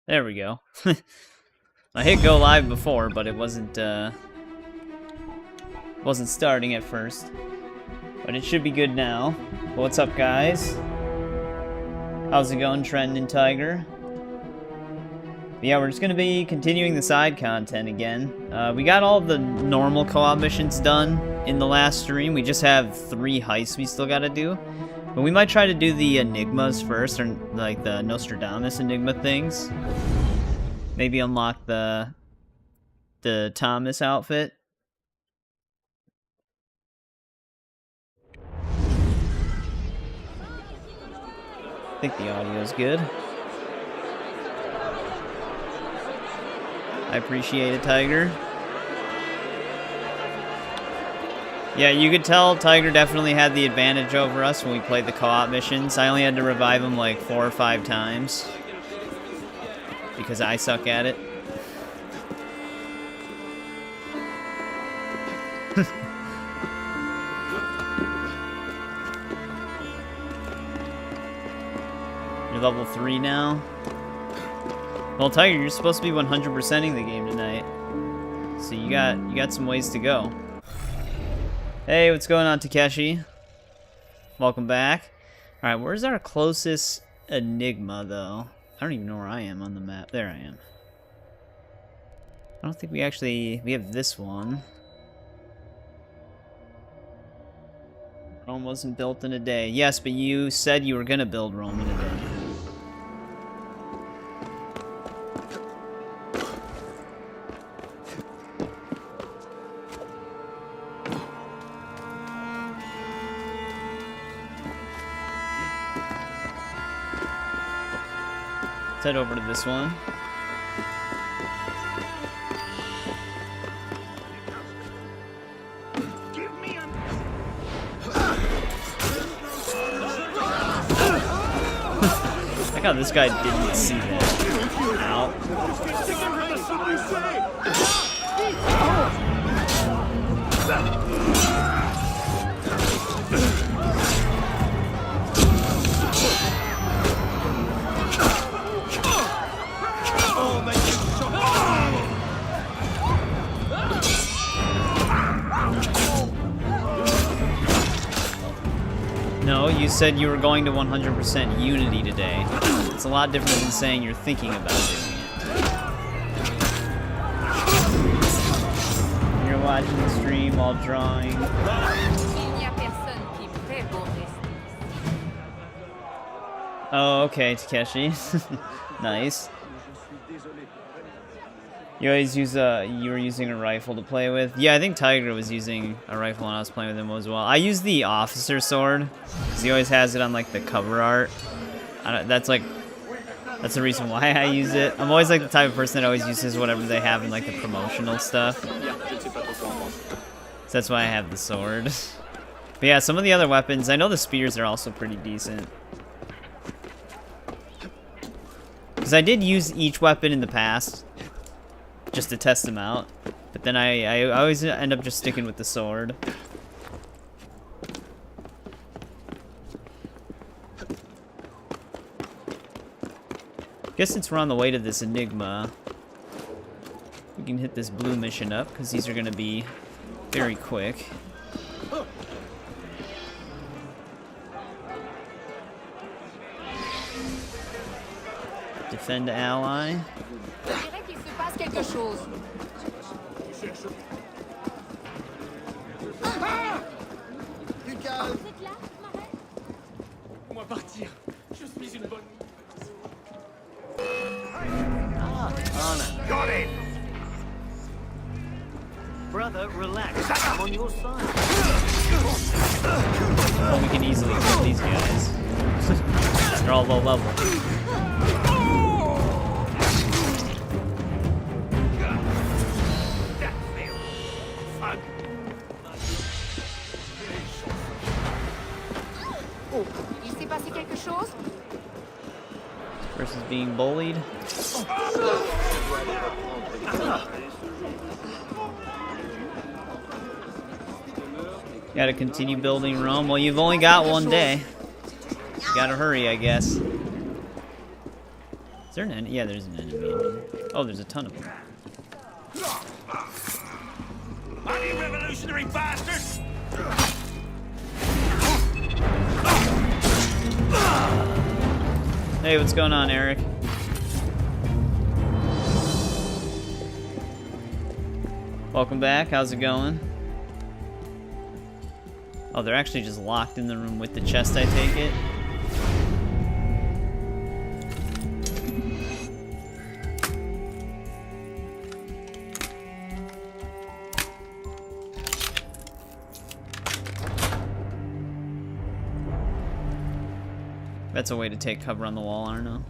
There we go. I hit go live before, but it wasn't starting at first. But it should be good now. What's up, guys? How's it going, Trent and Tiger? Yeah, we're just gonna be continuing the side content again. We got all the normal co-op missions done in the last stream. We just have 3 heists we still gotta do. But we might try to do the Enigmas first, or like the Nostradamus Enigma things. Maybe unlock the Thomas outfit. I think the audio is good. I appreciate it, Tiger. Yeah, you could tell Tiger definitely had the advantage over us when we played the co-op missions. I only had to revive him like 4 or 5 times. Because I suck at it. You're level 3 now? Well, Tiger, you're supposed to be 100%ing the game tonight. So you got some ways to go. Hey, what's going on, Takeshi? Welcome back. Alright, where's our closest Enigma, though? I don't even know where I am on the map. There I am. I don't think we have this one. Rome wasn't built in a day. Yes, but you said you were gonna build Rome in a day. Let's head over to this one. I got this guy didn't see that. Ow. No, you said you were going to 100% Unity today. It's a lot different than saying you're thinking about doing it. You're watching the stream while drawing. Oh, okay, Takeshi. Nice. You always use you were using a rifle to play with? Yeah, I think Tiger was using a rifle when I was playing with him as well. I use the officer sword, because he always has it on like the cover art. That's the reason why I use it. I'm always like the type of person that always uses whatever they have in like the promotional stuff. So that's why I have the sword. But yeah, some of the other weapons, I know the spears are also pretty decent. Because I did use each weapon in the past, just to test them out. But then I always end up just sticking with the sword. Guess since we're on the way to this Enigma, we can hit this blue mission up, because these are going to be very quick. Defend ally. Quelque chose. Laisse-moi partir. Je suis une bonne. Got it. Brother, relax. I'm on your side. Oh, we can easily kill these guys. They're all low level. Il s'est passé quelque chose? This person's being bullied. Gotta continue building Rome. Well, you've only got one day. You gotta hurry, I guess. Is there an enemy? Yeah, there's an enemy in here. Oh, there's a ton of them. Anti-revolutionary bastards! Hey, what's going on, Eric? Welcome back. How's it going? Oh, they're actually just locked in the room with the chest, I take it. That's a way to take cover on the wall, I don't know.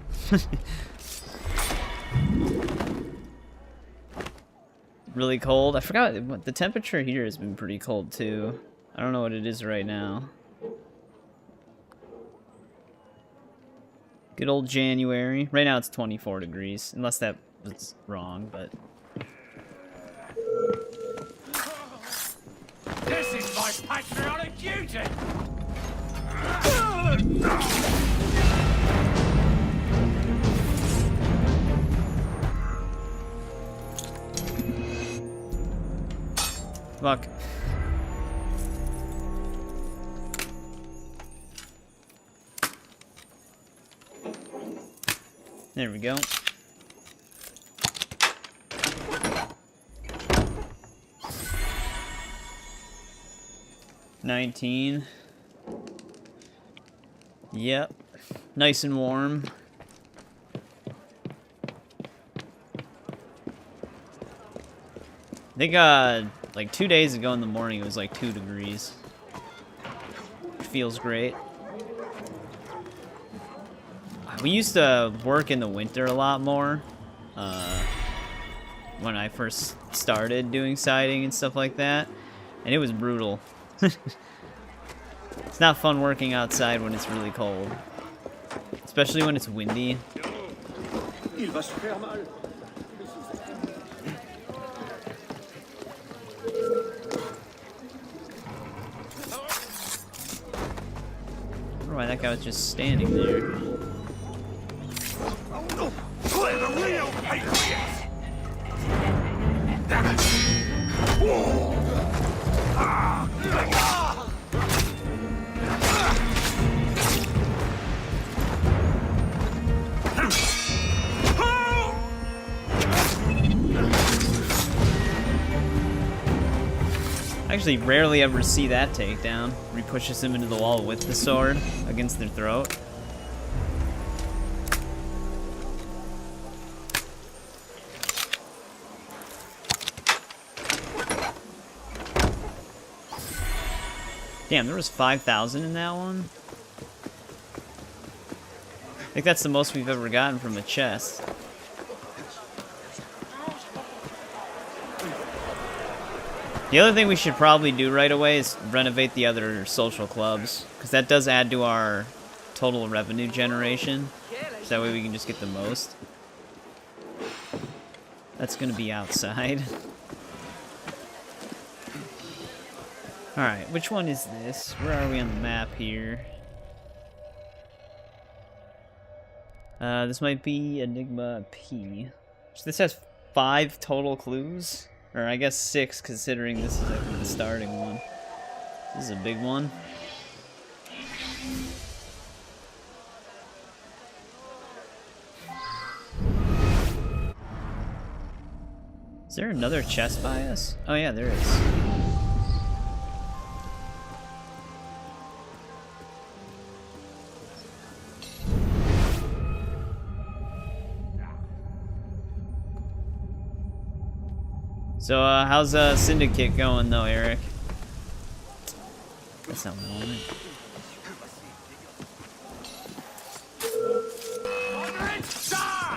Really cold. I forgot what the temperature here has been pretty cold too. I don't know what it is right now. Good old January. Right now it's 24 degrees, unless that was wrong, but This is my patriotic duty! fuck. There we go. $19. Yep. Nice and warm. I think, like 2 days ago in the morning, it was like 2 degrees. Feels great. We used to work in the winter a lot more. When I first started doing siding and stuff like that. And it was brutal. It's not fun working outside when it's really cold. Especially when it's windy. Il va se faire mal. I don't know why that guy was just standing there. We're the real patriots! I actually rarely ever see that takedown, where he pushes him into the wall with the sword against their throat. Damn, there was 5,000 in that one? I think that's the most we've ever gotten from a chest. The other thing we should probably do right away is renovate the other social clubs, because that does add to our total revenue generation, so that way we can just get the most. That's gonna be outside. Alright, which one is this? Where are we on the map here? This might be Enigma P. So this has 5 total clues? Or I guess 6, considering this is like the starting one. This is a big one. Is there another chest by us? Oh yeah, there is. So, how's Syndicate going though, Eric? That's not what I wanted.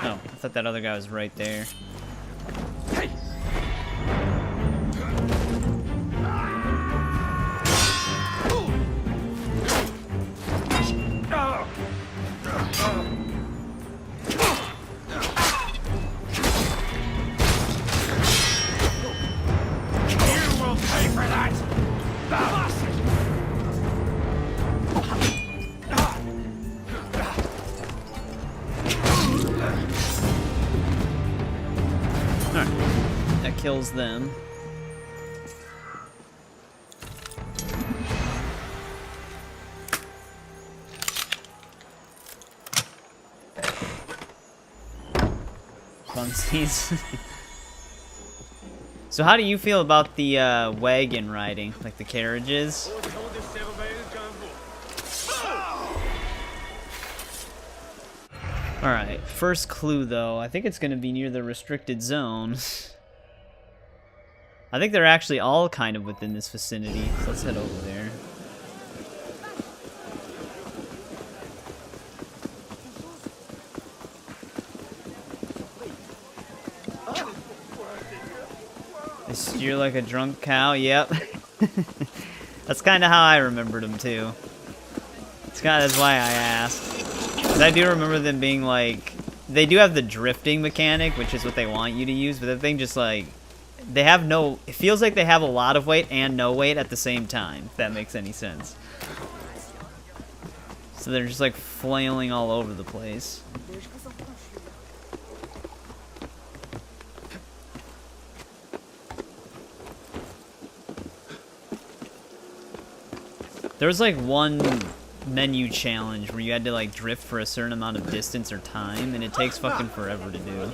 Oh, I thought that other guy was right there. kills them. Funsies. So how do you feel about the wagon riding, like the carriages? Alright, first clue though, I think it's gonna be near the restricted zone. I think they're actually all kind of within this vicinity, so let's head over there. They steer like a drunk cow, yep. That's kind of how I remembered them too. That's why I asked. 'Cause I do remember them being like, they do have the drifting mechanic, which is what they want you to use, but the thing just like, they have no, it feels like they have a lot of weight and no weight at the same time, if that makes any sense. So they're just like flailing all over the place. There was like one menu challenge where you had to like drift for a certain amount of distance or time, and it takes fucking forever to do.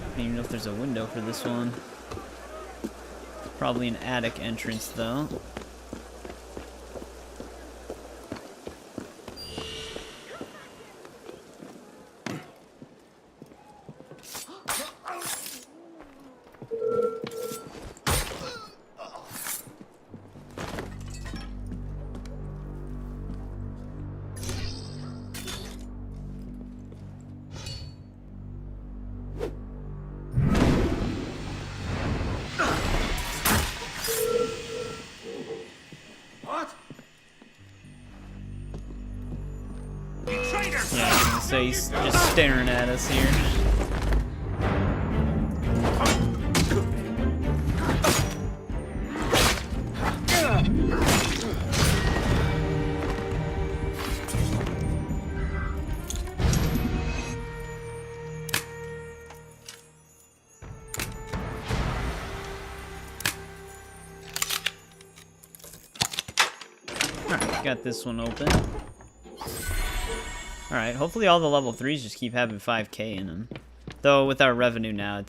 I don't even know if there's a window for this one. Probably an attic entrance though. Yeah, I was gonna say he's just staring at us here. Alright, got this one open. Alright, hopefully all the level 3s just keep having 5k in them. Though with our revenue now,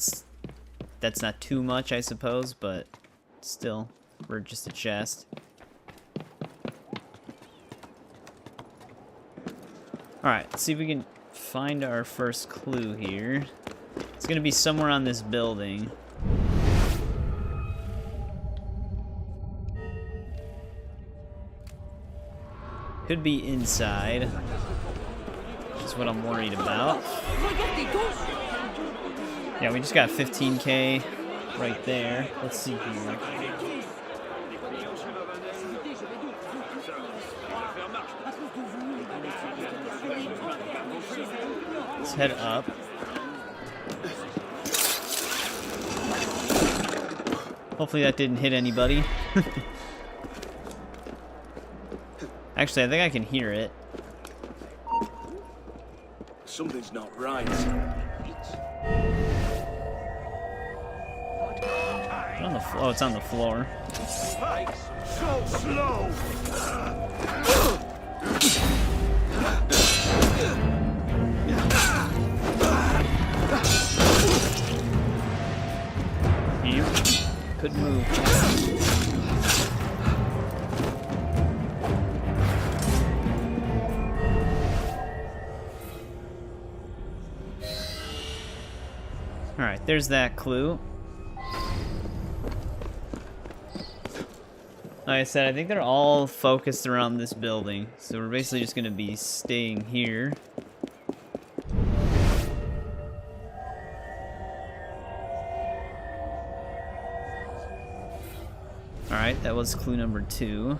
that's not too much, I suppose, but still, we're just a chest. Alright, let's see if we can find our first clue here. It's gonna be somewhere on this building. Could be inside. That's what I'm worried about. Yeah, we just got 15k right there. Let's see here. Let's head up. Hopefully that didn't hit anybody. Actually, I think I can hear it. Something's not right. On the oh, it's on the floor. So slow. Here. Couldn't move. Alright, there's that clue. Like I said, I think they're all focused around this building. So we're basically just going to be staying here. Alright, that was clue number 2.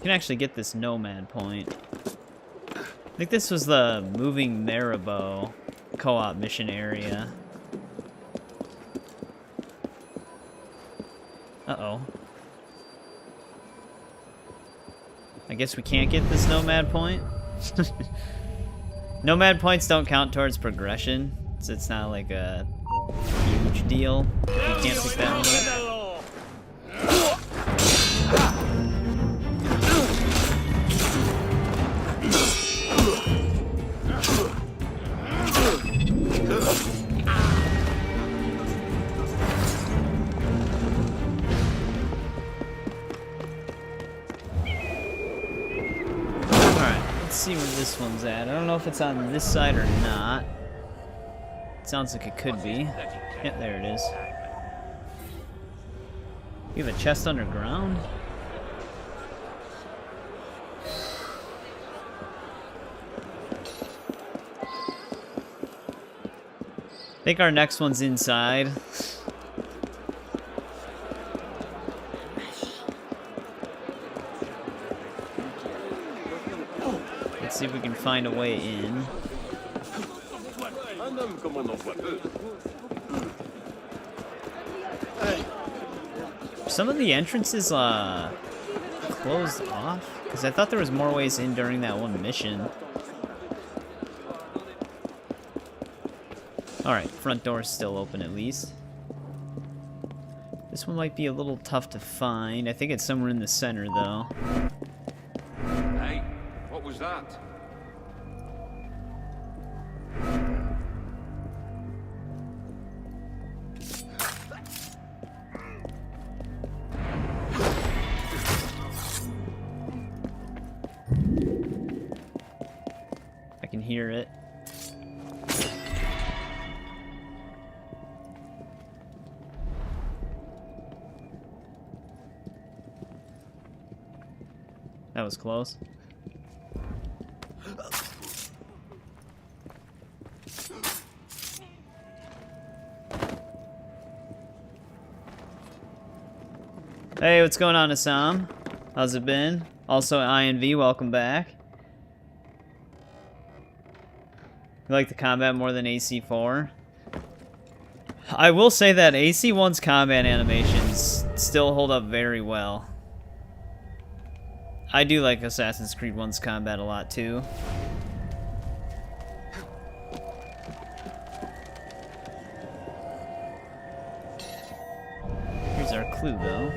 Can actually get this nomad point. think this was the Moving Marabou co-op mission area. Uh-oh. I guess we can't get this nomad point. Nomad points don't count towards progression, so it's not like a huge deal. You can't pick that one up. See where this one's at. I don't know if it's on this side or not. It sounds like it could be. Yep, there it is. We have a chest underground? I think our next one's inside. See if we can find a way in. Some of the entrances closed off? Because I thought there was more ways in during that one mission. Alright, front door's still open at least. This one might be a little tough to find. I think it's somewhere in the center though. Hey, what was that? I can hear it. That was close. Hey, what's going on, Assam? How's it been? Also, INV, welcome back. You like the combat more than AC4? I will say that AC1's combat animations still hold up very well. I do like Assassin's Creed 1's combat a lot, too. Here's our clue, though.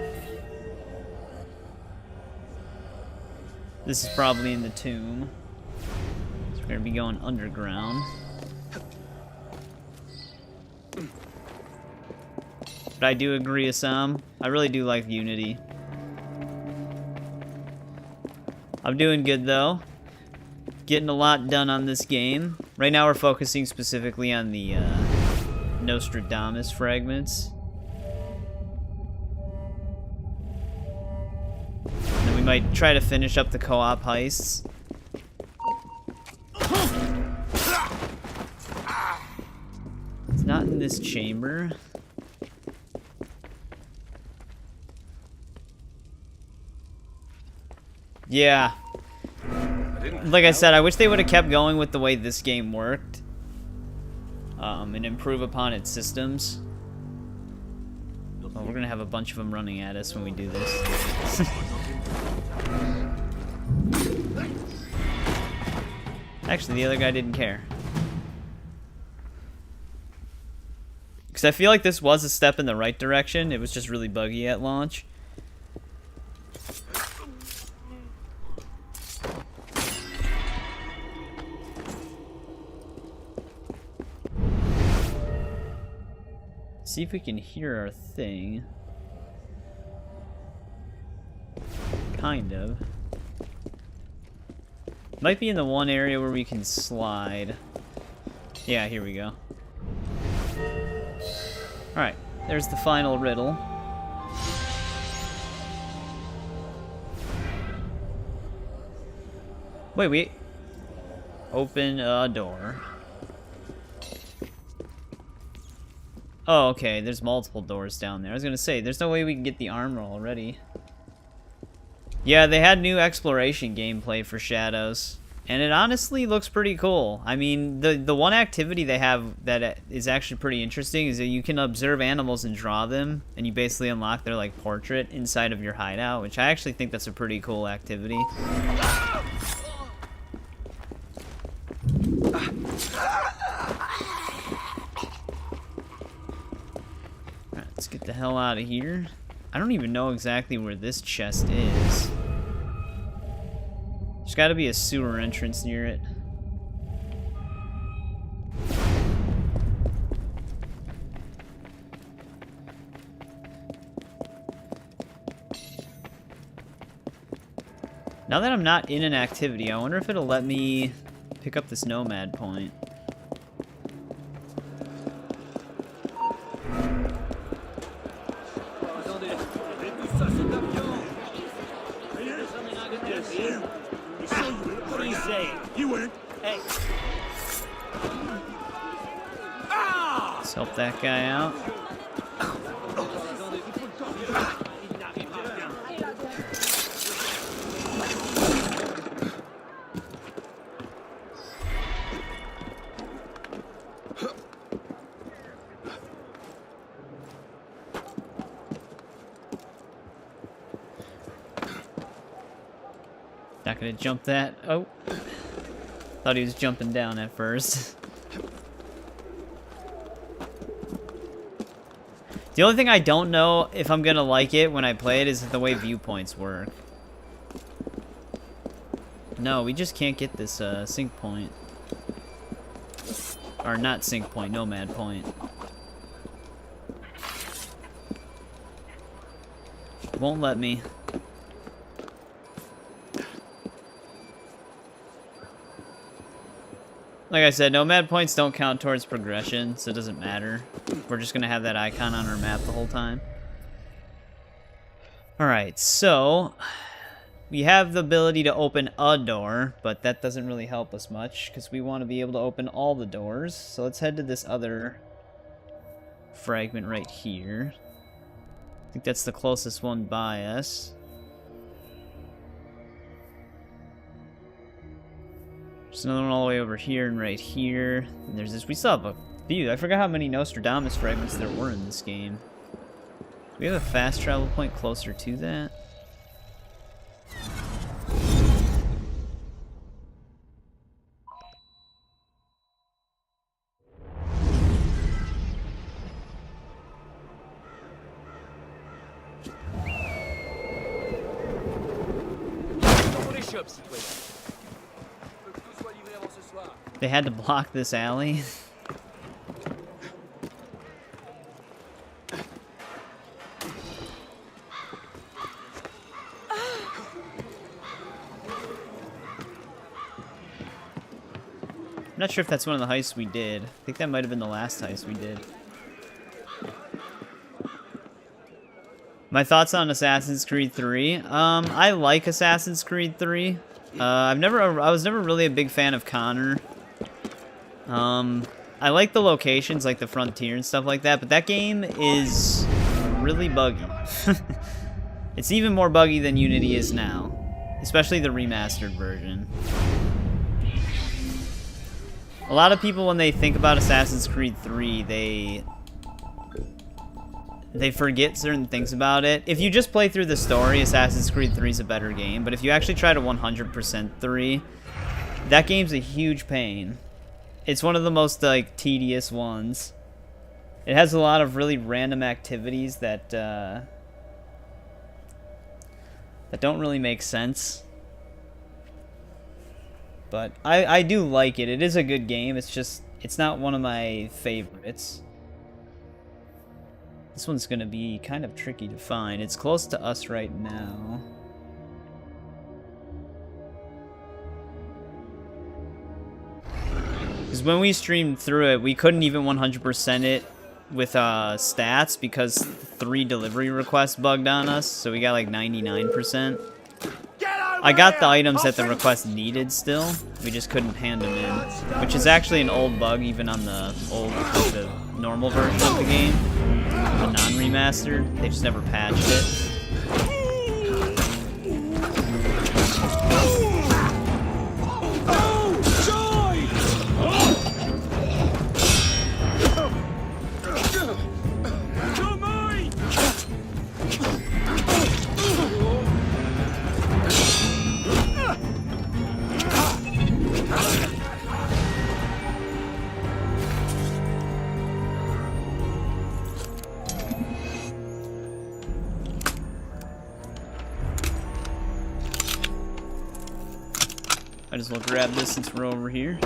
This is probably in the tomb. So we're gonna be going underground. But I do agree, Assam. I really do like Unity. I'm doing good, though. Getting a lot done on this game. Right now we're focusing specifically on the Nostradamus fragments. And we might try to finish up the co-op heists. It's not in this chamber. Yeah. Like I said, I wish they would have kept going with the way this game worked. And improve upon its systems. Well, we're gonna have a bunch of them running at us when we do this. Actually, the other guy didn't care. Because I feel like this was a step in the right direction. It was just really buggy at launch. See if we can hear our thing. Kind of. Might be in the one area where we can slide. Yeah, here we go. Alright, there's the final riddle. Wait. Open a door. Oh, okay, there's multiple doors down there. I was gonna say, there's no way we can get the armor already. Yeah, they had new exploration gameplay for Shadows. And it honestly looks pretty cool. I mean, the one activity they have that is actually pretty interesting is that you can observe animals and draw them, and you basically unlock their like portrait inside of your hideout, which I actually think that's a pretty cool activity. Alright, let's get the hell out of here. I don't even know exactly where this chest is. There's got to be a sewer entrance near it. Now that I'm not in an activity, I wonder if it'll let me pick up this nomad point. What are you saying? You win. Hey. Let's help that guy out. Not gonna jump that. Oh. Thought he was jumping down at first. The only thing I don't know if I'm gonna like it when I play it is the way viewpoints work. No, we just can't get this sync point. Or not sync point, nomad point. Won't let me. Like I said, nomad points don't count towards progression, so it doesn't matter. We're just gonna have that icon on our map the whole time. Alright, so we have the ability to open a door, but that doesn't really help us much because we want to be able to open all the doors. So let's head to this other fragment right here. I think that's the closest one by us. There's another one all the way over here and right here. And there's this. We still have a few. I forgot how many Nostradamus fragments there were in this game. Do we have a fast travel point closer to that? They had to block this alley. I'm not sure if that's one of the heists we did. I think that might have been the last heist we did. My thoughts on Assassin's Creed 3. I like Assassin's Creed 3. I was never really a big fan of Connor. I like the locations, like the frontier and stuff like that, but that game is really buggy. It's even more buggy than Unity is now, especially the remastered version. A lot of people, when they think about Assassin's Creed 3, they forget certain things about it. If you just play through the story, Assassin's Creed 3 is a better game, but if you actually try to 100% 3, that game's a huge pain. It's one of the most, like, tedious ones. It has a lot of really random activities that don't really make sense. But I do like it. It is a good game. It's just, it's not one of my favorites. This one's gonna be kind of tricky to find. It's close to us right now. Because when we streamed through it, we couldn't even 100% it with stats because 3 delivery requests bugged on us, so we got like 99%. I got the items that the request needed still, we just couldn't hand them in, which is actually an old bug even on the old, the normal version of the game, the non-remastered. They just never patched it. Might as well grab this since we're over here.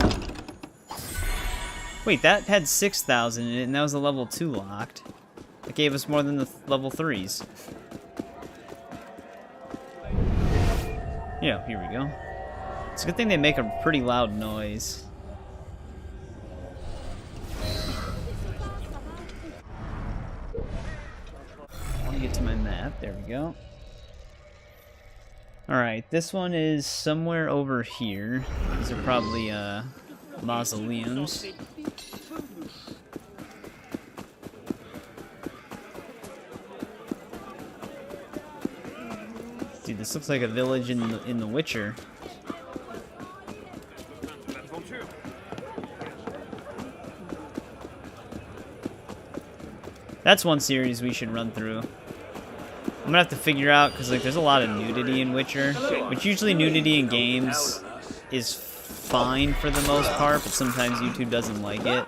Wait, that had 6,000 in it, and that was a level 2 locked. That gave us more than the level 3s. Yeah, here we go. It's a good thing they make a pretty loud noise. I want to get to my map. There we go. Alright, this one is somewhere over here. These are probably mausoleums. Dude, this looks like a village in The Witcher. That's one series we should run through. I'm gonna have to figure out, because like there's a lot of nudity in Witcher, which usually nudity in games is fine for the most part, but sometimes YouTube doesn't like it.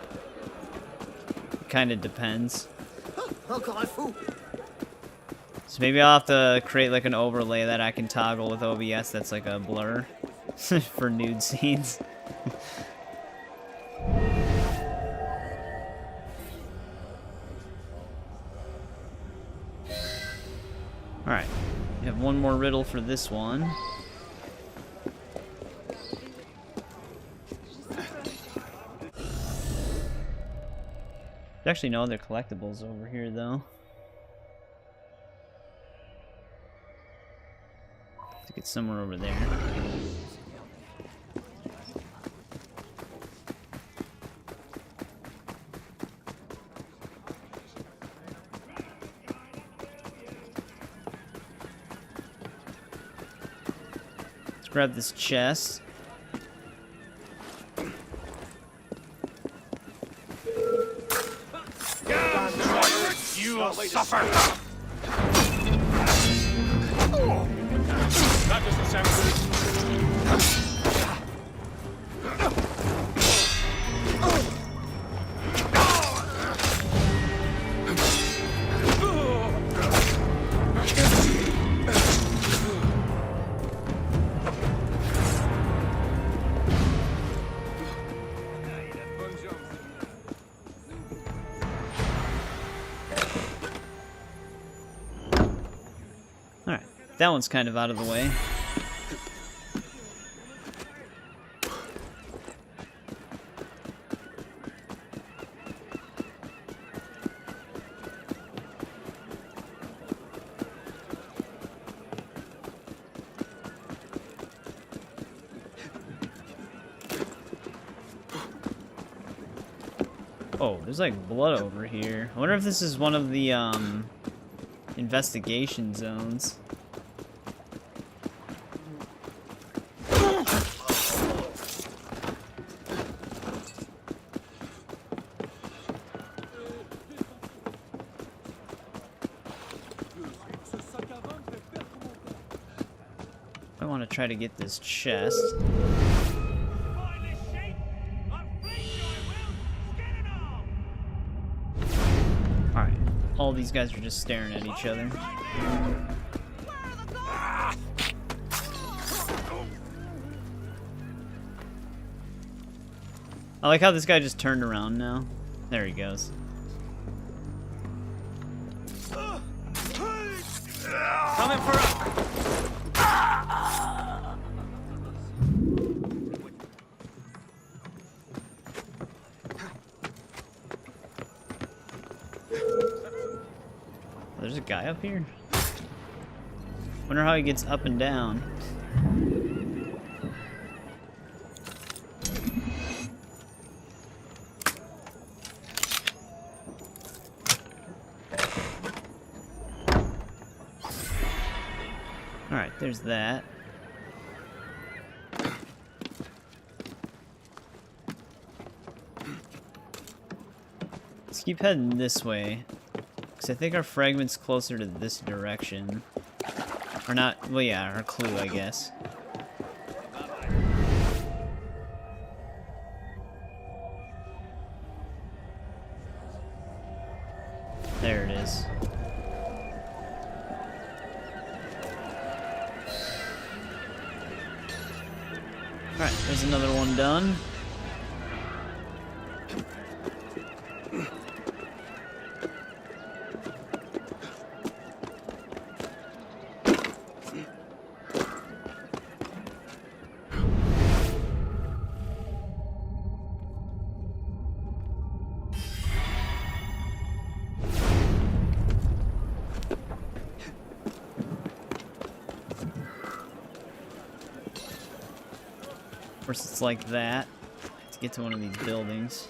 It kind of depends. So maybe I'll have to create like an overlay that I can toggle with OBS that's like a blur for nude scenes. Alright, we have one more riddle for this one. There's actually no other collectibles over here, though. I think it's somewhere over there. Grab this chest. You will suffer! That doesn't sound good. Alright, that one's kind of out of the way. Oh, there's like blood over here. I wonder if this is one of the investigation zones. I want to try to get this chest. Alright, all these guys are just staring at each other. I like how this guy just turned around now. There he goes. Coming for us! There's a guy up here. Wonder how he gets up and down. Alright, there's that. Let's keep heading this way. Because I think our fragment's closer to this direction. Or not, well yeah, our clue, I guess. There it is. Alright, there's another one done. Of course, it's like that to get to one of these buildings.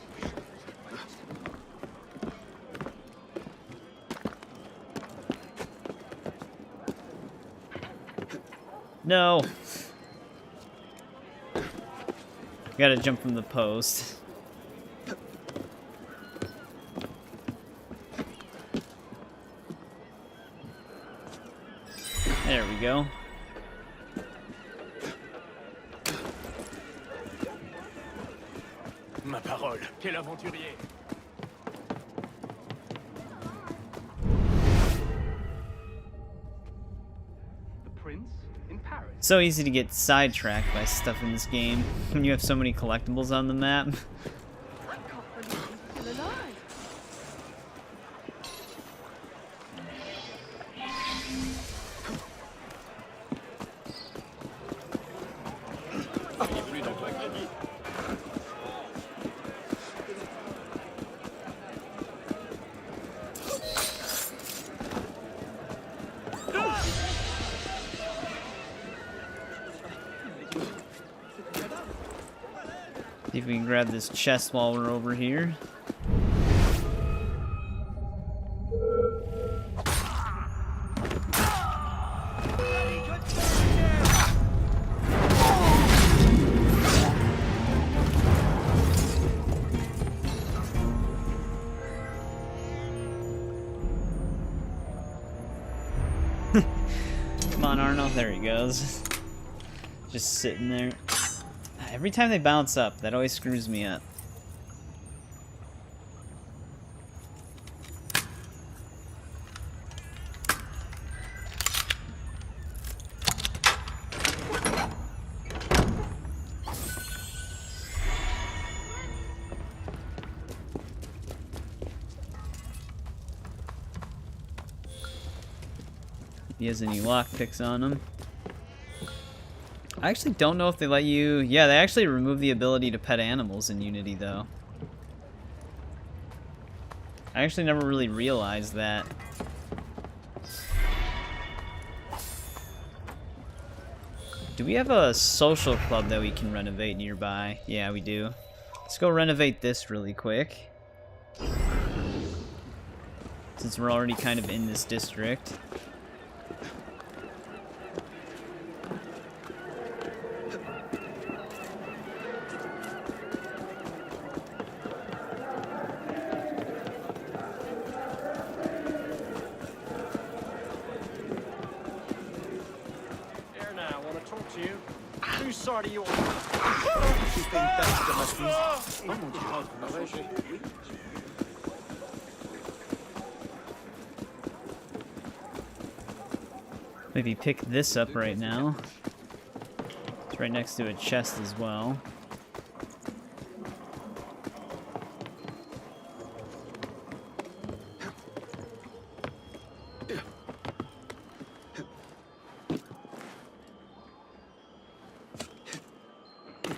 No! Gotta jump from the post. There we go. Ma parole, quel aventurier! The prince in Paris. So easy to get sidetracked by stuff in this game when you have so many collectibles on the map. I can't believe he's still alive. See if we can grab this chest while we're over here. Come on, Arno. There he goes. Just sitting there. Every time they bounce up, that always screws me up. If he has any lockpicks on him. I actually don't know if they let you... Yeah, they actually remove the ability to pet animals in Unity, though. I actually never really realized that. Do we have a social club that we can renovate nearby? Yeah, we do. Let's go renovate this really quick. Since we're already kind of in this district. Whose side are you on? Maybe pick this up right now. It's right next to a chest as well.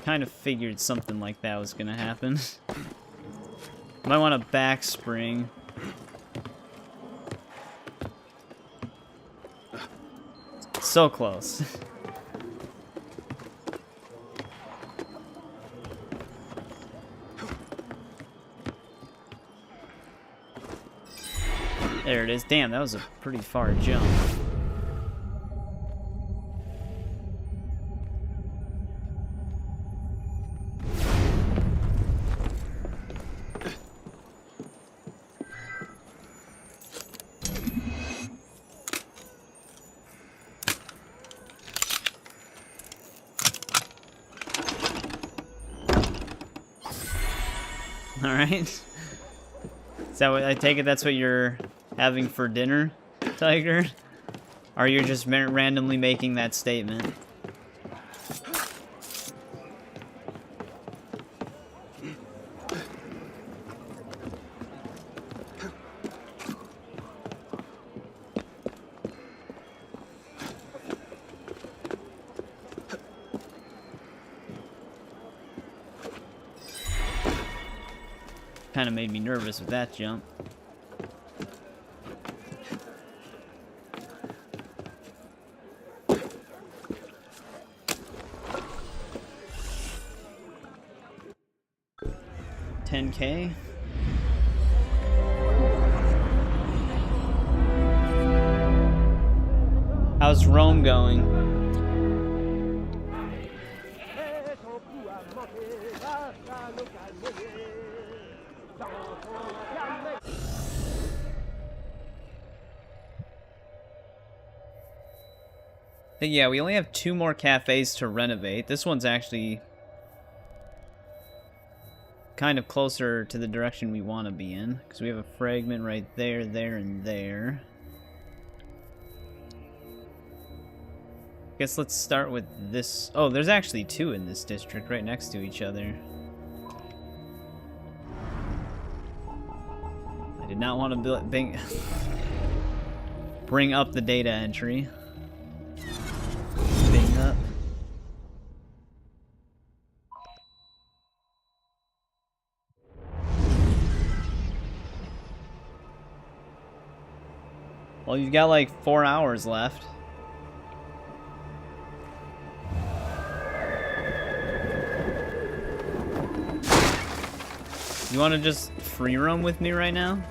Kind of figured something like that was gonna happen. Might want a back spring. So close. There it is. Damn, that was a pretty far jump. Alright. Is that what I take it that's what you're having for dinner, Tiger? Or you're just randomly making that statement? kind of made me nervous with that jump. $10K. How's Rome going? But yeah, we only have 2 more cafes to renovate. This one's actually kind of closer to the direction we want to be in, because we have a fragment right there, there, and there. Guess let's start with this. Oh, there's actually 2 in this district right next to each other. I did not want to bring up the data entry. Bing up. Well, you've got like 4 hours left. You want to just free roam with me right now?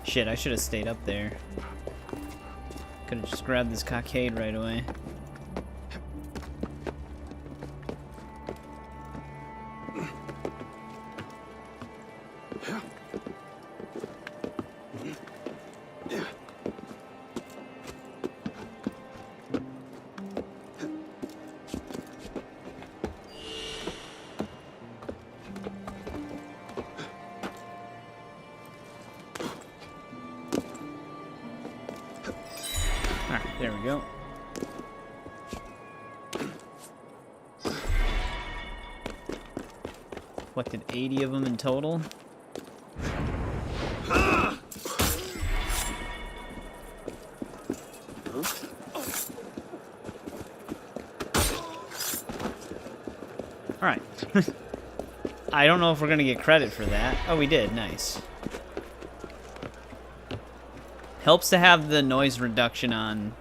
Shit, I should have stayed up there. Could have just grabbed this cockade right away. Alright, there we go. Collected 80 of them in total. Alright. I don't know if we're gonna get credit for that. Oh, we did. Nice. Helps to have the noise reduction on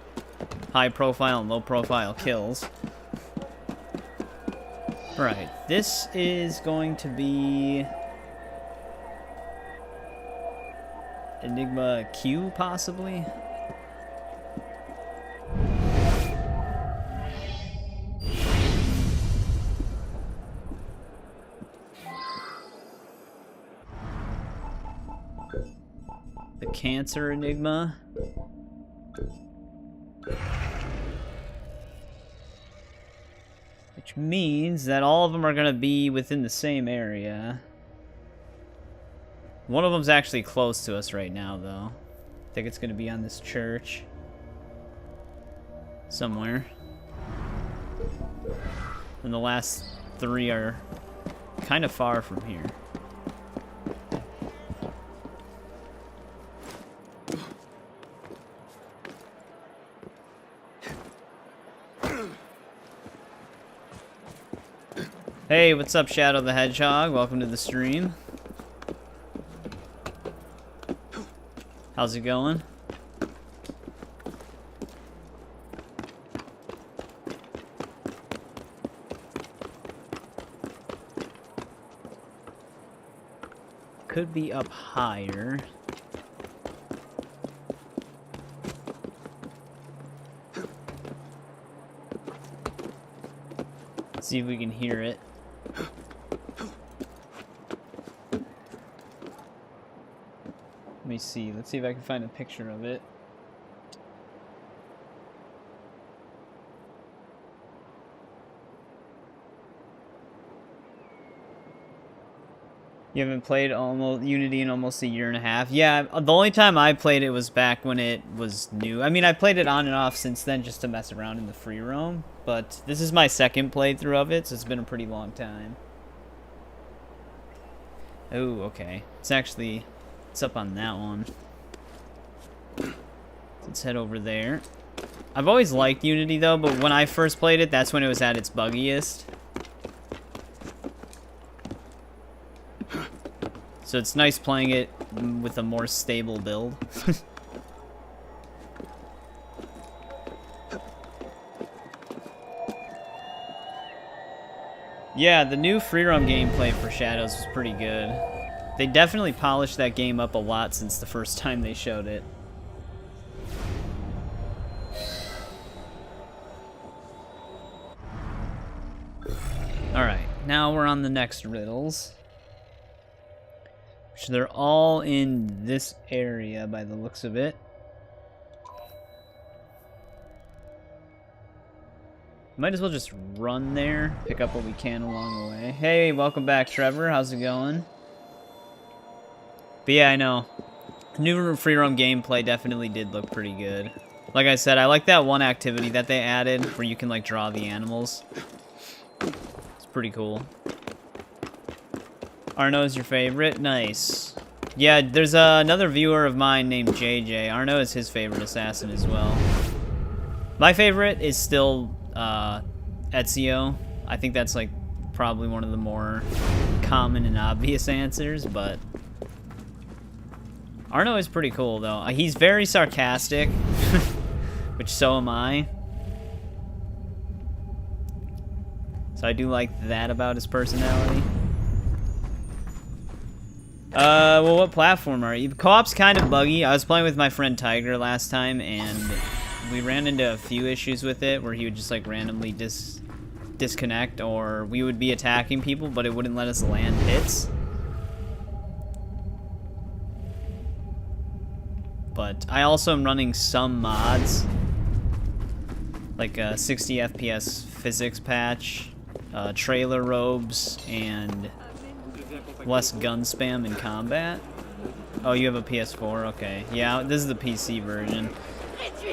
high profile and low profile kills. Right, this is going to be Enigma Q, possibly? The Cancer Enigma. Which means that all of them are going to be within the same area. One of them's actually close to us right now, though. I think it's going to be on this church. Somewhere. And the last 3 are kind of far from here. Hey, what's up, Shadow the Hedgehog? Welcome to the stream. How's it going? Could be up higher. Let's see if we can hear it. Let me see. Let's see if I can find a picture of it. You haven't played almost Unity in almost a year and a half? Yeah, the only time I played it was back when it was new. I mean, I played it on and off since then just to mess around in the free roam, but this is my second playthrough of it, so it's been a pretty long time. Oh, okay. It's actually... it's up on that one. Let's head over there. I've always liked Unity though, but when I first played it, that's when it was at its buggiest. So it's nice playing it with a more stable build. Yeah, the new free roam gameplay for Shadows was pretty good. They definitely polished that game up a lot since the first time they showed it. Alright, now we're on the next riddles. Which they're all in this area by the looks of it. Might as well just run there, pick up what we can along the way. Hey, welcome back, Trevor. How's it going? But yeah, I know. New free roam gameplay definitely did look pretty good. Like I said, I like that one activity that they added where you can like draw the animals. It's pretty cool. Arno is your favorite? Nice. Yeah, there's another viewer of mine named JJ. Arno is his favorite assassin as well. My favorite is still Ezio. I think that's like probably one of the more common and obvious answers, but Arno is pretty cool though. He's very sarcastic, which so am I. So I do like that about his personality. Well, what platform are you? Co-op's kind of buggy. I was playing with my friend Tiger last time, and we ran into a few issues with it where he would just like randomly disconnect, or we would be attacking people but it wouldn't let us land hits. But I also am running some mods, like a 60 FPS physics patch, trailer robes, and less gun spam in combat. Oh, you have a PS4? Okay. Yeah, this is the PC version.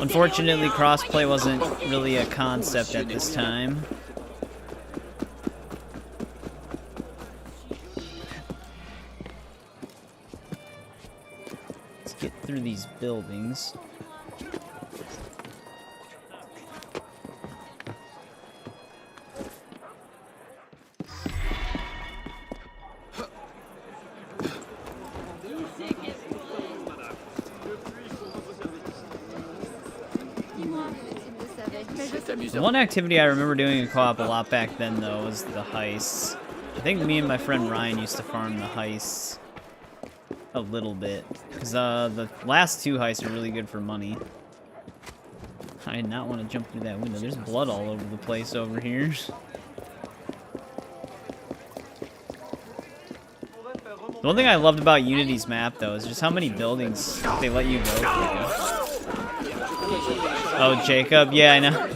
Unfortunately, crossplay wasn't really a concept at this time. Let's get through these buildings. The one activity I remember doing in co-op a lot back then, though, was the heists. I think me and my friend Ryan used to farm the heists a little bit, because the last two heists are really good for money. I did not want to jump through that window. There's blood all over the place over here. The one thing I loved about Unity's map, though, is just how many buildings they let you go through. Oh, Jacob? Yeah, I know.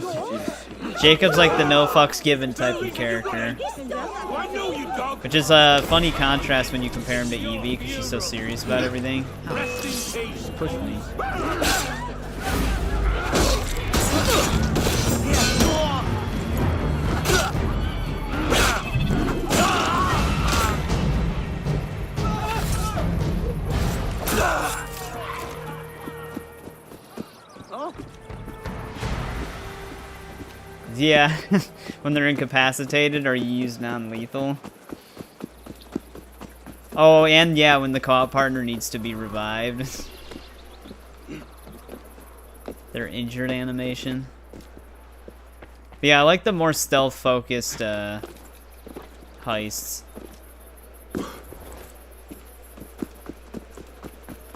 Jacob's like the no fucks given type of character. Which is a funny contrast when you compare him to Evie, because she's so serious about everything. Oh, push me. Yeah, when they're incapacitated or you use non-lethal. Oh, and yeah, when the co-op partner needs to be revived. Their injured animation. But yeah, I like the more stealth-focused heists.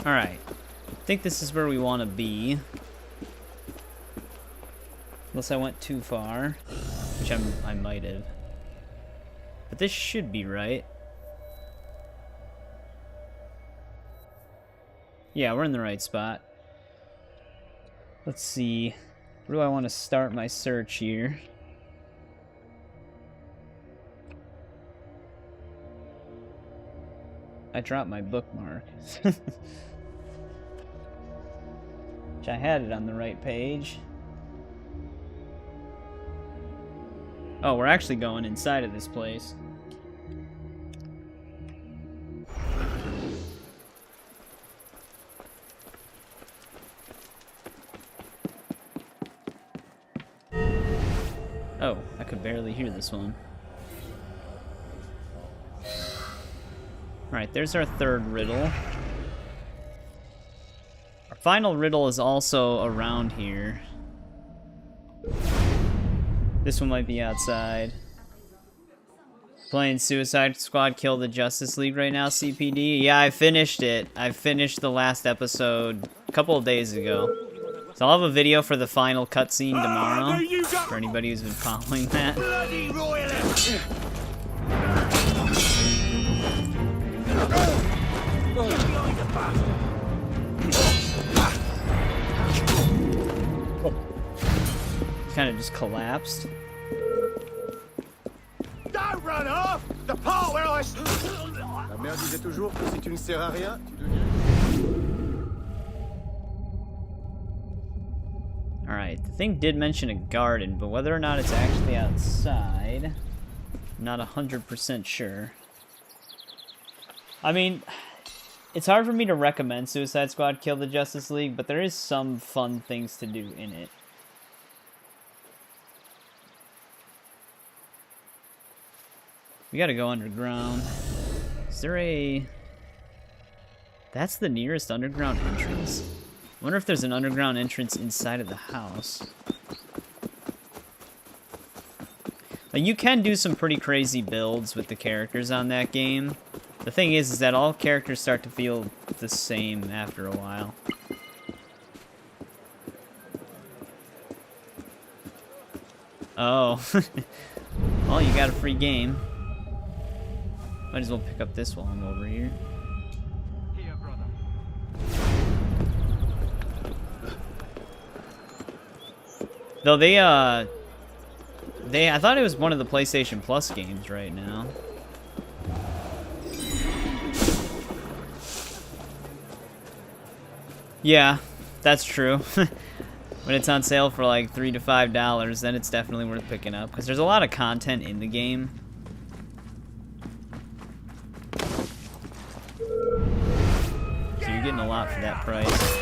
Alright. I think this is where we want to be. Unless I went too far, which I might have. But this should be right. Yeah, we're in the right spot. Let's see. Where do I want to start my search here? I dropped my bookmark. Which I had it on the right page. Oh, we're actually going inside of this place. Oh, I could barely hear this one. Alright, there's our third riddle. Our final riddle is also around here. This one might be outside. Playing Suicide Squad Kill the Justice League right now, CPD? Yeah, I finished it. I finished the last episode a couple of days ago. So I'll have a video for the final cutscene tomorrow, for anybody who's been following that. Bloody royalist! Kind of just collapsed. Don't run off! The part where I... Ma mère disait toujours que si tu ne sers à rien, tu deviens... Alright, the thing did mention a garden, but whether or not it's actually outside, I'm not 100% sure. I mean, it's hard for me to recommend Suicide Squad Kill the Justice League, but there is some fun things to do in it. We gotta go underground. Is there a... That's the nearest underground entrance? I wonder if there's an underground entrance inside of the house. Now, you can do some pretty crazy builds with the characters on that game. The thing is that all characters start to feel the same after a while. Oh. Well, you got a free game. Might as well pick up this while I'm over here. Here, brother. Though I thought it was one of the PlayStation Plus games right now. Yeah, that's true. When it's on sale for like $3 to $5, then it's definitely worth picking up, because there's a lot of content in the game. So you're getting a lot for that price.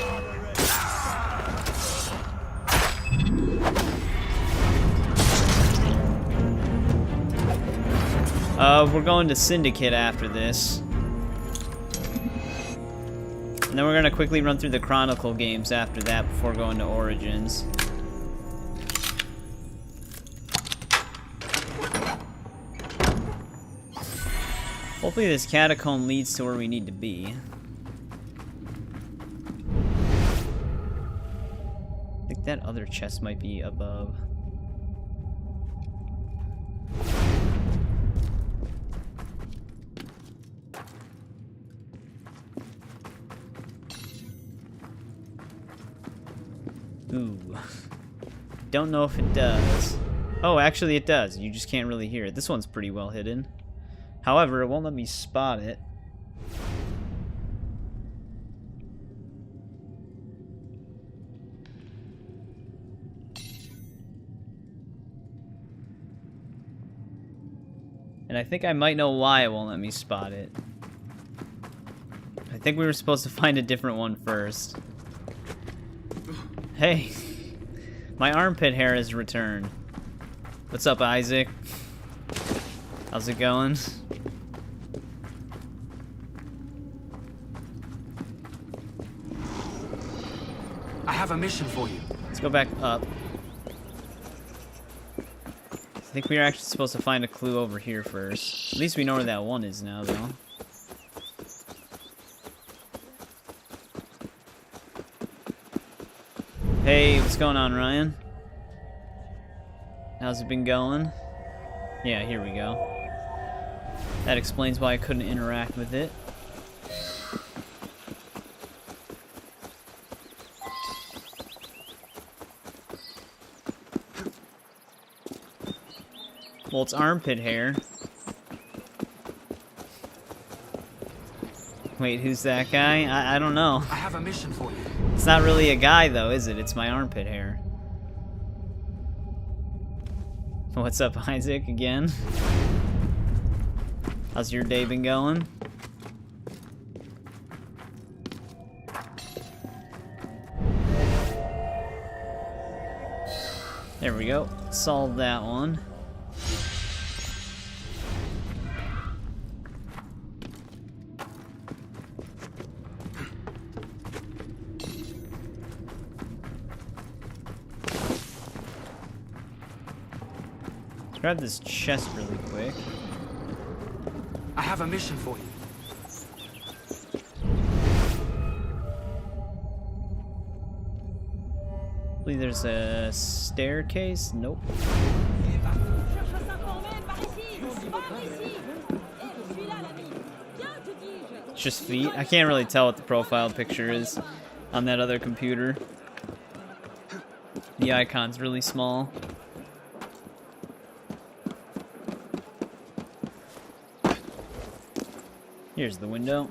We're going to Syndicate after this. And then we're going to quickly run through the Chronicle games after that before going to Origins. Hopefully this catacomb leads to where we need to be. I think that other chest might be above. Ooh. Don't know if it does. Oh, actually it does. You just can't really hear it. This one's pretty well hidden. However, it won't let me spot it. And I think I might know why it won't let me spot it. I think we were supposed to find a different one first. Hey, my armpit hair has returned. What's up, Isaac? How's it going? I have a mission for you. Let's go back up. I think we are actually supposed to find a clue over here first. At least we know where that one is now, though. Hey, what's going on, Ryan? How's it been going? Yeah, here we go. That explains why I couldn't interact with it. Well, it's armpit hair. Wait, who's that guy? I don't know. I have a mission for you. It's not really a guy, though, is it? It's my armpit hair. What's up, Isaac, again? How's your day been going? There we go. Solved that one. Let's grab this chest really quick. I have a mission for you. I believe there's a staircase. Nope. It's just feet. I can't really tell what the profile picture is on that other computer. The icon's really small. Here's the window.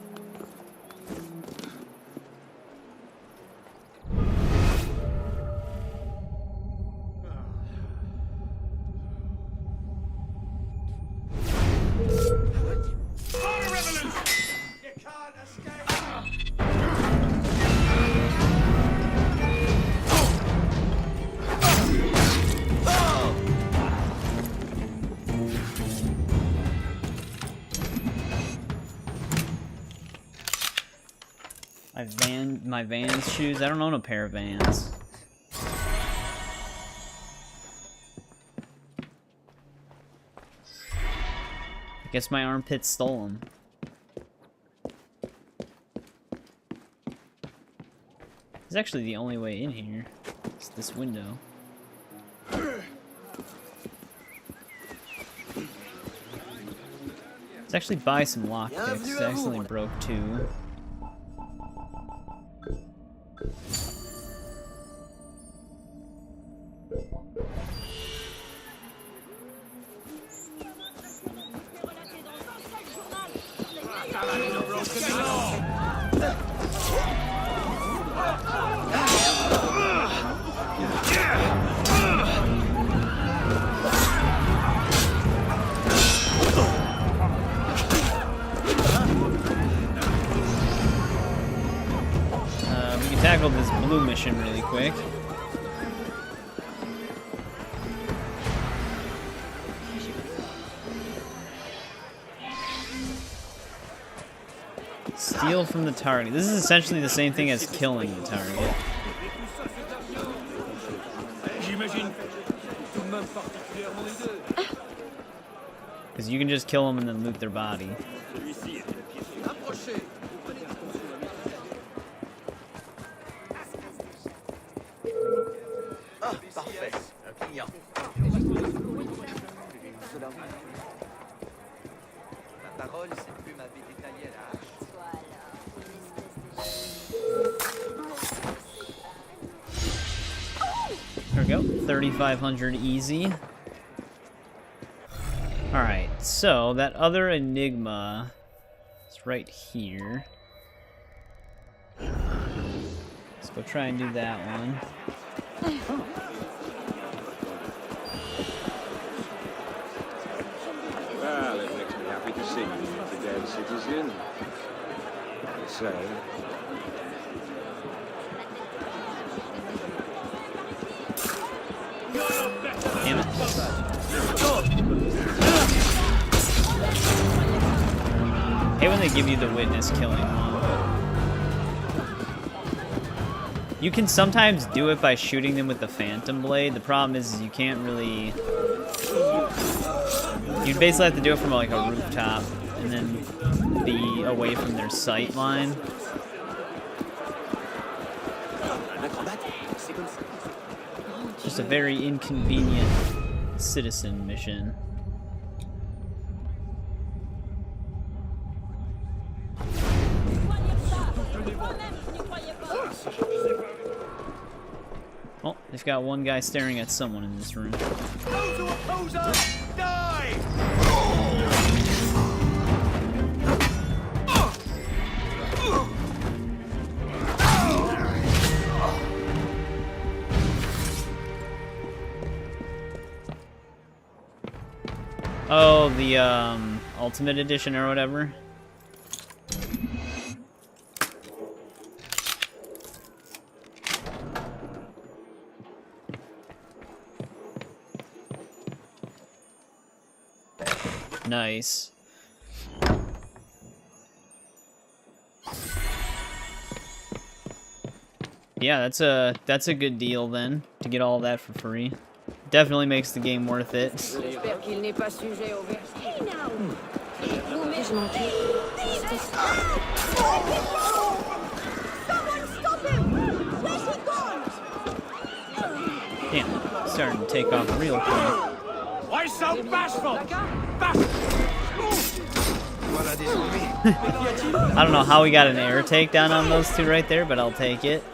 My Vans shoes. I don't own a pair of Vans. I guess my armpits stole them. It's actually the only way in here. It's this window. Let's actually buy some lockpicks. I accidentally broke 2. We can tackle this blue mission really quick. Steal from the target. This is essentially the same thing as killing the target. Because you can just kill them and then loot their body. There we go, 3,500 easy. Alright, so that other Enigma is right here. Let's go try and do that one. Well, it makes me happy to see you, the dead citizen. I say. Damn it. Hey, when they give you the witness killing one. You can sometimes do it by shooting them with the Phantom Blade. The problem is you can't really... You basically have to do it from like a rooftop and then be away from their sight line. Just a very inconvenient citizen mission. Oh, they've got one guy staring at someone in this room. Those who oppose us, die! Oh, the Ultimate Edition or whatever. Nice. Yeah, that's a good deal then, to get all that for free. Definitely makes the game worth it. J'espère qu'il n'est pas sujet au vertige. Je m'en fous. Someone stop him! Where's he gone? Damn, starting to take off real quick. Why so bashful? I don't know how we got an air takedown on those two right there, but I'll take it.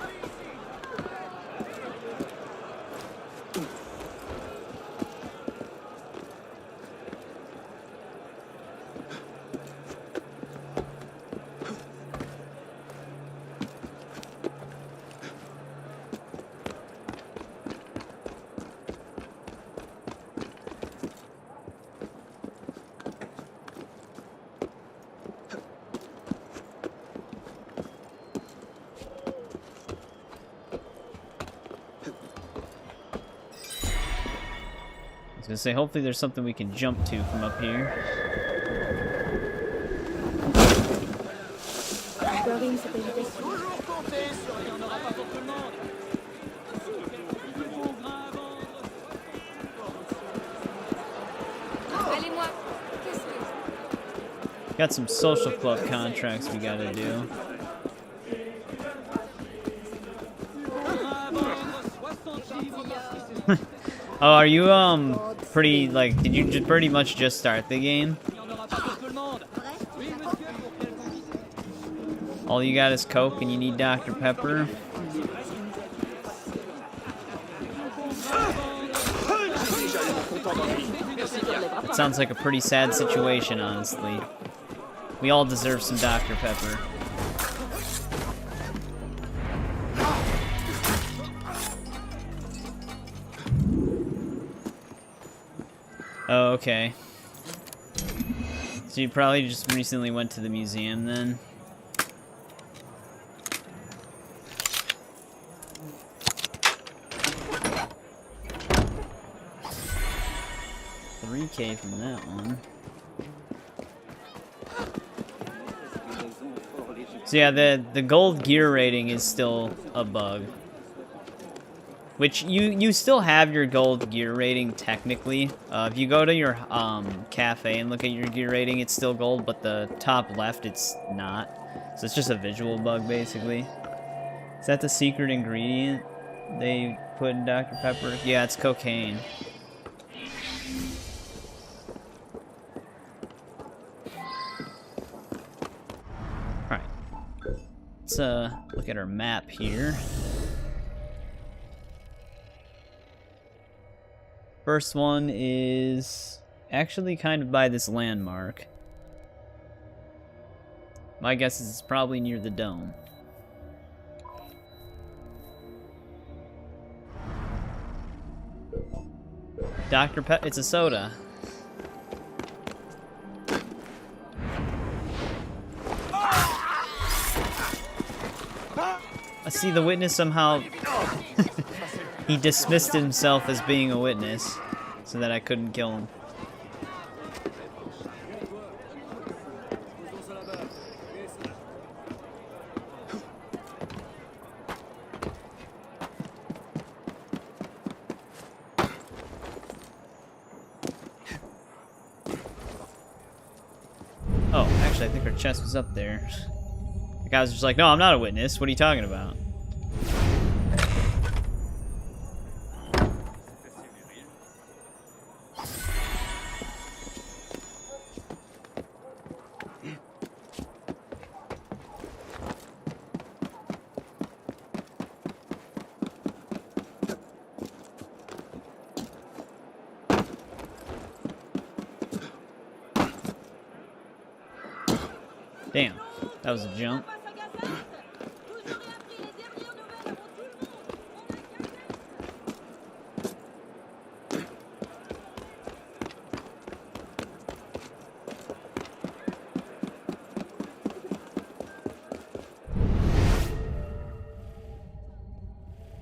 I was gonna say, hopefully there's something we can jump to from up here. Toujours compter sur les... Allez-moi. Qu'est-ce que... Got some social club contracts we gotta do. Oh, are you pretty like? Did you pretty much just start the game? All you got is Coke, and you need Dr. Pepper. That sounds like a pretty sad situation, honestly. We all deserve some Dr. Pepper. Oh, okay. So you probably just recently went to the museum then? $3K from that one. So yeah, the gold gear rating is still a bug. Which, you still have your gold gear rating, technically. If you go to your cafe and look at your gear rating, it's still gold, but the top left, it's not. So it's just a visual bug, basically. Is that the secret ingredient they put in Dr. Pepper? Yeah, it's cocaine. Alright. Let's look at our map here. First one is actually kind of by this landmark. My guess is it's probably near the dome. Dr. Pepper, it's a soda. I see the witness somehow... He dismissed himself as being a witness, so that I couldn't kill him. Oh, actually, I think our chest was up there. The guy was just like, no, I'm not a witness. What are you talking about? Damn, that was a jump.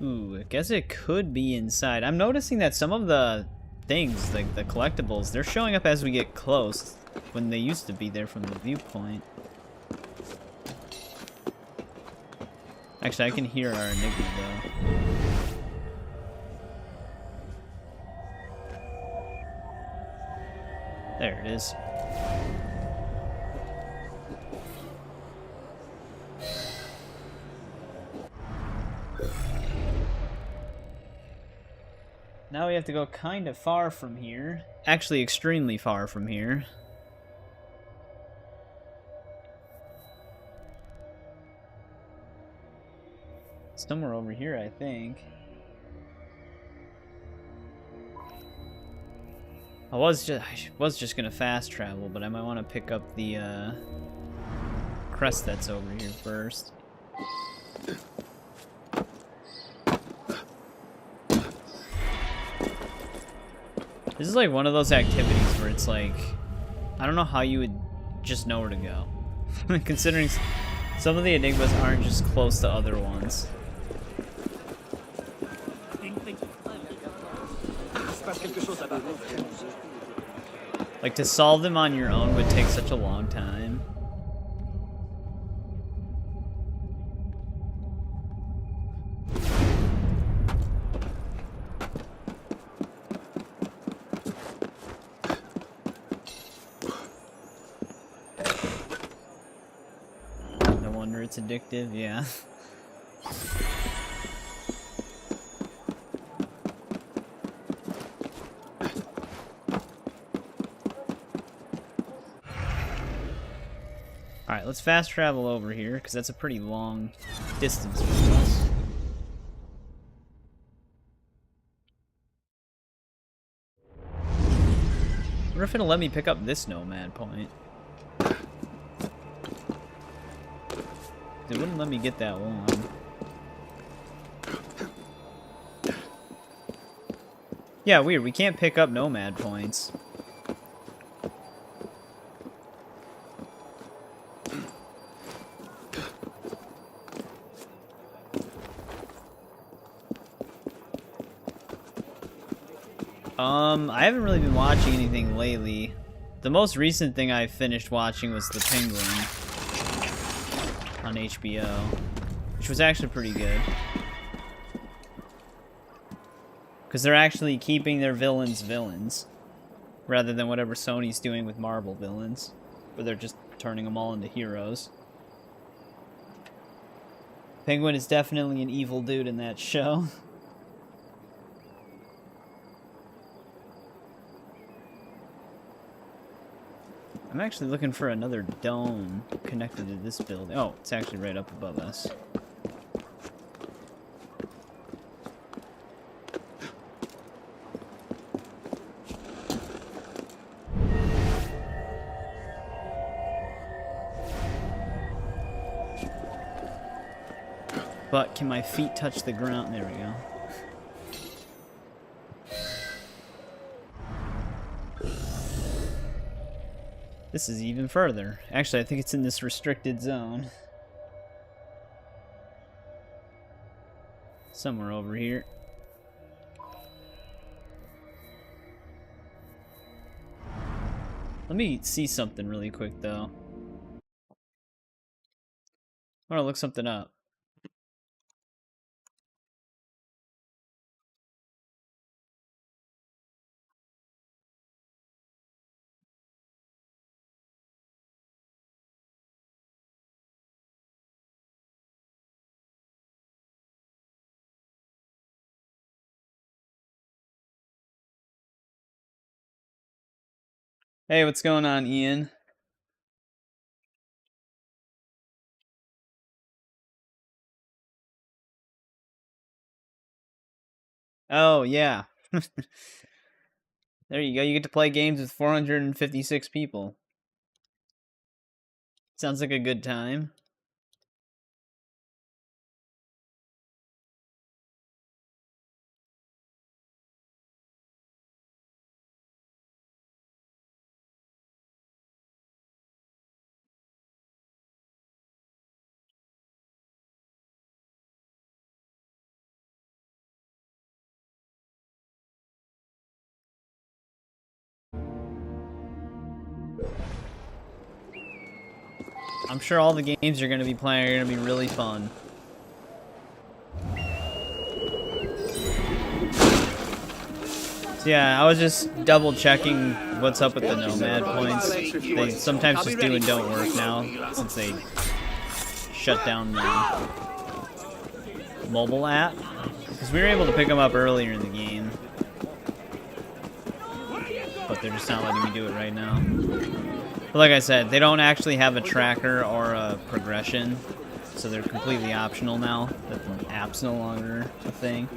Ooh, I guess it could be inside. I'm noticing that some of the things, like the collectibles, they're showing up as we get close when they used to be there from the viewpoint. Actually, I can hear our enigma though. There it is. Now we have to go kind of far from here. Actually, extremely far from here. Somewhere over here, I think. I was just gonna fast travel, but I might want to pick up the crest that's over here first. This is like one of those activities where it's like, I don't know how you would just know where to go. Considering some of the enigmas aren't just close to other ones. Like, to solve them on your own would take such a long time. No wonder it's addictive, yeah. Alright, let's fast travel over here, because that's a pretty long distance from us. I wonder if it'll let me pick up this nomad point. It wouldn't let me get that one. Yeah, weird. We can't pick up nomad points. I haven't really been watching anything lately. The most recent thing I finished watching was The Penguin on HBO, which was actually pretty good. Because they're actually keeping their villains, rather than whatever Sony's doing with Marvel villains, where they're just turning them all into heroes. Penguin is definitely an evil dude in that show. I'm actually looking for another dome connected to this building. Oh, it's actually right up above us. But can my feet touch the ground? There we go. This is even further. Actually, I think it's in this restricted zone. Somewhere over here. Let me see something really quick, though. I want to look something up. Hey, what's going on, Ian? Oh, yeah. There you go. You get to play games with 456 people. Sounds like a good time. I'm sure all the games you're going to be playing are going to be really fun. So yeah, I was just double checking what's up with the Nomad points. They sometimes just do and don't work now since they shut down the mobile app. Because we were able to pick them up earlier in the game. But they're just not letting me do it right now. But like I said, they don't actually have a tracker or a progression. So they're completely optional now that the app's no longer a thing.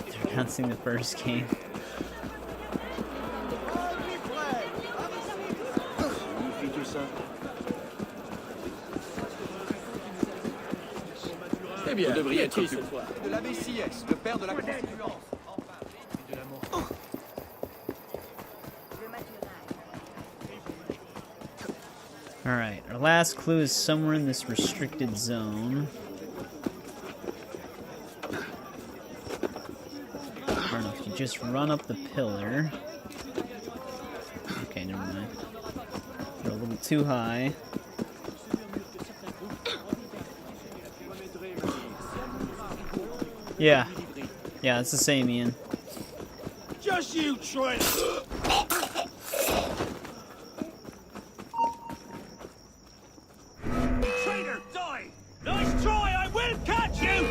They're announcing the first game. Eh bien, vous devriez être cette fois. De la BCS, le père de la constituance. Alright, our last clue is somewhere in this restricted zone. Or if you just run up the pillar. Okay, never mind. They're a little too high. Yeah. Yeah, it's the same, Ian. Just you, Trent! Traitor, die! Nice try, I will catch you!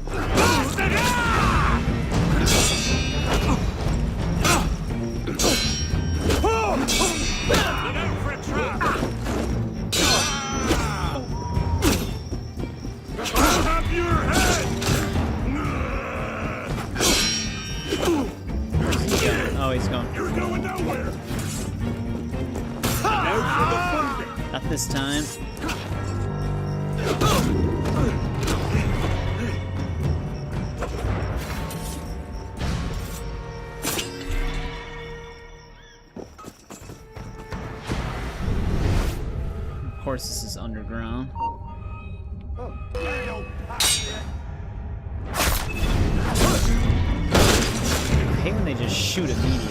Bastard! Look out for a trap! Have your head! Oh, he's gone. You're going nowhere! Not this time. Of course, this is underground. I hate when they just shoot immediately.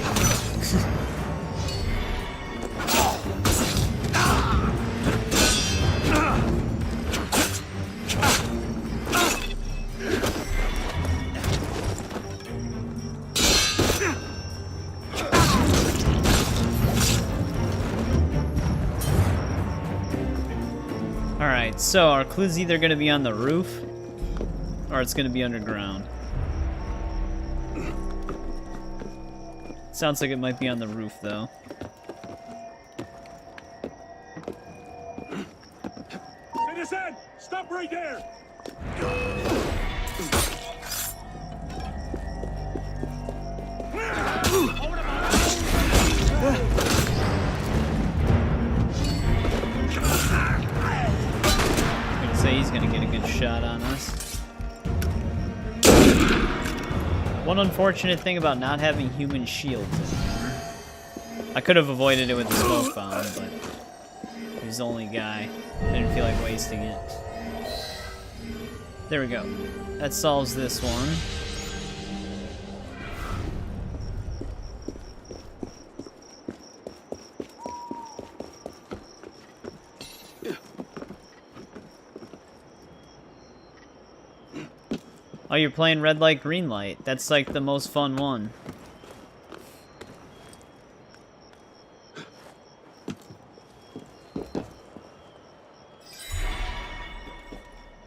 Alright, so our clue's either going to be on the roof or it's going to be underground. Sounds like it might be on the roof, though. Citizen, stop right there! I'm gonna say he's gonna get a good shot on us. One unfortunate thing about not having human shields anymore. I could have avoided it with the smoke bomb, but he was the only guy. I didn't feel like wasting it. There we go. That solves this one. Oh, you're playing red light, green light. That's like the most fun one.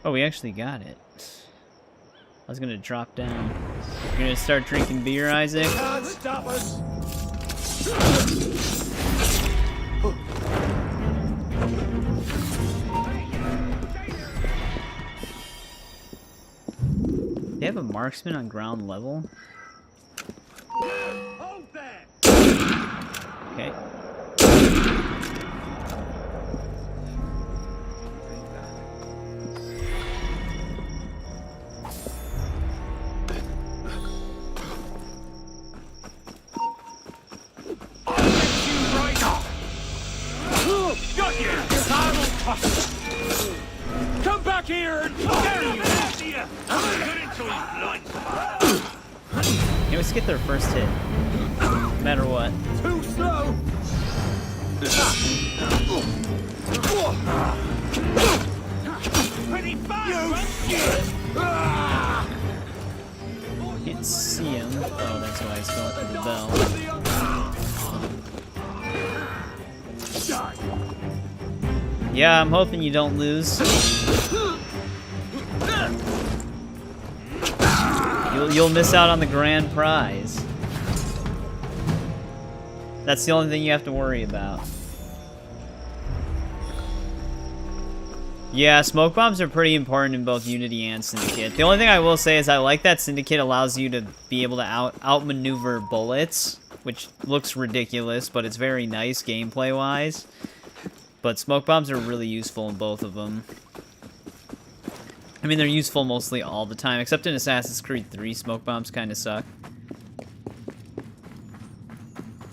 Oh, we actually got it. I was gonna drop down. You're gonna start drinking beer, Isaac? Can't stop us! They have a marksman on ground level? Hold there! Okay. Got you! Come back here and dare you! I'm good until he's blind. They always get their first hit. No matter what. Too slow! Pretty fast, Can't see him. Oh, that's why he's going through the bell. Yeah, I'm hoping you don't lose. You'll miss out on the grand prize. That's the only thing you have to worry about. Yeah, smoke bombs are pretty important in both Unity and Syndicate. The only thing I will say is I like that Syndicate allows you to be able to outmaneuver bullets, which looks ridiculous, but it's very nice gameplay-wise. But smoke bombs are really useful in both of them. I mean, they're useful mostly all the time, except in Assassin's Creed 3, smoke bombs kind of suck.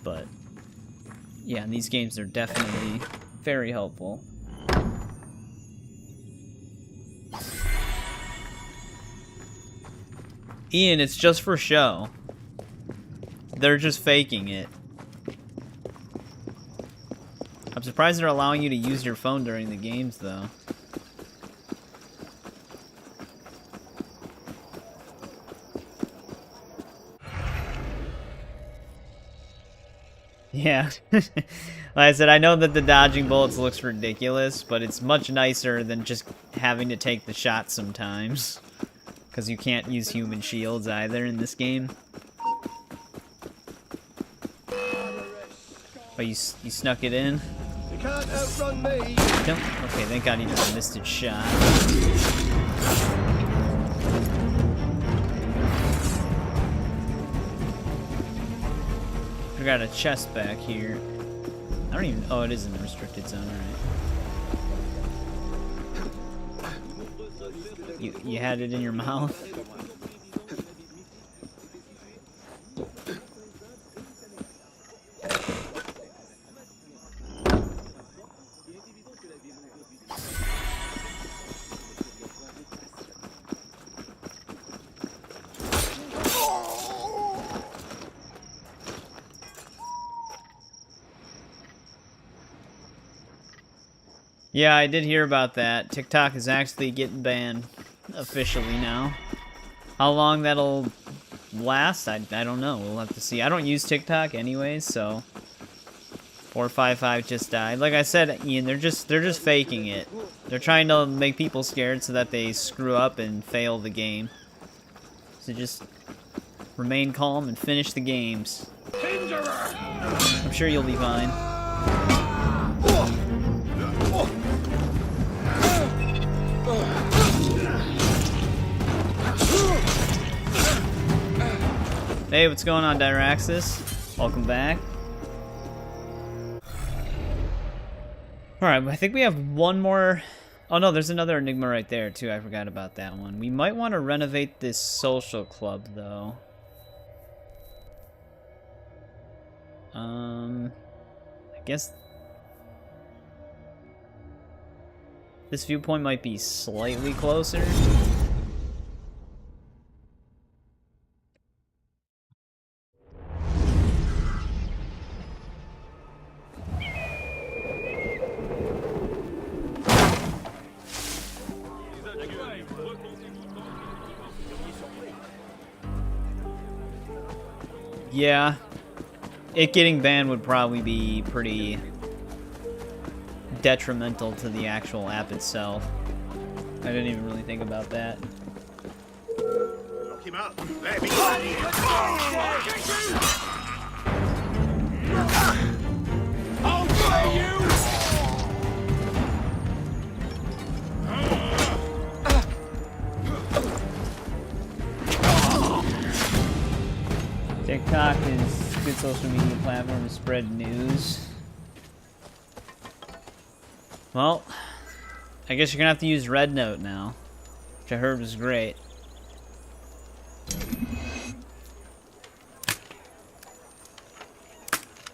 But, yeah, in these games, they're definitely very helpful. Ian, it's just for show. They're just faking it. I'm surprised they're allowing you to use your phone during the games, though. Yeah. Like I said, I know that the dodging bullets looks ridiculous, but it's much nicer than just having to take the shot sometimes. Because you can't use human shields either in this game. Oh, you snuck it in? You can't outrun me. Nope. Okay, thank God he just missed his shot. I got a chest back here. I don't even... Oh, it is in the restricted zone, alright. You had it in your mouth? Yeah, I did hear about that. TikTok is actually getting banned officially now. How long that'll last, I don't know. We'll have to see. I don't use TikTok anyways, so 455 just died. Like I said, Ian, they're just faking it. They're trying to make people scared so that they screw up and fail the game. So just remain calm and finish the games. I'm sure you'll be fine. Hey, what's going on, Dyraxis? Welcome back. Alright, I think we have one more... Oh no, there's another Enigma right there, too. I forgot about that one. We might want to renovate this social club, though. I guess... This viewpoint might be slightly closer. Yeah, it getting banned would probably be pretty detrimental to the actual app itself. I didn't even really think about that. Lock him up. Let me I'll play you! TikTok is a good social media platform to spread news. Well, I guess you're gonna have to use Red Note now, which I heard was great.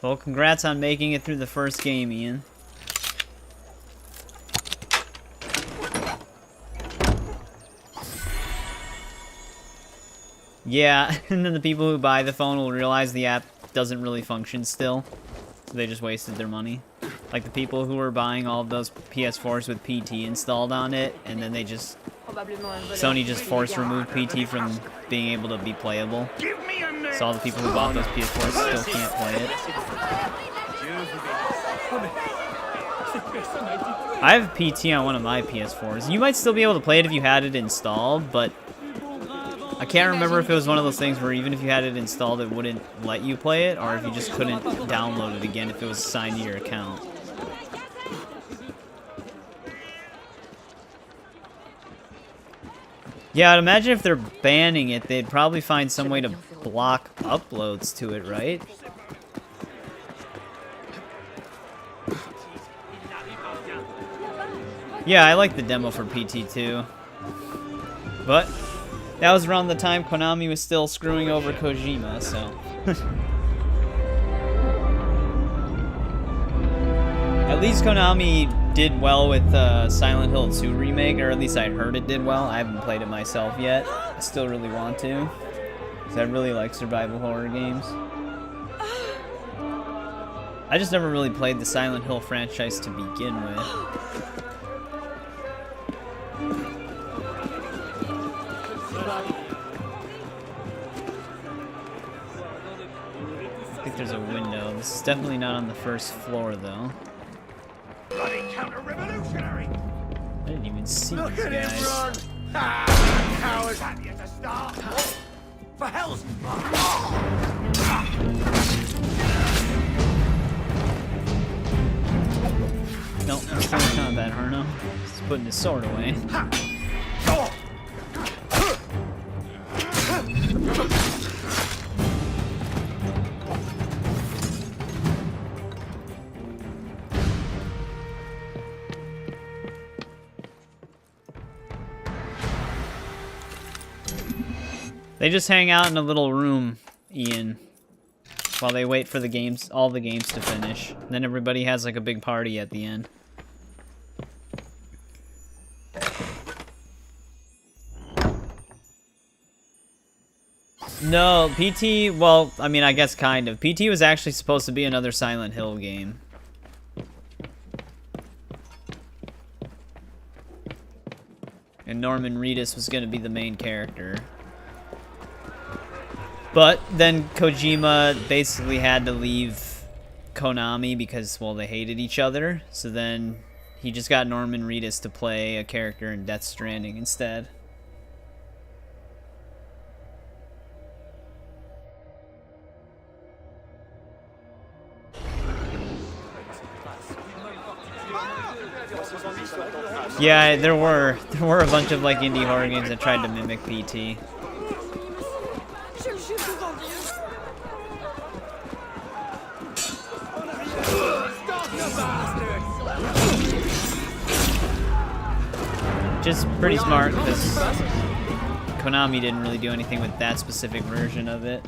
Well, congrats on making it through the first game, Ian. Yeah, and then the people who buy the phone will realize the app doesn't really function still. So they just wasted their money. Like the people who were buying all of those PS4s with PT installed on it, and then they just... Sony just force removed PT from being able to be playable. Give me a name. So all the people who bought those PS4s still can't play it. I have PT on one of my PS4s. You might still be able to play it if you had it installed, but I can't remember if it was one of those things where even if you had it installed, it wouldn't let you play it, or if you just couldn't download it again if it was assigned to your account. Yeah, I'd imagine if they're banning it, they'd probably find some way to block uploads to it, right? Yeah, I like the demo for PT too. But that was around the time Konami was still screwing over Kojima, so... At least Konami did well with Silent Hill 2 Remake, or at least I heard it did well. I haven't played it myself yet. I still really want to, because I really like survival horror games. I just never really played the Silent Hill franchise to begin with. I think there's a window. This is definitely not on the first floor, though. Bloody counter-revolutionary! I didn't even see Look these at him guys. run! Cowards had you to start! For hell's... Nope, that's not combat, Harno. He's putting his sword away. They just hang out in a little room, Ian, while they wait for the games, all the games to finish. And then everybody has like a big party at the end. No, PT, well, I mean, I guess kind of. PT was actually supposed to be another Silent Hill game. And Norman Reedus was going to be the main character. But then Kojima basically had to leave Konami because, well, they hated each other. So then he just got Norman Reedus to play a character in Death Stranding instead. Yeah, there were a bunch of like indie horror games that tried to mimic PT. Just pretty smart because Konami didn't really do anything with that specific version of it.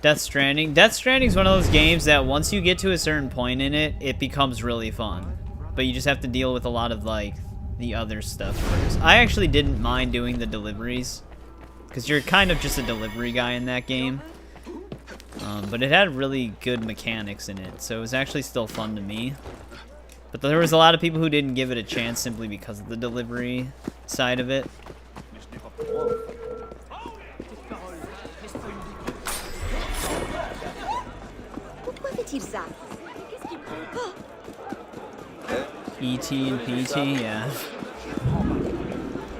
Death Stranding. Death Stranding is one of those games that once you get to a certain point in it, it becomes really fun. But you just have to deal with a lot of like the other stuff first. I actually didn't mind doing the deliveries because you're kind of just a delivery guy in that game. But it had really good mechanics in it, so it was actually still fun to me. But there was a lot of people who didn't give it a chance simply because of the delivery side of it. ET and PT, yeah.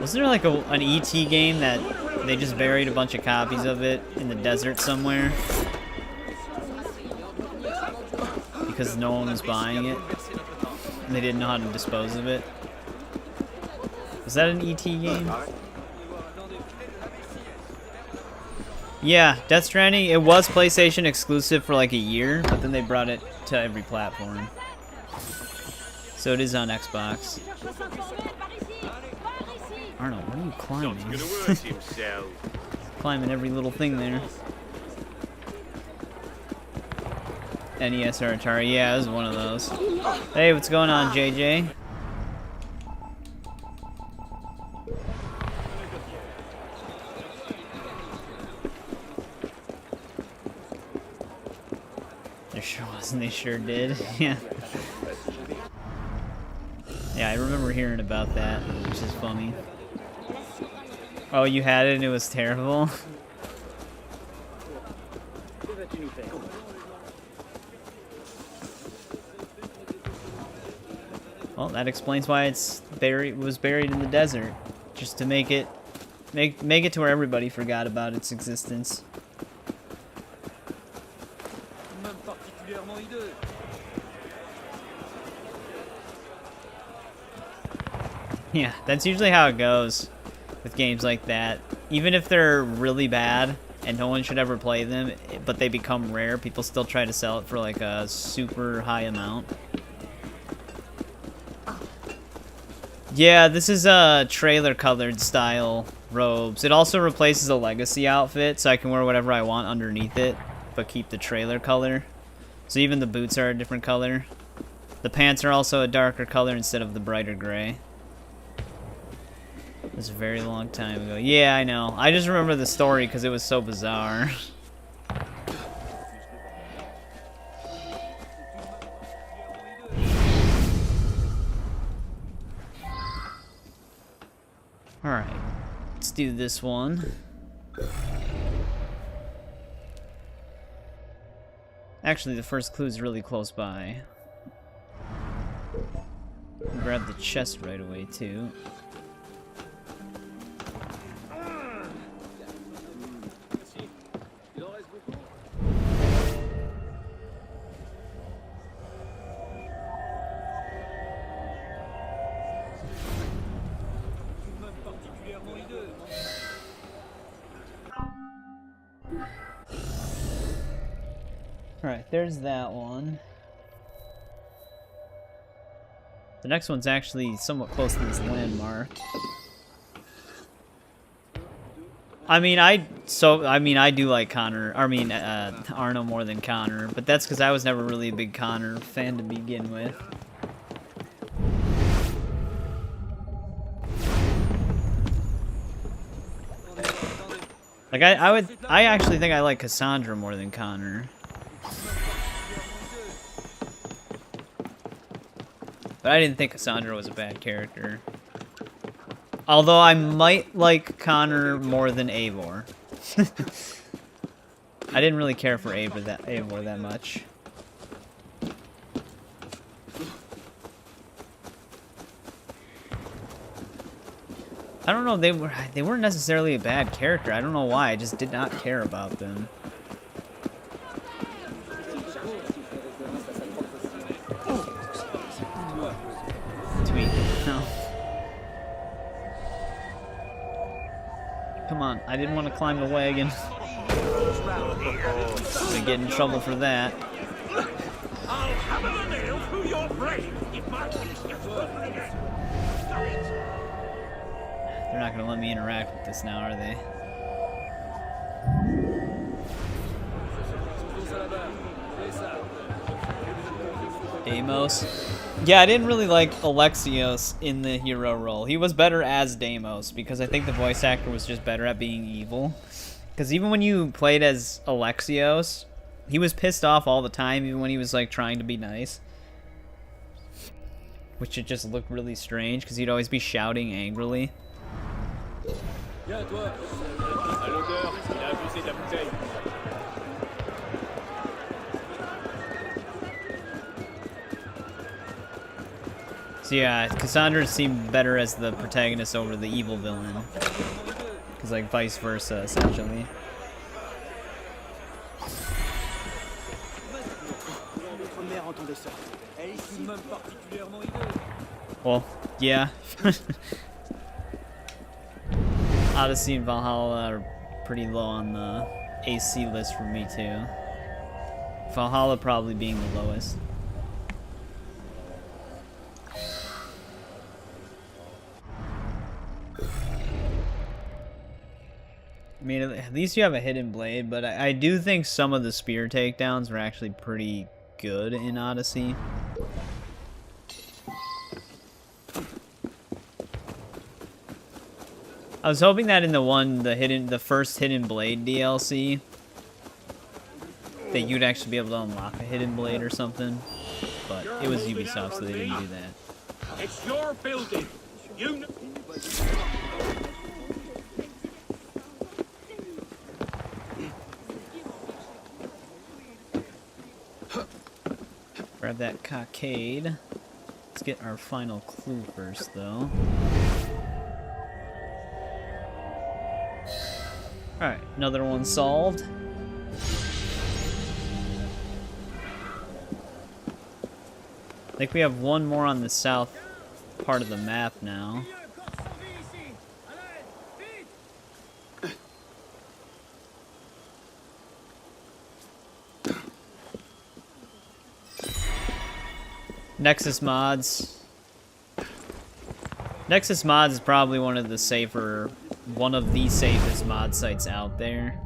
Wasn't there like an ET game that they just buried a bunch of copies of it in the desert somewhere? Because no one was buying it. And they didn't know how to dispose of it. Was that an ET game? Yeah, Death Stranding, it was PlayStation exclusive for like a year, but then they brought it to every platform. So it is on Xbox. Arnold, what are you climbing? Climbing every little thing there. NES or Atari, yeah, it was one of those. Hey, what's going on, JJ? There sure was They sure did. Yeah. Yeah, I remember hearing about that, which is funny. Oh, you had it and it was terrible? Well, that explains why it's was buried in the desert, just to make it to where everybody forgot about its existence. Yeah, that's usually how it goes with games like that. Even if they're really bad and no one should ever play them, but they become rare, people still try to sell it for like a super high amount. Yeah, this is a trailer colored style robes. It also replaces a legacy outfit, so I can wear whatever I want underneath it, but keep the trailer color. So even the boots are a different color. The pants are also a darker color instead of the brighter gray. It was a very long time ago. Yeah, I know. I just remember the story because it was so bizarre. Alright, let's do this one. Actually, the first clue is really close by. Grab the chest right away, too. Alright, there's that one. The next one's actually somewhat close to this landmark. I do like Arno more than Connor, but that's because I was never really a big Connor fan to begin with. Like I actually think I like Cassandra more than Connor. But I didn't think Cassandra was a bad character. Although I might like Connor more than Eivor. I didn't really care for Eivor that much. I don't know, they weren't necessarily a bad character. I don't know why, I just did not care about them. Tweet. No. Come on, I didn't want to climb the wagon. I'm gonna get in trouble for that. I'll hammer the nail through your brain if my They're not gonna let me interact with this now, are they? Deimos. Yeah, I didn't really like Alexios in the hero role. He was better as Deimos because I think the voice actor was just better at being evil. Because even when you played as Alexios, he was pissed off all the time, even when he was like trying to be nice. Which it just looked really strange because he'd always be shouting angrily. So yeah, Cassandra seemed better as the protagonist over the evil villain. Because like vice versa, essentially. Well, yeah. Odyssey and Valhalla are pretty low on the AC list for me too. Valhalla probably being the lowest. I mean, at least you have a hidden blade, but I do think some of the spear takedowns were actually pretty good in Odyssey. I was hoping that in the first Hidden Blade DLC, that you'd actually be able to unlock a hidden blade or something, but it was Ubisoft, so they didn't do that. It's your building. You. Grab that cockade. Let's get our final clue first, though. Alright, another one solved. I think we have one more on the south part of the map now. Nexus Mods. Nexus Mods is probably one of the safest mod sites out there.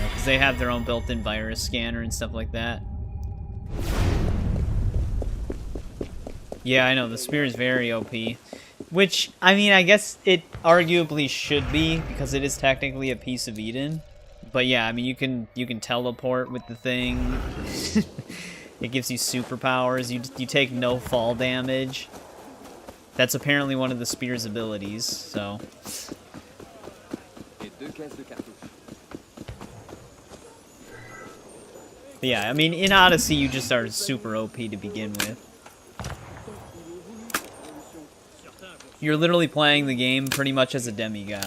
Because they have their own built-in virus scanner and stuff like that. Yeah, I know, the spear is very OP. Which, I mean, I guess it arguably should be, because it is technically a piece of Eden. But yeah, I mean, you can teleport with the thing. It gives you superpowers. You take no fall damage. That's apparently one of the spear's abilities, so. But yeah, I mean, in Odyssey, you just are super OP to begin with. You're literally playing the game pretty much as a demigod.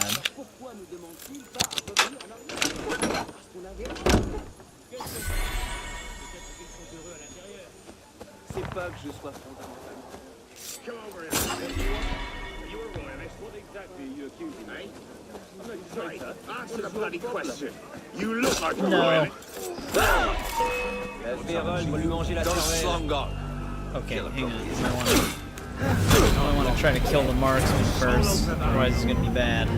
Come over here. You were royalist. What exactly are you accusing me? Answer the bloody question. You look like a royalist. Okay, hang on. I want to try to kill the marksman first, otherwise it's going to be bad.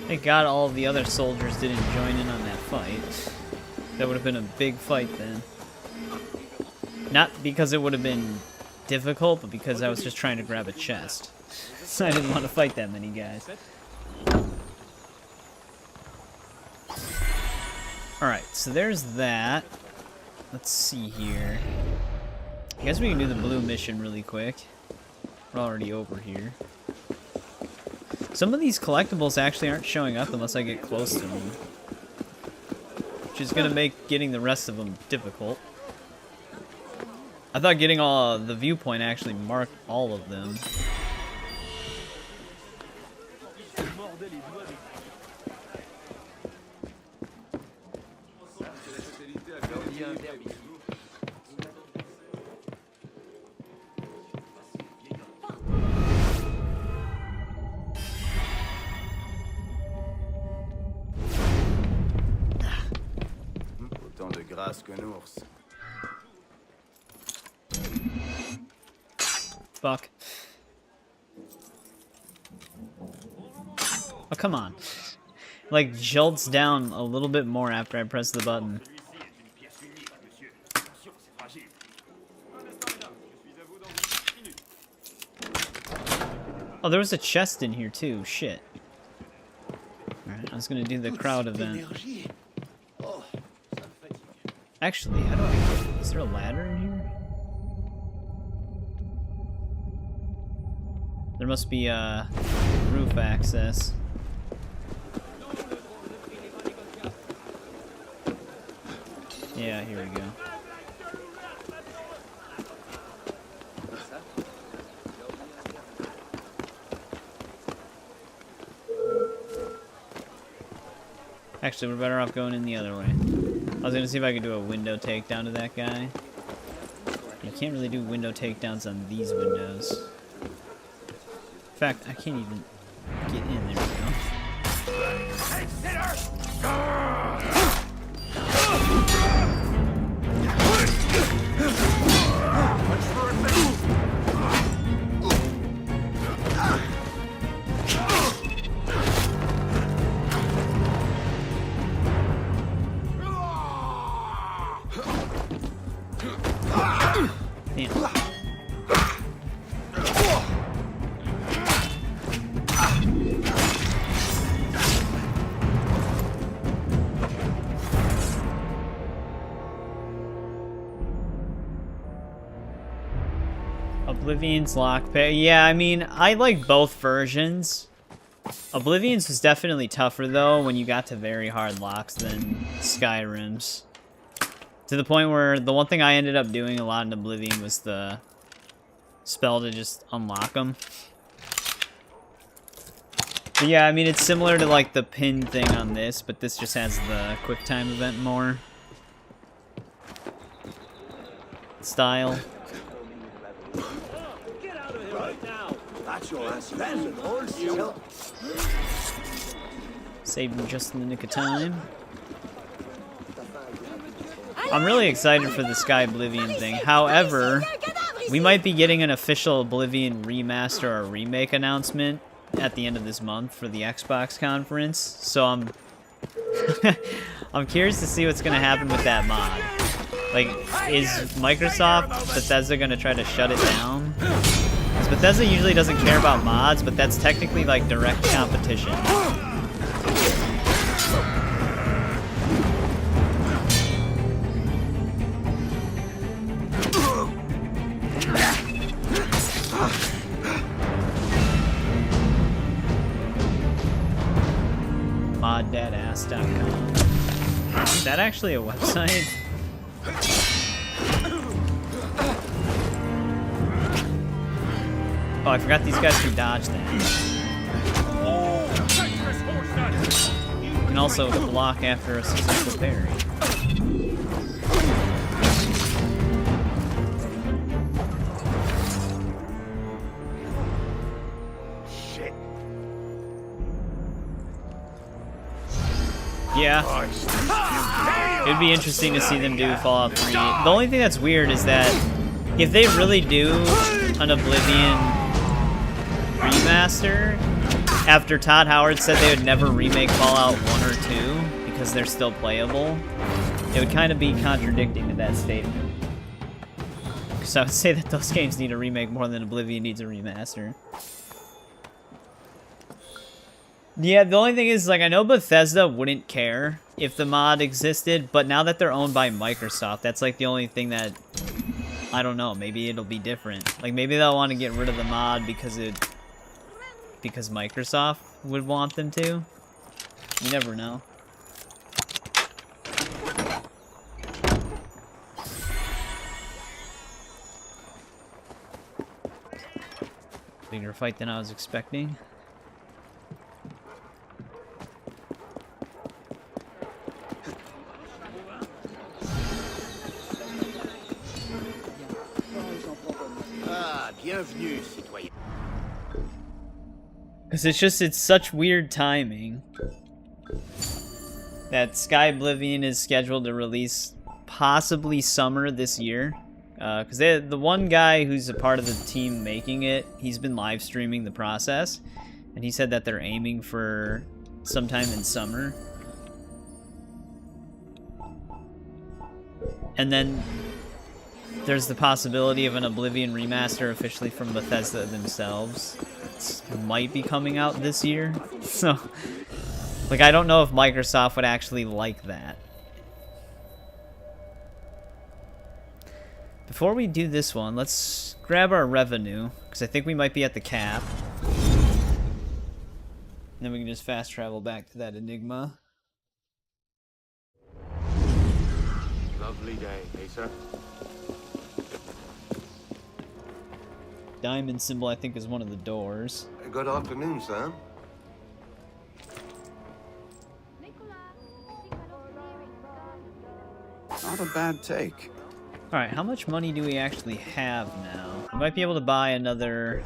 Thank God all of the other soldiers didn't join in on that fight. That would have been a big fight then. Not because it would have been difficult, but because I was just trying to grab a chest. So I didn't want to fight that many guys. Alright, so there's that. Let's see here. I guess we can do the blue mission really quick. We're already over here. Some of these collectibles actually aren't showing up unless I get close to them. Which is going to make getting the rest of them difficult. I thought getting all the viewpoint actually marked all of them. Fuck. Oh, come on. Like, jolts down a little bit more after I press the button. Oh, there was a chest in here too. Shit. Alright, I was gonna do the crowd event. Actually, how do I get... Is there a ladder in here? There must be roof access. Yeah, here we go. Actually, we're better off going in the other way. I was gonna see if I could do a window takedown to that guy. You can't really do window takedowns on these windows. In fact, I can't even get in. There we go. Oblivion's lockpick. Yeah, I mean, I like both versions. Oblivion's was definitely tougher, though, when you got to very hard locks than Skyrim's. To the point where the one thing I ended up doing a lot in Oblivion was the spell to just unlock them. But yeah, I mean, it's similar to, like, the pin thing on this, but this just has the quick time event more style. Get out of here right now. That's your ass. That's an horse, you. Saved him just in the nick of time. I'm really excited for the Sky Oblivion thing. However, we might be getting an official Oblivion remaster or remake announcement at the end of this month for the Xbox conference. So I'm I'm curious to see what's going to happen with that mod. Like, is Microsoft, Bethesda going to try to shut it down? Because Bethesda usually doesn't care about mods, but that's technically like direct competition. moddadass.com. Is that actually a website? Oh, I forgot these guys can dodge that. You can also block after a successful parry. Yeah. It'd be interesting to see them do Fallout 3. The only thing that's weird is that if they really do an Oblivion remaster, after Todd Howard said they would never remake Fallout 1 or 2 because they're still playable, it would kind of be contradicting to that statement. So I would say that those games need a remake more than Oblivion needs a remaster. Yeah, the only thing is, like, I know Bethesda wouldn't care if the mod existed, but now that they're owned by Microsoft, that's, like, the only thing that, I don't know, maybe it'll be different. Like, maybe they'll want to get rid of the mod because Microsoft would want them to. You never know. Bigger fight than I was expecting. Bienvenue, citoyen. Because it's such weird timing that Sky Oblivion is scheduled to release possibly summer this year. Because the one guy who's a part of the team making it, he's been live streaming the process, and he said that they're aiming for sometime in summer. And then there's the possibility of an Oblivion remaster officially from Bethesda themselves. It might be coming out this year. So, like, I don't know if Microsoft would actually like that. Before we do this one, let's grab our revenue, because I think we might be at the cap. And then we can just fast travel back to that Enigma. Lovely day, Lisa. Diamond symbol, I think, is one of the doors. Good afternoon, Sam. Not a bad take. Alright, how much money do we actually have now? We might be able to buy another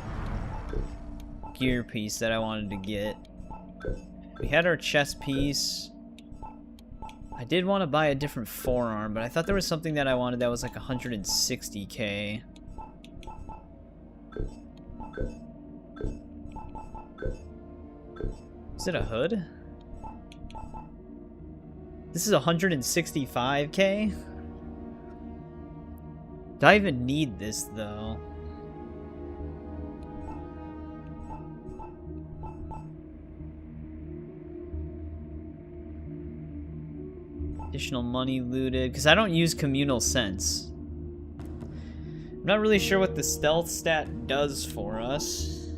gear piece that I wanted to get. We had our chest piece. I did want to buy a different forearm, but I thought there was something that I wanted that was like 160k. Is it a hood? This is 165k? Do I even need this, though? Additional money looted, because I don't use communal sense. I'm not really sure what the stealth stat does for us.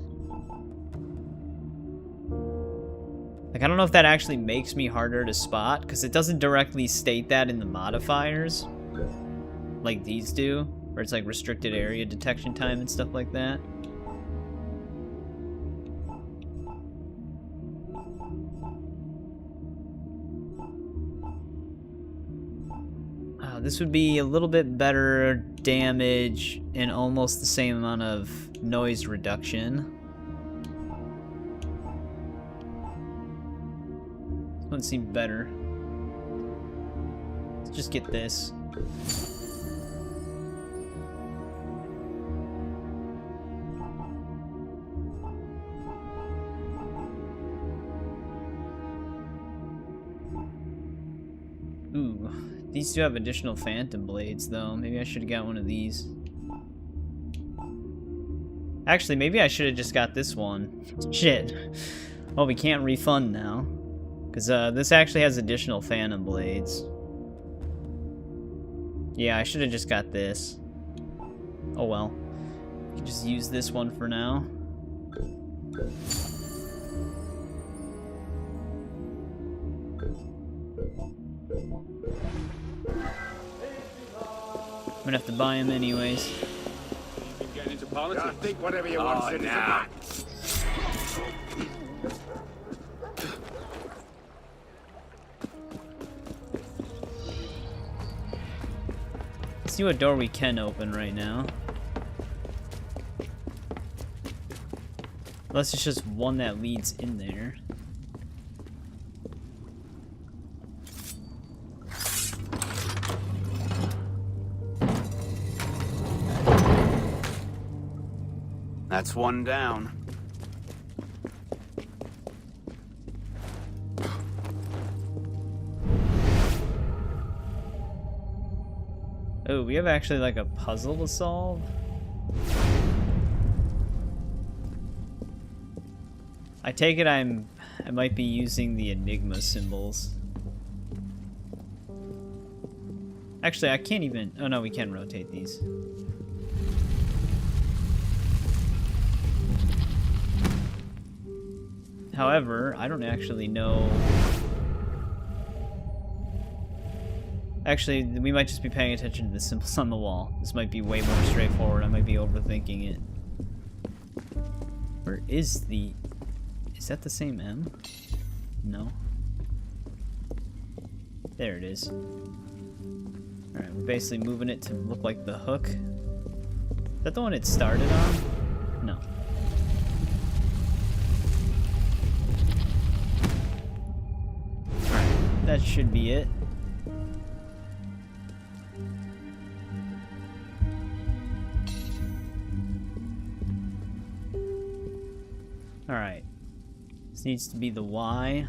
Like, I don't know if that actually makes me harder to spot, because it doesn't directly state that in the modifiers, like these do, where it's like restricted area detection time and stuff like that. This would be a little bit better damage and almost the same amount of noise reduction. This one seemed better. Let's just get this. Ooh. These do have additional phantom blades, though. Maybe I should have got one of these. Actually, maybe I should have just got this one. Shit. Well, we can't refund now. Because this actually has additional phantom blades. Yeah, I should have just got this. Oh well. I can just use this one for now. I'm gonna have to buy him anyways. Getting into politics. Think whatever you want, citizen. Let's see what door we can open right now. Unless it's just one that leads in there. That's one down. Oh, we have actually like a puzzle to solve. I take it I might be using the Enigma symbols. Actually, I can't even... Oh no, we can rotate these. However, I don't actually know... Actually, we might just be paying attention to the symbols on the wall. This might be way more straightforward. I might be overthinking it. Where is the... Is that the same M? No. There it is. Alright, we're basically moving it to look like the hook. Is that the one it started on? No. Alright, that should be it. Alright. This needs to be the Y.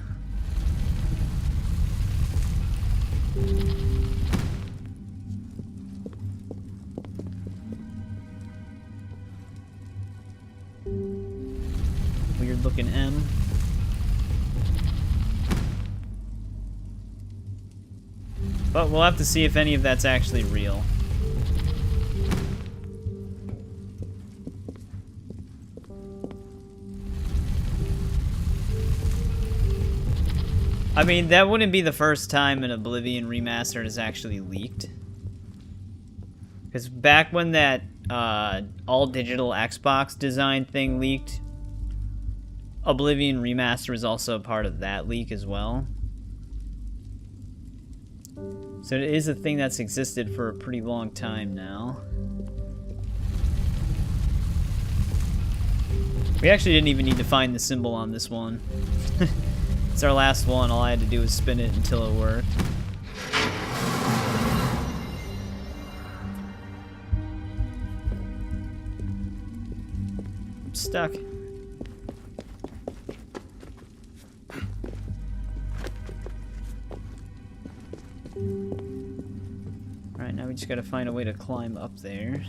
Weird looking M. But we'll have to see if any of that's actually real. I mean, that wouldn't be the first time an Oblivion remastered has actually leaked. Because back when that all-digital Xbox design thing leaked, Oblivion Remaster was also a part of that leak as well. So it is a thing that's existed for a pretty long time now. We actually didn't even need to find the symbol on this one. It's our last one. All I had to do was spin it until it worked. I'm stuck. Alright, now we just gotta find a way to climb up there.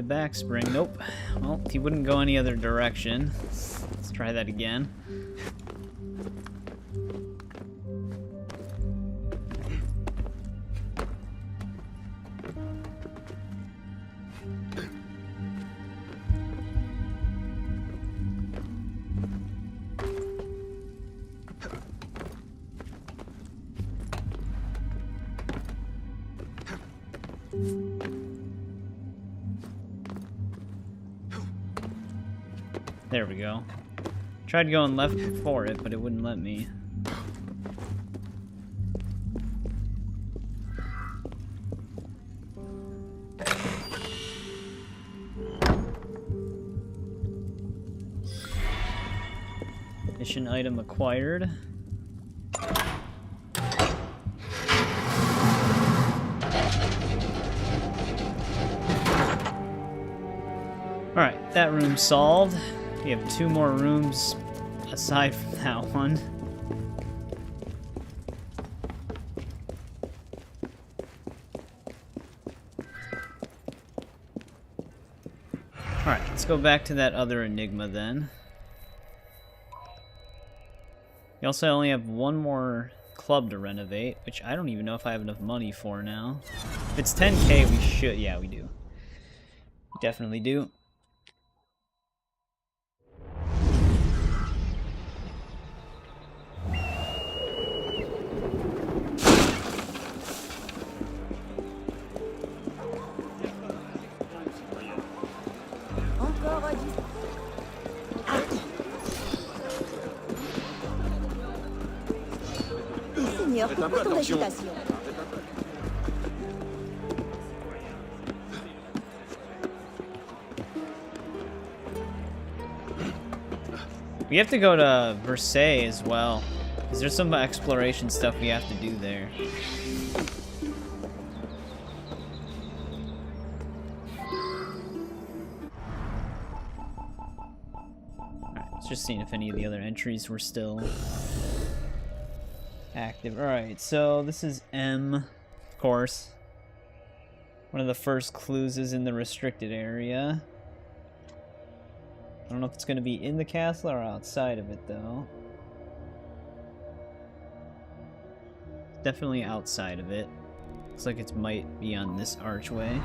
a back spring. Nope. Well, he wouldn't go any other direction. Let's try that again. There we go. Tried going left before it, but it wouldn't let me. Mission item acquired. Alright, that room's solved. We have 2 more rooms aside from that one. Alright, let's go back to that other enigma then. We also only have 1 more club to renovate, which I don't even know if I have enough money for now. If it's 10k, we should. Yeah, we do. Definitely do. Seigneur, pourquoi tant d'agitation? We have to go to Versailles as well, because there's some exploration stuff we have to do there. Alright, let's just seeing if any of the other entries were still active. Alright, so this is M, of course. One of the first clues is in the restricted area. I don't know if it's going to be in the castle or outside of it, though. Definitely outside of it. Looks like it might be on this archway.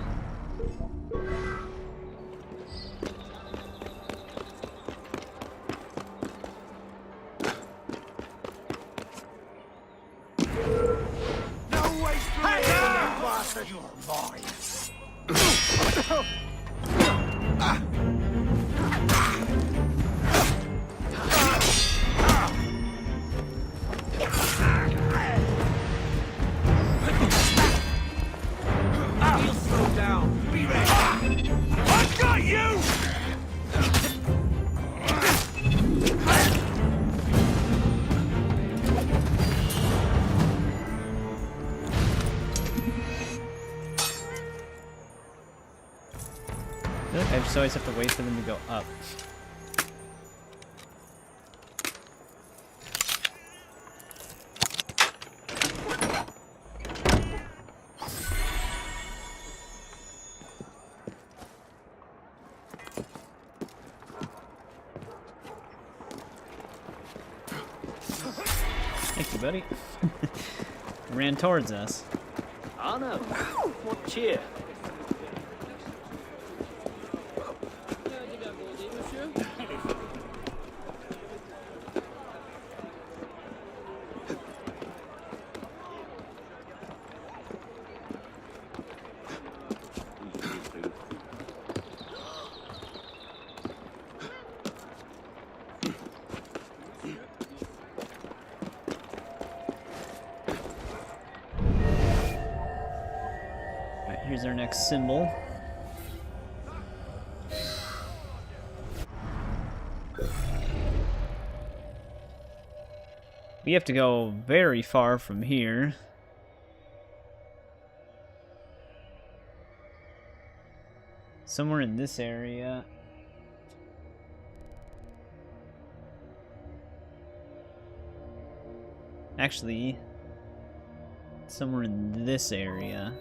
I just always have to wait for them to go up. Thank you, buddy. Ran towards us. Oh no. What cheer? Here's our next symbol. We have to go very far from here. Somewhere in this area. Actually, somewhere in this area.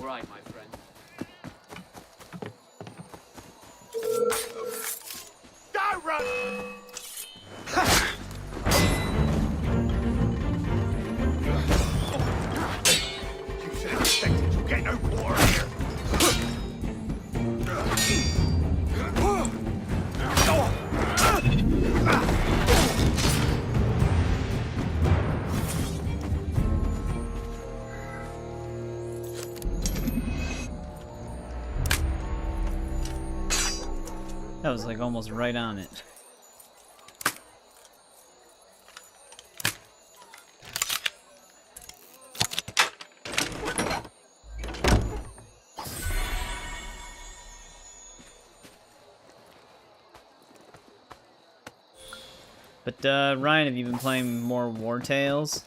right, my friend. Don't run! You should have expected you'll get no quarter here. That was like almost right on it. But Ryan, have you been playing more War Tales?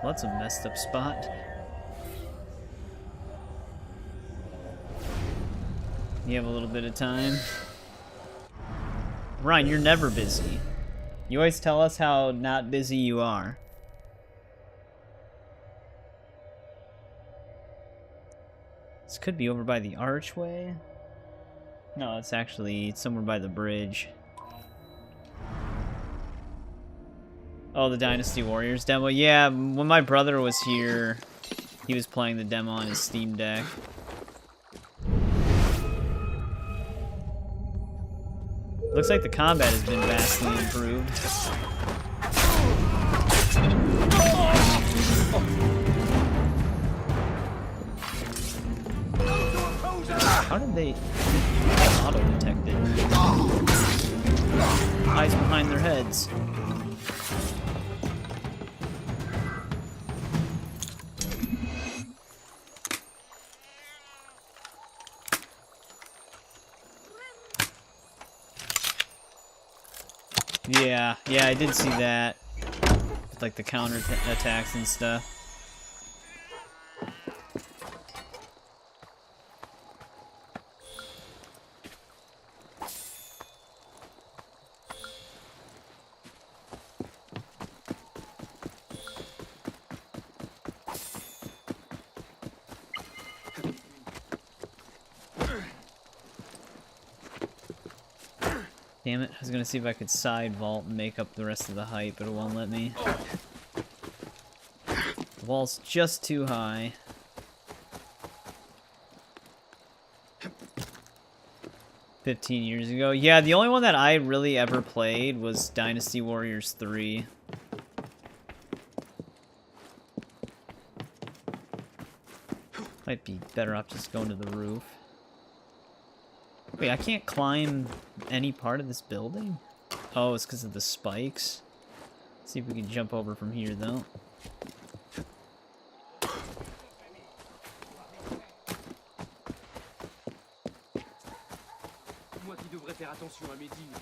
Well, that's a messed up spot. You have a little bit of time. Ryan, you're never busy. You always tell us how not busy you are. This could be over by the archway. No, it's actually somewhere by the bridge. Oh, the Dynasty Warriors demo? Yeah, when my brother was here, he was playing the demo on his Steam Deck. Looks like the combat has been vastly improved. How did they auto-detect it? Eyes behind their heads. Yeah, I did see that. With, like, the counter attacks and stuff. Damn it, I was gonna see if I could side vault and make up the rest of the height, but it won't let me. The wall's just too high. "15 years ago. Yeah, the only one that I really ever played was Dynasty Warriors 3. Might be better off just going to the roof. Wait, I can't climb any part of this building? Oh, it's because of the spikes. Let's see if we can jump over from here, though. Moi qui devrais faire attention à mes dîmes.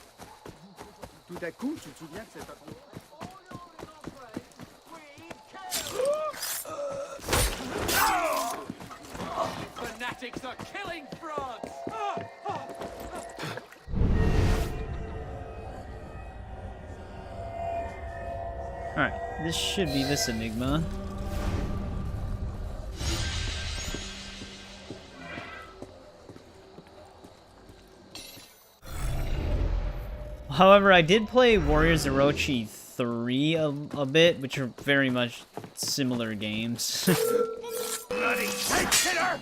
Tout à coup, tu te souviens que c'est pas bon. Fanatics are killing frogs! Alright, this should be this enigma. However, I did play Warriors Orochi 3 a bit, which are very much similar games. Bloody snake killer!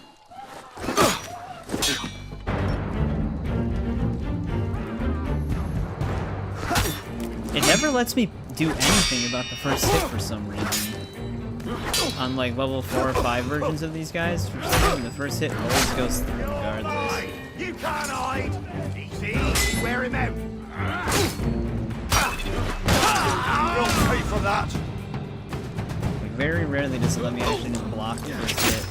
It never lets me do anything about the first hit for some reason. On like level 4 or 5 versions of these guys, for some reason the first hit always goes through regardless. You can't hide! Easy, wear him out! You'll pay for that! Like very rarely does it let me actually just block the first hit.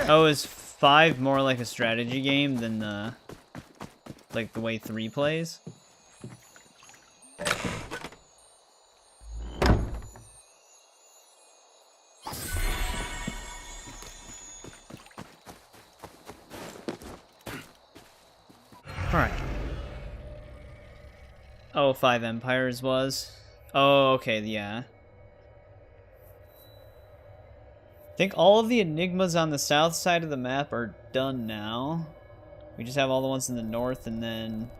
Oh, is 5 more like a strategy game than like the way 3 plays? Alright. Oh, 5 Empires was. Oh, okay, yeah. I think all of the enigmas on the south side of the map are done now. We just have all the ones in the north and then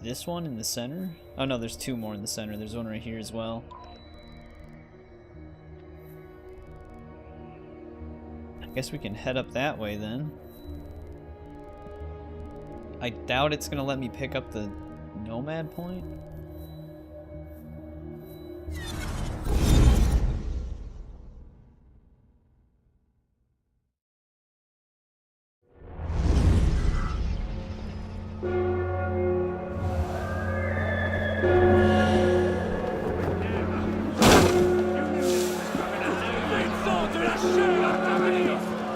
this one in the center? Oh no, there's 2 more in the center. There's one right here as well. I guess we can head up that way then. I doubt it's gonna let me pick up the nomad point.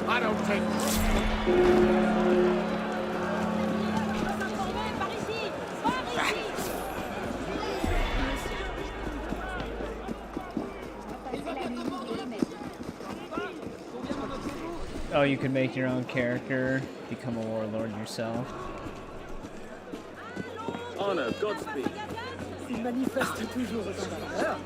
I don't take. Oh, you can make your own character, become a warlord yourself. Honor, Godspeed. Il manifeste toujours autant d'ardeur.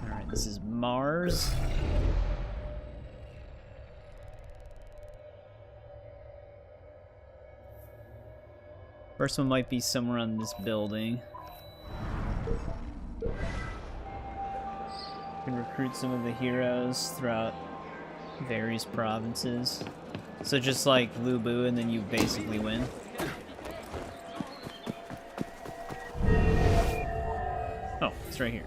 Alright, this is Mars. First one might be somewhere on this building. You can recruit some of the heroes throughout various provinces. So just like Lubu, and then you basically win. Oh, it's right here.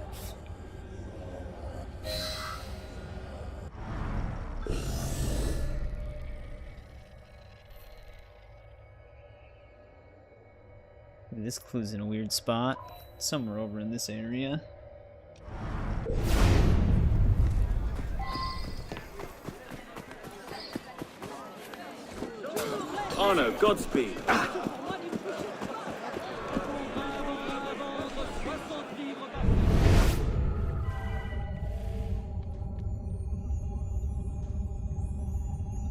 This clue's in a weird spot. Somewhere over in this area. Honor, Godspeed.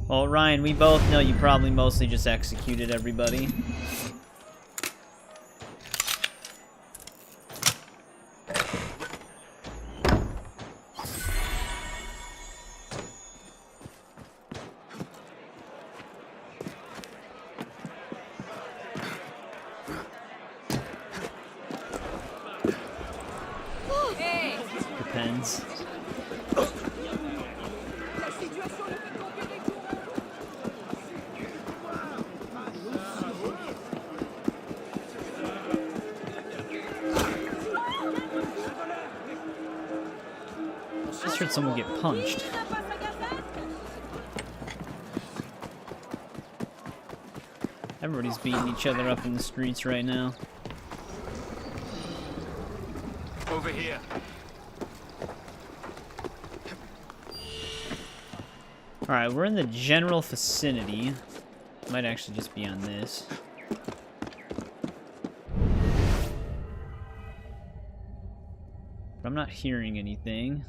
Well, Ryan, we both know you probably mostly just executed everybody. Depends. Just heard someone get punched. Everybody's beating each other up in the streets right now. Over here. Alright, we're in the general vicinity. Might actually just be on this. But I'm not hearing anything.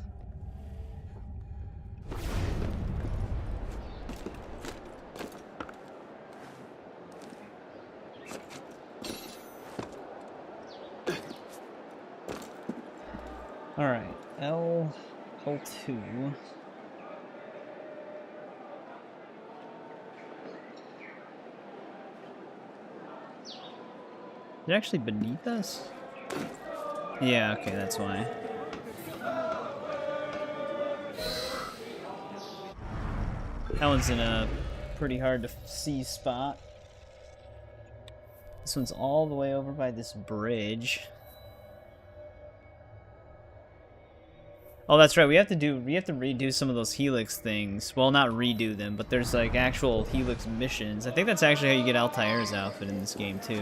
Alright, L2. Is it actually beneath us? Yeah, okay, that's why. That one's in a pretty hard to see spot. This one's all the way over by this bridge. Oh, that's right. We have to redo some of those Helix things. Well, not redo them, but there's like actual Helix missions. I think that's actually how you get Altair's outfit in this game too.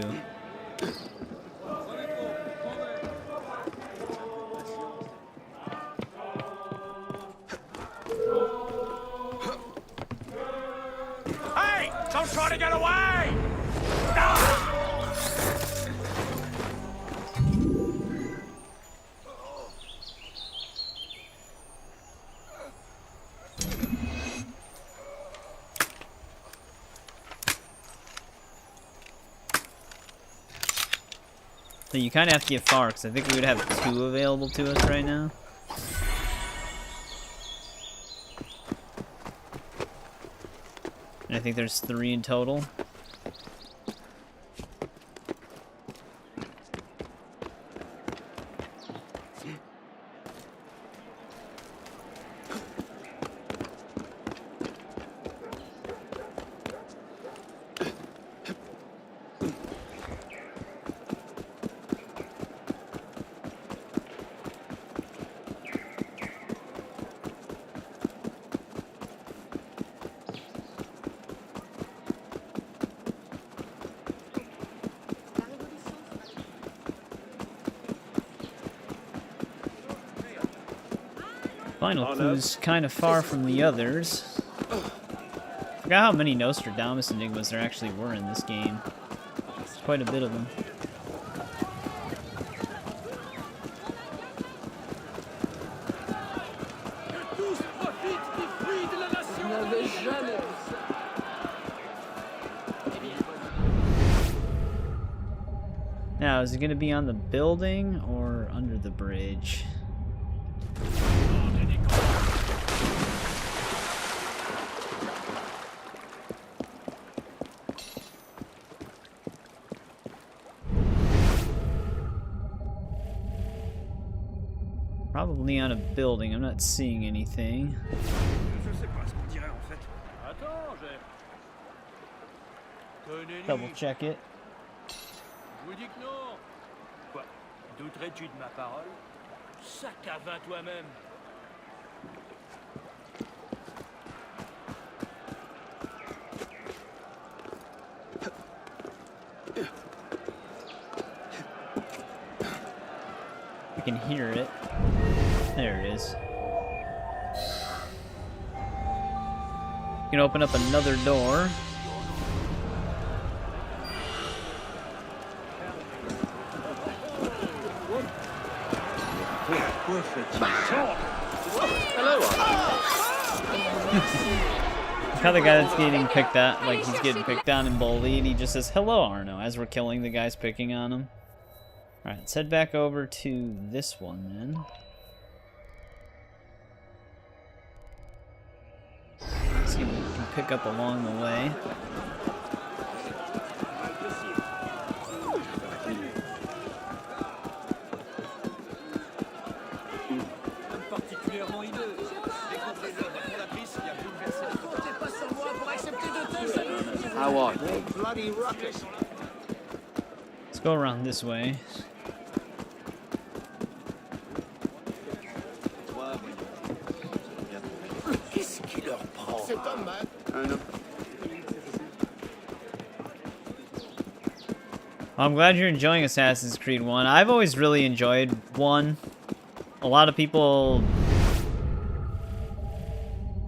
Hey! Don't try to get away! So you kind of have to get far, because I think we would have 2 available to us right now. And I think there's 3 in total. Final clue's kind of far from the others. Forgot how many Nostradamus enigmas there actually were in this game. There's quite a bit of them. Now, is it going to be on the building or under the bridge? Probably on a building. I'm not seeing anything. Double check it. Je vous dis que non. Quoi? Douterais-tu de ma parole? Sac à vin toi-même. I can hear it. There it is. You can open up another door. How the guy that's getting picked at, like he's getting picked on and bullied, he just says, "Hello, Arno," as we're killing the guys picking on him. Alright, let's head back over to this one then. See what we can pick up along the way. How are you? Bloody ruckus. Let's go around this way. I'm glad you're enjoying Assassin's Creed 1. I've always really enjoyed 1. A lot of people...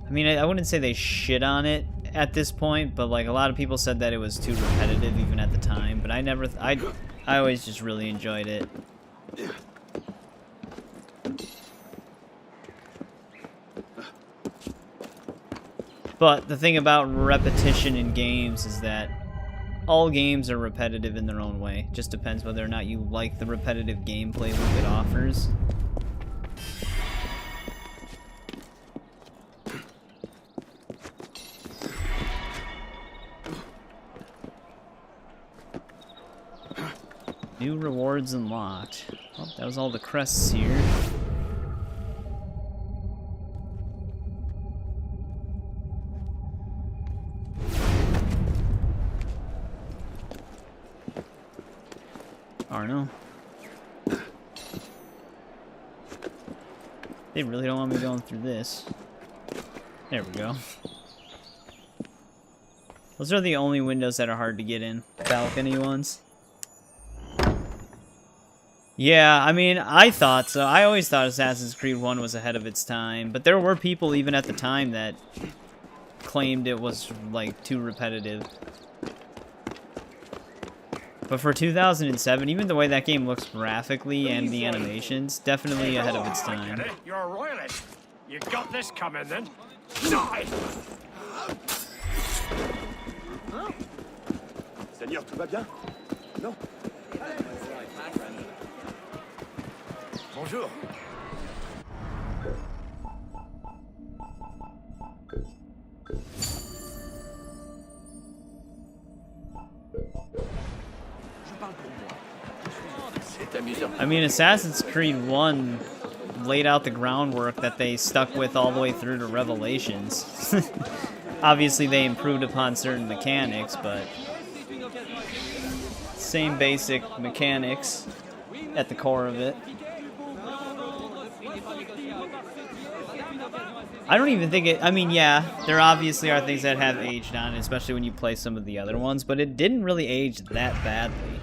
I mean, I wouldn't say they shit on it at this point, but like a lot of people said that it was too repetitive even at the time, but I never... I always just really enjoyed it. But the thing about repetition in games is that all games are repetitive in their own way. Just depends whether or not you like the repetitive gameplay loop it offers. New rewards unlocked. Oh, that was all the crests here. Arno. They really don't want me going through this. There we go. Those are the only windows that are hard to get in. Balcony ones. Yeah, I mean, I thought so. I always thought Assassin's Creed 1 was ahead of its time. But there were people even at the time that claimed it was, like, too repetitive. But for 2007, even the way that game looks graphically and the animations, definitely ahead of its time. You're a royalist. You got this coming then. Seigneur, tout va bien? Non? Bonjour. I mean, Assassin's Creed 1 laid out the groundwork that they stuck with all the way through to Revelations. Obviously, they improved upon certain mechanics, but same basic mechanics at the core of it. I don't even think it... I mean, yeah, there obviously are things that have aged on it, especially when you play some of the other ones, but it didn't really age that badly.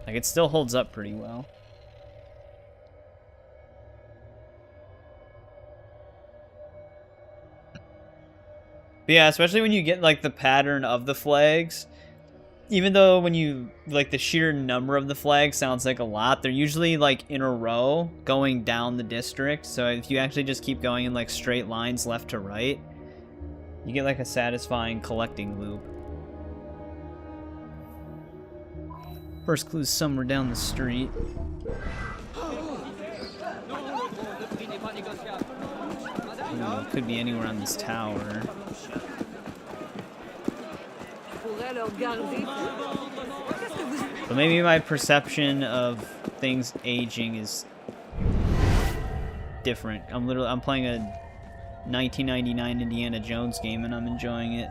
Like, it still holds up pretty well. But yeah, especially when you get, like, the pattern of the flags. Even though when you, like, the sheer number of the flags sounds like a lot, they're usually, like, in a row going down the district. So if you actually just keep going in, like, straight lines left to right, you get, like, a satisfying collecting loop. First clue's somewhere down the street. Ooh, could be anywhere on this tower. But maybe my perception of things aging is different. I'm playing a 1999 Indiana Jones game and I'm enjoying it.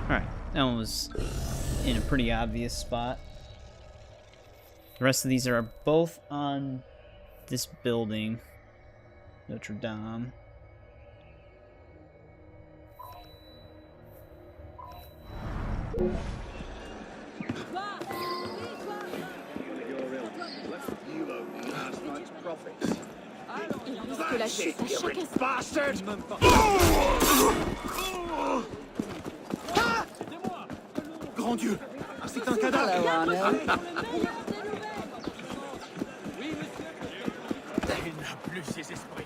Alright, that one was in a pretty obvious spot. The rest of these are both on this building, Notre Dame. Que la chute à chaque Bastard! Grand Dieu! C'est un cadavre! Il n'a plus ses esprits.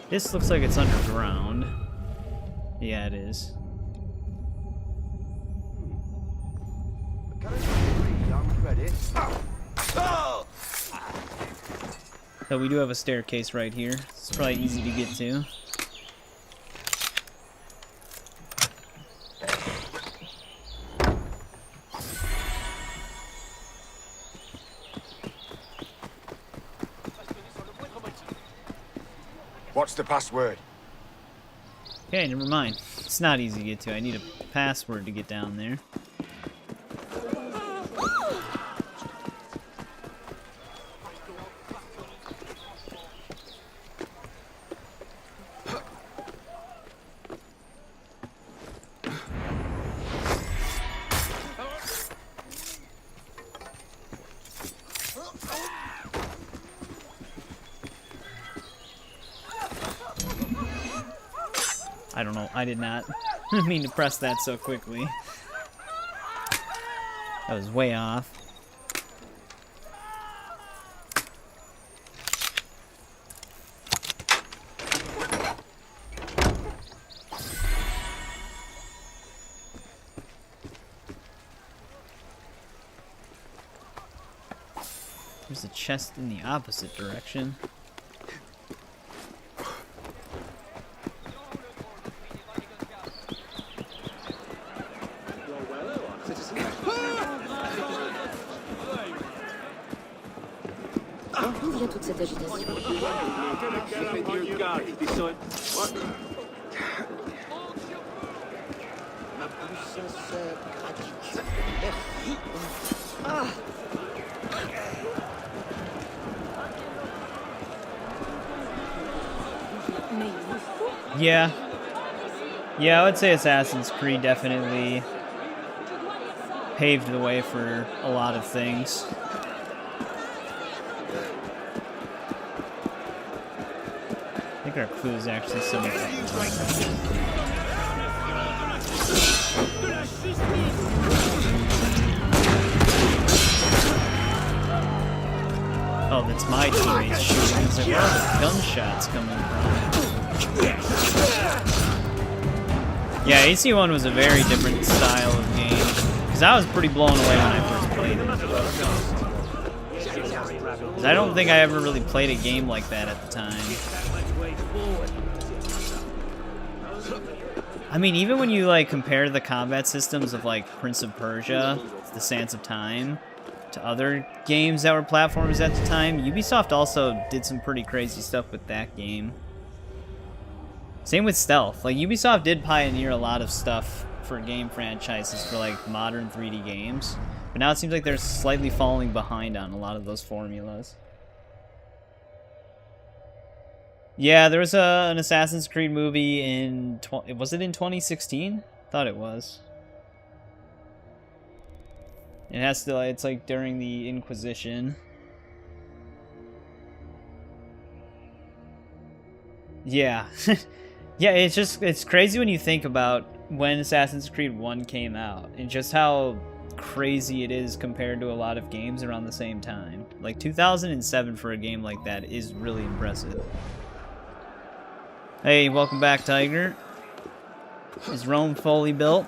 This looks like it's underground. Yeah, it is. So we do have a staircase right here. It's probably easy to get to. What's the password? Okay, never mind. It's not easy to get to. I need a password to get down there. I don't know. I did not mean to press that so quickly. That was way off. There's a chest in the opposite direction. D'où vient toute cette agitation? Ma plus sincère gratitude. Merci. Ah. Yeah. Yeah, I would say Assassin's Creed definitely paved the way for a lot of things. I think our clue is actually similar. Oh, that's my teammates shooting. It's like, where are the gunshots coming from? Yeah, AC1 was a very different style of game. Because I was pretty blown away when I first played it. Because I don't think I ever really played a game like that at the time. I mean, even when you like compare the combat systems of like Prince of Persia, The Sands of Time, to other games that were platformers at the time, Ubisoft also did some pretty crazy stuff with that game. Same with stealth. Like, Ubisoft did pioneer a lot of stuff for game franchises for like modern 3D games, but now it seems like they're slightly falling behind on a lot of those formulas. Yeah, there was an Assassin's Creed movie in... was it in 2016? I thought it was. It has to... it's like during the Inquisition. Yeah. Yeah, it's crazy when you think about when Assassin's Creed 1 came out and just how crazy it is compared to a lot of games around the same time. Like 2007 for a game like that is really impressive. Hey, welcome back, Tiger. Is Rome fully built?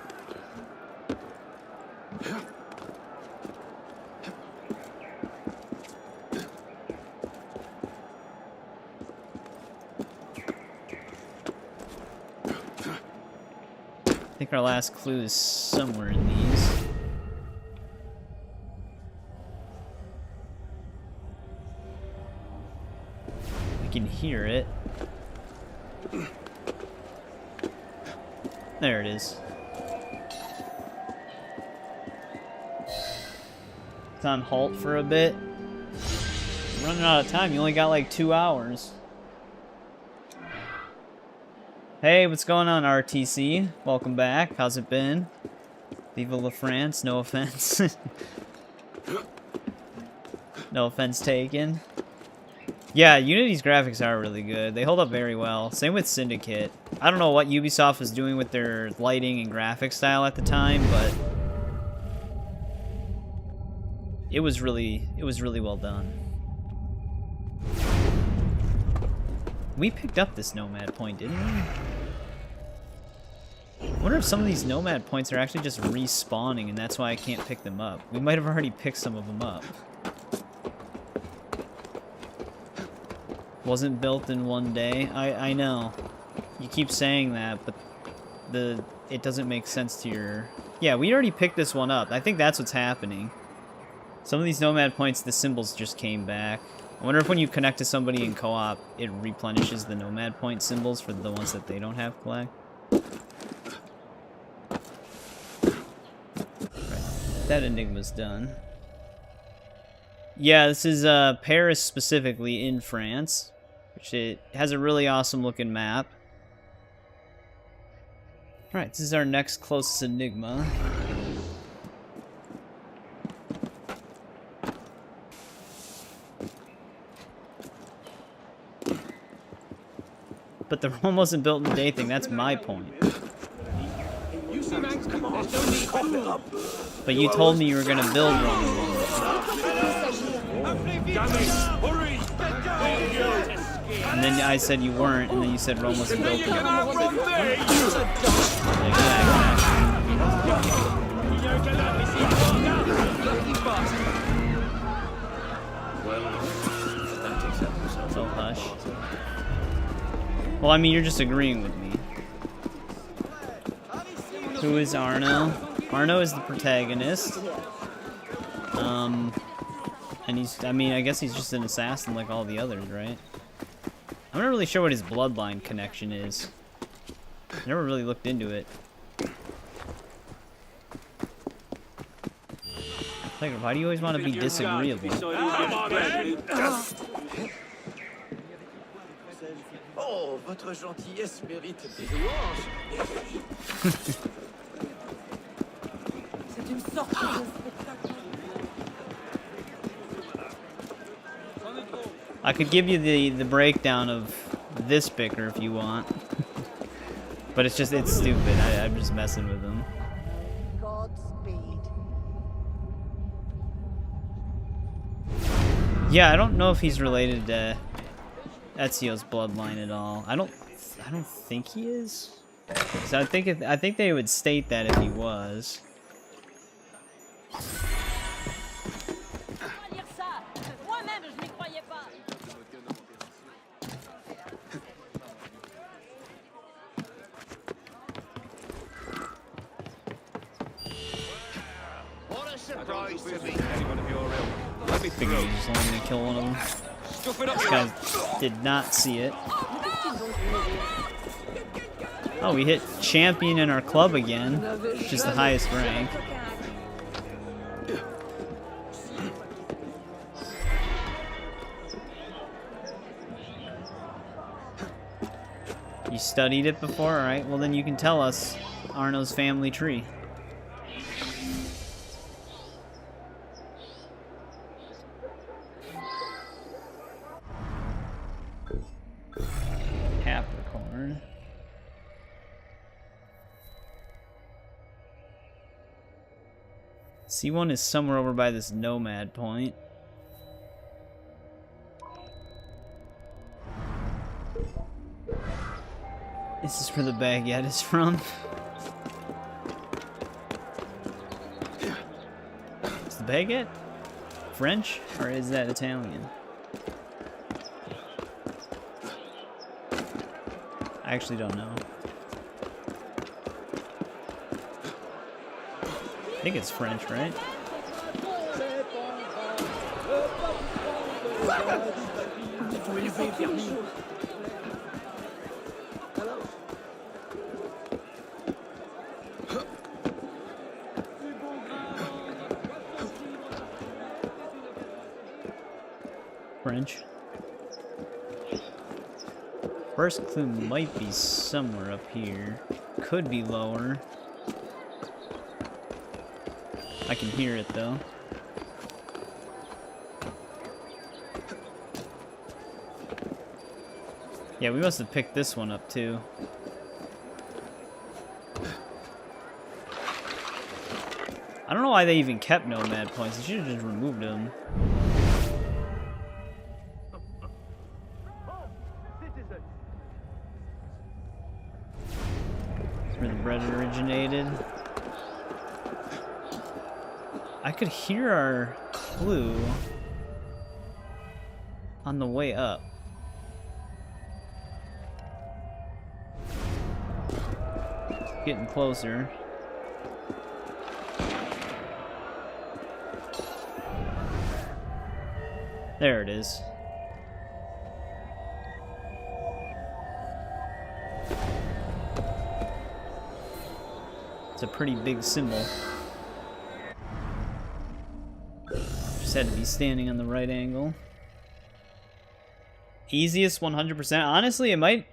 I think our last clue is somewhere in these. I can hear it. There it is. It's on halt for a bit. I'm running out of time. You only got like 2 hours. Hey, what's going on, RTC? Welcome back. How's it been? Viva la France. No offense. No offense taken. Yeah, Unity's graphics are really good. They hold up very well. Same with Syndicate. I don't know what Ubisoft was doing with their lighting and graphic style at the time, but it was really well done. We picked up this Nomad point, didn't we? I wonder if some of these Nomad points are actually just respawning and that's why I can't pick them up. We might have already picked some of them up. Wasn't built in one day. I know. You keep saying that, but it doesn't make sense to your... Yeah, we already picked this one up. I think that's what's happening. Some of these Nomad points, the symbols just came back. I wonder if when you connect to somebody in co-op, it replenishes the Nomad point symbols for the ones that they don't have collect. Right. That enigma's done. Yeah, this is Paris specifically in France. Which it has a really awesome looking map. Alright, this is our next closest enigma. But the Rome wasn't built in a day thing, that's my point. But you told me you were gonna build Rome in one day. And then I said you weren't, and then you said Rome wasn't built in one day. So hush. Well, I mean, you're just agreeing with me. Who is Arno? Arno is the protagonist. And he's, I mean, I guess he's just an assassin like all the others, right? I'm not really sure what his bloodline connection is. I never really looked into it. Like, why do you always want to be disagreeable? Oh, votre gentillesse mérite des louanges. C'est une sorte de spectacle. I could give you the breakdown of this bicker if you want. But it's stupid. I'm just messing with him. Godspeed. Yeah, I don't know if he's related to Ezio's bloodline at all. I don't think he is. So I think they would state that if he was. What a surprise to me. I figured he was just only gonna kill one of them. This guy did not see it. Oh, we hit champion in our club again, which is the highest rank. You studied it before? Alright, well then you can tell us Arno's family tree. Capricorn. C1 is somewhere over by this nomad point. This is where the baguette is from. Is the baguette French or is that Italian? I actually don't know. I think it's French, right? French. First clue might be somewhere up here. Could be lower. I can hear it though. Yeah, we must have picked this one up too. I don't know why they even kept nomad points. They should have just removed them. That's where the bread originated. I could hear our clue on the way up. Getting closer. There it is. It's a pretty big symbol. Just had to be standing on the right angle. Easiest 100%. Honestly, it might...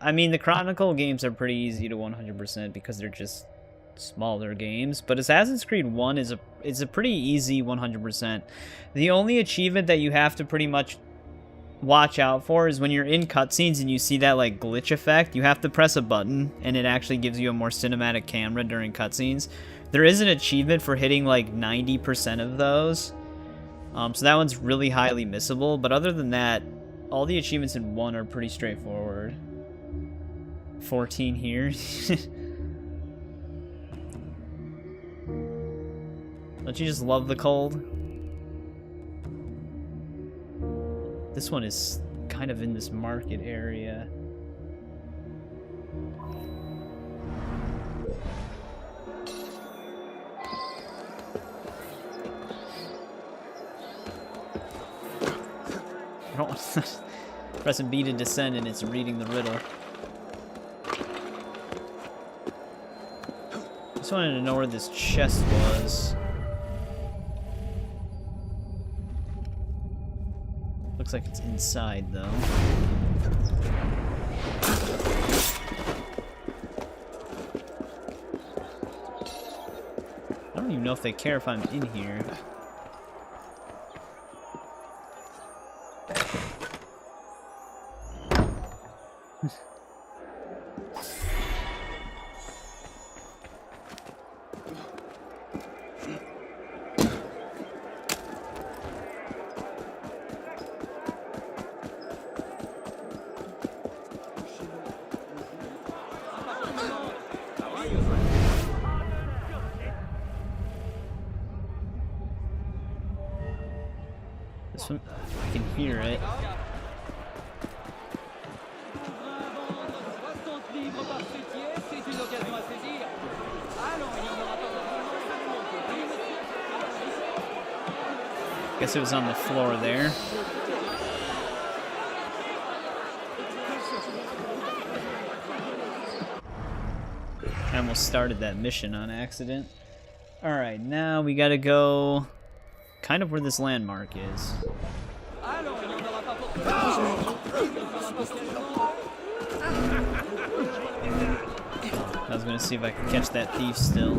I mean, the Chronicle games are pretty easy to 100% because they're just smaller games. But Assassin's Creed 1 is a pretty easy 100%. The only achievement that you have to pretty much watch out for is when you're in cutscenes and you see that like glitch effect. You have to press a button and it actually gives you a more cinematic camera during cutscenes. There is an achievement for hitting like 90% of those. So that one's really highly missable. But other than that, all the achievements in 1 are pretty straightforward. 14 here. Don't you just love the cold? This one is kind of in this market area. I don't pressing B to descend and it's reading the riddle. Just wanted to know where this chest was. Looks like it's inside though. I don't even know if they care if I'm in here. This one, I can hear it. Guess it was on the floor there. I almost started that mission on accident. Alright, now we gotta go kind of where this landmark is. I was gonna see if I could catch that thief still.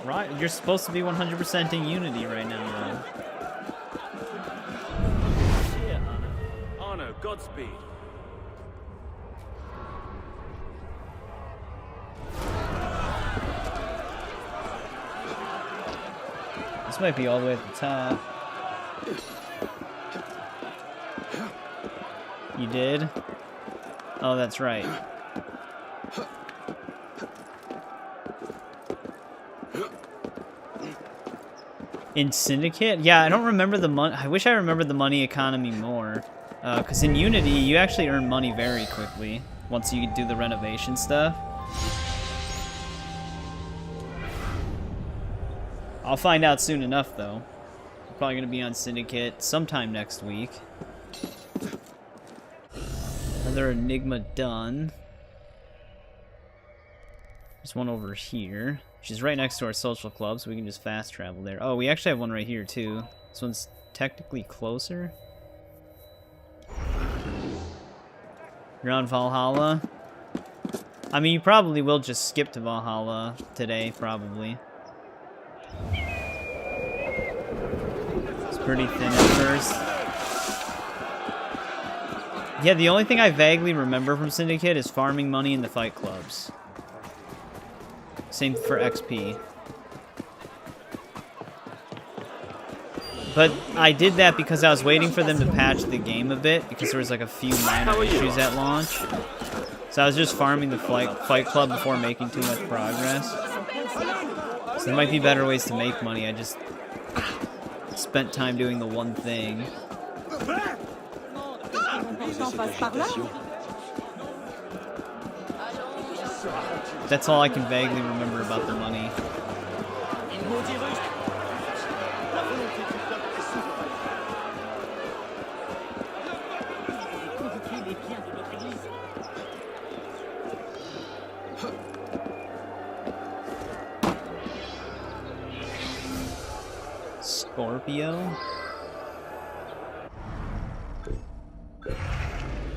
Right, you're supposed to be 100% in Unity right now, man. Here, Anna. Anna, Godspeed. This might be all the way at the top. You did? Oh, that's right. In Syndicate? Yeah, I don't remember the money. I wish I remembered the money economy more. Because in Unity, you actually earn money very quickly once you do the renovation stuff. I'll find out soon enough, though. I'm probably going to be on Syndicate sometime next week. Another Enigma done. There's one over here. She's right next to our social club, so we can just fast travel there. Oh, we actually have one right here, too. This one's technically closer. You're on Valhalla? I mean, you probably will just skip to Valhalla today, probably. It's pretty thin at first. Yeah, the only thing I vaguely remember from Syndicate is farming money in the fight clubs. Same for XP. But I did that because I was waiting for them to patch the game a bit, because there was like a few minor issues at launch. So I was just farming the fight club before making too much progress. So there might be better ways to make money. I just spent time doing the one thing. That's all I can vaguely remember about the money. Scorpio?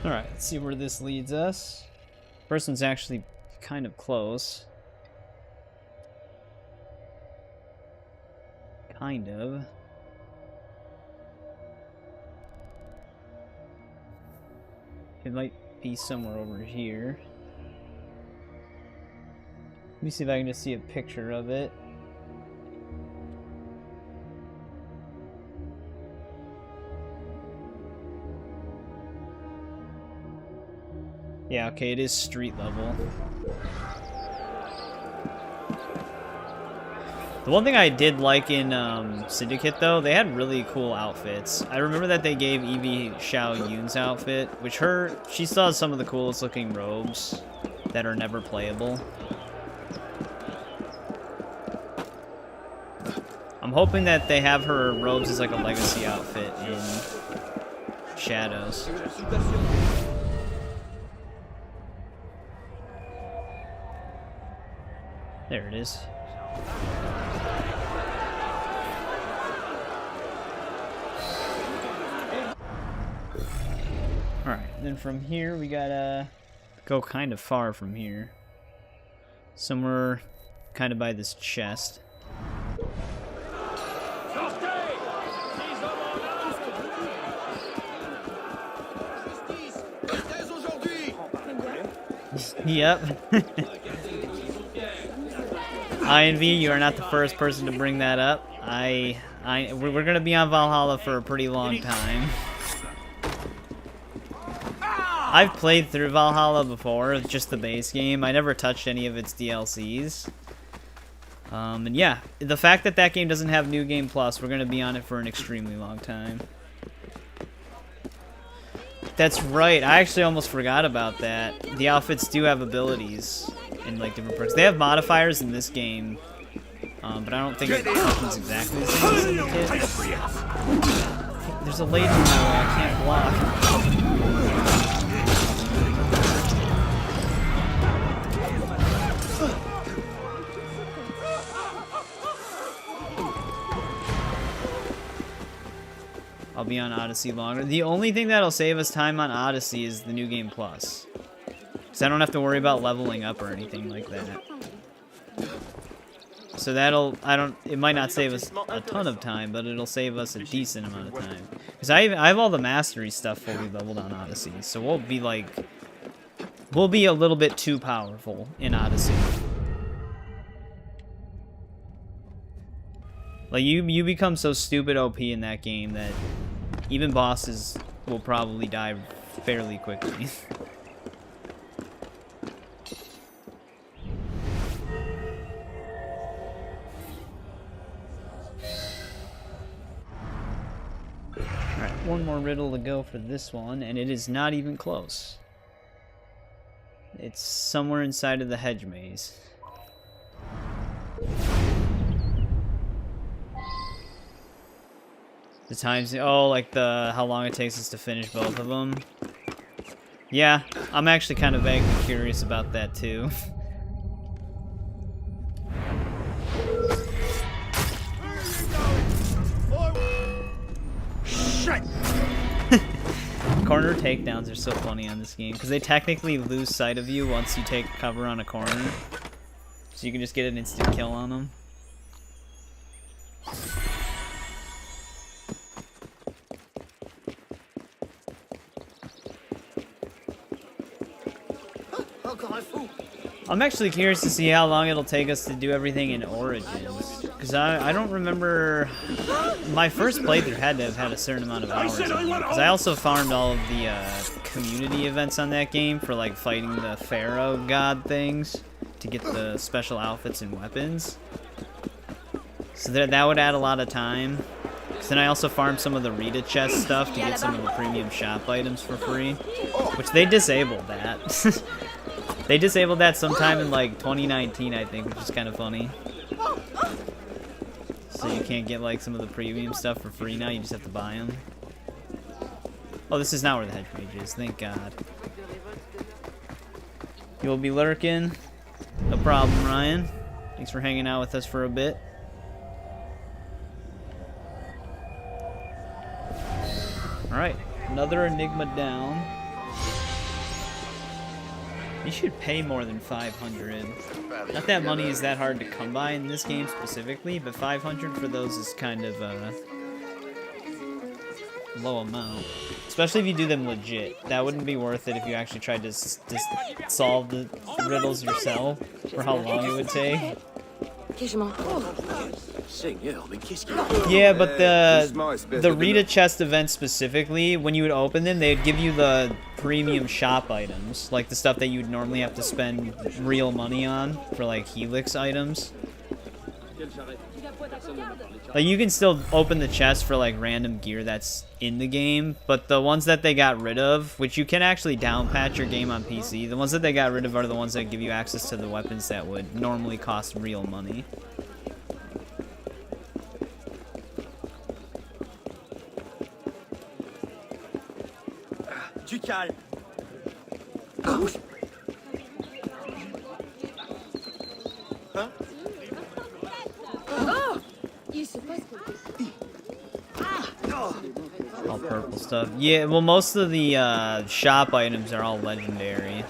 Alright, let's see where this leads us. First one's actually kind of close. Kind of. It might be somewhere over here. Let me see if I can just see a picture of it. Yeah, okay, it is street level. The one thing I did like in Syndicate, though, they had really cool outfits. I remember that they gave Evie Xiao Yun's outfit, which she still has some of the coolest looking robes that are never playable. I'm hoping that they have her robes as like a legacy outfit in Shadows. There it is. Alright, then from here we gotta go kind of far from here. Somewhere kind of by this chest. Yep. INV, you are not the first person to bring that up. We're gonna be on Valhalla for a pretty long time. I've played through Valhalla before, just the base game. I never touched any of its DLCs. And yeah, the fact that that game doesn't have New Game Plus, we're gonna be on it for an extremely long time. That's right, I actually almost forgot about that. The outfits do have abilities and like different perks. They have modifiers in this game, but I don't think it functions exactly the same as in the kit. There's a lady in my way, I can't block. I'll be on Odyssey longer. The only thing that'll save us time on Odyssey is the New Game Plus. So I don't have to worry about leveling up or anything like that. So it might not save us a ton of time, but it'll save us a decent amount of time. Because I have all the mastery stuff fully leveled on Odyssey. So we'll be a little bit too powerful in Odyssey. Like, you become so stupid OP in that game that even bosses will probably die fairly quickly. Alright, one more riddle to go for this one, and it is not even close. It's somewhere inside of the hedge maze. The times, oh, like how long it takes us to finish both of them. Yeah, I'm actually kind of vaguely curious about that too. Shit! Corner takedowns are so funny on this game because they technically lose sight of you once you take cover on a corner, so you can just get an instant kill on them. I'm actually curious to see how long it'll take us to do everything in Origins, because I don't remember. My first playthrough had to have had a certain amount of hours on it, because I also farmed all of the community events on that game for like fighting the Pharaoh god things to get the special outfits and weapons. So that would add a lot of time. Because then I also farmed some of the Rita chest stuff to get some of the premium shop items for free, which they disabled that. They disabled that sometime in like 2019, I think, which is kind of funny. So you can't get like some of the premium stuff for free now, you just have to buy them. Oh, this is not where the hedge mage is, thank God. You'll be lurking. No problem, Ryan. Thanks for hanging out with us for a bit. Alright, another enigma down. You should pay more than 500. Not that money is that hard to come by in this game specifically, but 500 for those is kind of a low amount. Especially if you do them legit. That wouldn't be worth it if you actually tried to just solve the riddles yourself for how long it would take. Yeah, but the Rita chest event specifically, when you would open them, they'd give you the premium shop items, like the stuff that you'd normally have to spend real money on for like Helix items. Like you can still open the chest for like random gear that's in the game, but the ones that they got rid of, which you can actually down patch your game on PC, the ones that they got rid of are the ones that give you access to the weapons that would normally cost real money. calme. Hein? Il se passe quelque chose. All purple stuff. Yeah, well, most of the shop items are all legendary.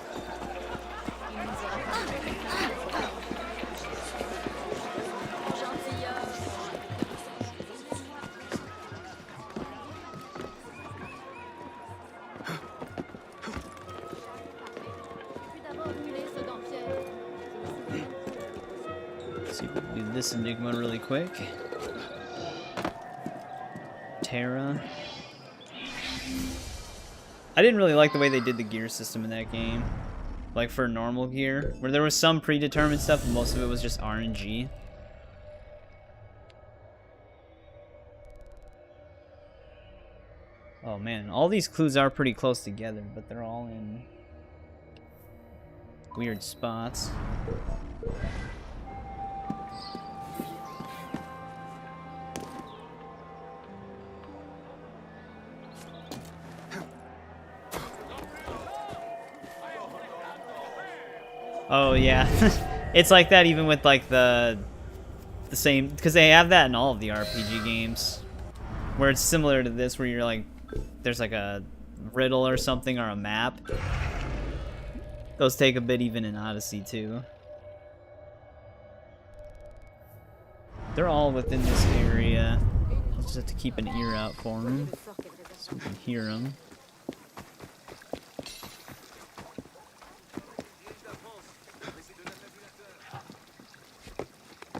Let's see if we can do this enigma really quick. Terra. I didn't really like the way they did the gear system in that game. Like for normal gear, where there was some predetermined stuff, and most of it was just RNG. Oh man, all these clues are pretty close together, but they're all in weird spots. Oh yeah, it's like that even with like the same, because they have that in all of the RPG games, where it's similar to this, where you're like, there's like a riddle or something or a map. Those take a bit even in Odyssey too. They're all within this area. I'll just have to keep an ear out for them so we can hear them.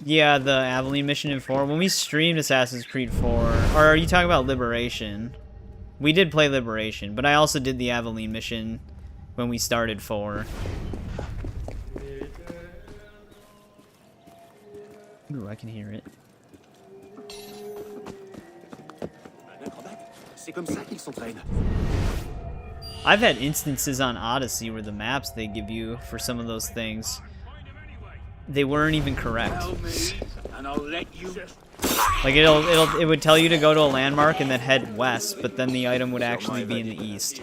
Yeah, the Aveline mission in 4. When we streamed Assassin's Creed 4, or are you talking about Liberation? We did play Liberation, but I also did the Aveline mission when we started 4. Ooh, I can hear it. C'est comme ça qu'ils s'entraînent. I've had instances on Odyssey where the maps they give you for some of those things, they weren't even correct. Tell me, and I'll let you. Like it would tell you to go to a landmark and then head west, but then the item would actually be in the east.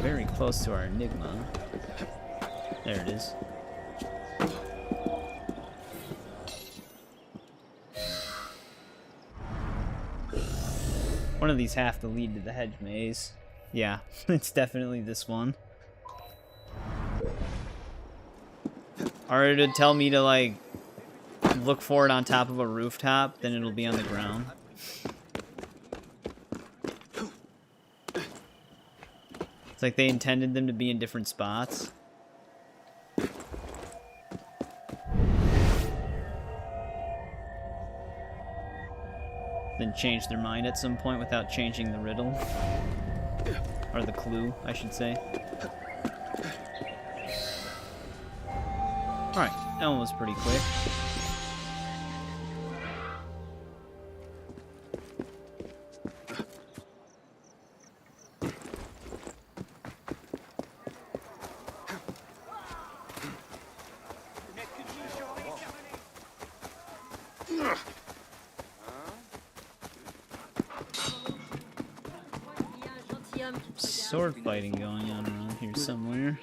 Very close to our enigma. There it is. One of these have to lead to the hedge maze. Yeah, it's definitely this one. Or it'd tell me to like look for it on top of a rooftop, then it'll be on the ground. It's like they intended them to be in different spots. Then change their mind at some point without changing the riddle. Or the clue, I should say. Alright, that one was pretty quick. Sword fighting going on around here somewhere.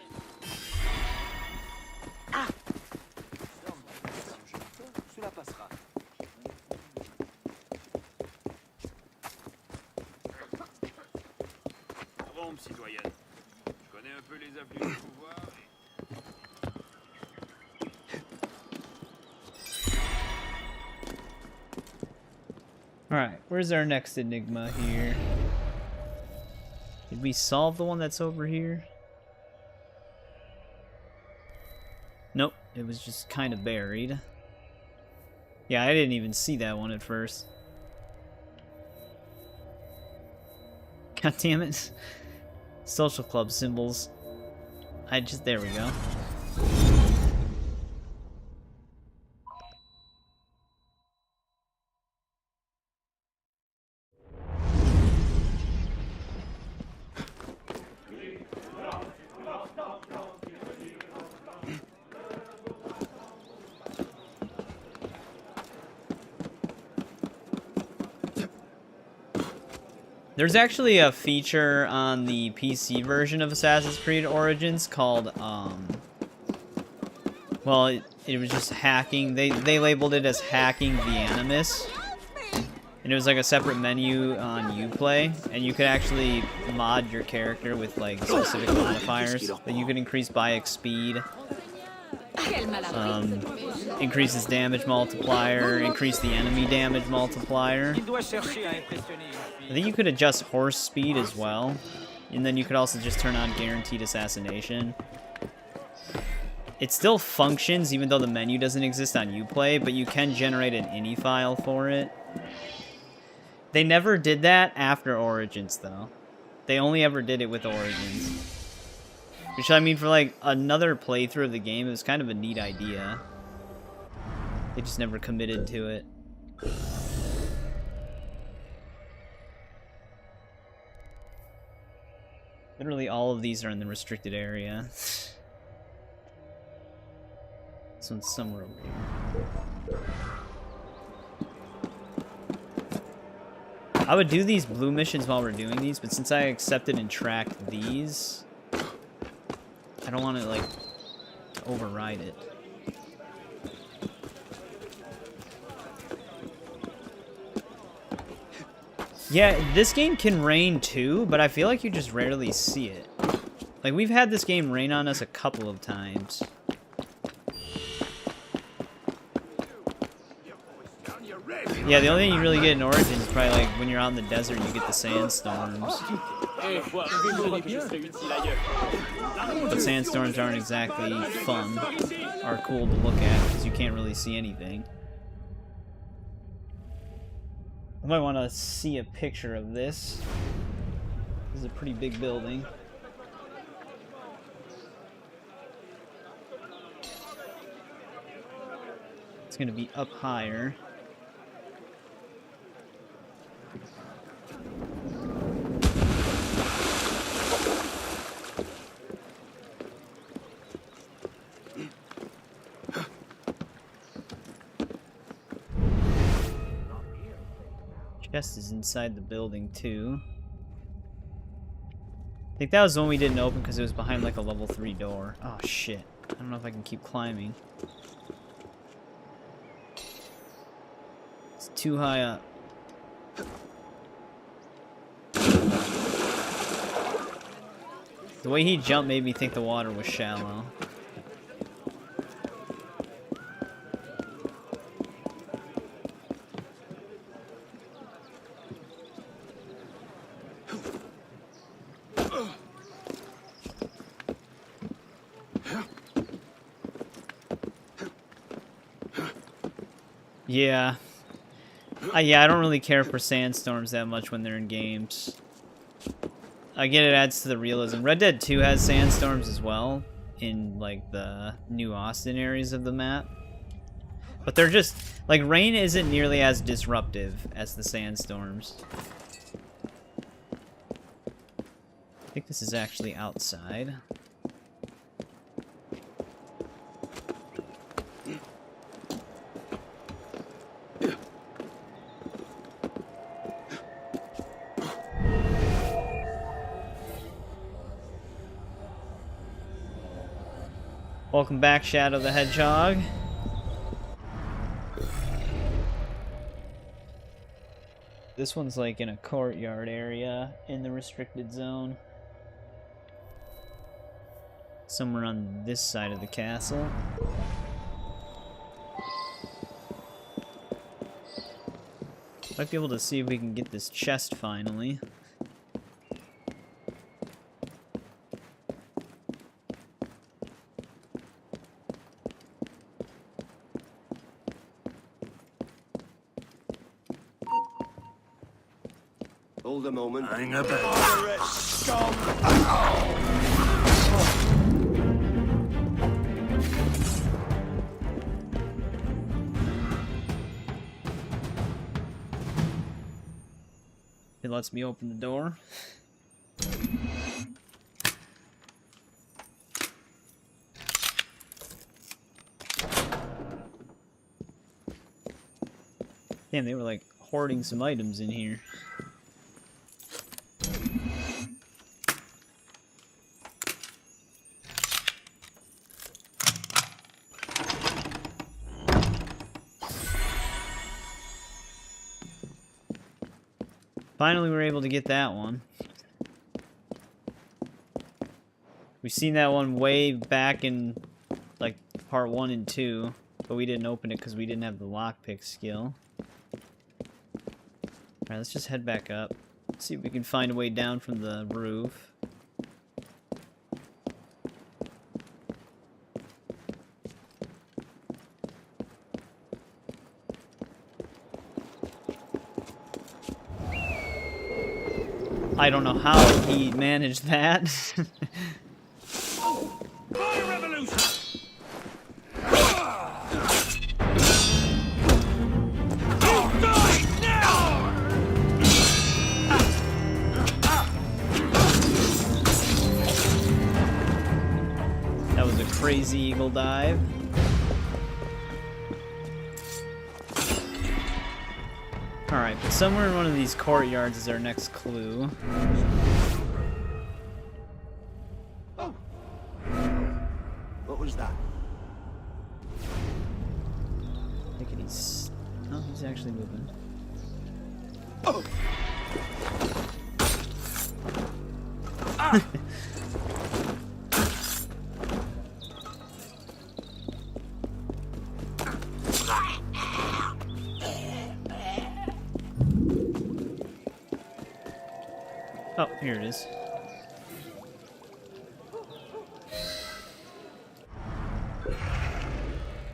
Rome, citoyenne. Je connais un peu les avenues du pouvoir. Alright, where's our next enigma here? Did we solve the one that's over here? Nope, it was just kind of buried. Yeah, I didn't even see that one at first. God damn it. Social club symbols. There we go. There's actually a feature on the PC version of Assassin's Creed Origins called, well, it was just hacking. They labeled it as hacking the Animus. And it was like a separate menu on Uplay, and you could actually mod your character with like specific modifiers. Like you could increase Bayek's speed, increase his damage multiplier, increase the enemy damage multiplier. I think you could adjust horse speed as well, and then you could also just turn on guaranteed assassination. It still functions even though the menu doesn't exist on Uplay, but you can generate an ini file for it. They never did that after Origins, though. They only ever did it with Origins. Which, I mean, for, like, another playthrough of the game, it was kind of a neat idea. They just never committed to it. Literally all of these are in the restricted area. This one's somewhere over here. I would do these blue missions while we're doing these, but since I accepted and tracked these, I don't want to, like, override it. Yeah, this game can rain too, but I feel like you just rarely see it. Like, we've had this game rain on us a couple of times. Yeah, the only thing you really get in Origins is probably like when you're out in the desert and you get the sandstorms. But sandstorms aren't exactly fun or cool to look at because you can't really see anything. I might want to see a picture of this. This is a pretty big building. It's going to be up higher. Chest is inside the building too. I think that was the one we didn't open because it was behind like a level 3 door. Oh shit. I don't know if I can keep climbing. It's too high up. The way he jumped made me think the water was shallow. Yeah. Yeah, I don't really care for sandstorms that much when they're in games. I get it adds to the realism. Red Dead 2 has sandstorms as well in like the New Austin areas of the map. But they're just like rain isn't nearly as disruptive as the sandstorms. I think this is actually outside. Welcome back, Shadow the Hedgehog. This one's like in a courtyard area in the restricted zone. Somewhere on this side of the castle. Might be able to see if we can get this chest finally. Hold a moment. Hang about. It lets me open the door. Damn, they were like hoarding some items in here. Finally, we were able to get that one. We've seen that one way back in, like, part 1 and 2, but we didn't open it because we didn't have the lockpick skill. Alright, let's just head back up. See if we can find a way down from the roof. I don't know how he managed that. Fire revolution! That was a crazy eagle dive. Alright, but somewhere in one of these courtyards is our next clue. Oh. What was that? I think he's... Oh, he's actually moving. Oh. Oh, here it is.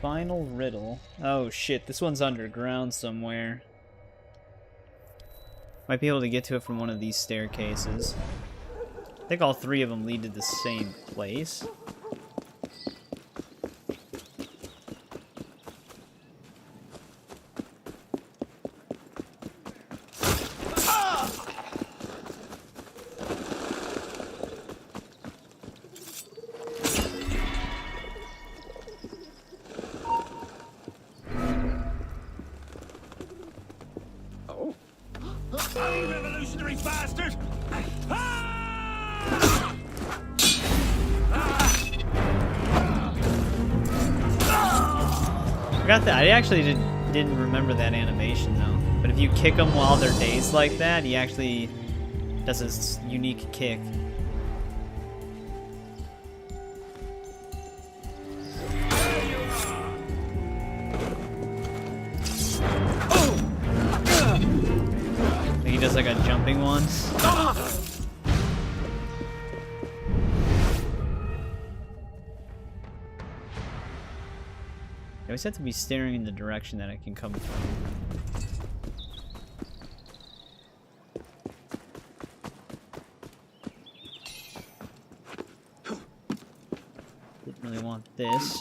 Final riddle. Oh shit, this one's underground somewhere. Might be able to get to it from one of these staircases. I think all 3 of them lead to the same place. Revolutionary bastard! Forgot that. I actually didn't remember that animation though. But if you kick them while they're dazed like that, he actually does his unique kick. I think he does like a jumping one. I always have to be staring in the direction that I can come from. Didn't really want this.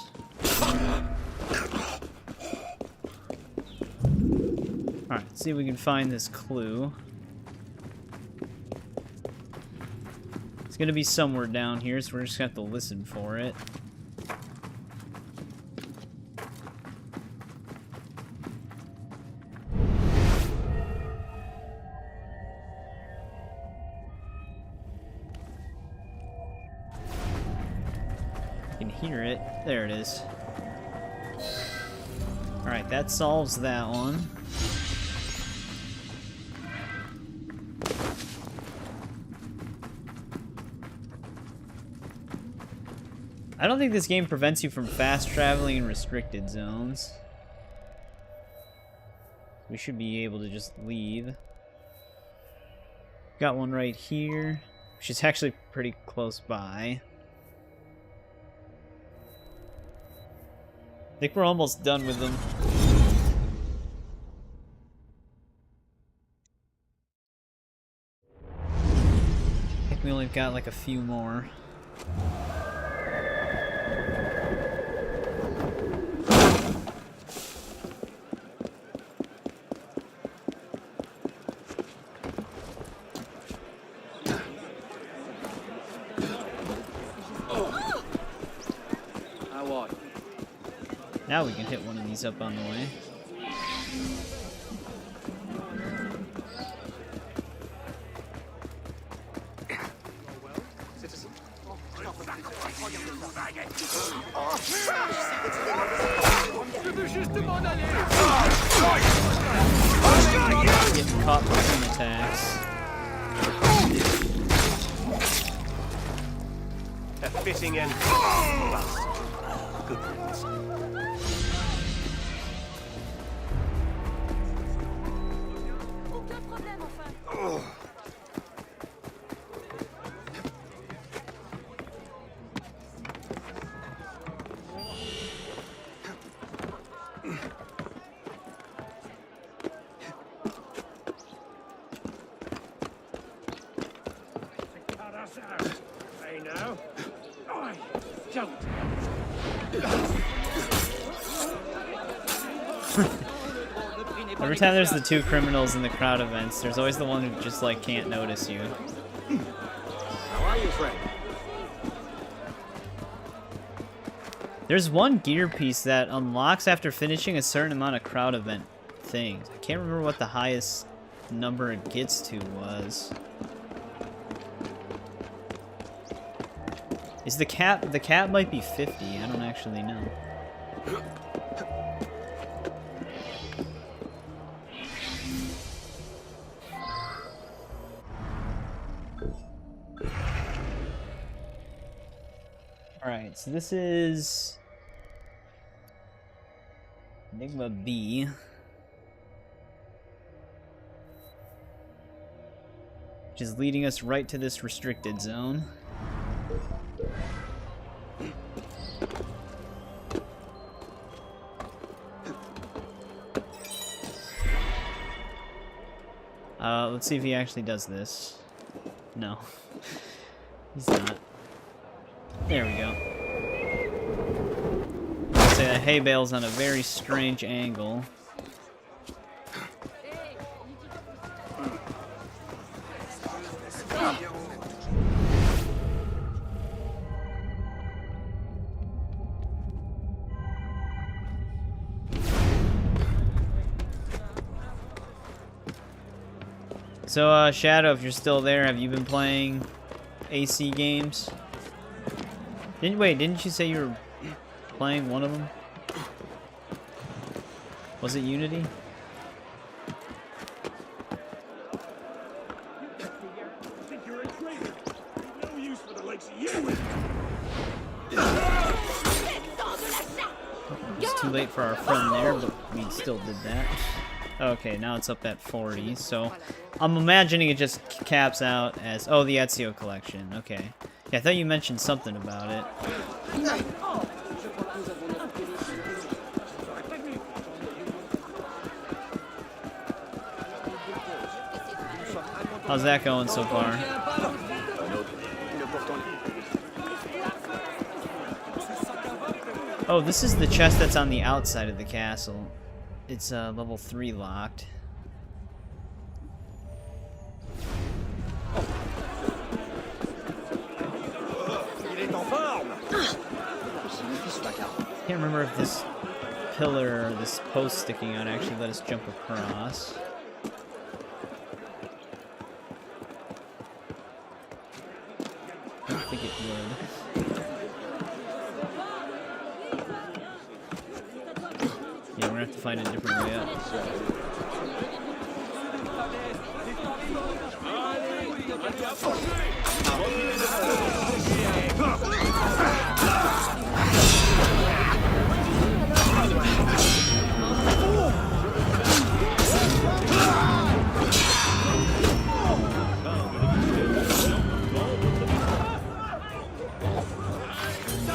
Alright, let's see if we can find this clue. It's gonna be somewhere down here, so we're just gonna have to listen for it. Can hear it. There it is. Alright, that solves that one. I don't think this game prevents you from fast traveling in restricted zones. We should be able to just leave. Got one right here, which is actually pretty close by. I think we're almost done with them. I think we only got like a few more. Now we can hit one of these up on the way. Je veux juste m'en aller! Getting caught between attacks. A fitting end. Good riddance. Aucun problème, enfin. Hey now. I don't. Every time there's the two criminals in the crowd events, there's always the one who just like can't notice you. How are you, friend? There's one gear piece that unlocks after finishing a certain amount of crowd event things. I can't remember what the highest number it gets to was. Is the cap might be 50, I don't actually know. Alright, so this is Enigma B. Which is leading us right to this restricted zone. Let's see if he actually does this. No. He's not. There we go. I'll say that hay bale's on a very strange angle. So, Shadow, if you're still there, have you been playing AC games? Didn't you say you were playing one of them? Was it Unity? It's too late for our friend there, but we still did that. Okay, now it's up at 40, so I'm imagining it just caps out as, oh, the Ezio collection, okay. Yeah, I thought you mentioned something about it. How's that going so far? Oh, this is the chest that's on the outside of the castle. It's level 3 locked. Can't remember if this pillar or this post sticking out actually let us jump across. I don't think it would. Yeah, we're gonna have to find a different way up.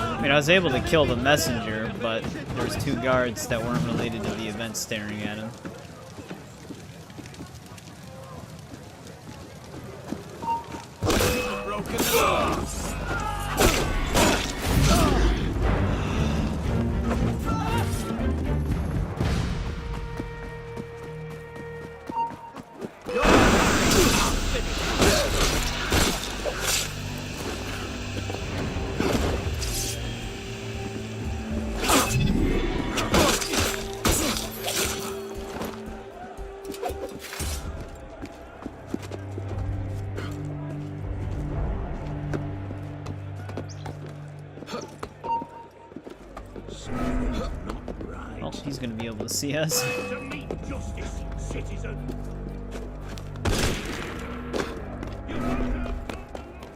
I mean, I was able to kill the messenger, but there's two guards that weren't related to the event staring at him. He's gonna be able to see us. justice, citizen.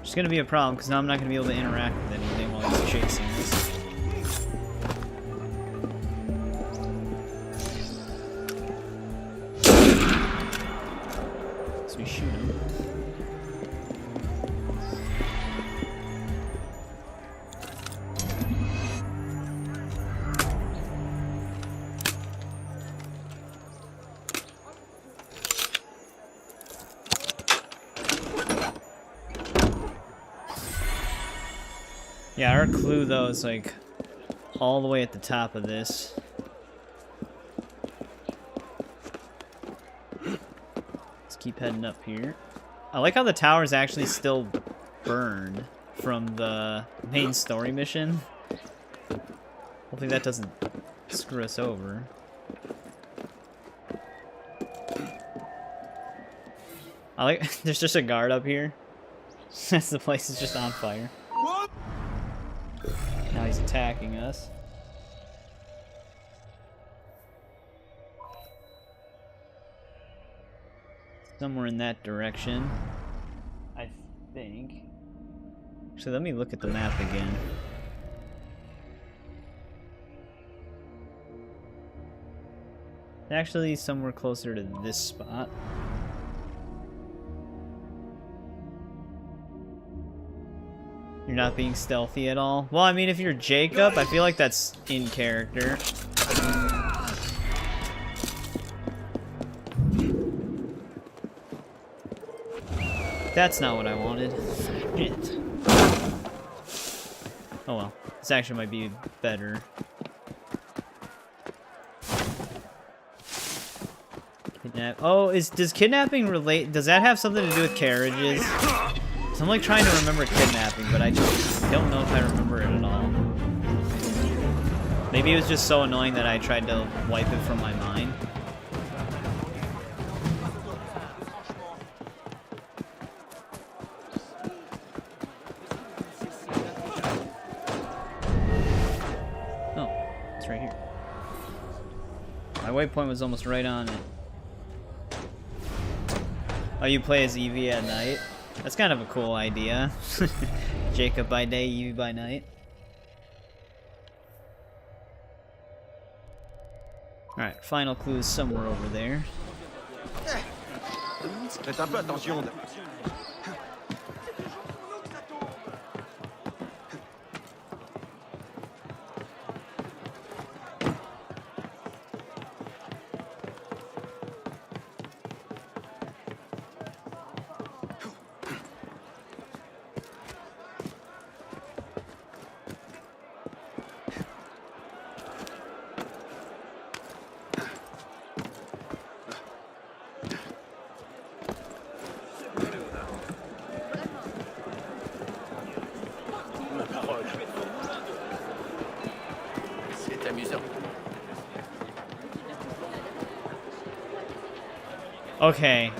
It's gonna be a problem because now I'm not gonna be able to interact with anything while he's chasing us. So we shoot him. Yeah, our clue though is like all the way at the top of this. Let's keep heading up here. I like how the tower is actually still burned from the main story mission. Hopefully that doesn't screw us over. I like there's just a guard up here. The place is just on fire. Now he's attacking us. Somewhere in that direction, I think. So let me look at the map again. Actually, somewhere closer to this spot. You're not being stealthy at all? Well, I mean, if you're Jacob, I feel like that's in character. That's not what I wanted. Shit. Oh well. This actually might be better. Kidnap. Oh, does kidnapping relate? Does that have something to do with carriages? So I'm like trying to remember kidnapping, but I just don't know if I remember it at all. Maybe it was just so annoying that I tried to wipe it from my mind. Oh, it's right here. My waypoint was almost right on it. Oh, you play as Evie at night? That's kind of a cool idea. Jacob by day, Evie by night. Alright, final clue is somewhere over there. Faites un peu attention. C'est amusant. Okay.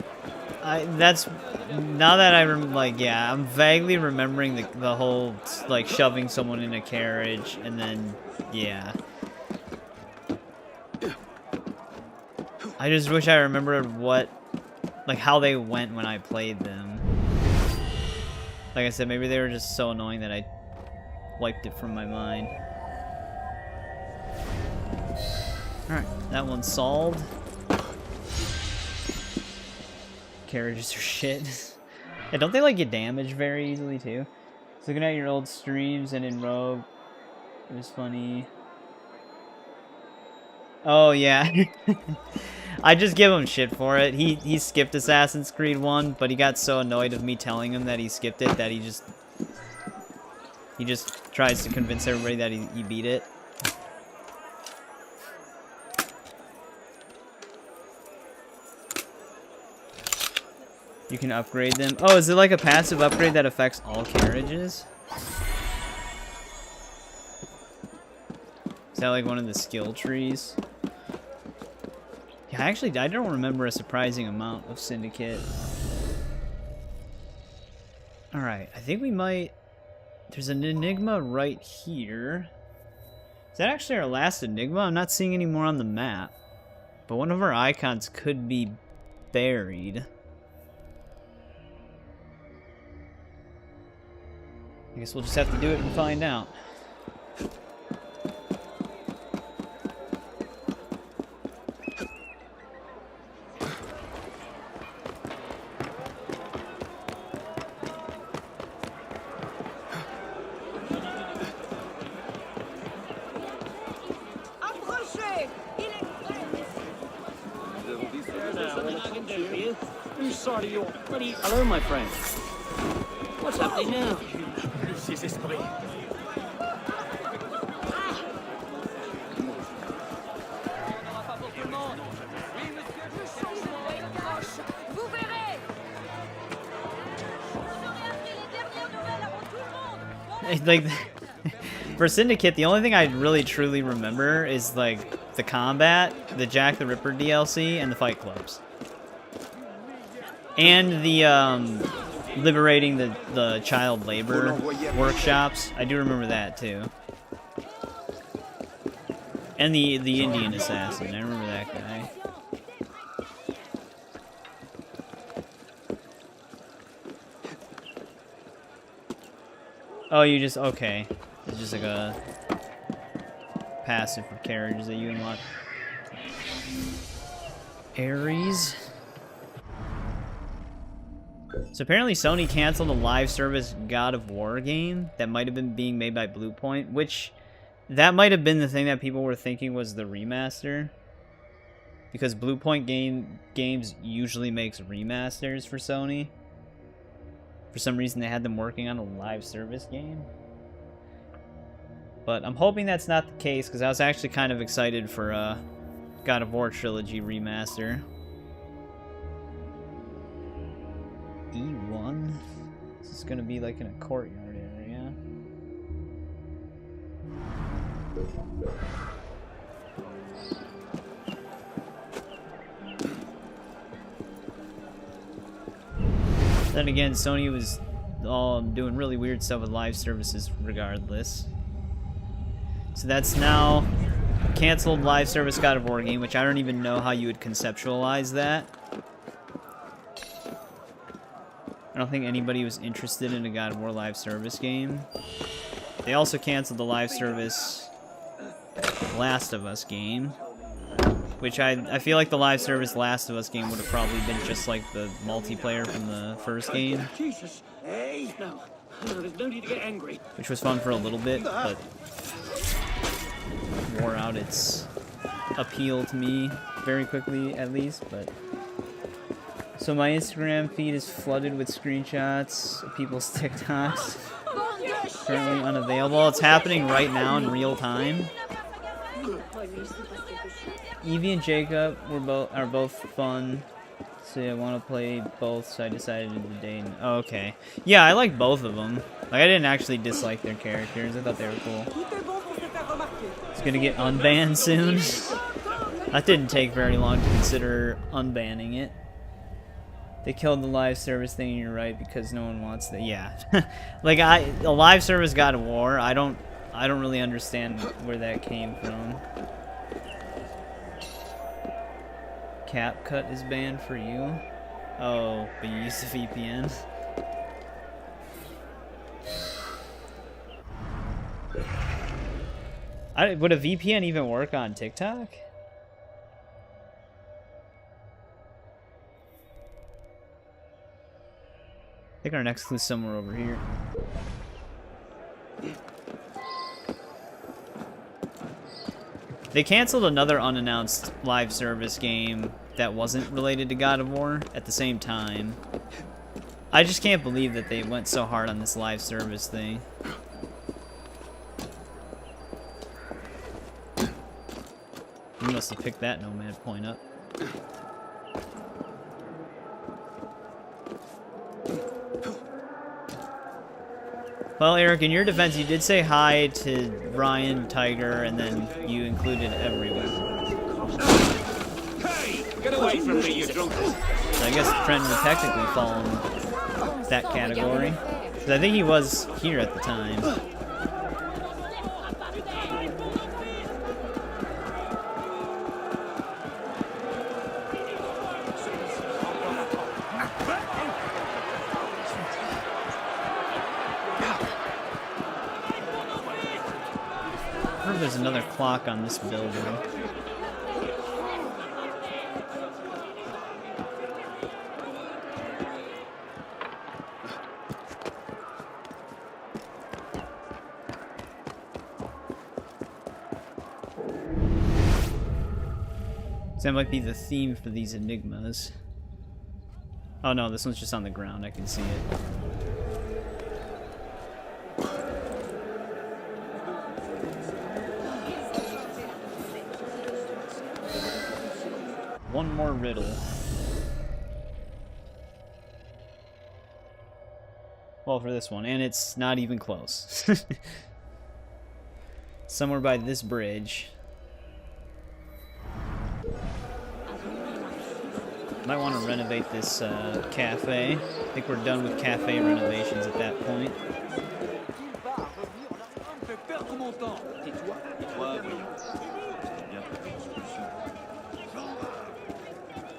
That's now that yeah, I'm vaguely remembering the whole like shoving someone in a carriage and then yeah. I just wish I remembered how they went when I played them. Like I said, maybe they were just so annoying that I wiped it from my mind. Alright, that one's solved. Carriages are shit. Yeah, don't they like get damaged very easily too? So looking at your old streams and in Rogue, it was funny. Oh yeah. I just give him shit for it. He skipped Assassin's Creed 1, but he got so annoyed of me telling him that he skipped it that he just tries to convince everybody that he beat it. You can upgrade them. Oh, is it like a passive upgrade that affects all carriages? Is that like one of the skill trees? Yeah, actually, I don't remember a surprising amount of Syndicate. Alright, I think we might... There's an Enigma right here. Is that actually our last Enigma? I'm not seeing any more on the map. But one of our icons could be buried. I guess we'll just have to do it and find out. Hello, my friend. What's happening now? Ces esprits. Vous verrez. Vous aurez appris les dernières nouvelles avant tout le monde. Like, for Syndicate, the only thing I really truly remember is like the combat, the Jack the Ripper DLC, and the fight clubs. And the liberating the child labor workshops. I do remember that too. And the Indian assassin. I remember that guy. Oh, you just okay. It's just like a passive for carriages that you unlock. Ares. So apparently Sony canceled a live service God of War game that might have been being made by Bluepoint, which that might have been the thing that people were thinking was the remaster. Because Bluepoint games usually makes remasters for Sony. For some reason they had them working on a live service game. But I'm hoping that's not the case, because I was actually kind of excited for a God of War Trilogy remaster. E1? This is gonna be like in a courtyard area. Then again, Sony was all doing really weird stuff with live services regardless. So that's now canceled live service God of War game, which I don't even know how you would conceptualize that. I don't think anybody was interested in a God of War live service game. They also canceled the live service Last of Us game, which I feel like the live service Last of Us game would have probably been just like the multiplayer from the first game. Jesus. Hey, no, there's no need to get angry. Which was fun for a little bit, but wore out its appeal to me very quickly, at least. But so my Instagram feed is flooded with screenshots of people's TikToks. Currently unavailable. It's happening right now in real time. Evie and Jacob are both fun. So I want to play both, so I decided today. Oh, okay. Yeah, I like both of them. Like, I didn't actually dislike their characters. I thought they were cool. It's gonna get unbanned soon. That didn't take very long to consider unbanning it. They killed the live service thing, and you're right, because no one wants that. Yeah. Like, a live service God of War, I don't really understand where that came from. CapCut is banned for you? Oh, but you use the VPN? Would a VPN even work on TikTok? I think our next clue's somewhere over here. They canceled another unannounced live service game that wasn't related to God of War at the same time. I just can't believe that they went so hard on this live service thing. You must have picked that nomad point up. Well, Eric, in your defense, you did say hi to Ryan, Tiger, and then you included everyone. Hey! Get away from me, you drunk! So I guess Trent would technically fall in that category. Because I think he was here at the time. if there's another clock on this building. So that might be the theme for these enigmas. Oh no, this one's just on the ground, I can see it. One more riddle. Well, for this one, and it's not even close. Somewhere by this bridge. Might want to renovate this cafe. I think we're done with cafe renovations at that point.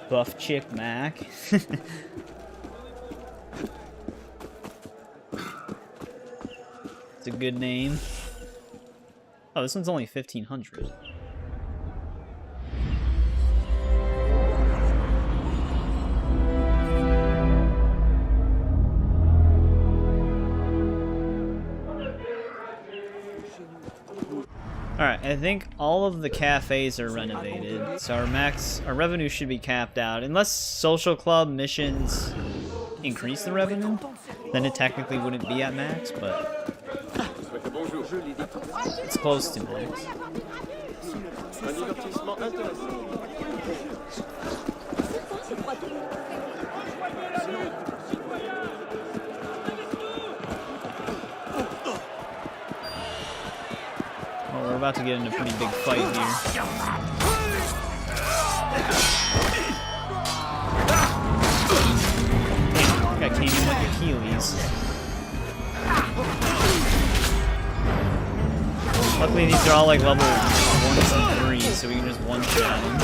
Buff Chick Mac. It's a good name. Oh, this one's only 1,500. Alright, I think all of the cafes are renovated, so our revenue should be capped out. Unless social club missions increase the revenue, then it technically wouldn't be at max, but it's close to max. We're about to get into a pretty big fight here. That came in like Achilles. Luckily these are all like level 1s and 3s, so we can just one-shot them.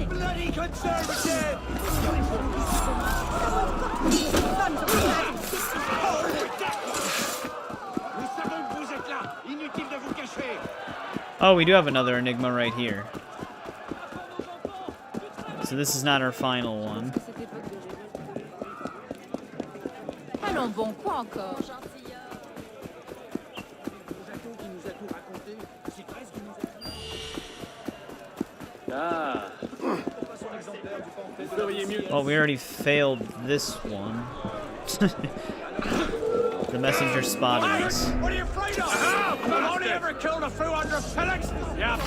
Bloody conservative! Oh, we do have another enigma right here. So this is not our final one. Allons bon, quoi encore? Ah. Oh, we already failed this one. The messenger spotted us. What are you afraid of? I've only ever killed a few hundred pillocks! You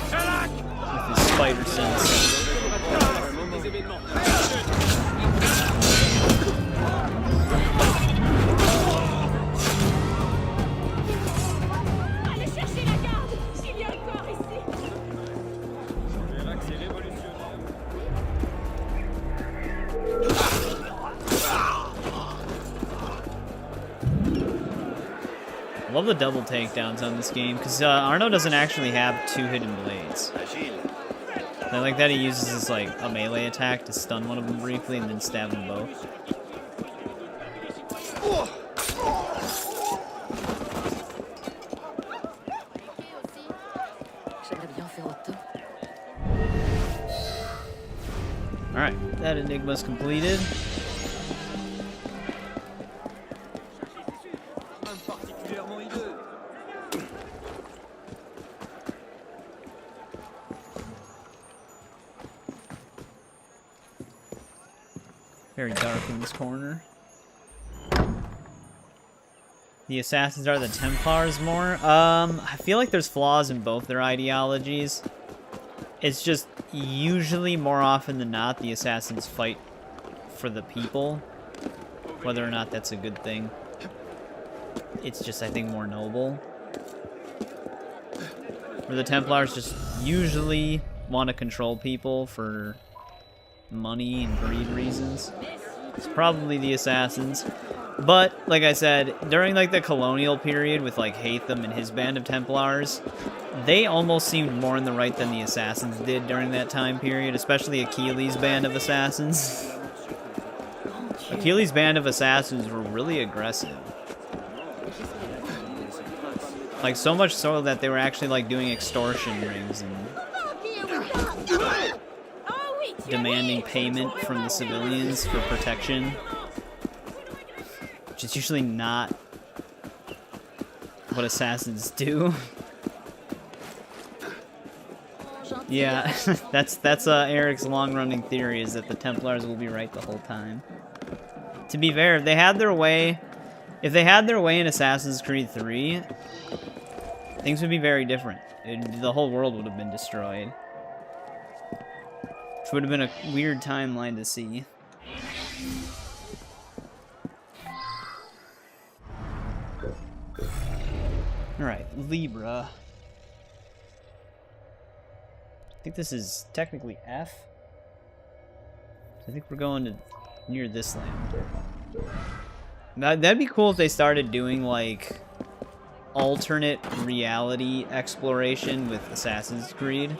pillock! With his spider sense. Allez chercher la garde! Il y a un corps ici! I love the double takedowns on this game, because Arno doesn't actually have 2 hidden blades. I like that he uses his, like, a melee attack to stun one of them briefly and then stab them both. Alright, that enigma's completed. Very dark in this corner. The Assassins are the Templars more. I feel like there's flaws in both their ideologies. It's just usually, more often than not, the Assassins fight for the people. Whether or not that's a good thing. It's just, I think, more noble. Where the Templars just usually want to control people for money and greed reasons. It's probably the Assassins. But, like I said, during like the colonial period with like Hatham and his band of Templars, they almost seemed more in the right than the assassins did during that time period, especially Achilles' band of assassins. Achilles' band of assassins were really aggressive. Like, so much so that they were actually like doing extortion rings and demanding payment from the civilians for protection. Which is usually not what assassins do. Yeah, that's Eric's long-running theory, is that the Templars will be right the whole time. To be fair, if they had their way in Assassin's Creed 3, things would be very different. The whole world would have been destroyed. Which would have been a weird timeline to see. Alright, Libra. I think this is technically F. I think we're going to near this land. That'd be cool if they started doing like alternate reality exploration with Assassin's Creed.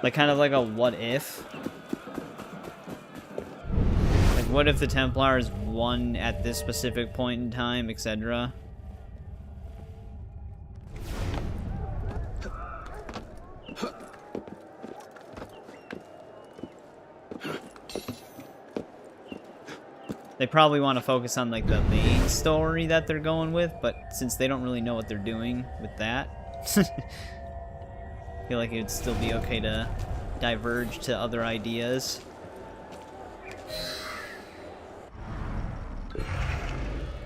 Like kind of like a what if. Like what if the Templars won at this specific point in time, etc. They probably want to focus on like the main story that they're going with, but since they don't really know what they're doing with that, I feel like it would still be okay to diverge to other ideas.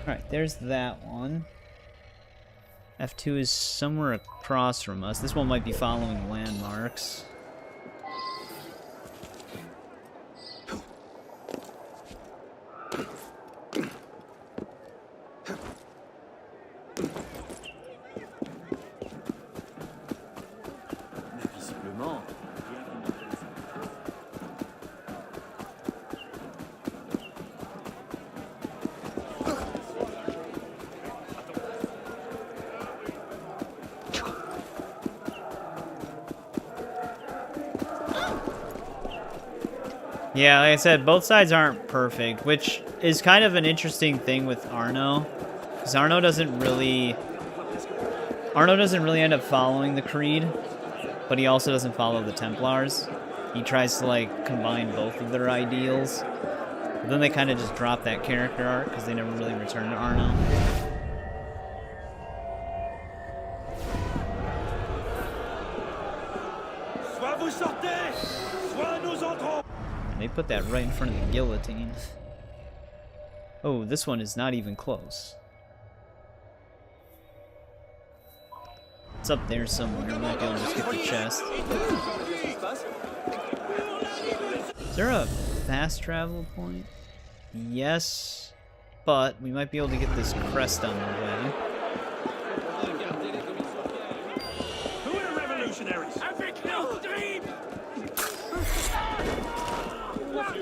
Alright, there's that one. F2 is somewhere across from us. This one might be following landmarks. Yeah, like I said, both sides aren't perfect, which is kind of an interesting thing with Arno, because Arno doesn't really end up following the Creed, but he also doesn't follow the Templars. He tries to like combine both of their ideals, but then they kind of just drop that character arc because they never really return to Arno. Soit vous sortez, soit nous entrons. They put that right in front of the guillotine. Oh, this one is not even close. It's up there somewhere. We might be able to just get the chest. Is there a fast travel point? Yes, but we might be able to get this crest on the way. Who are the revolutionaries? Avec nos dreams!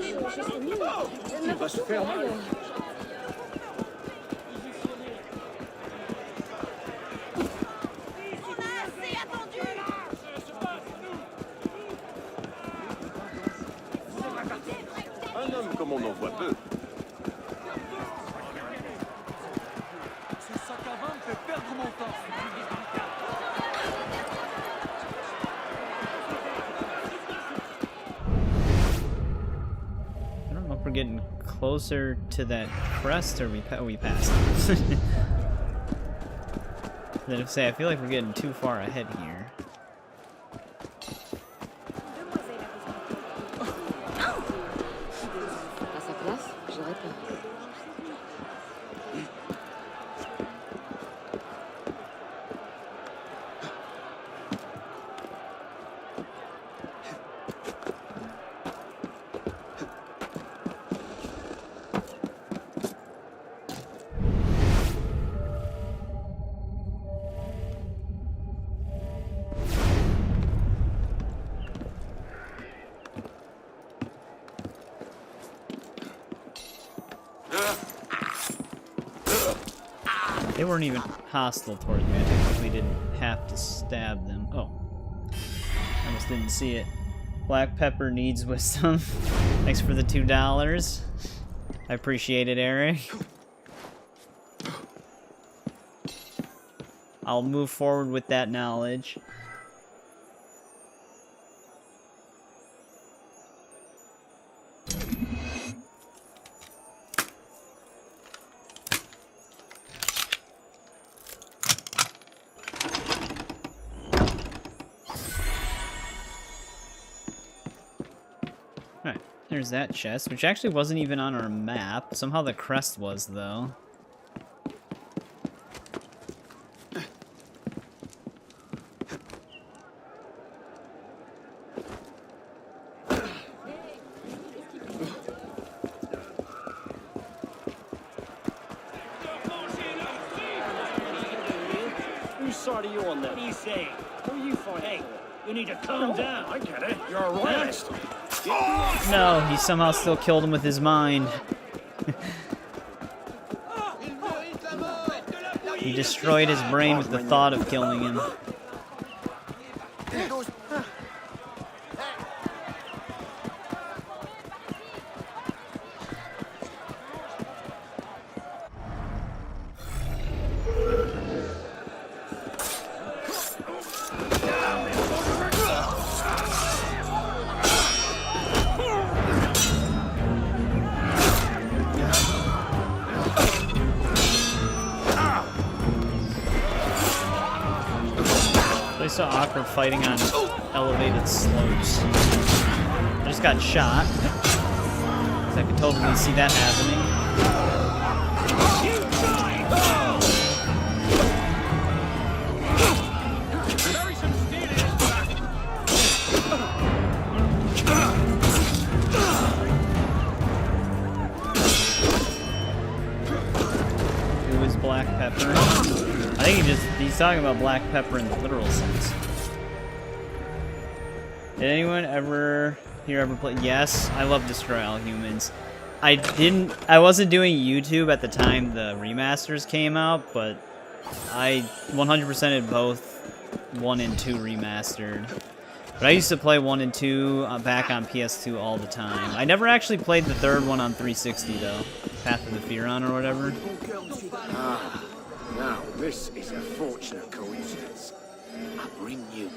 Il va se faire mal. Un homme comme on en voit peu. Ce sac à vin me fait perdre mon temps. I don't know if we're getting closer to that crest or we passed it. Then say I feel like we're getting too far ahead here. À sa place, j'aurais peur. They weren't even hostile toward me. I technically didn't have to stab them. Oh. I almost didn't see it. Black pepper needs wisdom. Thanks for the $2. I appreciate it, Eric. I'll move forward with that knowledge. Alright, there's that chest, which actually wasn't even on our map. Somehow the crest was, though. Whose side are you on then? What do you say? Who are you fighting? Hey, you need to calm down. I get it. You're a royalist. No, he somehow still killed him with his mind. He destroyed his brain with the thought of killing him. It's so awkward fighting on elevated slopes. I just got shot. So I could totally see that happening. Who is black pepper? I think he's talking about black pepper in the literal sense. Did anyone ever play? Yes, I love Destroy All Humans. I wasn't doing YouTube at the time the remasters came out, but I 100%ed both 1 and 2 remastered. But I used to play 1 and 2 back on PS2 all the time. I never actually played the third one on 360 though. Path of the Furon or whatever. Ah, now this is a fortunate coincidence. I bring you.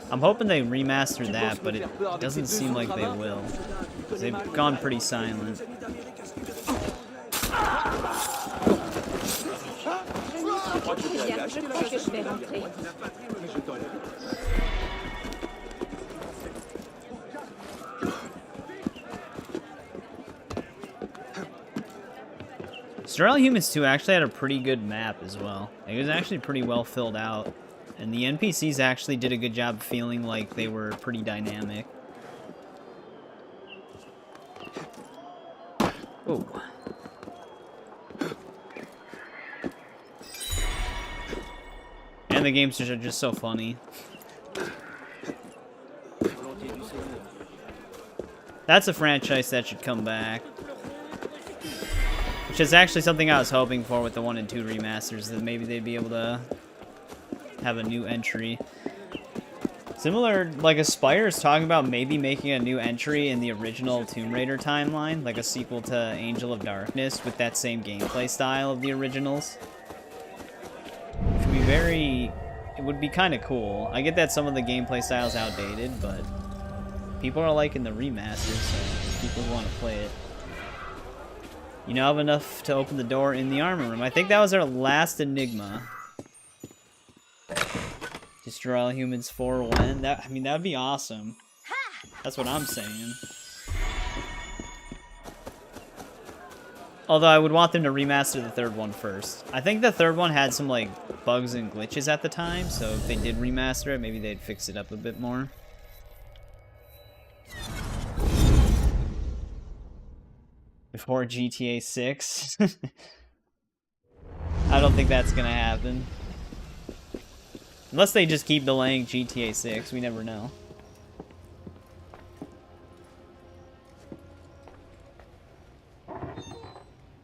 I'm hoping they remaster that, but it doesn't seem like they will. 'Cause they've gone pretty silent. Destroy All Humans 2 actually had a pretty good map as well. It was actually pretty well filled out. And the NPCs actually did a good job feeling like they were pretty dynamic. Oh. And the games are just so funny. That's a franchise that should come back. Which is actually something I was hoping for with the 1 and 2 remasters, that maybe they'd be able to have a new entry. Similar, like Aspire's talking about maybe making a new entry in the original Tomb Raider timeline, like a sequel to Angel of Darkness with that same gameplay style of the originals. Which would be it would be kind of cool. I get that some of the gameplay style's outdated, but people are liking the remasters, so people want to play it. You now have enough to open the door in the armor room. I think that was our last enigma. Destroy All Humans 4 when? I mean, that'd be awesome. That's what I'm saying. Although I would want them to remaster the third one first. I think the third one had some like bugs and glitches at the time, so if they did remaster it, maybe they'd fix it up a bit more. Before GTA 6. I don't think that's gonna happen. Unless they just keep delaying GTA 6, we never know.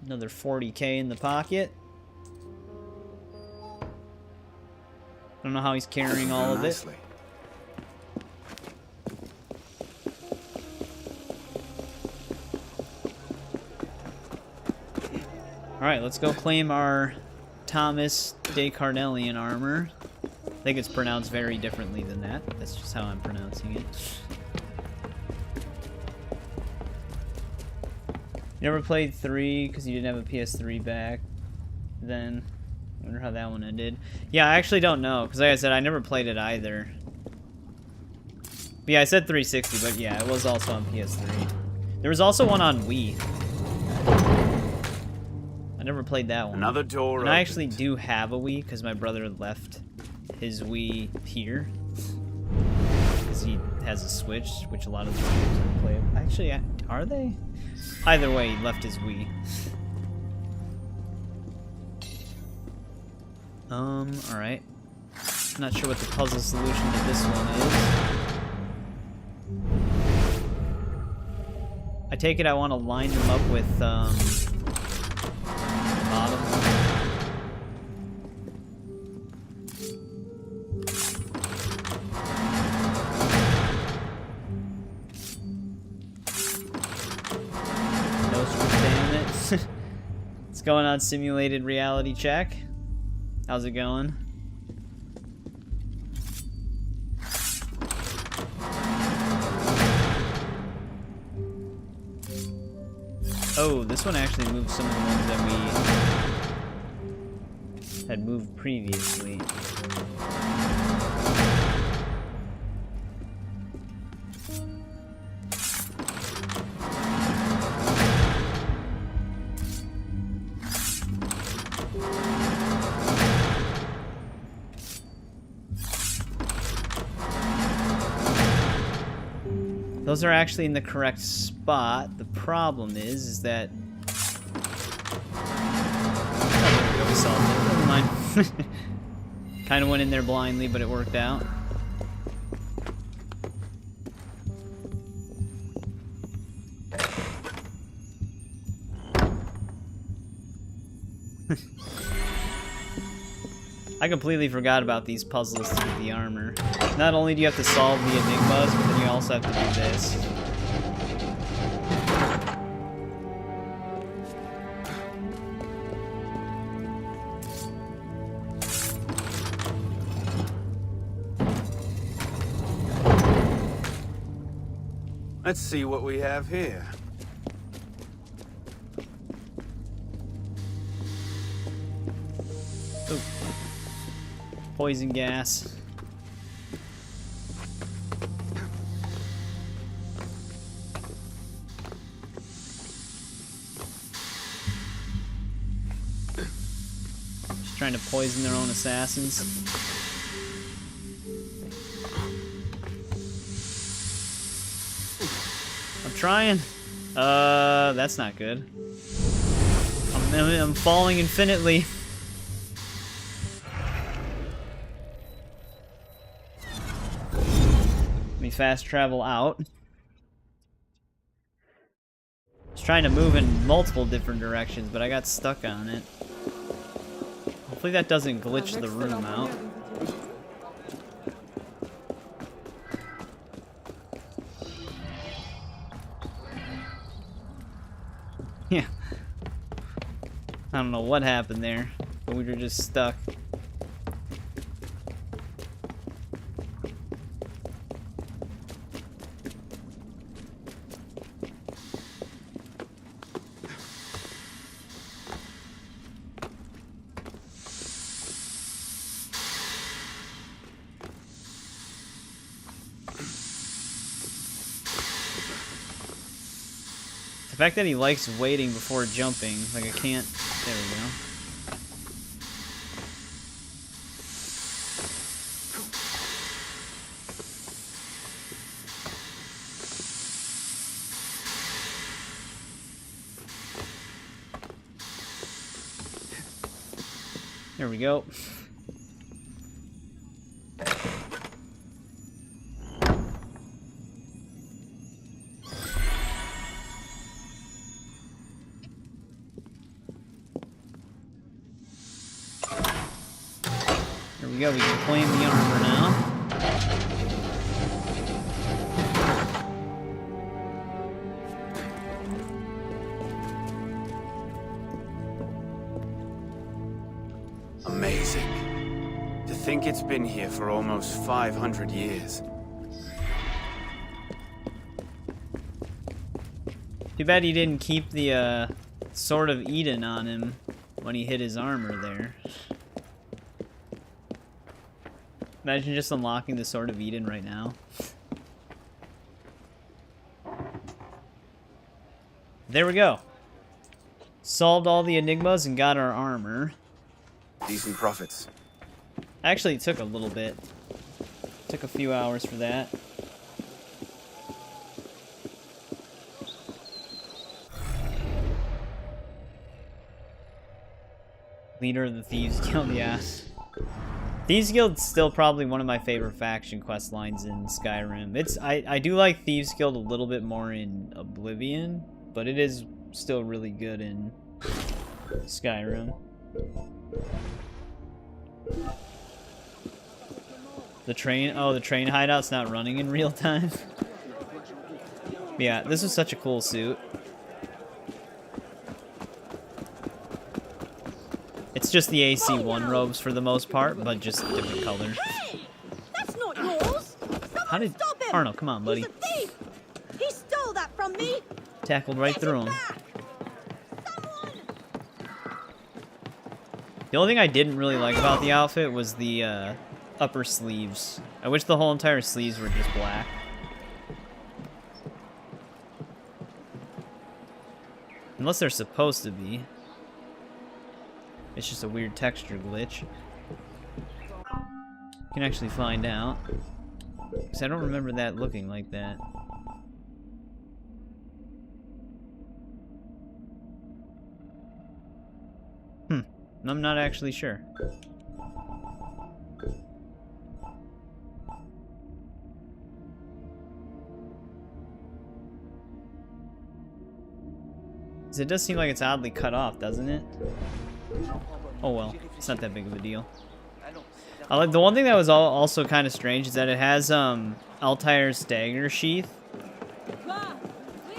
Another 40k in the pocket. I don't know how he's carrying all of it. Alright, let's go claim our Thomas de Carnelian armor. I think it's pronounced very differently than that. That's just how I'm pronouncing it. You never played 3 because you didn't have a PS3 back then? I wonder how that one ended. Yeah, I actually don't know, because like I said, I never played it either. But yeah, I said 360, but yeah, it was also on PS3. There was also one on Wii. I never played that one. Another door and I actually do have a Wii, because my brother left his Wii here. Because he has a Switch, which a lot of the games don't play. Actually, are they? Either way, he left his Wii. Alright. Not sure what the puzzle solution to this one is. I take it I want to line them up with, the bottom. No screw, damn it. What's going on, simulated reality check? How's it going? Oh, this one actually moved some of the ones that we had moved previously. Those are actually in the correct spot. The problem is that... Oh, we solved it. Never mind. Kind of went in there blindly, but it worked out. I completely forgot about these puzzles to get the armor. Not only do you have to solve the enigmas, but then you also have to do this. Let's see what we have here. Ooh. Poison gas. Just trying to poison their own assassins. I'm trying. That's not good. I'm falling infinitely. Let me fast travel out. I was trying to move in multiple different directions, but I got stuck on it. Hopefully that doesn't glitch the room out. Yeah. I don't know what happened there, but we were just stuck. The fact that he likes waiting before jumping, like I can't... There we go. There we go. go. We can claim the armor now. Amazing. To think it's been here for almost 500 years. Too bad he didn't keep the Sword of Eden on him when he hit his armor there. Imagine just unlocking the Sword of Eden right now. There we go. Solved all the enigmas and got our armor. Decent profits. Actually, it took a little bit. Took a few hours for that. Leader of the Thieves Guild, yeah. Thieves Guild's still probably one of my favorite faction quest lines in Skyrim. I do like Thieves Guild a little bit more in Oblivion, but it is still really good in Skyrim. The train, oh, the train hideout's not running in real time. Yeah, this was such a cool suit. It's just the AC1 robes for the most part, but just different colors. Hey! That's not yours! How did... Stop him! Arno, come on, buddy. He's a thief! He stole that from me! Tackled right through him. Back! Someone! The only thing I didn't really like about the outfit was the upper sleeves. I wish the whole entire sleeves were just black. Unless they're supposed to be. It's just a weird texture glitch. You can actually find out. Because I don't remember that looking like that. I'm not actually sure. It does seem like it's oddly cut off, doesn't it? Oh well, it's not that big of a deal. The one thing that was also kind of strange is that it has Altair's dagger sheath.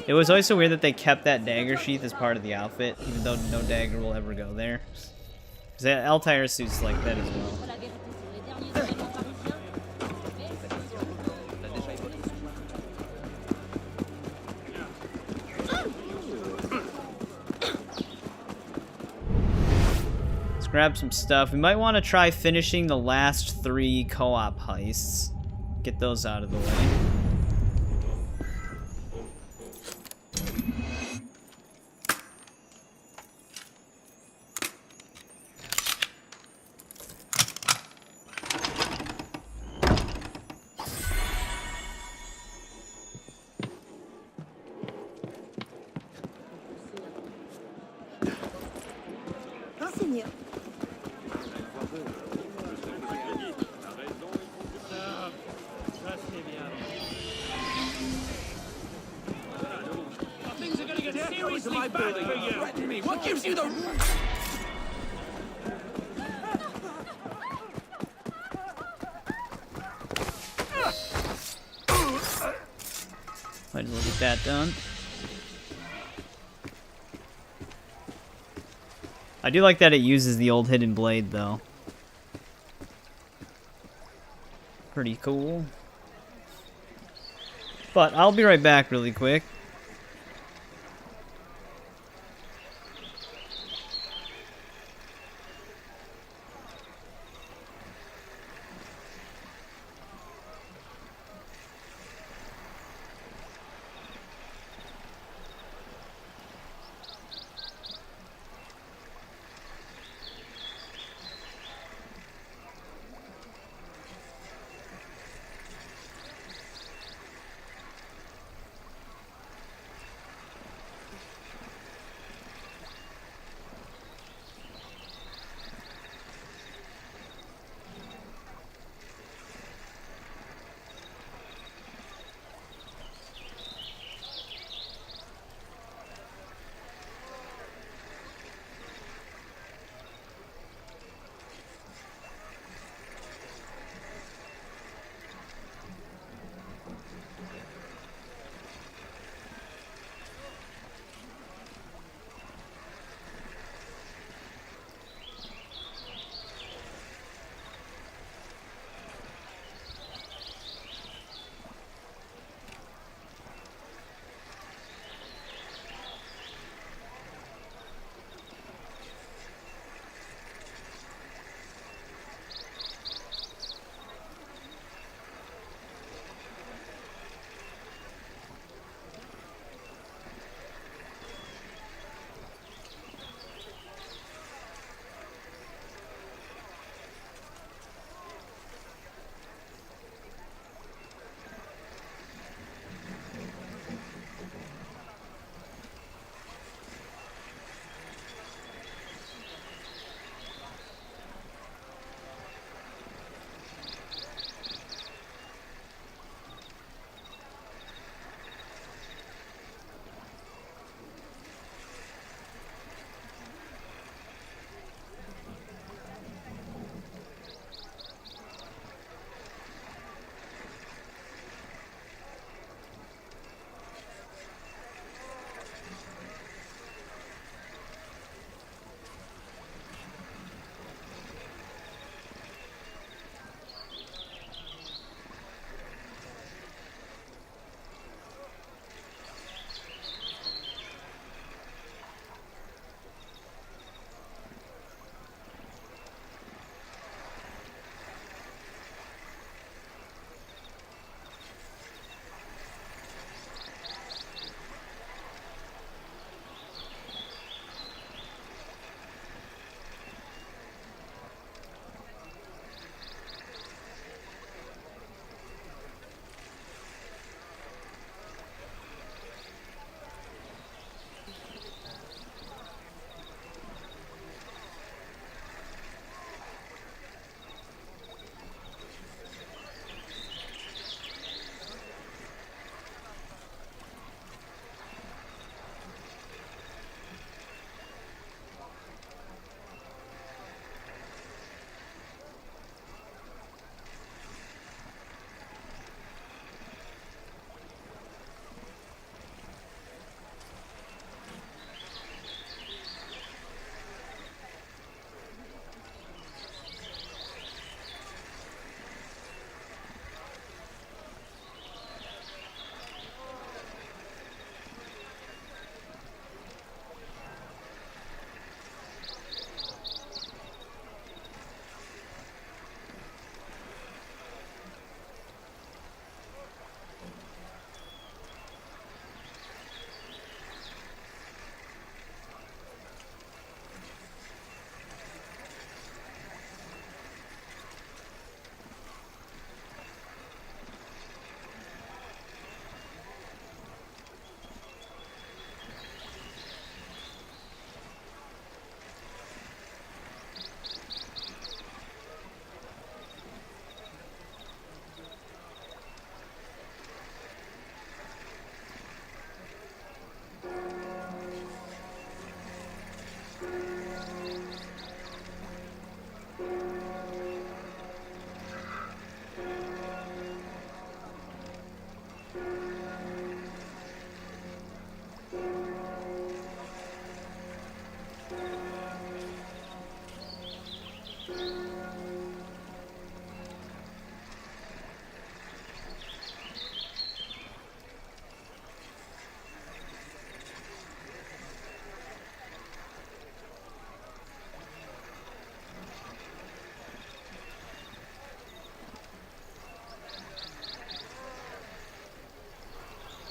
It was always so weird that they kept that dagger sheath as part of the outfit, even though no dagger will ever go there. Because Altair's suit's like that as well. Grab some stuff. We might want to try finishing the last 3 co-op heists. Get those out of the way. What gives you the... Might as well get that done. I do like that it uses the old hidden blade, though. Pretty cool. But I'll be right back really quick.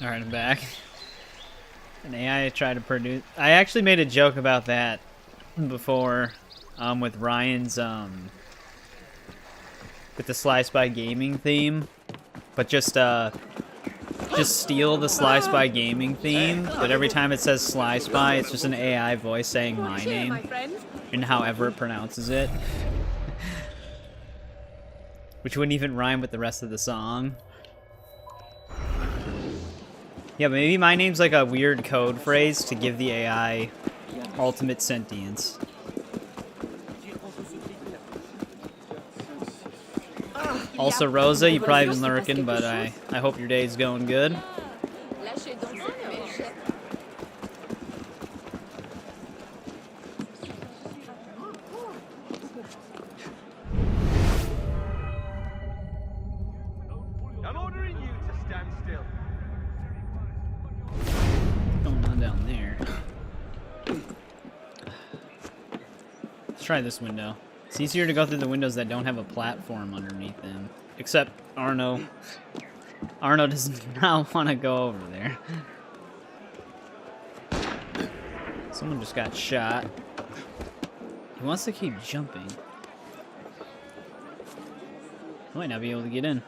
Alright, I'm back. An AI tried to produce... I actually made a joke about that before, with Ryan's, with the Sly Spy Gaming theme. But just steal the Sly Spy Gaming theme, but every time it says Sly Spy, it's just an AI voice saying my name, and however it pronounces it. Which wouldn't even rhyme with the rest of the song. Yeah, but maybe my name's like a weird code phrase to give the AI ultimate sentience. Also, Rosa, you probably been lurking, but I hope your day's going good. I'm ordering you to stand still. What's going on down there? Let's try this window. It's easier to go through the windows that don't have a platform underneath them. Except Arno. Arno does not want to go over there. Someone just got shot. He wants to keep jumping. I might not be able to get in.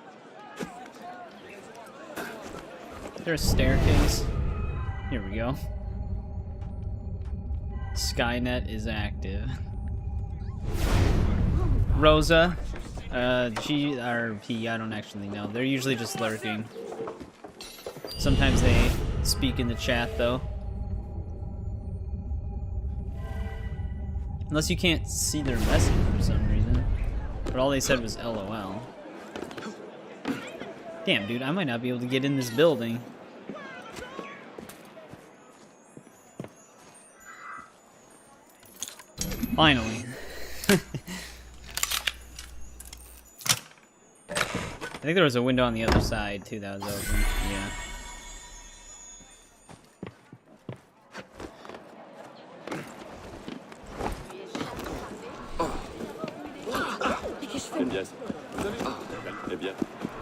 Is there a staircase? Here we go. Skynet is active. Rosa, she or he, I don't actually know. They're usually just lurking. Sometimes they speak in the chat though. Unless you can't see their message for some reason. But all they said was LOL. Damn, dude, I might not be able to get in this building. Finally. I think there was a window on the other side too that was open. Yeah.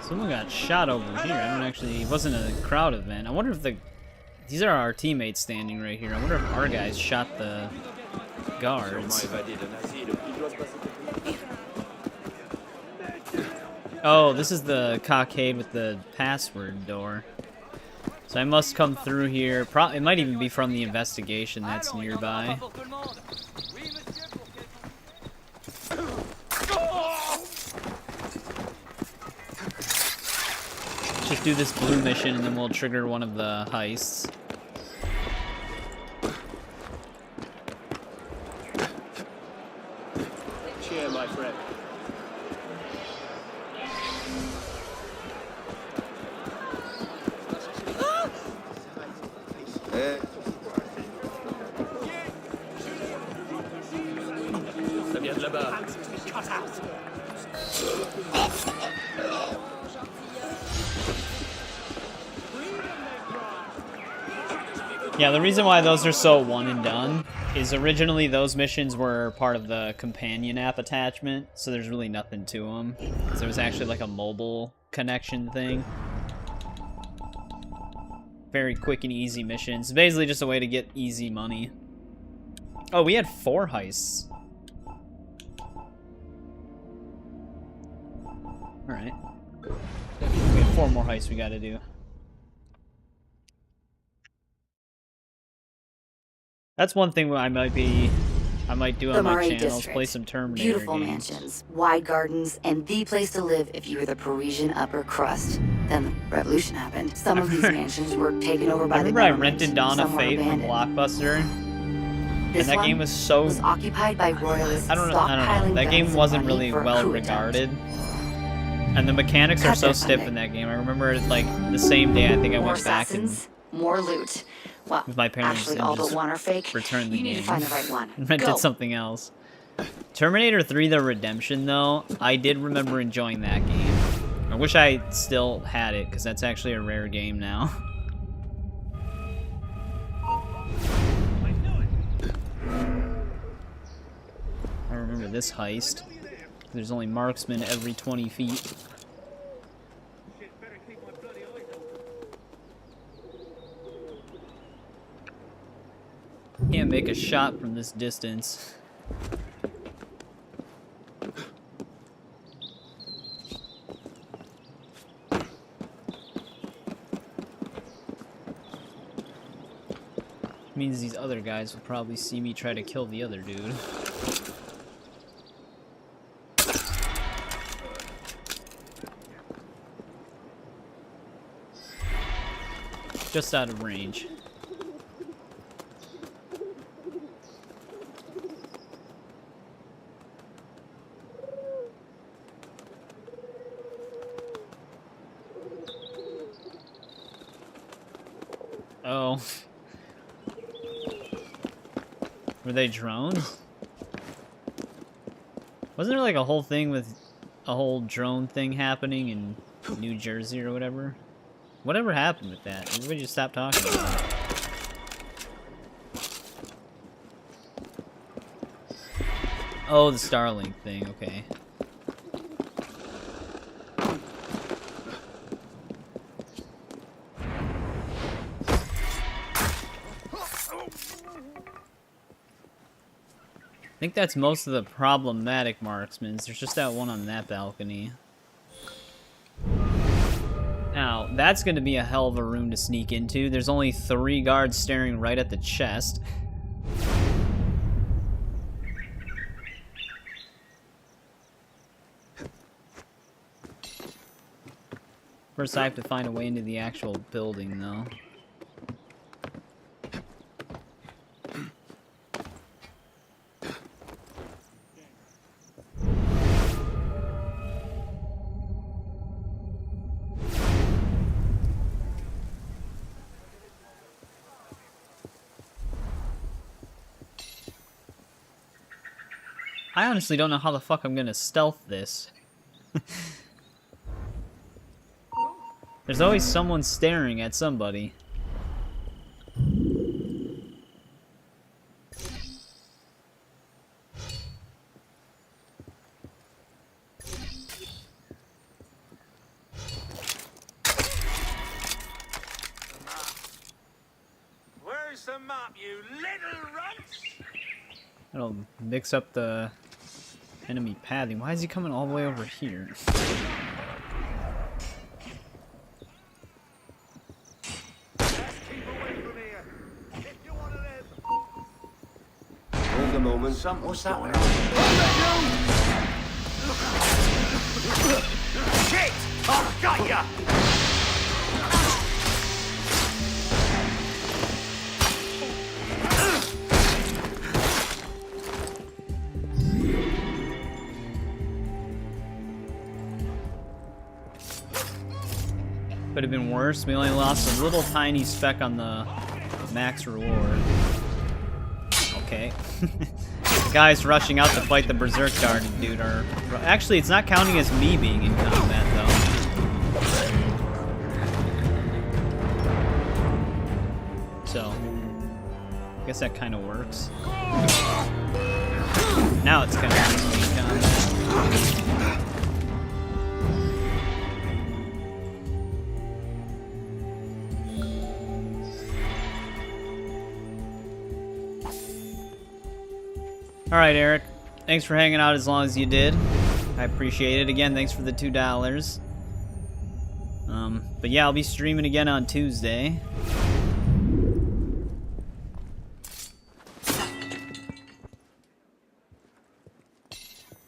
Someone got shot over here. I don't actually... It wasn't a crowd event. I wonder if the... These are our teammates standing right here. I wonder if our guys shot the guards. Oh, this is the cockade with the password door. So I must come through here. It might even be from the investigation that's nearby. Just do this blue mission and then we'll trigger one of the heists. Cheer, my friend. Ça vient de là-bas. Yeah, the reason why those are so one and done is originally those missions were part of the companion app attachment, so there's really nothing to them. So there was actually like a mobile connection thing. Very quick and easy missions. Basically just a way to get easy money. Oh, we had 4 heists. Alright. We have 4 more heists we gotta do. That's one thing I might do on my channels, play some Terminator Beautiful games. mansions, wide gardens, and the place to live if you were the Parisian upper crust. Then the revolution happened. Some of these mansions were taken over by the government. I rented Dawn of Fate from Blockbuster, and that game was so... was occupied by royalists. I don't know. That game wasn't really well regarded. And the mechanics are so stiff in that game. I remember, like, the same day I think I went back and... More loot. Well, with my parents actually, and all just but one are fake. returned the you need game. to find the right one. Rented something else. Terminator 3: The Redemption, though, I did remember enjoying that game. I wish I still had it, because that's actually a rare game now. I remember this heist. There's only marksmen every 20 feet. Can't make a shot from this distance. Means these other guys will probably see me try to kill the other dude. Just out of range. Oh. Were they drones? Wasn't there like a whole thing with a whole drone thing happening in New Jersey or whatever? Whatever happened with that? Everybody just stopped talking about it. Oh, the Starlink thing, okay. I think that's most of the problematic marksmen. There's just that one on that balcony. Now, that's going to be a hell of a room to sneak into. There's only 3 guards staring right at the chest. First, I have to find a way into the actual building, though. I honestly don't know how the fuck I'm gonna stealth this. There's always someone staring at somebody. Where's the map, you little runts? That'll mix up the enemy pathing. Why is he coming all the way over here? Hold a moment. What's that one? Shit! I've got ya! Could have been worse. We only lost a little tiny speck on the max reward. Okay. Guys rushing out to fight the Berserk Guard dude are... Actually, it's not counting as me being in combat, though. So, I guess that kind of works. Now it's kind of me in combat. Alright, Eric. Thanks for hanging out as long as you did. I appreciate it. Again, thanks for the $2. But yeah, I'll be streaming again on Tuesday.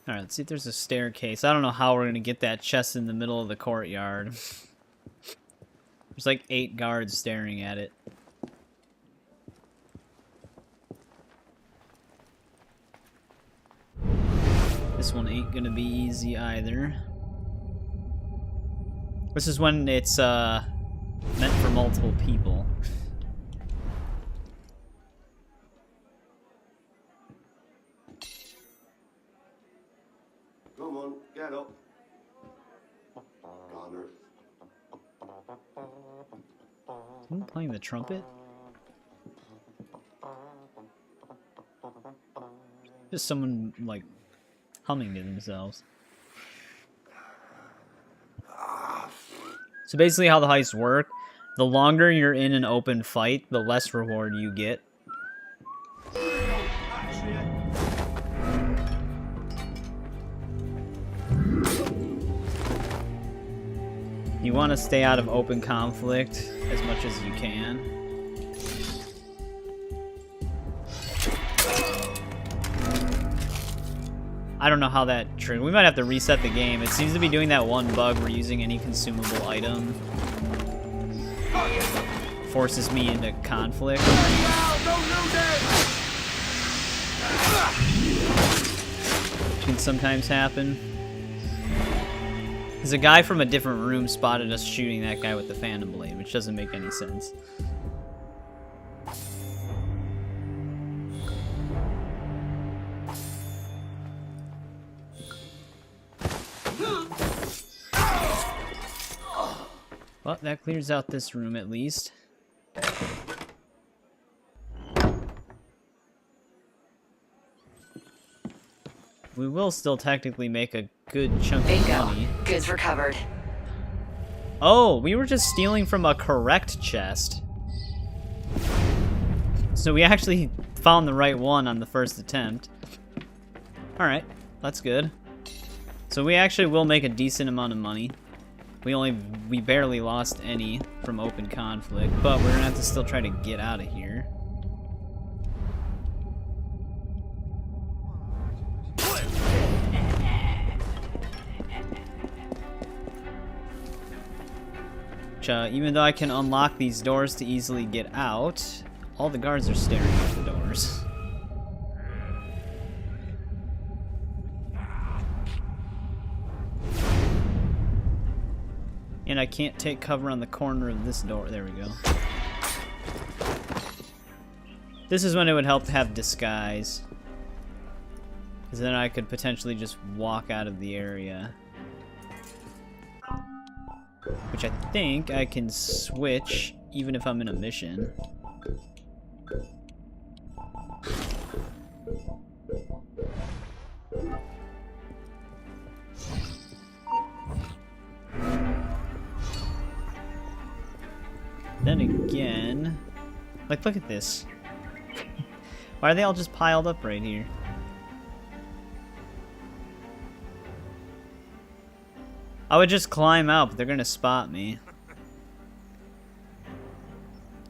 Alright, let's see if there's a staircase. I don't know how we're going to get that chest in the middle of the courtyard. There's like 8 guards staring at it. This one ain't gonna be easy either. This is when it's meant for multiple people. Come on, get up. Connor. Someone playing the trumpet? Just someone, like, humming to themselves. So basically how the heists work, the longer you're in an open fight, the less reward you get. You want to stay out of open conflict as much as you can. I don't know how that triggered. We might have to reset the game. It seems to be doing that one bug where using any consumable item forces me into conflict. Can sometimes happen. Because a guy from a different room spotted us shooting that guy with the Phantom Blade, which doesn't make any sense. Well, that clears out this room at least. We will still technically make a good chunk of money. Goods recovered. Oh, we were just stealing from a correct chest. So we actually found the right one on the first attempt. Alright, that's good. So we actually will make a decent amount of money. We barely lost any from open conflict, but we're gonna have to still try to get out of here. Even though I can unlock these doors to easily get out, all the guards are staring at the doors. And I can't take cover on the corner of this door. There we go. This is when it would help to have disguise. Because then I could potentially just walk out of the area. Which I think I can switch even if I'm in a mission. Then again, like, look at this. Why are they all just piled up right here? I would just climb out, but they're gonna spot me.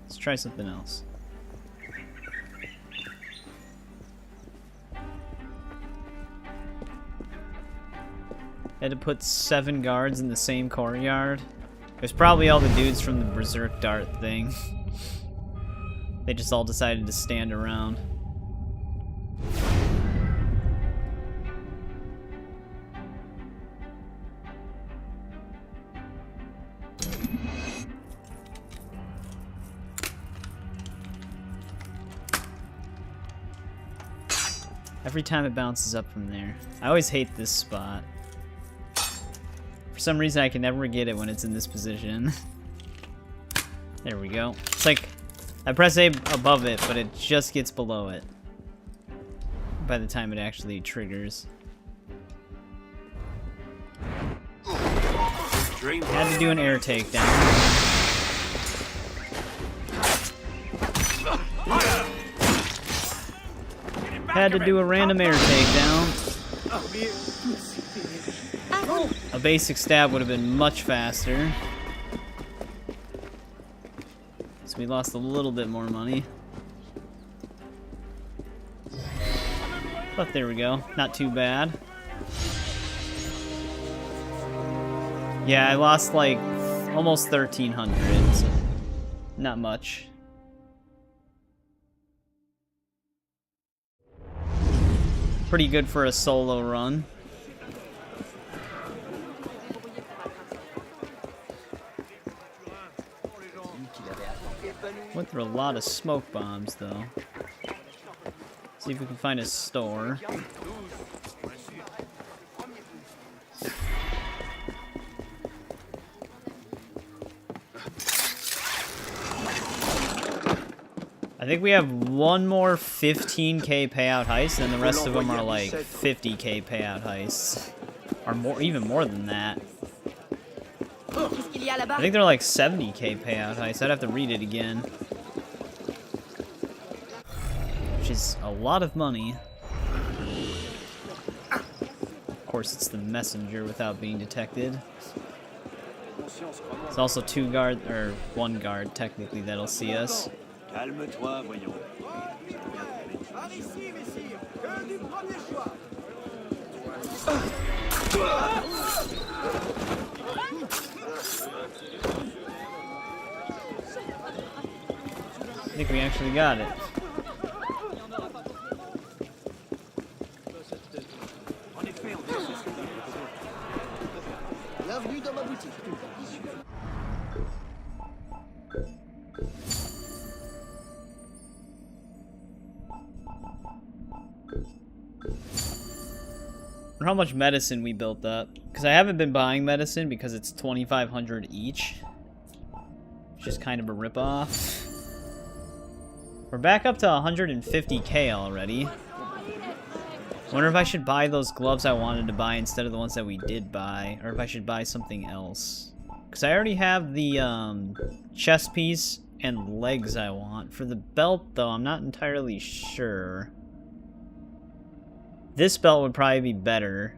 Let's try something else. Had to put 7 guards in the same courtyard. It was probably all the dudes from the Berserk Dart thing. They just all decided to stand around. Every time it bounces up from there. I always hate this spot. For some reason I can never get it when it's in this position. There we go. It's like, I press A above it, but it just gets below it by the time it actually triggers. Had to do an air takedown. Had to do a random air takedown. A basic stab would have been much faster. So we lost a little bit more money. But there we go. Not too bad. Yeah, I lost like almost 1,300, so not much. Pretty good for a solo run. Went through a lot of smoke bombs though. See if we can find a store. I think we have one more 15k payout heist, and the rest of them are like 50k payout heists. Or more, even more than that. I think they're like 70k payout heists. I'd have to read it again. Which is a lot of money. Of course, it's the messenger without being detected. It's also 2 guard, or 1 guard technically, that'll see us. Calme-toi, voyons. I think we actually got it. Bienvenue dans ma boutique. I wonder how much medicine we built up. Because I haven't been buying medicine because it's 2,500 each. Which is kind of a ripoff. We're back up to 150k already. Wonder if I should buy those gloves I wanted to buy instead of the ones that we did buy. Or if I should buy something else. Because I already have the chest piece and legs I want. For the belt, though, I'm not entirely sure. This belt would probably be better.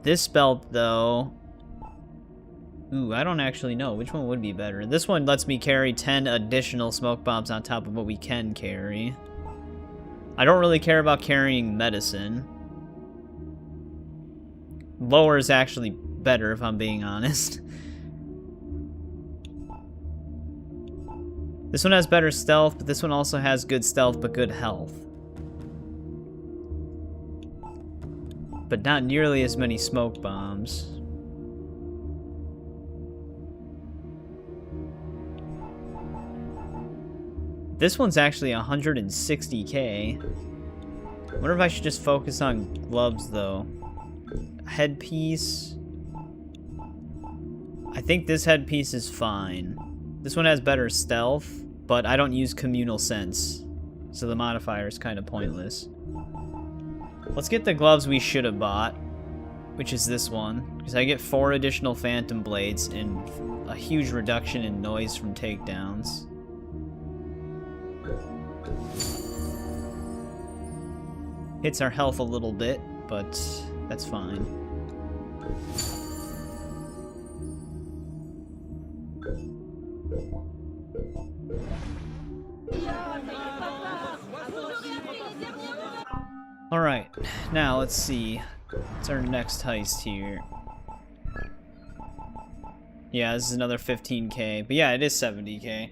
This belt, though... Ooh, I don't actually know. Which one would be better? This one lets me carry 10 additional smoke bombs on top of what we can carry. I don't really care about carrying medicine. Lower is actually better, if I'm being honest. This one has better stealth, but this one also has good stealth but good health. But not nearly as many smoke bombs. This one's actually 160k. I wonder if I should just focus on gloves, though. Headpiece. I think this headpiece is fine. This one has better stealth, but I don't use communal sense, so the modifier is kind of pointless. Let's get the gloves we should have bought, which is this one, because I get 4 additional phantom blades and a huge reduction in noise from takedowns. Hits our health a little bit, but that's fine. Alright, now let's see. What's our next heist here? Yeah, this is another 15k, but yeah, it is 70k.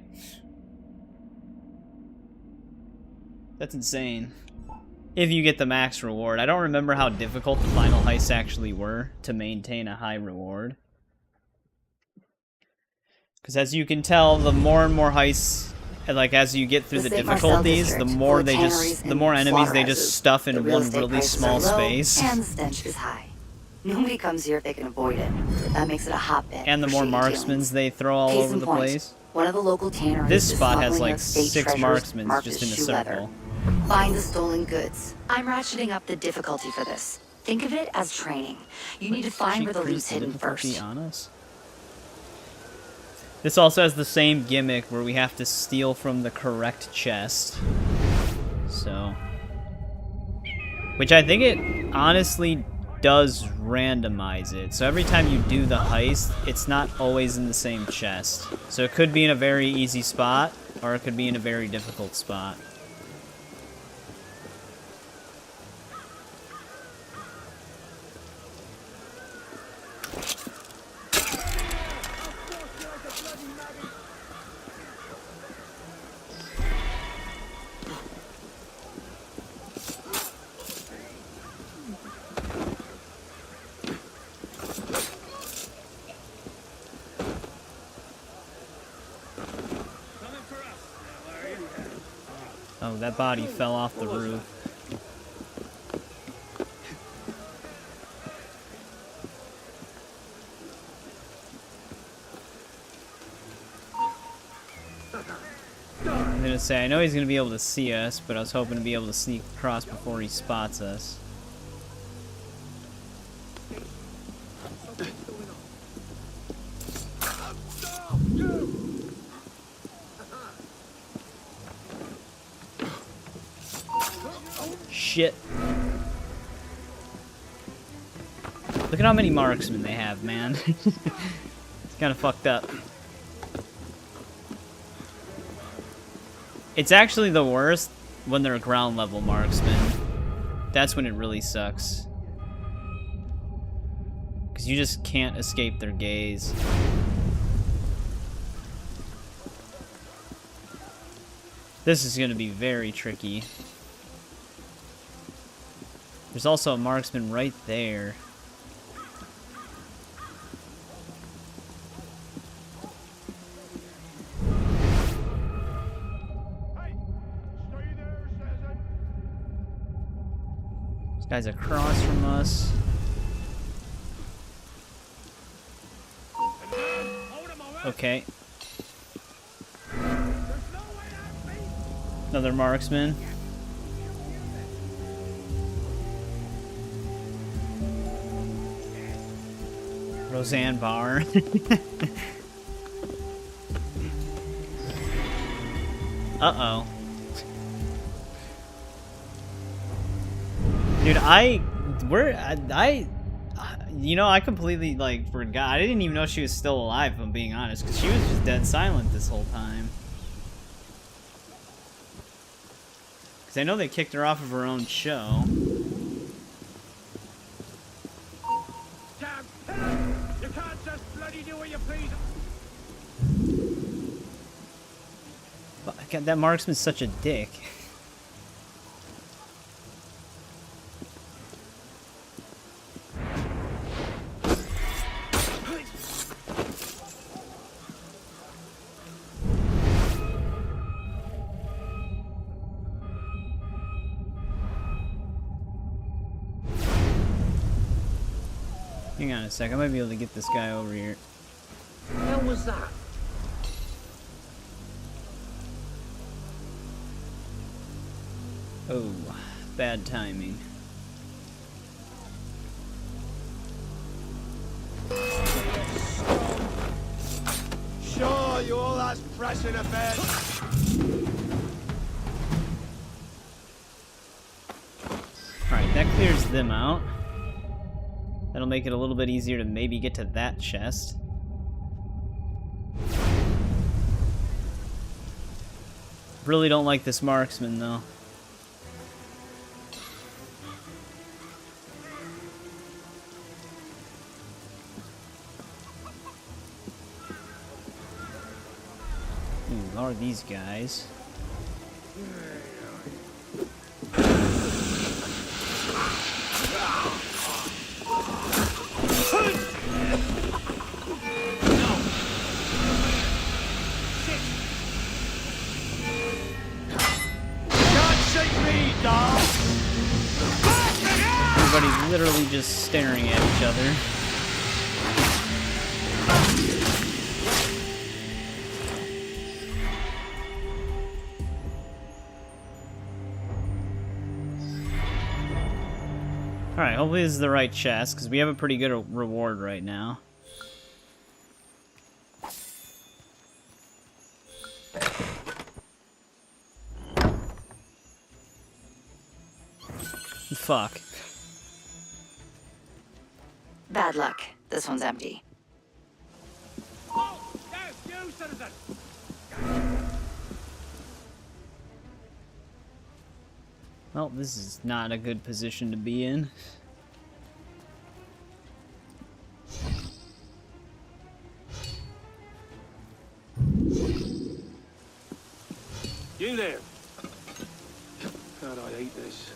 That's insane. If you get the max reward. I don't remember how difficult the final heists actually were to maintain a high reward. Because as you can tell, the more and more heists, like as you get through the difficulties, the more enemies they just stuff in one really small space. And the stench is high. Nobody comes here if they can avoid it. That makes it a hotbed. And the more marksmans they throw all over the place. One of the local tanneries. This spot has like 6 marksmen just in a circle. Find the stolen goods. I'm ratcheting up the difficulty for this. Think of it as training. You need to find where the loot's hidden first. This also has the same gimmick where we have to steal from the correct chest. So... which I think it honestly does randomize it. So every time you do the heist, it's not always in the same chest. So it could be in a very easy spot, or it could be in a very difficult spot. Oh, that body fell off the roof. I'm gonna say, I know he's gonna be able to see us, but I was hoping to be able to sneak across before he spots us. Shit. Look at how many marksmen they have, man. It's kind of fucked up. It's actually the worst when they're ground level marksmen. That's when it really sucks. Because you just can't escape their gaze. This is going to be very tricky. There's also a marksman right there. This guy's across from us. Okay. Another marksman. Roseanne Barr. Uh-oh. Dude, you know, I completely, like, forgot. I didn't even know she was still alive, if I'm being honest, because she was just dead silent this whole time. Because I know they kicked her off of her own show. You can't just bloody do what you please. But, God, that marksman's such a dick. Hang on a sec, I might be able to get this guy over here. How was that? Oh, bad timing. Sure, you all as fresh in a bed. Alright, that clears them out. That'll make it a little bit easier to maybe get to that chest. Really don't like this marksman, though. Ooh, how are these guys? Everybody's literally just staring at each other. Alright, hopefully this is the right chest, because we have a pretty good reward right now. Fuck. Bad luck. This one's empty. Oh, yes, you citizen. Well, this is not a good position to be in. You there. God, I hate this.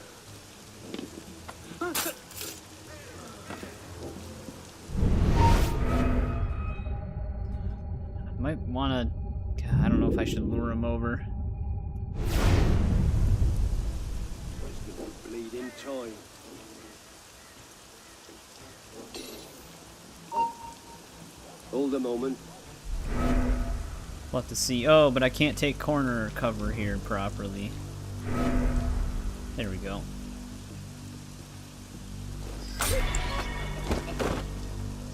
Might wanna... I don't know if I should lure him over. Bleeding time. Hold a moment. We'll have to see. Oh, but I can't take corner cover here properly. There we go.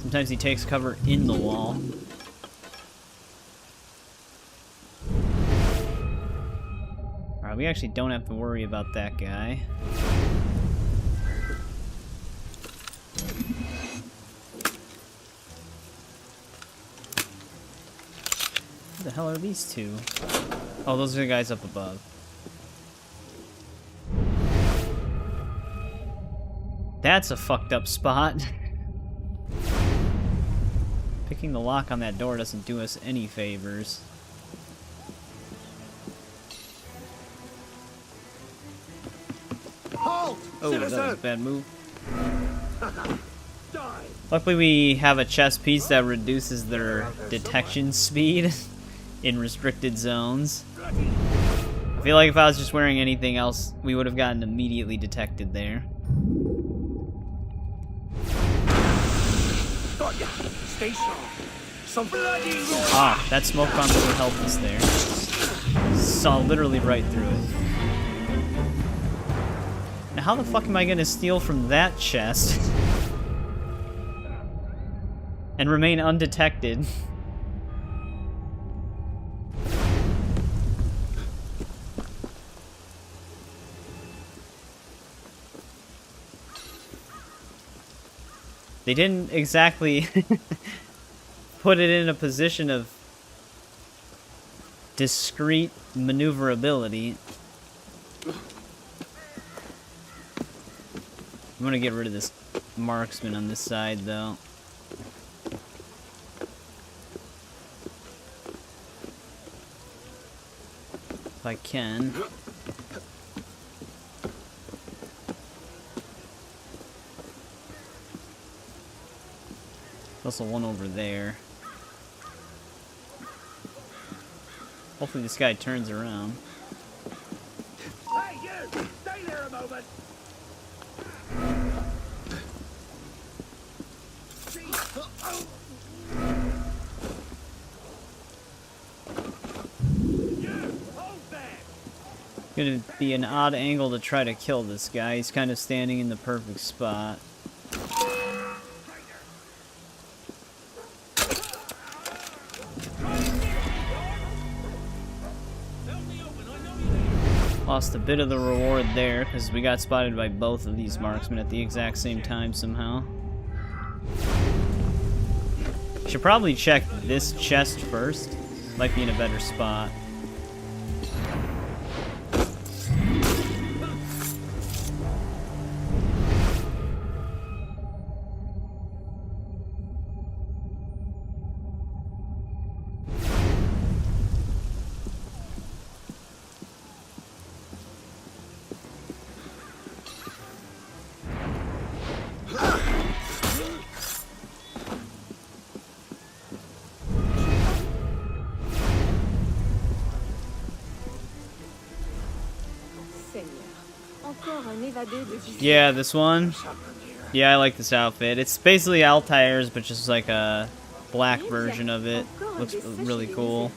Sometimes he takes cover in the wall. Alright, we actually don't have to worry about that guy. Who the hell are these two? Oh, those are the guys up above. That's a fucked up spot. Picking the lock on that door doesn't do us any favors. Halt! Oh, that was a Citizen! bad move. Die! Luckily we have a chest piece that reduces their detection speed in restricted zones. I feel like if I was just wearing anything else, we would have gotten immediately detected there. Got ya! Stay sharp. Some bloody roar! Ah, that smoke bomb really helped us there. Saw literally right through it. Now how the fuck am I gonna steal from that chest and remain undetected? They didn't exactly put it in a position of discreet maneuverability. I'm gonna get rid of this marksman on this side, though. If I can. There's also one over there. Hopefully this guy turns around. Hey, you! Stay there a moment! Gonna be an odd angle to try to kill this guy. He's kind of standing in the perfect spot. Lost a bit of the reward there because we got spotted by both of these marksmen at the exact same time somehow. Should probably check this chest first. Might be in a better spot. Yeah, this one. Yeah, I like this outfit. It's basically Altair's, but just like a black version of it. Looks really cool.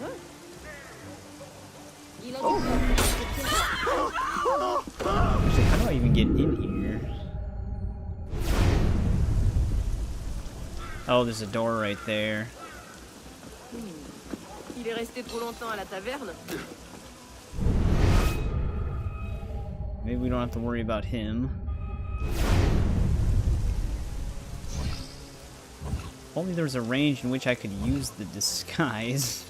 Actually, how do I even get in here? Oh, there's a door right there. Il est resté trop longtemps à la taverne. Maybe we don't have to worry about him. If only there was a range in which I could use the disguise.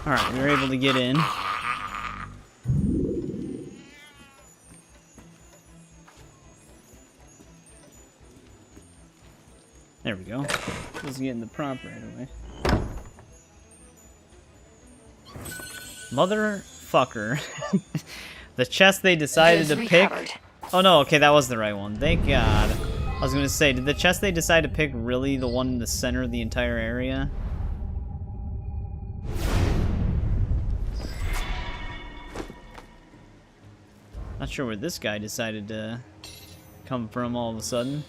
Alright, we were able to get in. There we go. Let's get in the prompt right away. Motherfucker. The chest they decided to pick... Oh no, okay, that was the right one. Thank God. I was gonna say, did the chest they decide to pick really the one in the center of the entire area? Not sure where this guy decided to come from all of a sudden.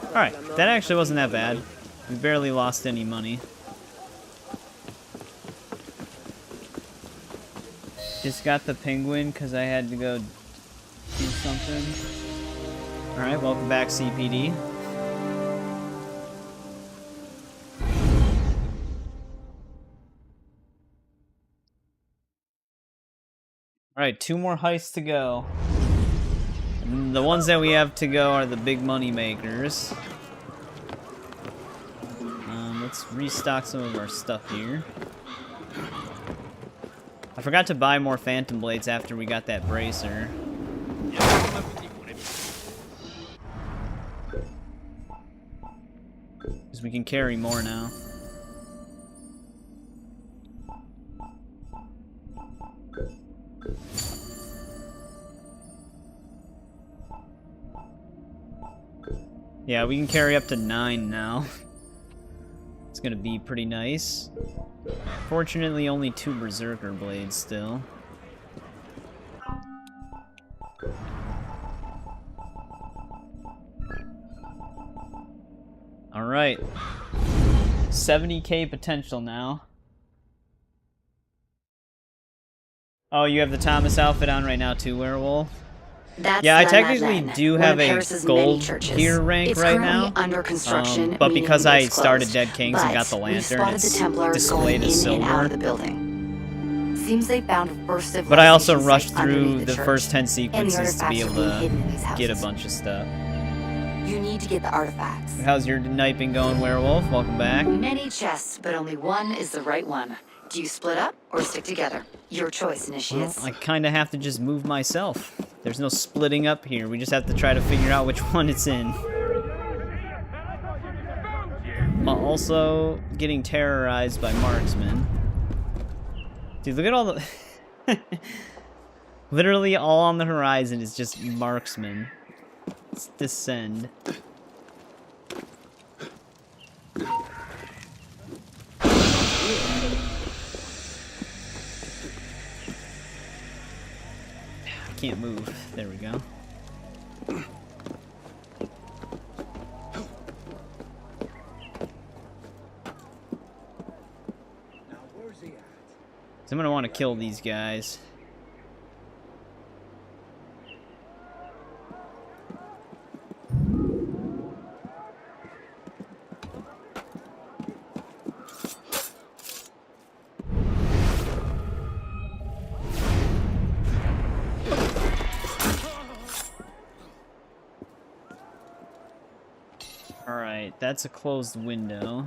Alright, that actually wasn't that bad. We barely lost any money. Just got the penguin because I had to go do something. Alright, welcome back, CPD. Alright, 2 more heists to go. And the ones that we have to go are the big money makers. Let's restock some of our stuff here. I forgot to buy more Phantom Blades after we got that bracer. Because we can carry more now. Yeah, we can carry up to 9 now. It's gonna be pretty nice. Fortunately, only 2 Berserker Blades still. Alright. 70k potential now. Oh, you have the Thomas outfit on right now too, Werewolf? That's yeah, I La technically Madeleine, do one have of a Paris's gold many churches. tier rank It's right currently now. under construction, But meaning because I it's started closed. Dead Kings and got the But lantern, we've spotted it's the Templars displayed going as in and out of silver. the building. Seems they found a burst of But I also radiation rushed sight underneath through the church. first 10 And the sequences to be artifacts able are being to hidden in these get a houses. bunch of stuff. You need to get the artifacts. How's your night been going, Werewolf? Welcome back. Many chests, but only one is the right one. Do you split up or stick together? Your choice, Well, initiates. I kind of have to just move myself. There's no splitting up here. We just have to try to figure out which one it's in. While also getting terrorized by marksmen. Dude, look at all the... Literally all on the horizon is just marksmen. Let's descend. Can't move. There we go. So I'm gonna want to kill these guys. Alright, that's a closed window.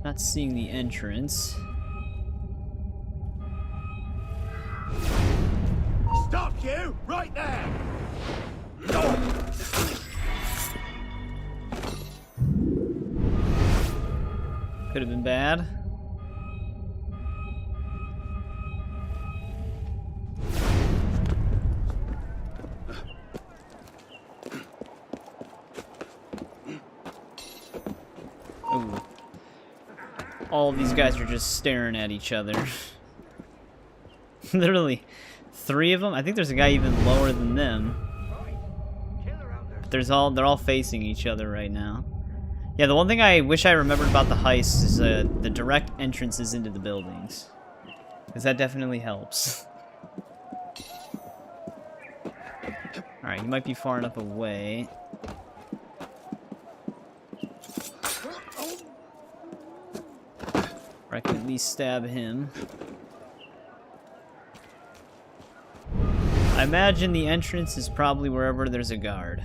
Not seeing the entrance. Stop you! Right there! Could have been bad. Ooh. All of these guys are just staring at each other. Literally, 3 of them. I think there's a guy even lower than them. But they're all facing each other right now. Yeah, the one thing I wish I remembered about the heist is the direct entrances into the buildings. Because that definitely helps. Alright, he might be far enough away. Or I can at least stab him. I imagine the entrance is probably wherever there's a guard.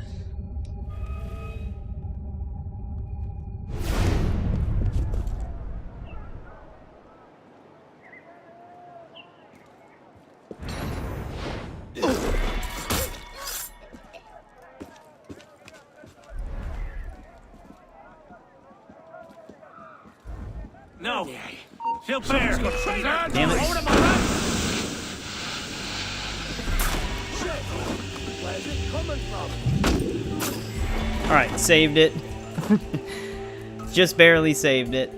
No! Still fair! Damn it. Where's it coming from? Alright, saved it. Just barely saved it.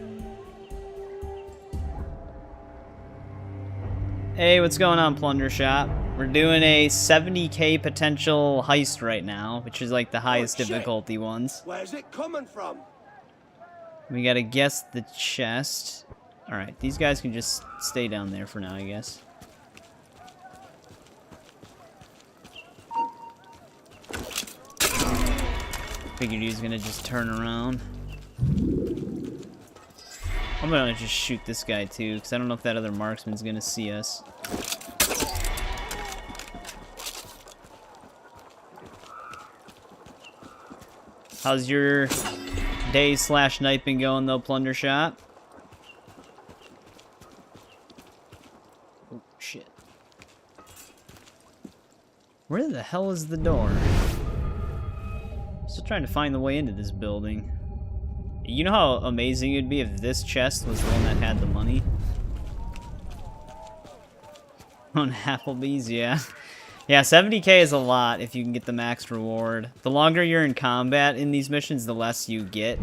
Hey, what's going on, Plunder Shop? We're doing a 70k potential heist right now, which is like the highest difficulty ones. Where's it coming from? We gotta guess the chest. Alright, these guys can just stay down there for now, I guess. Figured he was gonna just turn around. I'm gonna just shoot this guy too, because I don't know if that other marksman's gonna see us. How's your day / night been going though, Plunder Shot? Oh shit. Where the hell is the door? Still trying to find the way into this building. You know how amazing it'd be if this chest was the one that had the money? On Applebee's, yeah. Yeah, 70k is a lot if you can get the max reward. The longer you're in combat in these missions, the less you get.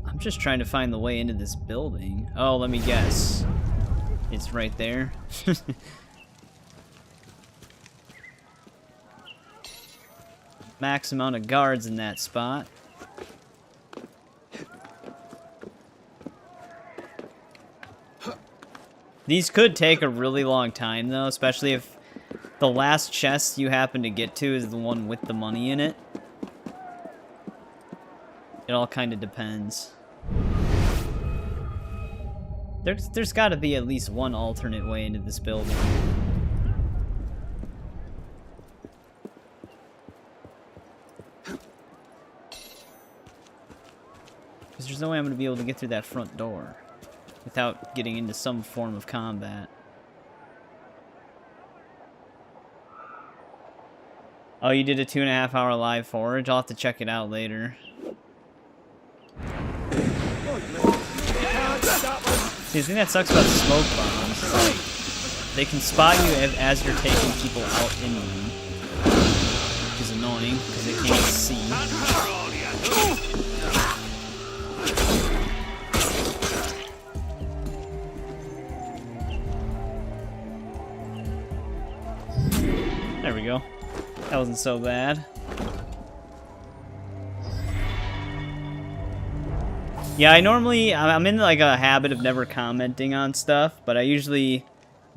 I'm just trying to find the way into this building. Oh, let me guess. It's right there. Max amount of guards in that spot. These could take a really long time though, especially if the last chest you happen to get to is the one with the money in it. It all kind of depends. There's got to be at least one alternate way into this building. Because there's no way I'm going to be able to get through that front door without getting into some form of combat. Oh, you did a 2.5 hour live forage? I'll have to check it out later. See, the thing that sucks about smoke bombs is like, they can spot you as you're taking people out in them. Which is annoying, because they can't see. There we go. That wasn't so bad. Yeah, I'm in like a habit of never commenting on stuff, but I usually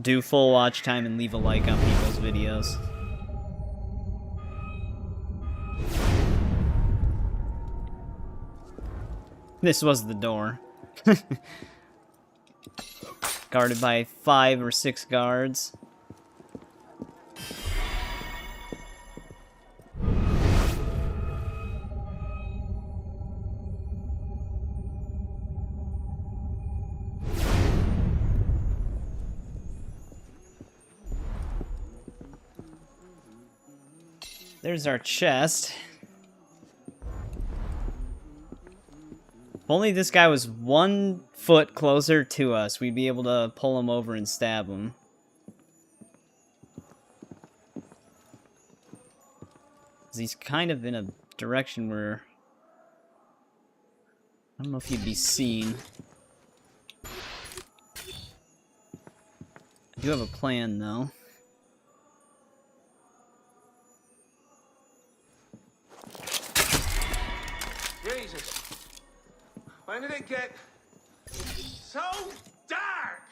do full watch time and leave a like on people's videos. This was the door. Guarded by 5 or 6 guards. There's our chest. If only this guy was 1 foot closer to us, we'd be able to pull him over and stab him. He's kind of in a direction where I don't know if he'd be seen. I do have a plan, though. Jesus. When did it get so dark?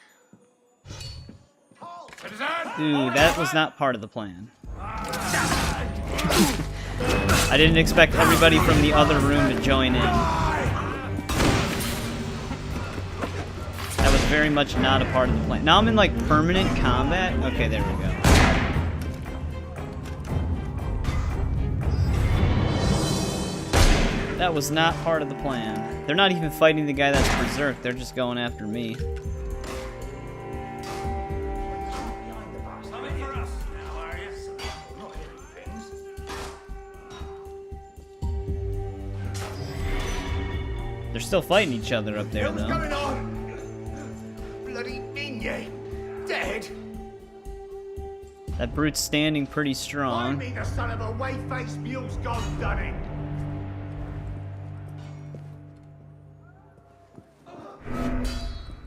Ooh, that was not part of the plan. I didn't expect everybody from the other room to join in. That was very much not a part of the plan. Now I'm in like permanent combat. Okay, there we go. That was not part of the plan. They're not even fighting the guy that's berserk, they're just going after me. They're still fighting each other up there, though. What's going on? Bloody Minion! Dead? That brute's standing pretty strong. Find me the son of a way-faced mule's gone dunning!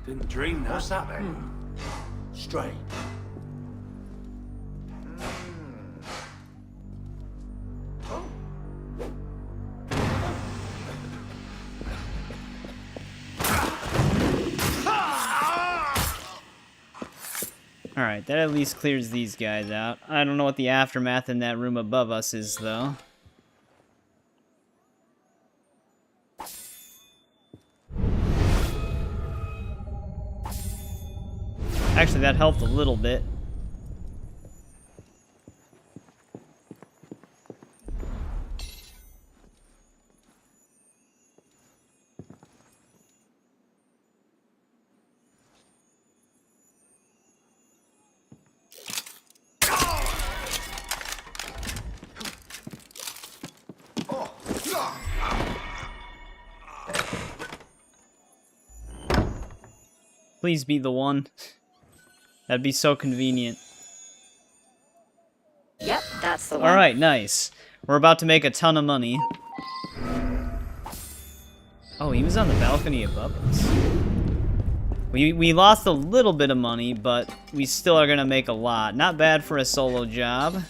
Didn't dream that. What's that then? Straight. Alright, that at least clears these guys out. I don't know what the aftermath in that room above us is, though. Actually, that helped a little bit. Please be the one. That'd be so convenient. Yep, that's the one. Alright, nice. We're about to make a ton of money. Oh, he was on the balcony above us. We lost a little bit of money, but we still are gonna make a lot. Not bad for a solo job.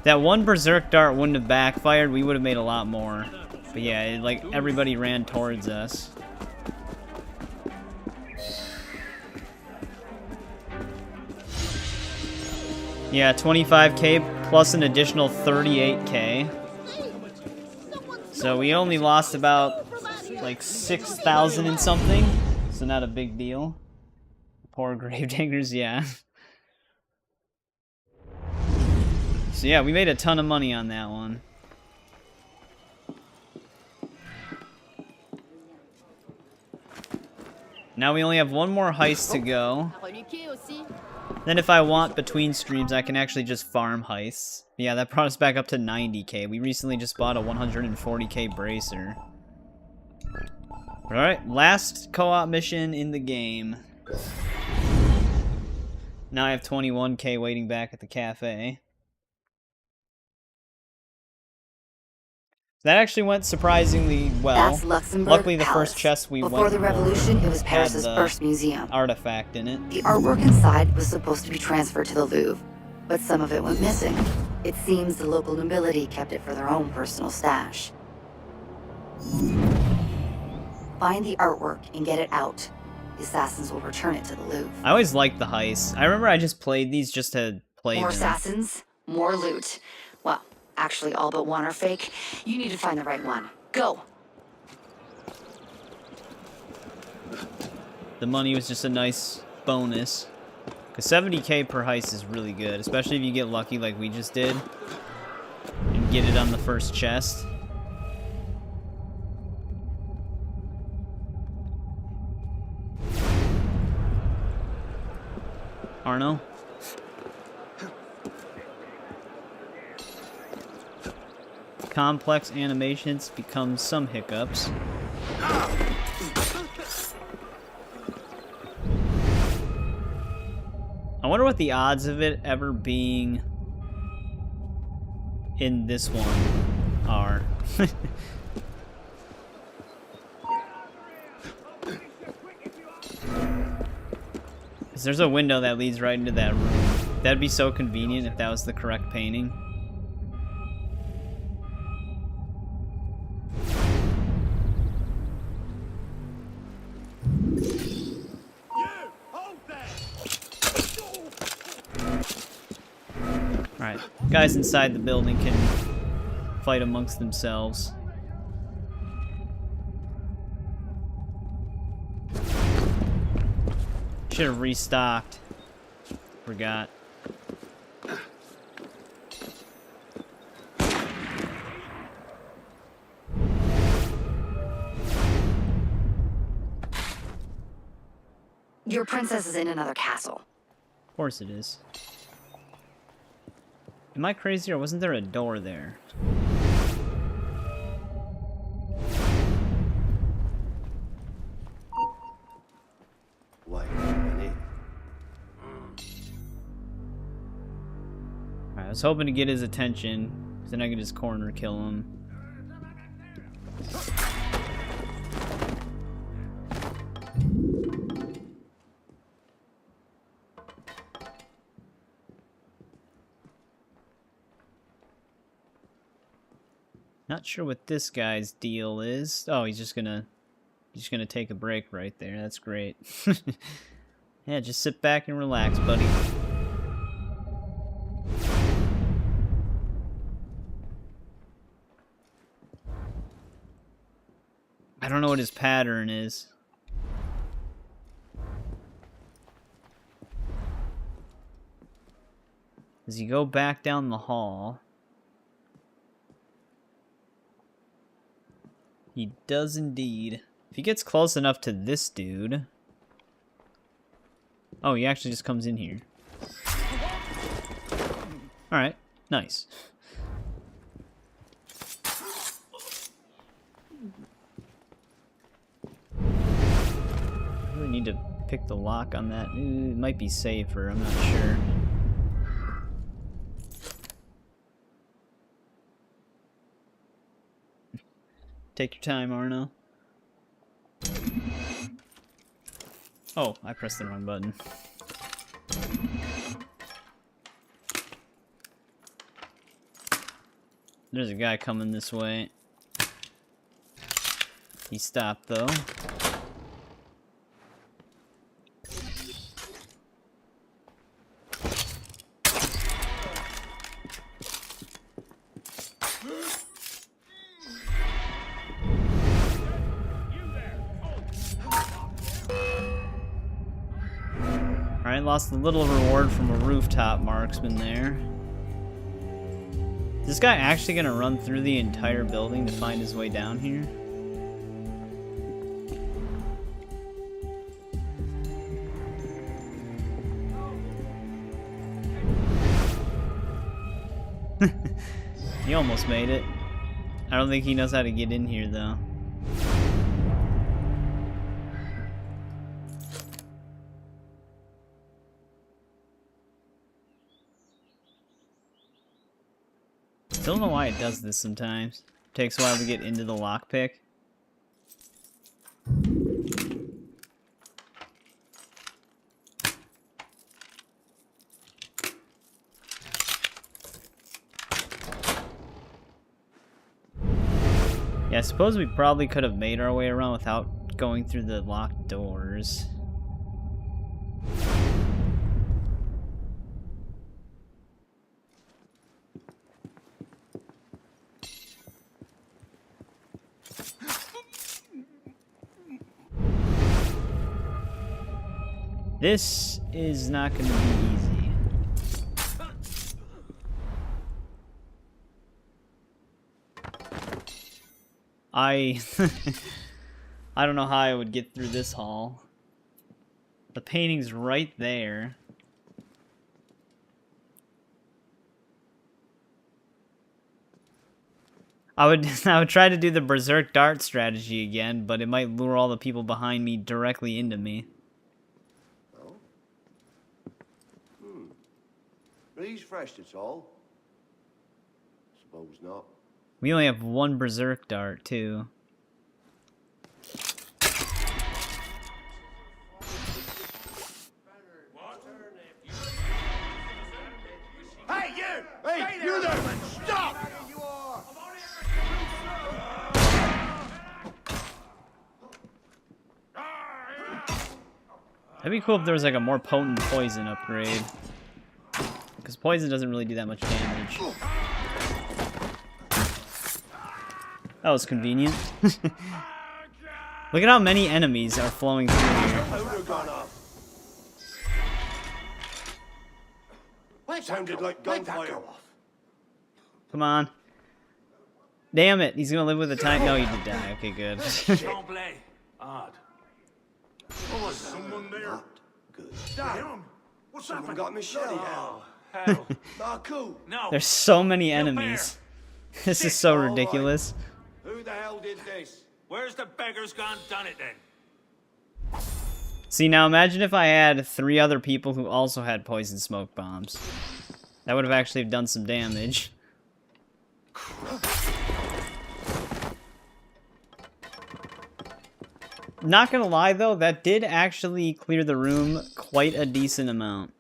That one berserk dart wouldn't have backfired, we would have made a lot more. But yeah, like, everybody ran towards us. Yeah, 25k plus an additional 38k. So we only lost about, like, 6,000 and something. So not a big deal. Poor gravediggers, yeah. So yeah, we made a ton of money on that one. Now we only have one more heist to go. Then if I want between streams, I can actually just farm heists. Yeah, that brought us back up to 90k. We recently just bought a 140k bracer. Alright, last co-op mission in the game. Now I have 21k waiting back at the cafe. That actually went surprisingly well. That's Luxembourg Luckily, the Palace. first chest we Before went the revolution, it was had Paris's the first museum. artifact in it. The artwork inside was supposed to be transferred to the Louvre, but some of it went missing. It seems the local nobility kept it for their own personal stash. Find the artwork and get it out. The assassins will return it to the Louvre. I always liked the heists. I remember I just played these just to play More them. assassins, more loot. Well, actually all but one are fake. You need to find the right one. Go! The money was just a nice bonus. Because 70k per heist is really good, especially if you get lucky like we just did. And get it on the first chest. Arno? Complex animations become some hiccups. I wonder what the odds of it ever being in this one are. Because there's a window that leads right into that room. That'd be so convenient if that was the correct painting. Alright, guys inside the building can fight amongst themselves. Should have restocked. Forgot. Your princess is in another castle. Of course it is. Am I crazy or wasn't there a door there? Alright, I was hoping to get his attention, then I could just corner kill him. Not sure what this guy's deal is. Oh, he's just gonna Just gonna take a break right there. That's great. Yeah, just sit back and relax, buddy. I don't know what his pattern is. Does he go back down the hall? He does indeed. If he gets close enough to this dude... Oh, he actually just comes in here. Alright, nice. I really need to pick the lock on that. It might be safer, I'm not sure. Take your time, Arno. Oh, I pressed the wrong button. There's a guy coming this way. He stopped, though. Alright, lost a little reward from a rooftop marksman there. Is this guy actually gonna run through the entire building to find his way down here? He almost made it. I don't think he knows how to get in here, though. Still don't know why it does this sometimes. Takes a while to get into the lockpick. Yeah, I suppose we probably could have made our way around without going through the locked doors. This is not going to be easy. I don't know how I would get through this hall. The painting's right there. I would try to do the berserk dart strategy again, but it might lure all the people behind me directly into me. Breeze fresh, that's all. Suppose not. We only have one berserk dart, too. Hey, you! Hey, you there! Stop! That'd be cool if there was like a more potent poison upgrade. Because poison doesn't really do that much damage. That was convenient. Look at how many enemies are flowing through here. Sounded like gunfire. Come on. Damn it, he's gonna live with a time. No, he did die. Okay, good. Odd. Oh, was someone there? Good. Damn! What's Someone happened? got me shot Oh, out. hell. Not cool. No. There's so many enemies. This is so ridiculous. Who the hell did this? Where's the beggars gone done it then? See, now imagine if I had 3 other people who also had poison smoke bombs. That would have actually done some damage. Not gonna lie though, that did actually clear the room quite a decent amount.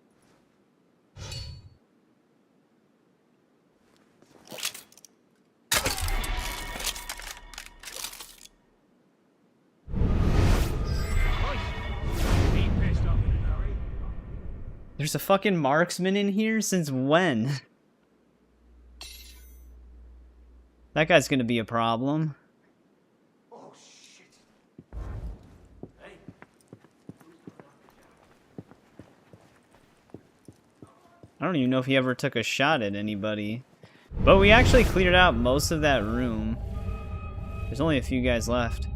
There's a fucking marksman in here? Since when? That guy's gonna be a problem. Oh, shit. I don't even know if he ever took a shot at anybody. But we actually cleared out most of that room. There's only a few guys left.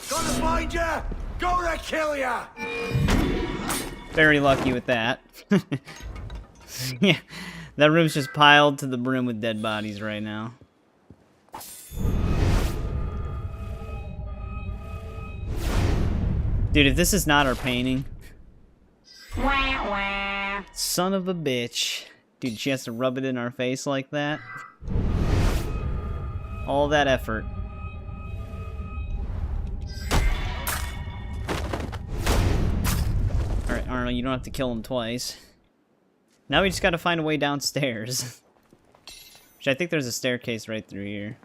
Gonna find ya! Gonna kill ya! Very lucky with that. Yeah, that room's just piled to the brim with dead bodies right now. Dude, if this is not our painting... Son of a bitch. Dude, she has to rub it in our face like that. All that effort. Alright, Arnold, you don't have to kill him twice. Now we just gotta find a way downstairs. Which I think there's a staircase right through here.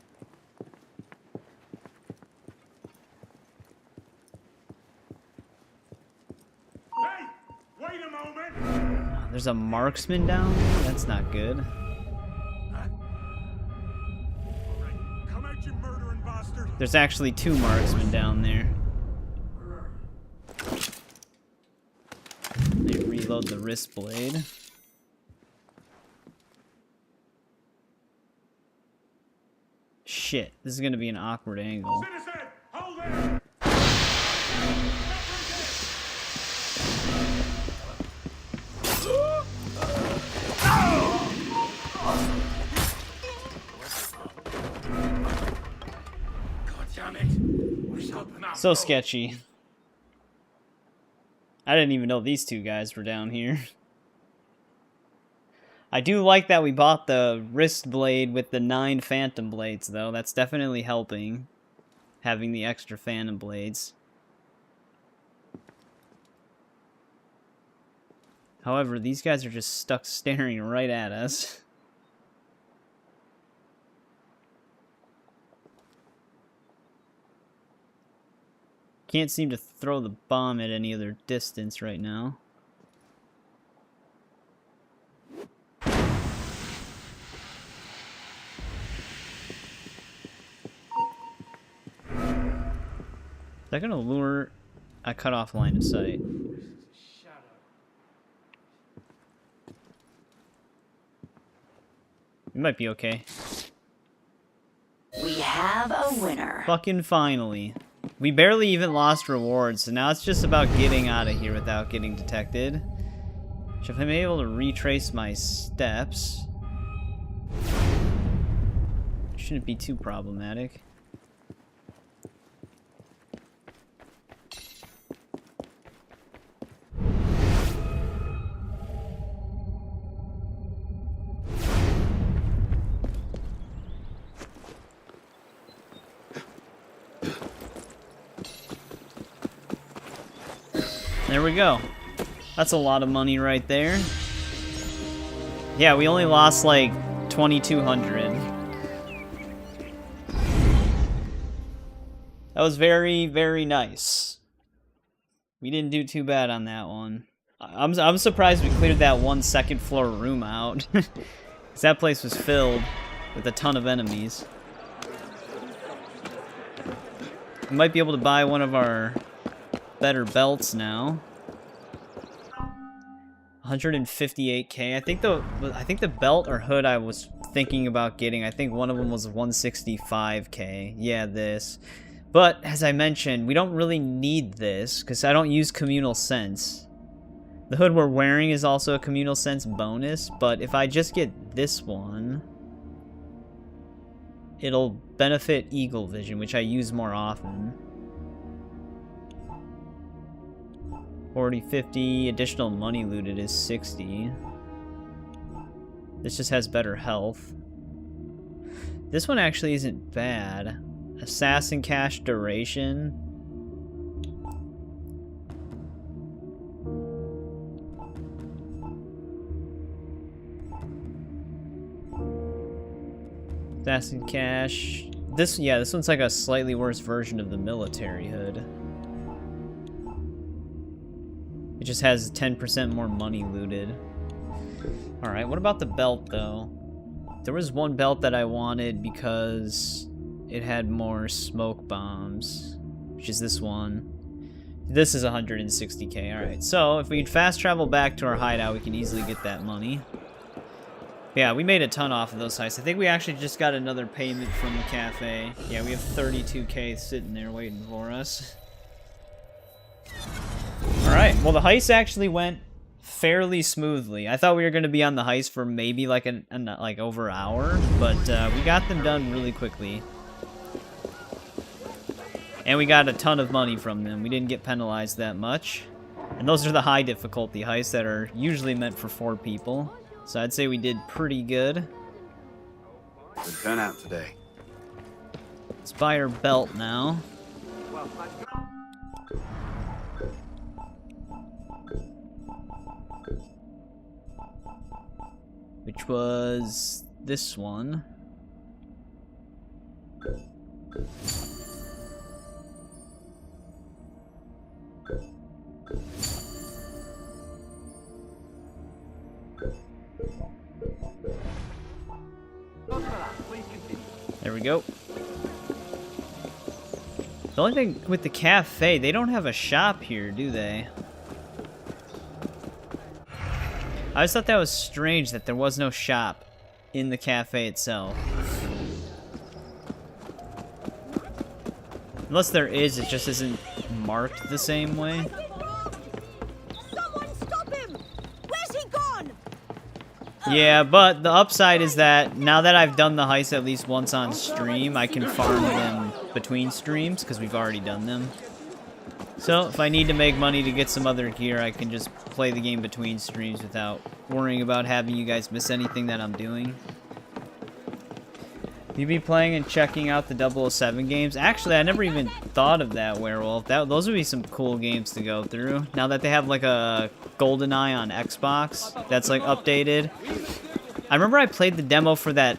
Hey! Wait a moment! There's a marksman down there? That's not good. Come out, you murdering bastard! There's actually 2 marksmen down there. Let me reload the wrist blade. Shit, this is gonna be an awkward angle. Citizen, hold there! God damn it! We're so So sketchy. I didn't even know these 2 guys were down here. I do like that we bought the wrist blade with the 9 phantom blades, though. That's definitely helping, having the extra phantom blades. However, these guys are just stuck staring right at us. Can't seem to throw the bomb at any other distance right now. Is that gonna lure? I cut off line of sight. We might be okay. We have a winner. Fucking finally. We barely even lost rewards, so now it's just about getting out of here without getting detected. Which if I'm able to retrace my steps, shouldn't be too problematic. There we go. That's a lot of money right there. Yeah, we only lost like 2,200. That was very, very nice. We didn't do too bad on that one. I'm surprised we cleared that 1 second floor room out. Because that place was filled with a ton of enemies. We might be able to buy one of our better belts now. 158k. I think the belt or hood I was thinking about getting, I think one of them was 165k. Yeah, this. But as I mentioned, we don't really need this because I don't use communal sense. The hood we're wearing is also a communal sense bonus, but if I just get this one, it'll benefit eagle vision, which I use more often. 40, 50, additional money looted is 60. This just has better health. This one actually isn't bad. Assassin cash duration. Acid cash. This one's like a slightly worse version of the military hood. It just has 10% more money looted. Alright, what about the belt, though? There was one belt that I wanted because it had more smoke bombs, which is this one. This is 160k. Alright, so if we fast travel back to our hideout, we can easily get that money. Yeah, we made a ton off of those heists. I think we actually just got another payment from the cafe. Yeah, we have 32k sitting there waiting for us. Alright, well the heist actually went fairly smoothly. I thought we were going to be on the heist for maybe like like over an hour, but we got them done really quickly. And we got a ton of money from them. We didn't get penalized that much. And those are the high difficulty heists that are usually meant for 4 people. So I'd say we did pretty good. Good turnout today. Let's buy our belt now. Which was this one. There we go. The only thing with the cafe, they don't have a shop here, do they? I always thought that was strange that there was no shop in the cafe itself. Unless there is, it just isn't marked the same way. Someone stop him! Where's he gone? Yeah, but the upside is that now that I've done the heist at least once on stream, I can farm them between streams because we've already done them. So if I need to make money to get some other gear, I can just play the game between streams without worrying about having you guys miss anything that I'm doing. You be playing and checking out the 007 games? Actually, I never even thought of that, Werewolf. Those would be some cool games to go through. Now that they have like a GoldenEye on Xbox that's like updated. I remember I played the demo for that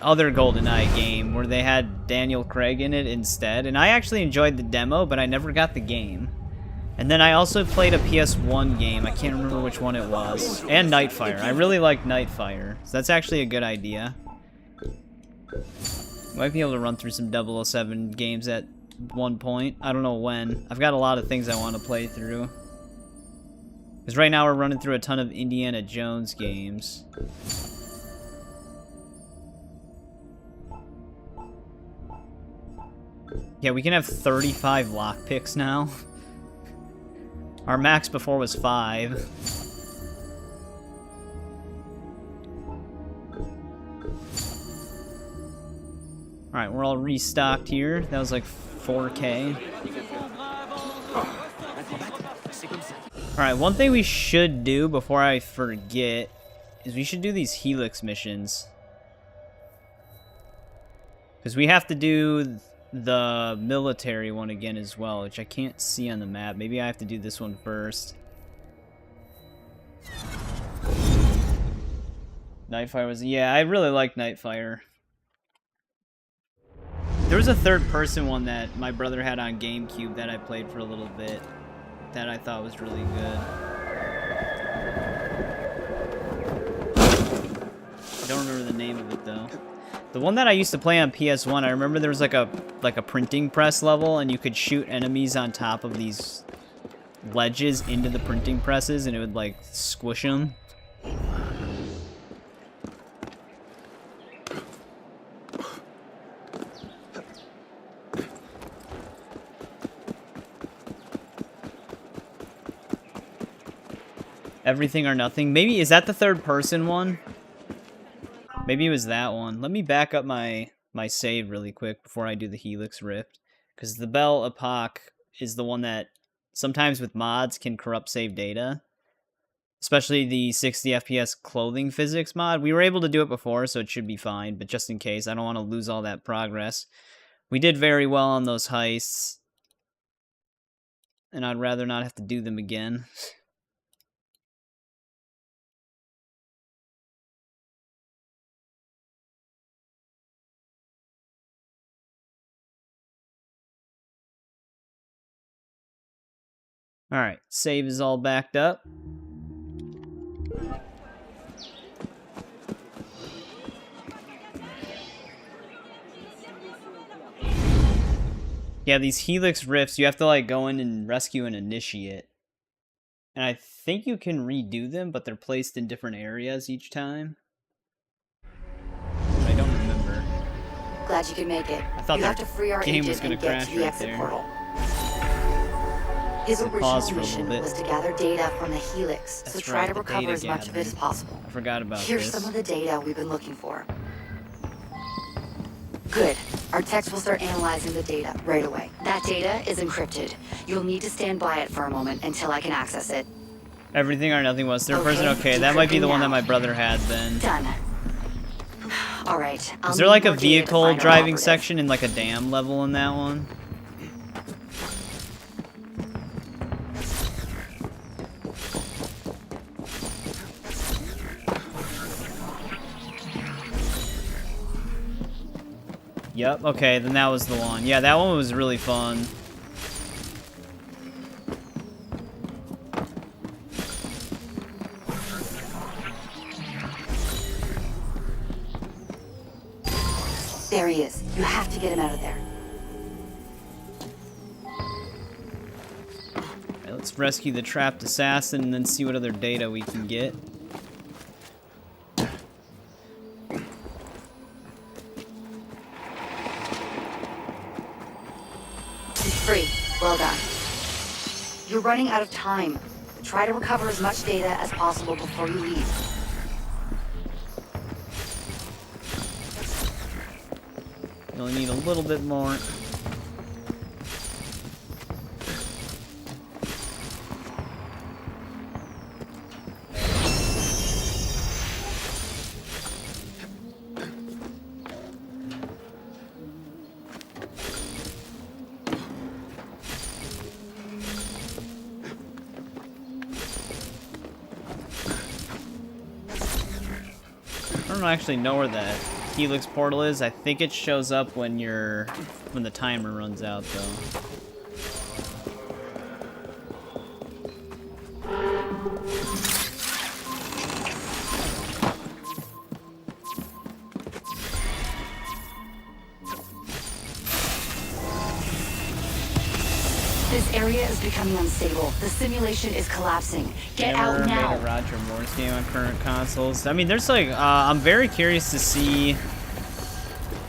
other GoldenEye game where they had Daniel Craig in it instead. And I actually enjoyed the demo, but I never got the game. And then I also played a PS1 game. I can't remember which one it was. And Nightfire. I really like Nightfire. So that's actually a good idea. Might be able to run through some 007 games at one point. I don't know when. I've got a lot of things I want to play through. Because right now we're running through a ton of Indiana Jones games. Yeah, we can have 35 lockpicks now. Our max before was 5. Alright, we're all restocked here. That was like 4k. Alright, one thing we should do before I forget is we should do these Helix missions. Because we have to do the military one again as well, which I can't see on the map. Maybe I have to do this one first. Nightfire was... Yeah, I really like Nightfire. There was a third-person one that my brother had on GameCube that I played for a little bit that I thought was really good. I don't remember the name of it, though. The one that I used to play on PS1, I remember there was like a printing press level, and you could shoot enemies on top of these ledges into the printing presses, and it would, like, squish them. Everything or Nothing. Maybe, is that the third-person one? Maybe it was that one. Let me back up my save really quick before I do the Helix Rift. Because the Belle Epoque is the one that sometimes with mods can corrupt save data. Especially the 60 FPS clothing physics mod. We were able to do it before, so it should be fine. But just in case, I don't want to lose all that progress. We did very well on those heists. And I'd rather not have to do them again. Alright, save is all backed up. Yeah, these Helix rifts, you have to like go in and rescue an initiate. And I think you can redo them, but they're placed in different areas each time. I don't remember. Glad you could make it. I thought you have to free our game was agent gonna and get crash to the right exit there. portal. His So pause original for a little mission bit. was to gather data from the Helix, so That's try right, to the recover data as much of it as gathering. possible. I forgot about Here's this. some of the data we've been looking for. Good. Our techs will start analyzing the data right away. That data is encrypted. You'll need to stand by it for a moment until I can access it. Everything or nothing was third Okay, person? Okay, that might be the one that decrypting my now. brother had then. Done. All right. Is there like a vehicle driving section in like a dam level in that one? Yep, okay, then that was the one. Yeah, that one was really fun. There he is. You have to get him out of there. Alright, let's rescue the trapped assassin and then see what other data we can get. He's free. Well done. You're running out of time. Try to recover as much data as possible before you leave. You only need a little bit more. I don't actually know where that Helix portal is. I think it shows up when the timer runs out though. This area is becoming unstable. The simulation is collapsing. Get out Never now. made a Roger Morse game on current consoles. I mean, there's like, I'm very curious to see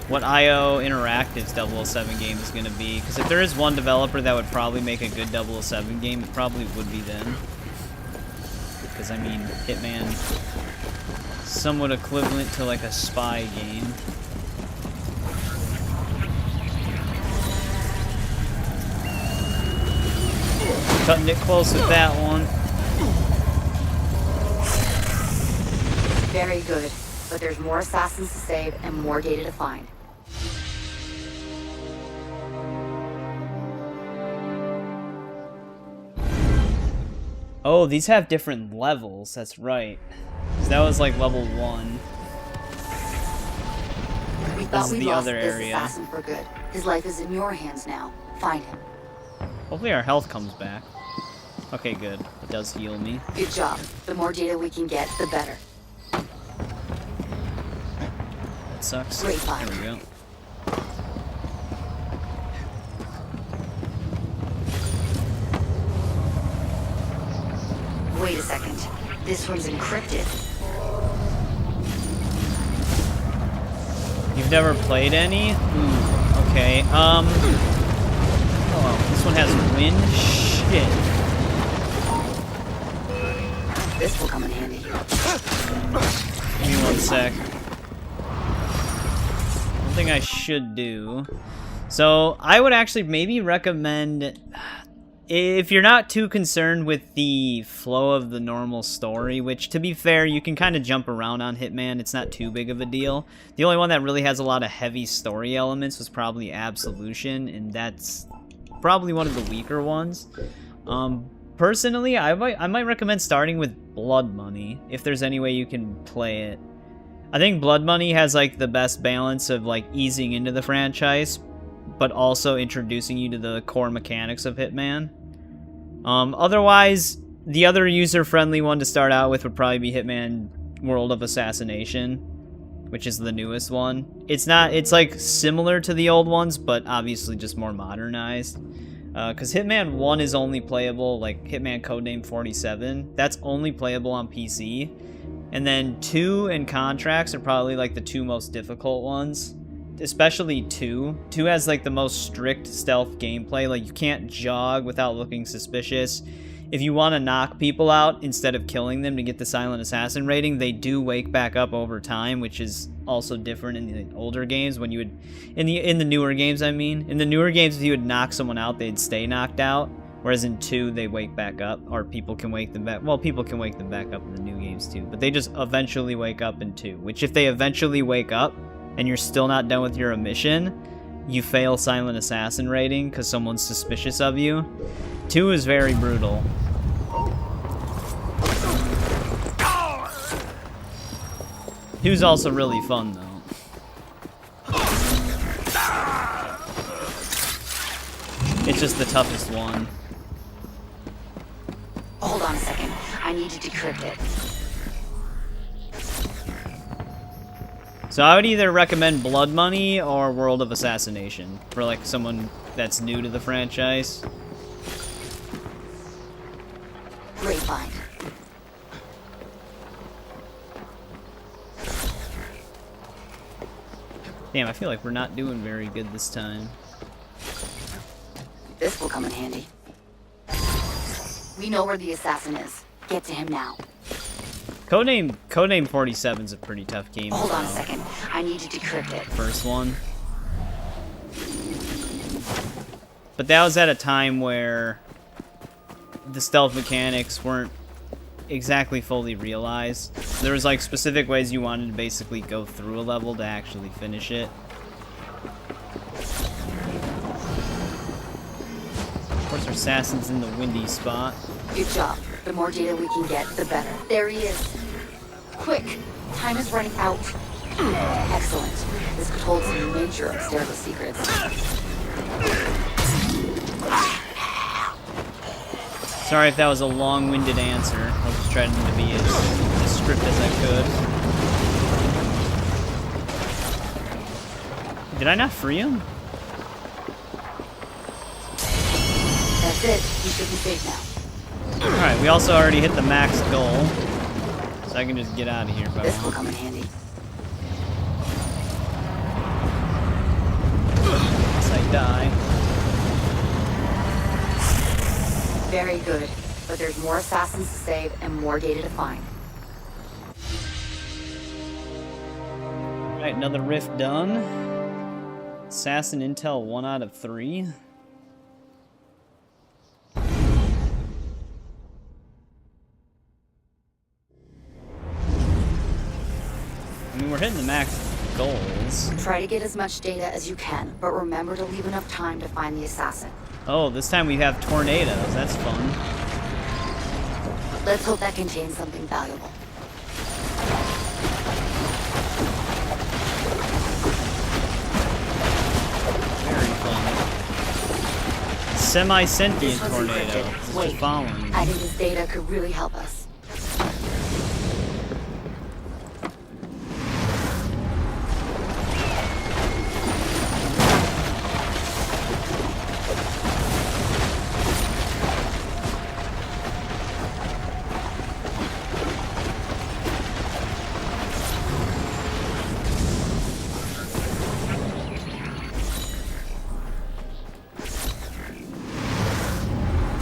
what IO Interactive's 007 game is going to be. Because if there is one developer that would probably make a good 007 game, it probably would be them. Because, I mean, Hitman, somewhat equivalent to like a spy game. Cutting it close with that one. Very good. But there's more assassins to save and more data to find. Oh, these have different levels. That's right. 'Cause that was like level 1. We This thought is we the lost other this area. assassin for good. His life is in your hands now. Find him. Hopefully our health comes back. Okay, good. It does heal me. Good job. The more data we can get, the better. That sucks. Great There find. we go. Wait a second. This one's encrypted. You've never played any? Ooh, okay. Oh, this one has wind? Shit. This will come in handy. Give me 1 sec. One thing I should do. So, I would actually maybe recommend, if you're not too concerned with the flow of the normal story, which, to be fair, you can kind of jump around on Hitman. It's not too big of a deal. The only one that really has a lot of heavy story elements was probably Absolution, and that's probably one of the weaker ones. Personally, I might recommend starting with Blood Money, if there's any way you can play it. I think Blood Money has like the best balance of like easing into the franchise, but also introducing you to the core mechanics of Hitman. Otherwise, the other user-friendly one to start out with would probably be Hitman World of Assassination, which is the newest one. It's like similar to the old ones, but obviously just more modernized. Because Hitman 1 is only playable, like Hitman Codename 47, that's only playable on PC. And then 2 and Contracts are probably like the two most difficult ones. Especially 2. 2 has like the most strict stealth gameplay, like you can't jog without looking suspicious. If you want to knock people out instead of killing them to get the Silent Assassin rating, they do wake back up over time, which is also different in the older games. When you would, in the newer games, I mean, in the newer games, if you would knock someone out, they'd stay knocked out. Whereas in 2, they wake back up, or people can wake them back. Well, people can wake them back up in the new games too, but they just eventually wake up in 2. Which, if they eventually wake up and you're still not done with your mission, you fail Silent Assassin rating because someone's suspicious of you. 2 is very brutal. Two's also really fun though. It's just the toughest one. Hold on a second. I need to decrypt it. So I would either recommend Blood Money or World of Assassination for like someone that's new to the franchise. Great find. Damn, I feel like we're not doing very good this time. This will come in handy. We know where the assassin is. Get to him now. Codename 47 is a pretty tough game. Hold on a second. I need to decrypt it. First one. But that was at a time where the stealth mechanics weren't exactly fully realized. There was like specific ways you wanted to basically go through a level to actually finish it. Of course, our assassin's in the windy spot. Good job. The more data we can get, the better. There he is. Quick! Time is running out. Excellent. This could hold some major hysterical secrets. Sorry if that was a long-winded answer. I was just trying to be as script as I could. Did I not free him? That's it. You should be safe now. Alright, we also already hit the max goal. So I can just get out of here if I want. This will come in handy. Unless I die. Very good. But there's more assassins to save and more data to find. Alright, another rift done. Assassin intel 1 out of 3. I mean, we're hitting the max goals. Try to get as much data as you can, but remember to leave enough time to find the assassin. Oh, this time we have tornadoes. That's fun. Let's hope that contains something valuable. Very fun. Semi-sentient tornado. Wait, Just following me. I think this data could really help us.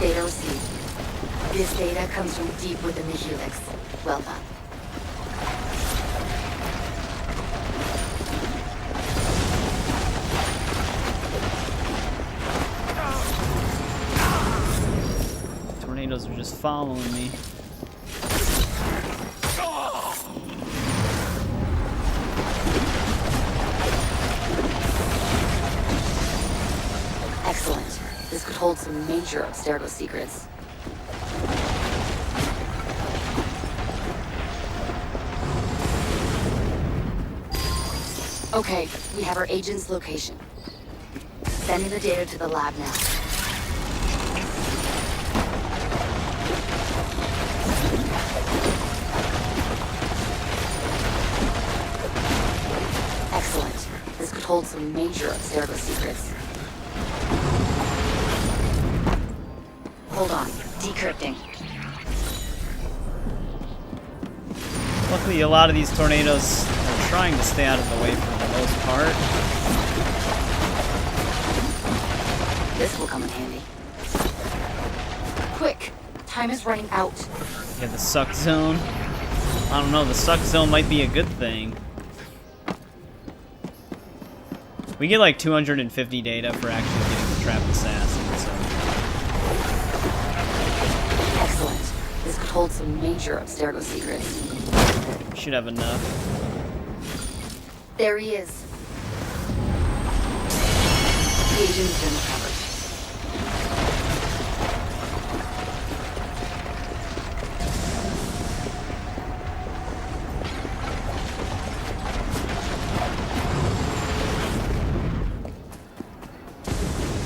Data received. This data comes from deep within the helix. Well done. Tornadoes are just following me. Excellent. This could hold some major Abstergo secrets. Okay, we have our agent's location. Sending the data to the lab now. hold some major Abstergo secrets. Hold on. Decrypting. Luckily, a lot of these tornadoes are trying to stay out of the way for the most part. This will come in handy. Quick! Time is running out. Yeah, the suck zone. I don't know, the suck zone might be a good thing. We get like 250 data for actually getting the trapped assassin, so. Excellent. This could hold some major Abstergo secrets. Should have enough. There he is. The agent's been recovered.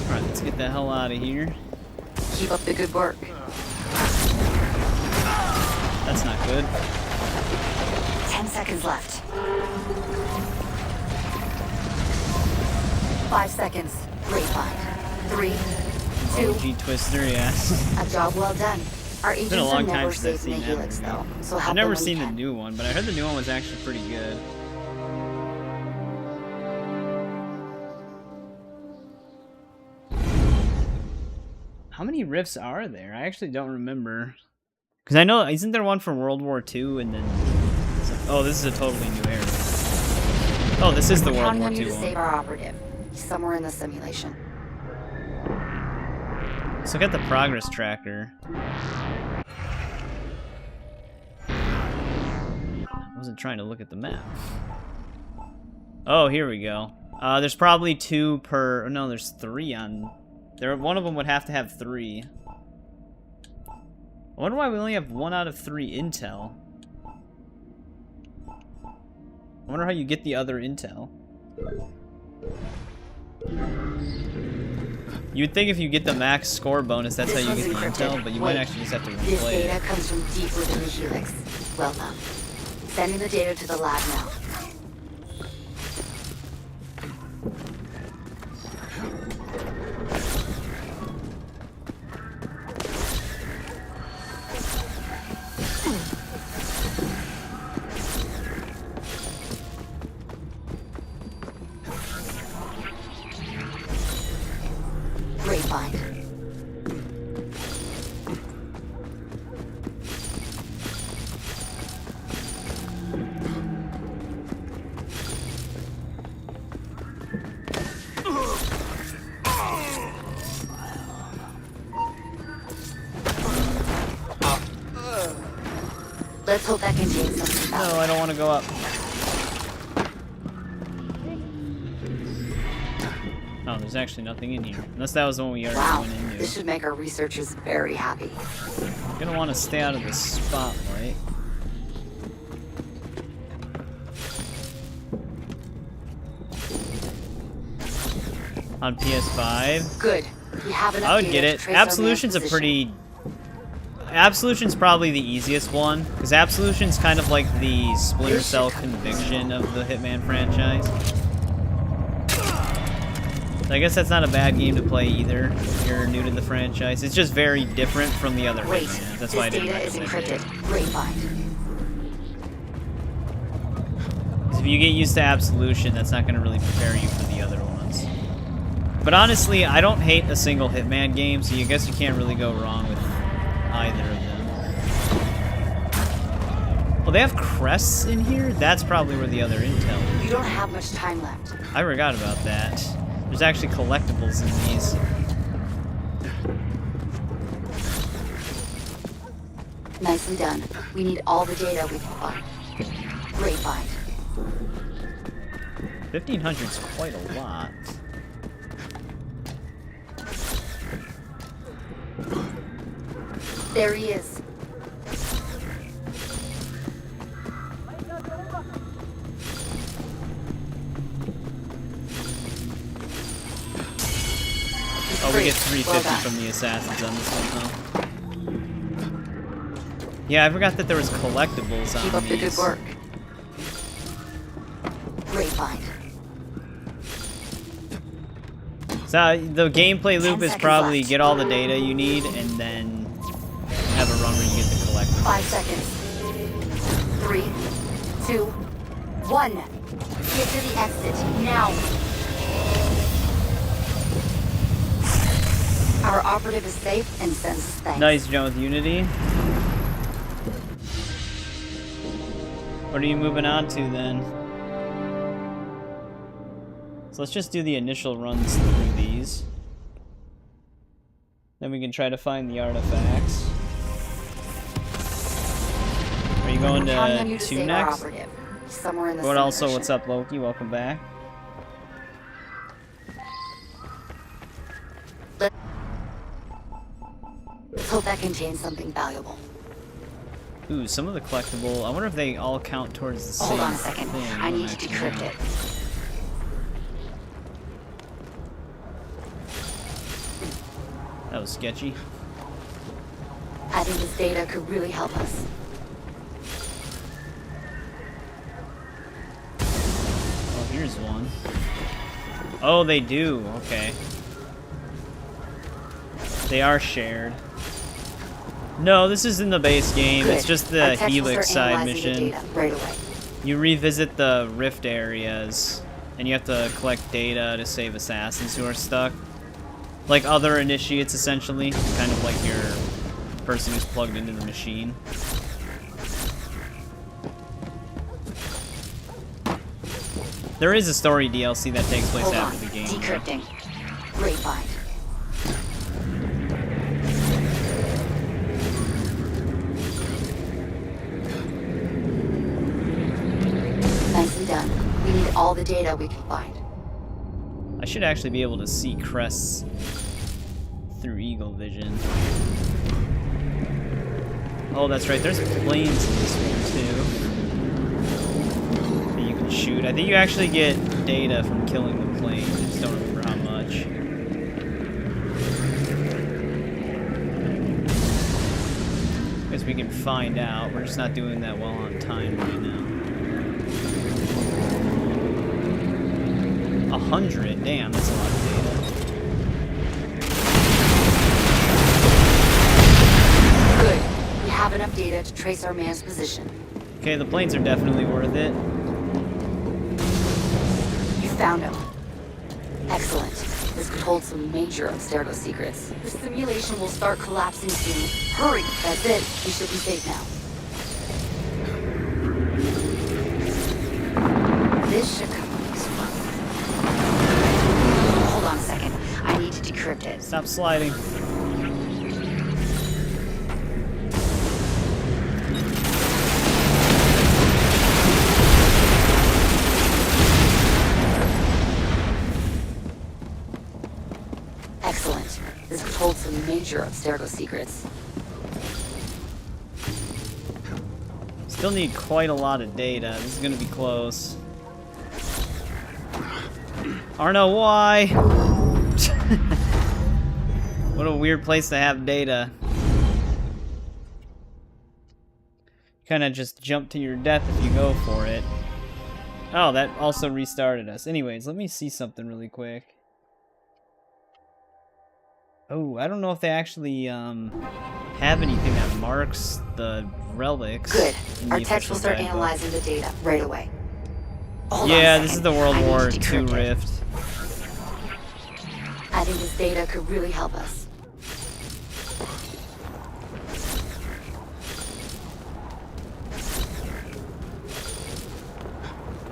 Alright, let's get the hell out of here. Keep up the good work. That's not good. 10 seconds left. 5 seconds. Great find. 3, 2. G-Twister, yeah. A job well done. Our agents It's been a long are time never since I've safe in seen the that helix, movie. though. So help I've them never when we seen the can. new one, but I heard the new one was actually pretty good. How many rifts are there? I actually don't remember. Because I know, isn't there one from World War II and then... Oh, this is a totally new area. Oh, this is the World Counting War on you II to one. save our operative. He's somewhere in the simulation. Let's look at the progress tracker. I wasn't trying to look at the map. Oh, here we go. There's probably 2 per... Oh, no, there's 3 on... One of them would have to have 3. I wonder why we only have 1 out of 3 intel. I wonder how you get the other intel. You would think if you get the max score bonus, that's how you get the intel, but you might actually just have to This replay data it. comes from deep within the helix. Well done. Sending the data to the lab now. Great find. Let's hope that contains something valuable. No, I don't want to go up. Oh, there's actually nothing in here. Unless that was the one we already Wow, went into. this should make our researchers very happy. You're gonna want to stay out of the spotlight. On PS5. Good. We have enough I would data get to it. trace our Absolution's a man's pretty... Absolution's probably the easiest one, because Absolution's kind of like the Splinter Cell Conviction of the Hitman franchise. So I guess that's not a bad game to play either, if you're new to the franchise. It's just very different from the other Wait, Hitmans. That's why I this didn't data is recommend it. encrypted. Great find. 'Cause if you get used to Absolution, that's not going to really prepare you for the other ones. But honestly, I don't hate a single Hitman game, so I guess you can't really go wrong with either of them. Well, they have crests in here? That's probably where the other intel is. You don't have much time left. I forgot about that. There's actually collectibles in these. Nicely done. We need all the data we can find. Great find. 1,500's quite a lot. There he is. Oh, we get Great. 350 Well done. from the assassins on this one, though. Yeah, I forgot that there was collectibles on Keep up the good these. work. Great find. So the gameplay loop 10 is seconds probably left. get all the data you need and then have a run where you get the collectibles. 5 seconds. 3, 2, 1. Get to the exit now. Our operative is safe and sends us thanks. Nice jump with Unity. What are you moving on to then? So let's just do the initial runs through these. Then we can try to find the artifacts. Are you going Counting on you to to 2 save our next? operative. Somewhere in the But same also, ocean. what's up, Loki? Welcome back. Let's hope that contains something valuable. Ooh, some of the collectible. I wonder if they all count towards the same Hold on a second. thing. I need to Actually, decrypt it. that was sketchy. I think this data could really help us. Oh, here's one. Oh, they do. Okay. They are shared. No, this is in the base game. Good. It's just Our the techs will Helix start side analyzing the mission. data right away. You revisit the rift areas, and you have to collect data to save assassins who are stuck. Like other initiates, essentially. Kind of like your person who's plugged into the machine. There is a story DLC that takes place Hold on. after the game. Decrypting. Great find. Nicely done. We need all the data we can find. I should actually be able to see crests through eagle vision. Oh, that's right. There's planes in this one, too. That you can shoot. I think you actually get data from killing the plane. I just don't remember how much. Guess we can find out. We're just not doing that well on time right now. 100? Damn, that's a lot of data. Good. We have enough data to trace our man's position. Okay, the planes are definitely worth it. You found him. Excellent. This could hold some major Abstergo secrets. The simulation will start collapsing soon. Hurry! That's it. We should be safe now. This should come useful. Hold on a second. I need to decrypt it. Stop sliding. Excellent. This could hold some major Abstergo secrets. Still need quite a lot of data. This is gonna be close. Arno, why? What a weird place to have data. Kinda just jump to your death if you go for it. Oh, that also restarted us. Anyways, let me see something really quick. Oh, I don't know if they actually have anything that marks the relics. Good. in Our the techs will official start guidebook. analyzing the data right away. Hold on a Yeah, this is second. the World I need War to II decrypt it. rift. I think this data could really help us.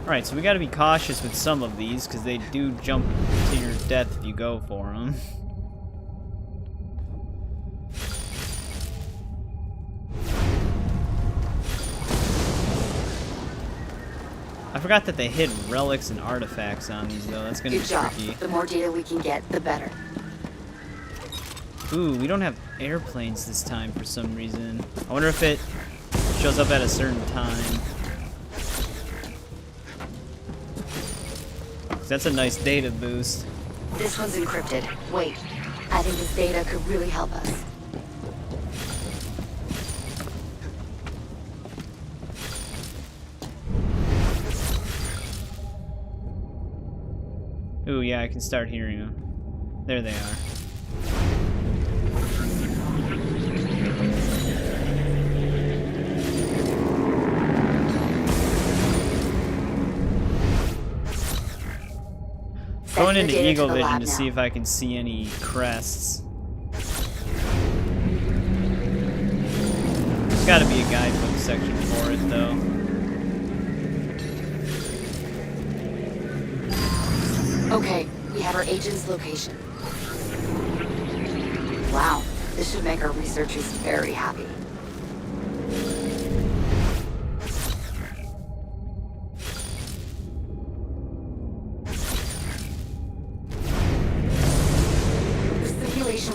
Alright, so we gotta be cautious with some of these, because they do jump to your death if you go for them. I forgot that they hid relics and artifacts on these, though. That's gonna Good be job. tricky. The more data we can get, the better. Ooh, we don't have airplanes this time for some reason. I wonder if it shows up at a certain time. 'Cause that's a nice data boost. This one's encrypted. Wait. I think this data could really help us. Ooh, yeah, I can start hearing them. There they are. Going into Eagle Vision to see if I can see any crests. There's gotta be a guidebook section for it, though. Okay, we have our agent's location. Wow, this should make our researchers very happy.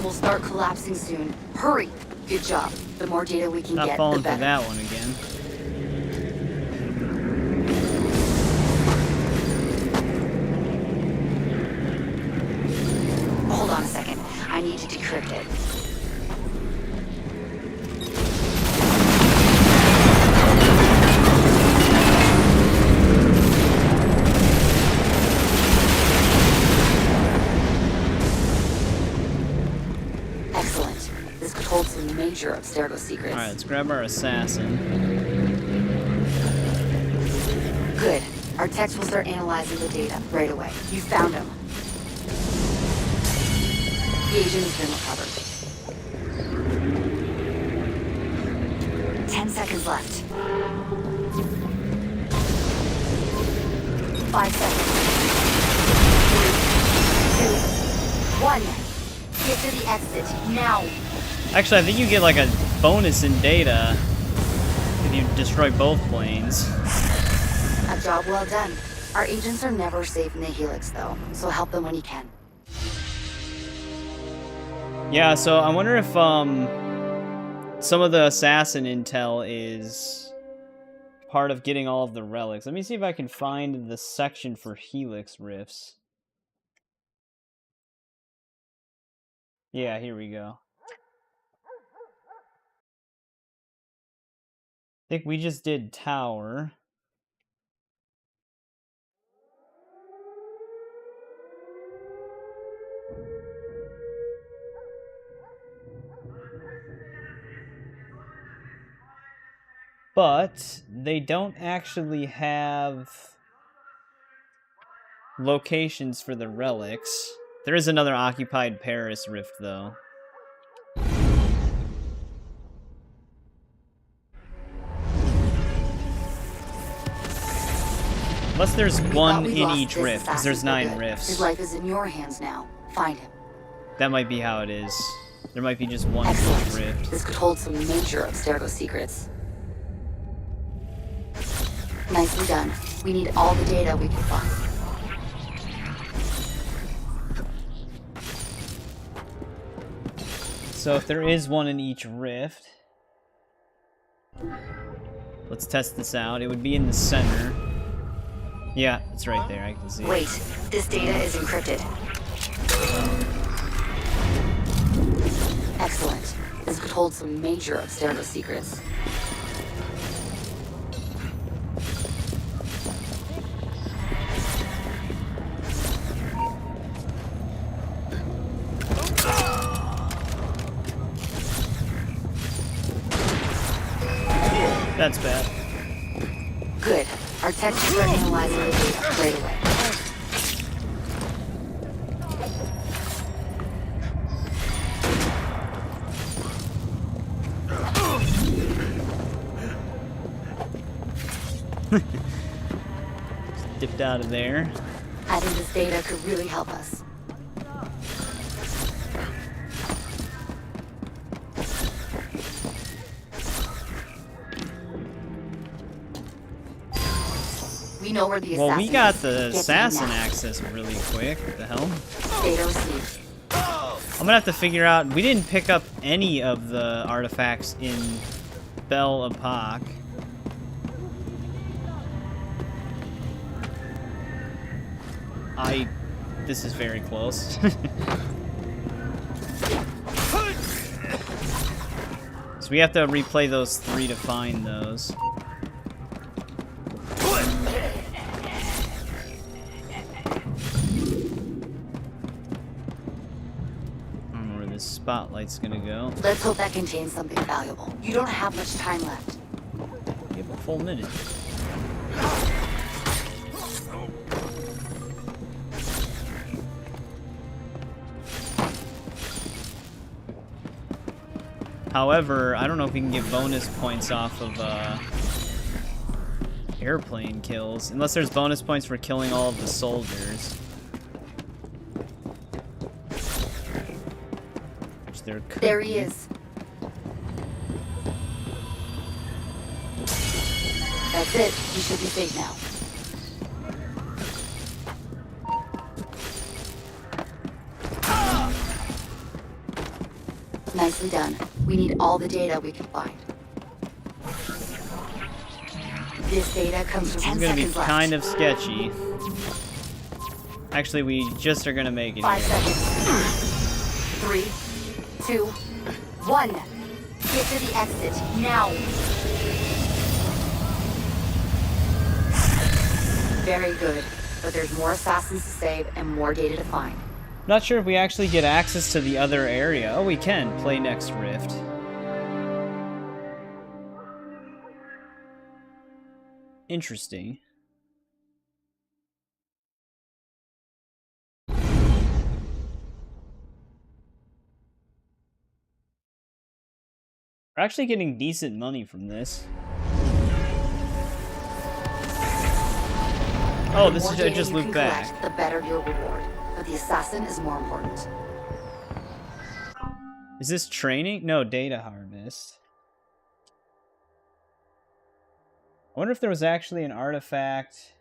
Will start collapsing soon. Hurry! Good job. The more data we can get, the better. Not falling for that one again. Hold on a second. I need to decrypt it. Hold some major Abstergo secrets. Alright, let's grab our assassin. Good. Our techs will start analyzing the data right away. You found him. The agent has been recovered. 10 seconds left. 5 seconds. 3, 2, 1. Get to the exit, now! Actually, I think you get like a bonus in data if you destroy both planes. A job well done. Our agents are never safe in the Helix, though, so help them when you can. Yeah, so I wonder if some of the assassin intel is part of getting all of the relics. Let me see if I can find the section for Helix rifts. Yeah, here we go. I think we just did Tower. But they don't actually have locations for the relics. There is another occupied Paris rift, though. Unless there's one in each rift, because there's 9 rifts. His life is in your hands now. Find him. That might be how it is. There might be just one in each rift. This could hold some major Abstergo secrets. Nicely done. We need all the data we can find. So if there is one in each rift, let's test this out. It would be in the center. Yeah, it's right there. I can see it. Wait, this data is encrypted. Excellent. This could hold some major Abstergo secrets. That's bad. Good. Our techs will start analyzing the data right away. Just dipped out of there. I think this data could really help us. We know where the assassin Well, we got is. the assassin access really quick. What the hell? Data received. I'm gonna have to figure out. We didn't pick up any of the artifacts in Belle Epoque. This is very close. So we have to replay those 3 to find those. spotlight's gonna go. Let's hope that contains something valuable. You don't have much time left. You have a full minute. However, I don't know if we can get bonus points off of airplane kills, unless there's bonus points for killing all of the soldiers. Which there could There be. he is. That's it. You should be safe now. Nicely done. We need all the data we can find. This data comes from 10 It's gonna be seconds left. kind of sketchy. Actually, we just are gonna make it 5 here. seconds. 3, 2, 1. Get to the exit now. Very good. But there's more assassins to save and more data to find. Not sure if we actually get access to the other area. Oh, we can. Play next rift. Interesting. We're actually getting decent money from this. Oh, this is I just looped back. The better your reward. But the assassin is more important. Is this training? No, data harvest. I wonder if there was actually an artifact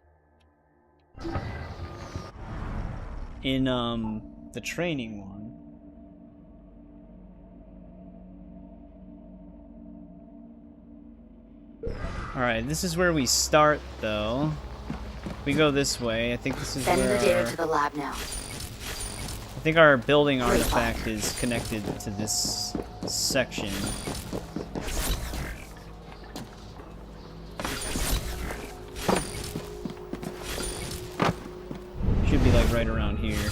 in the training one. Alright, this is where we start though. We go this way. I think this is Send where the data our, to the lab now. I think our building artifact is connected to this section. Should be like right around here.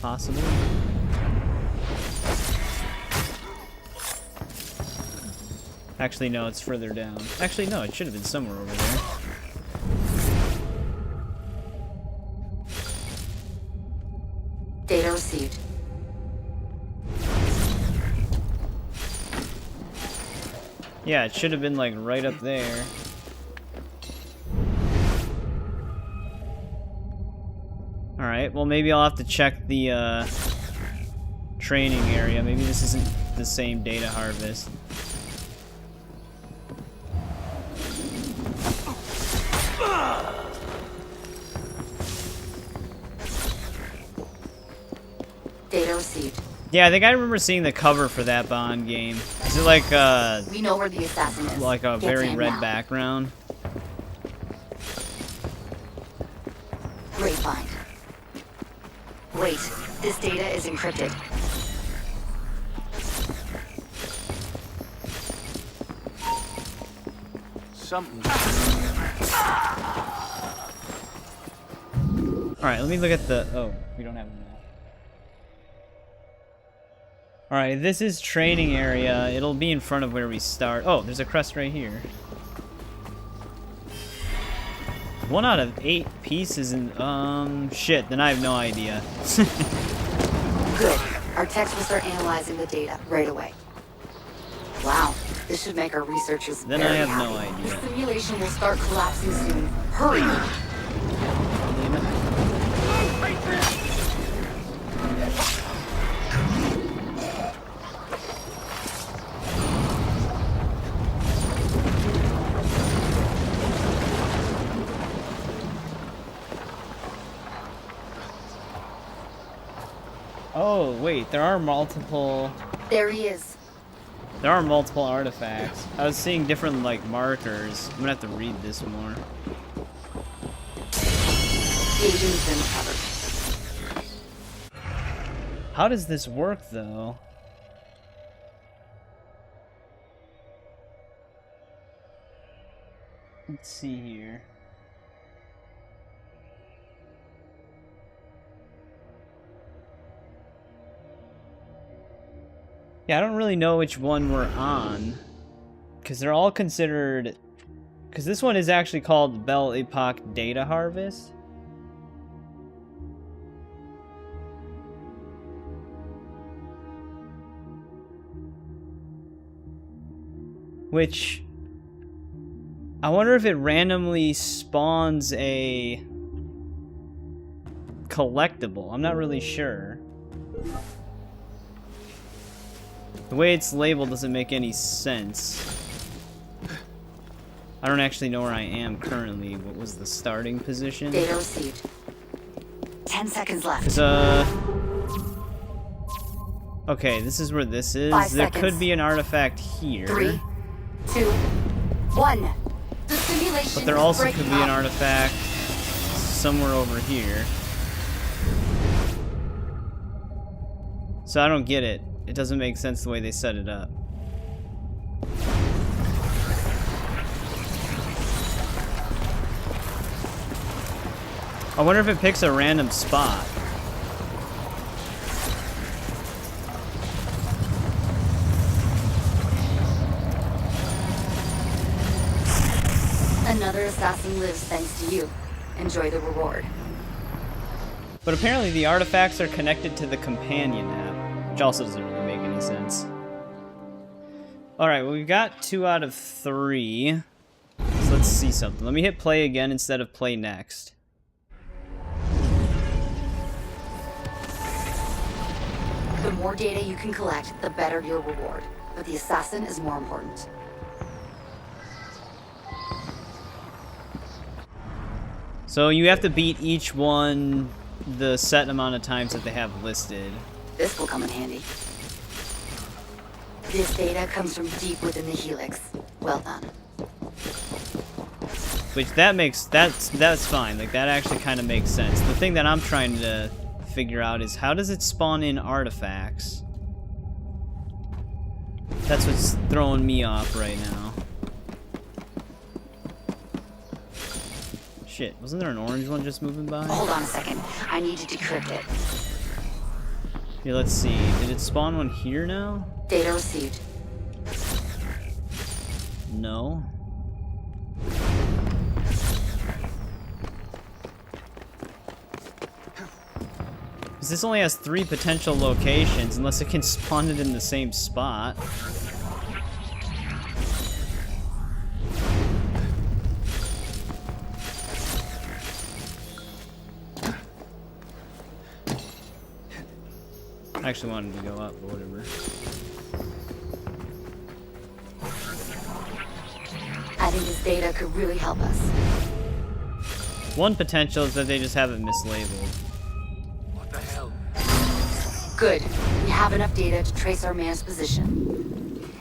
Possibly. Actually, no, it's further down. Actually, no, it should have been somewhere over there. Data received. Yeah, it should have been like right up there. Alright, well maybe I'll have to check the training area. Maybe this isn't the same data harvest. Data received. Yeah, I think I remember seeing the cover for that Bond game. Is it like We know where the assassin is. like a Get to very him red now. background? Great find. Wait, this data is encrypted. Something. Alright, let me look at the... Oh, we don't have a map. Alright, this is training area. It'll be in front of where we start. Oh, there's a crest right here. 1 out of 8 pieces and... shit, then I have no idea. Good. Our techs will start analyzing the data right away. Wow, this should make our researchers Then very I have happy. no idea. The simulation will start collapsing soon. Hurry! Oh, wait, there are multiple... There he is. There are multiple artifacts. I was seeing different, like, markers. I'm gonna have to read this more. The agent's been recovered. How does this work, though? Let's see here. Yeah, I don't really know which one we're on. Because they're all considered... Because this one is actually called Belle Epoque Data Harvest. Which... I wonder if it randomly spawns a... collectible. I'm not really sure. The way it's labeled doesn't make any sense. I don't actually know where I am currently. What was the starting position? Data received. 10 seconds left. 'Cause, okay, this is where this is. 5 There seconds. could be an artifact here. 3, 2, 1. The simulation But there is also breaking could be an up. artifact somewhere over here. So I don't get it. It doesn't make sense the way they set it up. I wonder if it picks a random spot. Another assassin lives thanks to you. Enjoy the reward. But apparently the artifacts are connected to the companion app, which also doesn't really make any sense. Alright, well, we've got 2 out of 3. So let's see something. Let me hit play again instead of play next. The more data you can collect, the better your reward. But the assassin is more important. So you have to beat each one the set amount of times that they have listed. This will come in handy. This data comes from deep within the helix. Well done. Which that's fine. Like that actually kind of makes sense. The thing that I'm trying to figure out is how does it spawn in artifacts? That's what's throwing me off right now. Shit, wasn't there an orange one just moving by? Hold on a second. I need to decrypt it. Yeah, let's see. Did it spawn one here now? Data received. No. Because this only has 3 potential locations, unless it can spawn it in the same spot. I actually wanted to go up, but whatever. I think this data could really help us. One potential is that they just have it mislabeled. What the hell? Good. We have enough data to trace our man's position.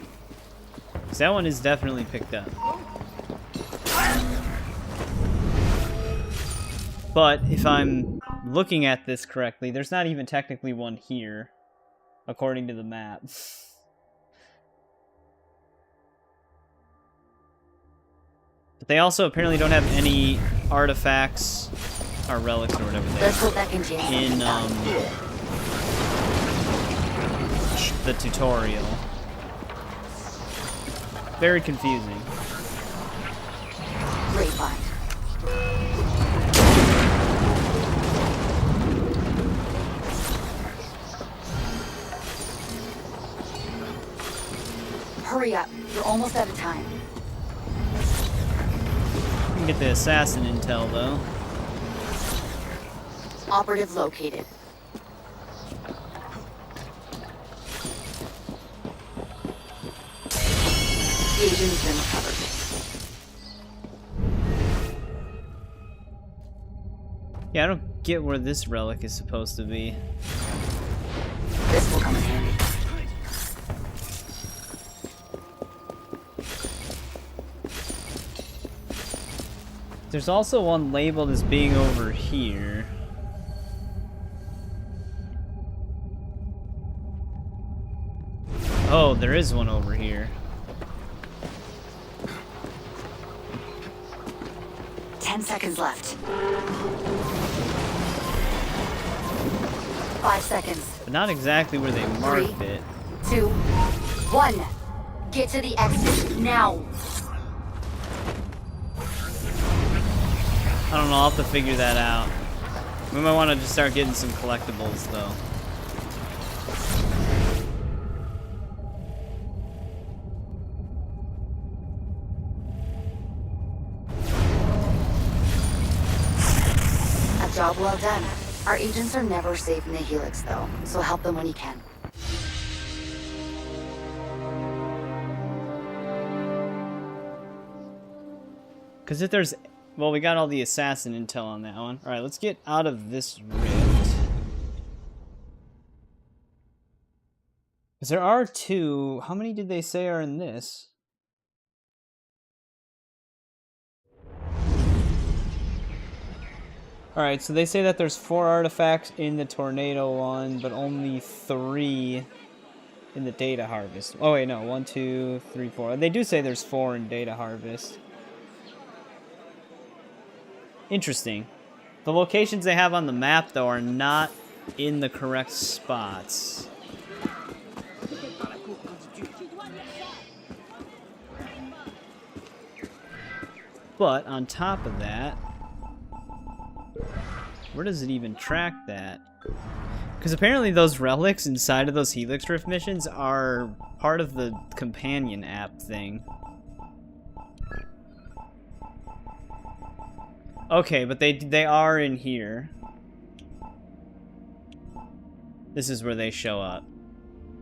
'Cause that one is definitely picked up. But if I'm looking at this correctly, there's not even technically one here, according to the map. But they also apparently don't have any artifacts or relics or whatever they Let's are hope that contains in the tutorial. Very confusing. Great find. Hurry up. You're almost out of time. We can get the assassin intel, though. Operative located. The agent has been recovered. Yeah, I don't get where this relic is supposed to be. This will come in handy. There's also one labeled as being over here. Oh, there is one over here. 10 seconds left. 5 seconds. But not exactly where they marked it. 2, 1. Get to the exit now. I don't know, I'll have to figure that out. We might want to just start getting some collectibles, though. A job well done. Our agents are never safe in the Helix, though, so help them when you can. Because if there's... Well, we got all the assassin intel on that one. Alright, let's get out of this rift. Because there are 2. How many did they say are in this? Alright, so they say that there's 4 artifacts in the tornado one, but only 3 in the data harvest. Oh wait, no, 1, 2, 3, 4. They do say there's 4 in data harvest. Interesting. The locations they have on the map, though, are not in the correct spots. But, on top of that, where does it even track that? Because apparently those relics inside of those Helix Rift missions are part of the companion app thing. Okay, but they are in here. This is where they show up.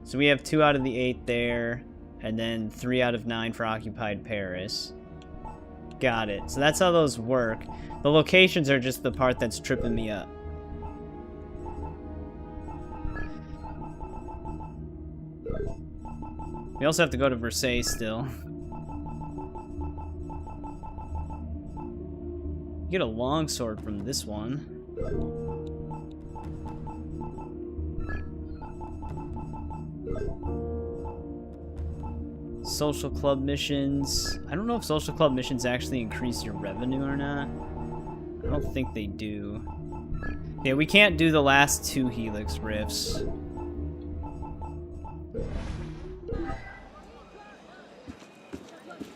So we have 2 out of the 8 there, and then 3 out of 9 for Occupied Paris. Got it. So that's how those work. The locations are just the part that's tripping me up. We also have to go to Versailles still. Get a longsword from this one. Social club missions. I don't know if social club missions actually increase your revenue or not. I don't think they do. Yeah, we can't do the last 2 Helix rifts.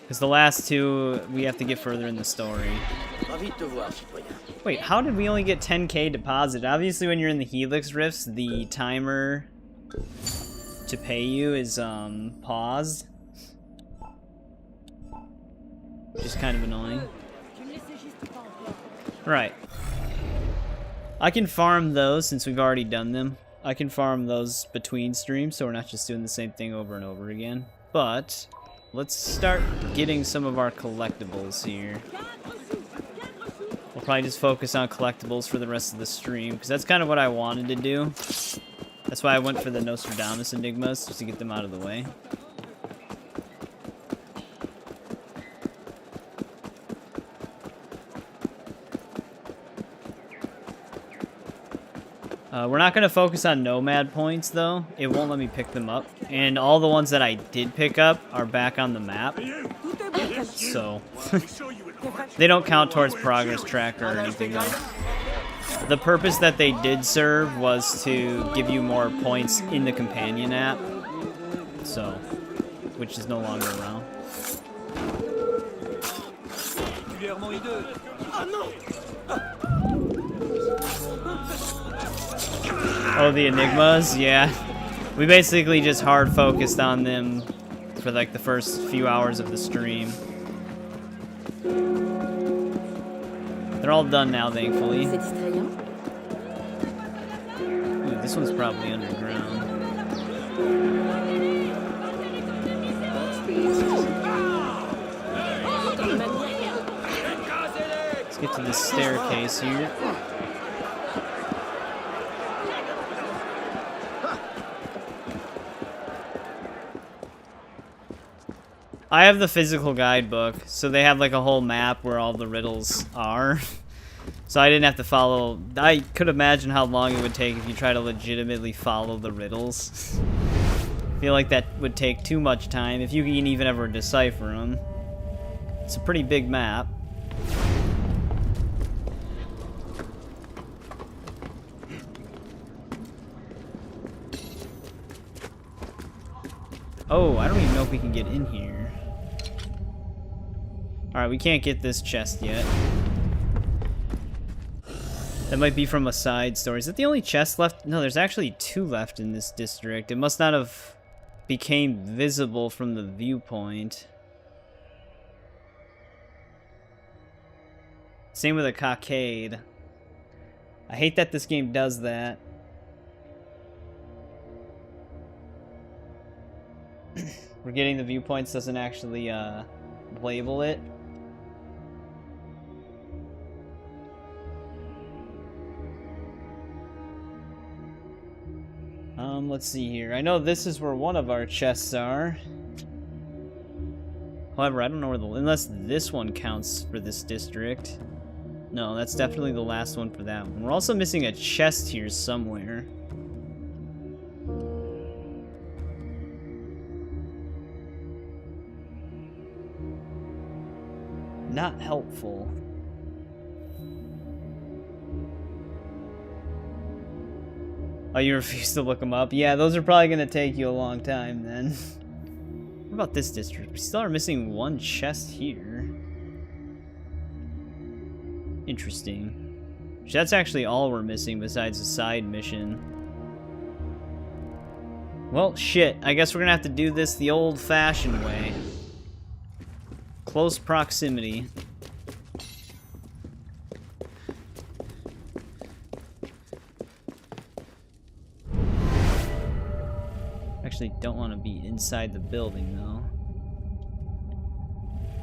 Because the last 2, we have to get further in the story. Wait, how did we only get 10k deposit? Obviously, when you're in the Helix rifts, the timer to pay you is paused. Which is kind of annoying. Right. I can farm those since we've already done them. I can farm those between streams, so we're not just doing the same thing over and over again. But let's start getting some of our collectibles here. We'll probably just focus on collectibles for the rest of the stream, because that's kind of what I wanted to do. That's why I went for the Nostradamus Enigmas, just to get them out of the way. We're not going to focus on nomad points, though. It won't let me pick them up. And all the ones that I did pick up are back on the map. So, they don't count towards progress tracker or anything, though. The purpose that they did serve was to give you more points in the companion app. So, which is no longer around. Oh, the Enigmas? Yeah. We basically just hard focused on them for like the first few hours of the stream. They're all done now, thankfully. Ooh, this one's probably underground. Let's get to this staircase here. I have the physical guidebook, so they have like a whole map where all the riddles are. So I didn't have to follow. I could imagine how long it would take if you try to legitimately follow the riddles. I feel like that would take too much time if you can even ever decipher them. It's a pretty big map. Oh, I don't even know if we can get in here. Alright, we can't get this chest yet. That might be from a side story. Is that the only chest left? No, there's actually 2 left in this district. It must not have became visible from the viewpoint. Same with a cockade. I hate that this game does that. Forgetting the viewpoints doesn't actually label it. Let's see here. I know this is where one of our chests are. However, I don't know where unless this one counts for this district. No, that's definitely the last one for that one. We're also missing a chest here somewhere. Not helpful. Oh, you refuse to look them up? Yeah, those are probably going to take you a long time then. What about this district? We still are missing 1 chest here. Interesting. That's actually all we're missing besides a side mission. Well, shit. I guess we're going to have to do this the old-fashioned way. Close proximity. Actually don't want to be inside the building though.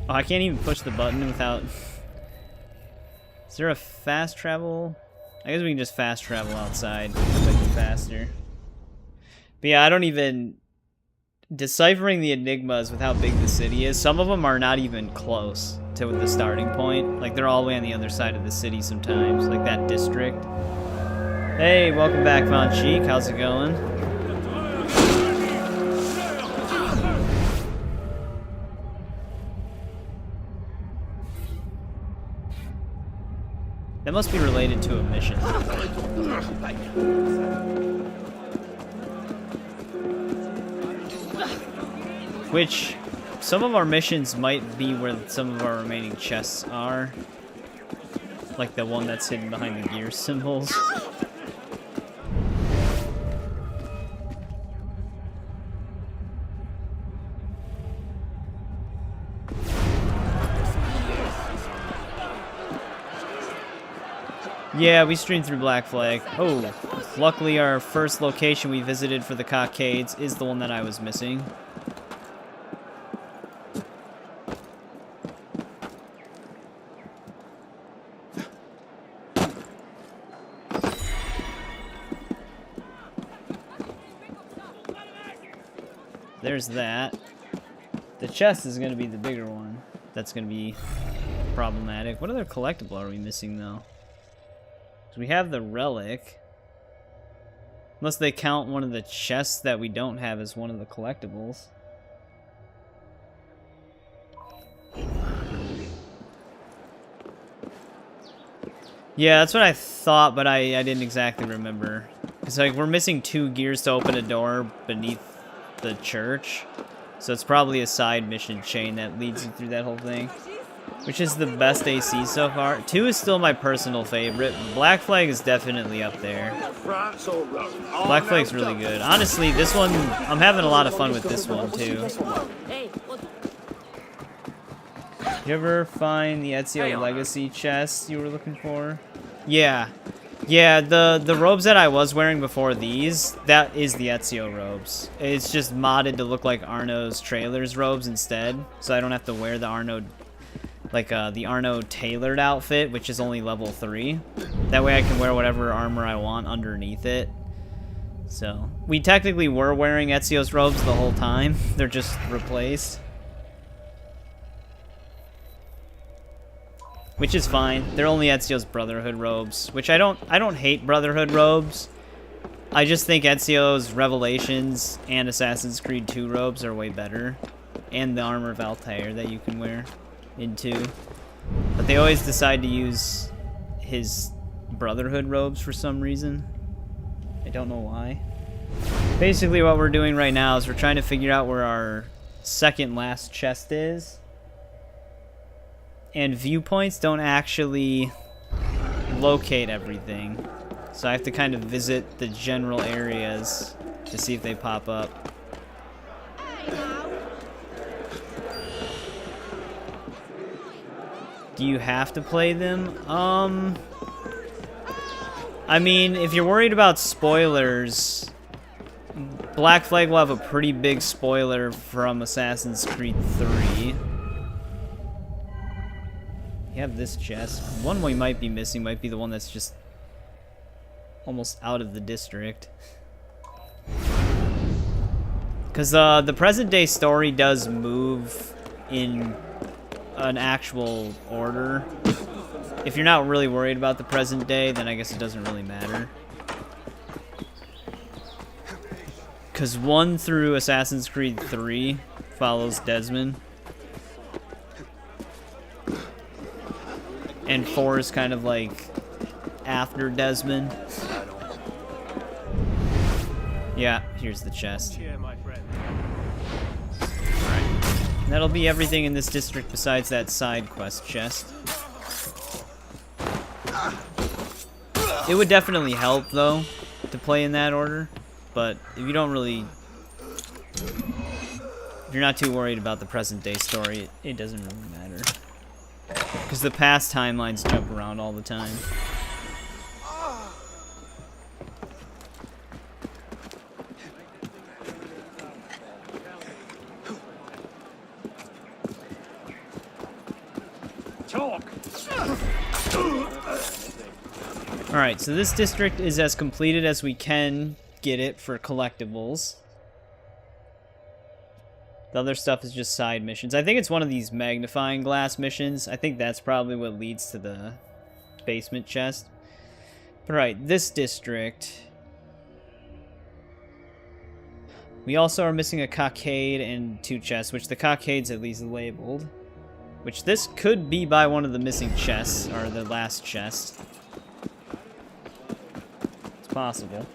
Oh, I can't even push the button without... Is there a fast travel? I guess we can just fast travel outside. That might be faster. But yeah, I don't even... Deciphering the enigmas with how big the city is, some of them are not even close to the starting point. Like, they're all the way on the other side of the city sometimes, like that district. Hey, welcome back, Von Cheek. How's it going? That must be related to a mission. Which, some of our missions might be where some of our remaining chests are. Like the one that's hidden behind the gear symbols. Yeah, we streamed through Black Flag. Oh, luckily our first location we visited for the cockades is the one that I was missing. There's that. The chest is going to be the bigger one. That's going to be problematic. What other collectible are we missing, though? So we have the relic. Unless they count one of the chests that we don't have as one of the collectibles. Yeah, that's what I thought, but I didn't exactly remember. It's like we're missing 2 gears to open a door beneath the church. So it's probably a side mission chain that leads you through that whole thing. Which is the best AC so far. 2 is still my personal favorite. Black Flag is definitely up there. Black Flag's really good. Honestly, this one, I'm having a lot of fun with this one too. You ever find the Ezio Legacy chest you were looking for? Yeah. Yeah, the robes that I was wearing before these, that is the Ezio robes. It's just modded to look like Arno's Trailer's robes instead. So I don't have to wear the Arno... Like, the Arno tailored outfit, which is only level 3. That way I can wear whatever armor I want underneath it. So, we technically were wearing Ezio's robes the whole time. They're just replaced. Which is fine. They're only Ezio's Brotherhood robes, which I don't hate Brotherhood robes. I just think Ezio's Revelations and Assassin's Creed 2 robes are way better. And the Armor of Altair that you can wear into. But they always decide to use his Brotherhood robes for some reason. I don't know why. Basically what we're doing right now is we're trying to figure out where our second last chest is. And viewpoints don't actually locate everything. So I have to kind of visit the general areas to see if they pop up. Do you have to play them? I mean, if you're worried about spoilers, Black Flag will have a pretty big spoiler from Assassin's Creed 3. You have this chest. One we might be missing might be the one that's just almost out of the district. Because the present day story does move in an actual order. If you're not really worried about the present day, then I guess it doesn't really matter. Because 1 through Assassin's Creed 3 follows Desmond. And 4 is kind of like after Desmond. Yeah, here's the chest. Alright. That'll be everything in this district besides that side quest chest. It would definitely help, though, to play in that order. But if you don't really... If you're not too worried about the present day story, it doesn't really matter. Because the past timelines jump around all the time. Alright, so this district is as completed as we can get it for collectibles. The other stuff is just side missions. I think it's one of these magnifying glass missions. I think that's probably what leads to the basement chest. But alright, this district. We also are missing a cockade and 2 chests, which the cockade's at least labeled. Which this could be by one of the missing chests, or the last chest. It's possible.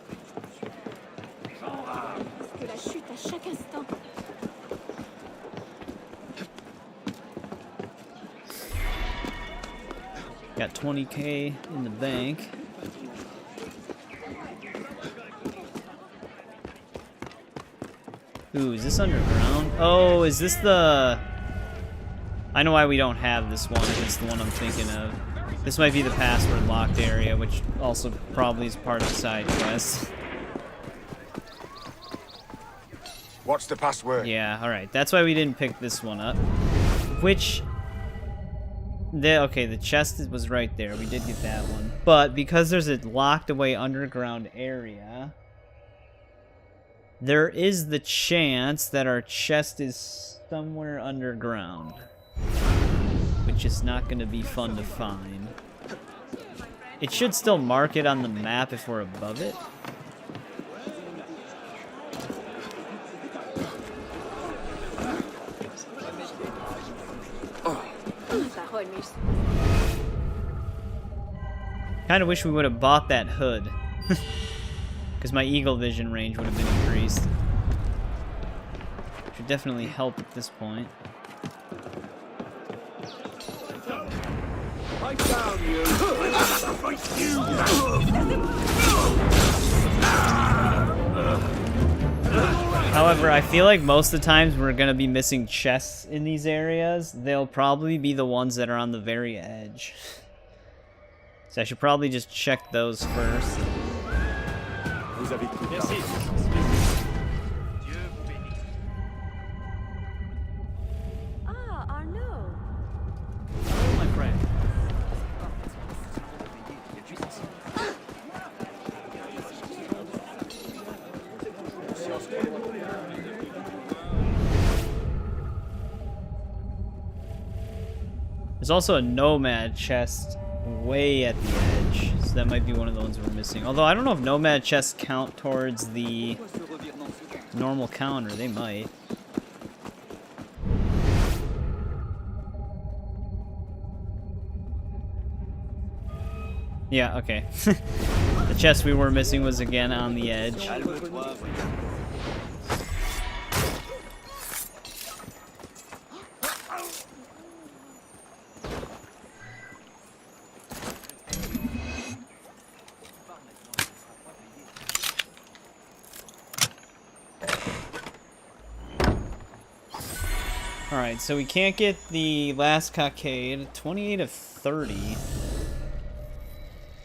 Got 20K in the bank. Ooh, is this underground? Oh, is this the... I know why we don't have this one, if it's the one I'm thinking of. This might be the password locked area, which also probably is part of the side quest. What's the password? Yeah, alright. That's why we didn't pick this one up. Which... Okay, the chest was right there. We did get that one. But because there's a locked away underground area, there is the chance that our chest is somewhere underground. Which is not going to be fun to find. It should still mark it on the map if we're above it. Kind of wish we would have bought that hood. Because my eagle vision range would have been increased. Should definitely help at this point. However, I feel like most of the times we're going to be missing chests in these areas. They'll probably be the ones that are on the very edge. So I should probably just check those first. There's also a nomad chest way at the edge, so that might be one of the ones we're missing. Although I don't know if nomad chests count towards the normal counter. They might. Yeah, okay. The chest we were missing was again on the edge. Alright, so we can't get the last cockade. 28 of 30.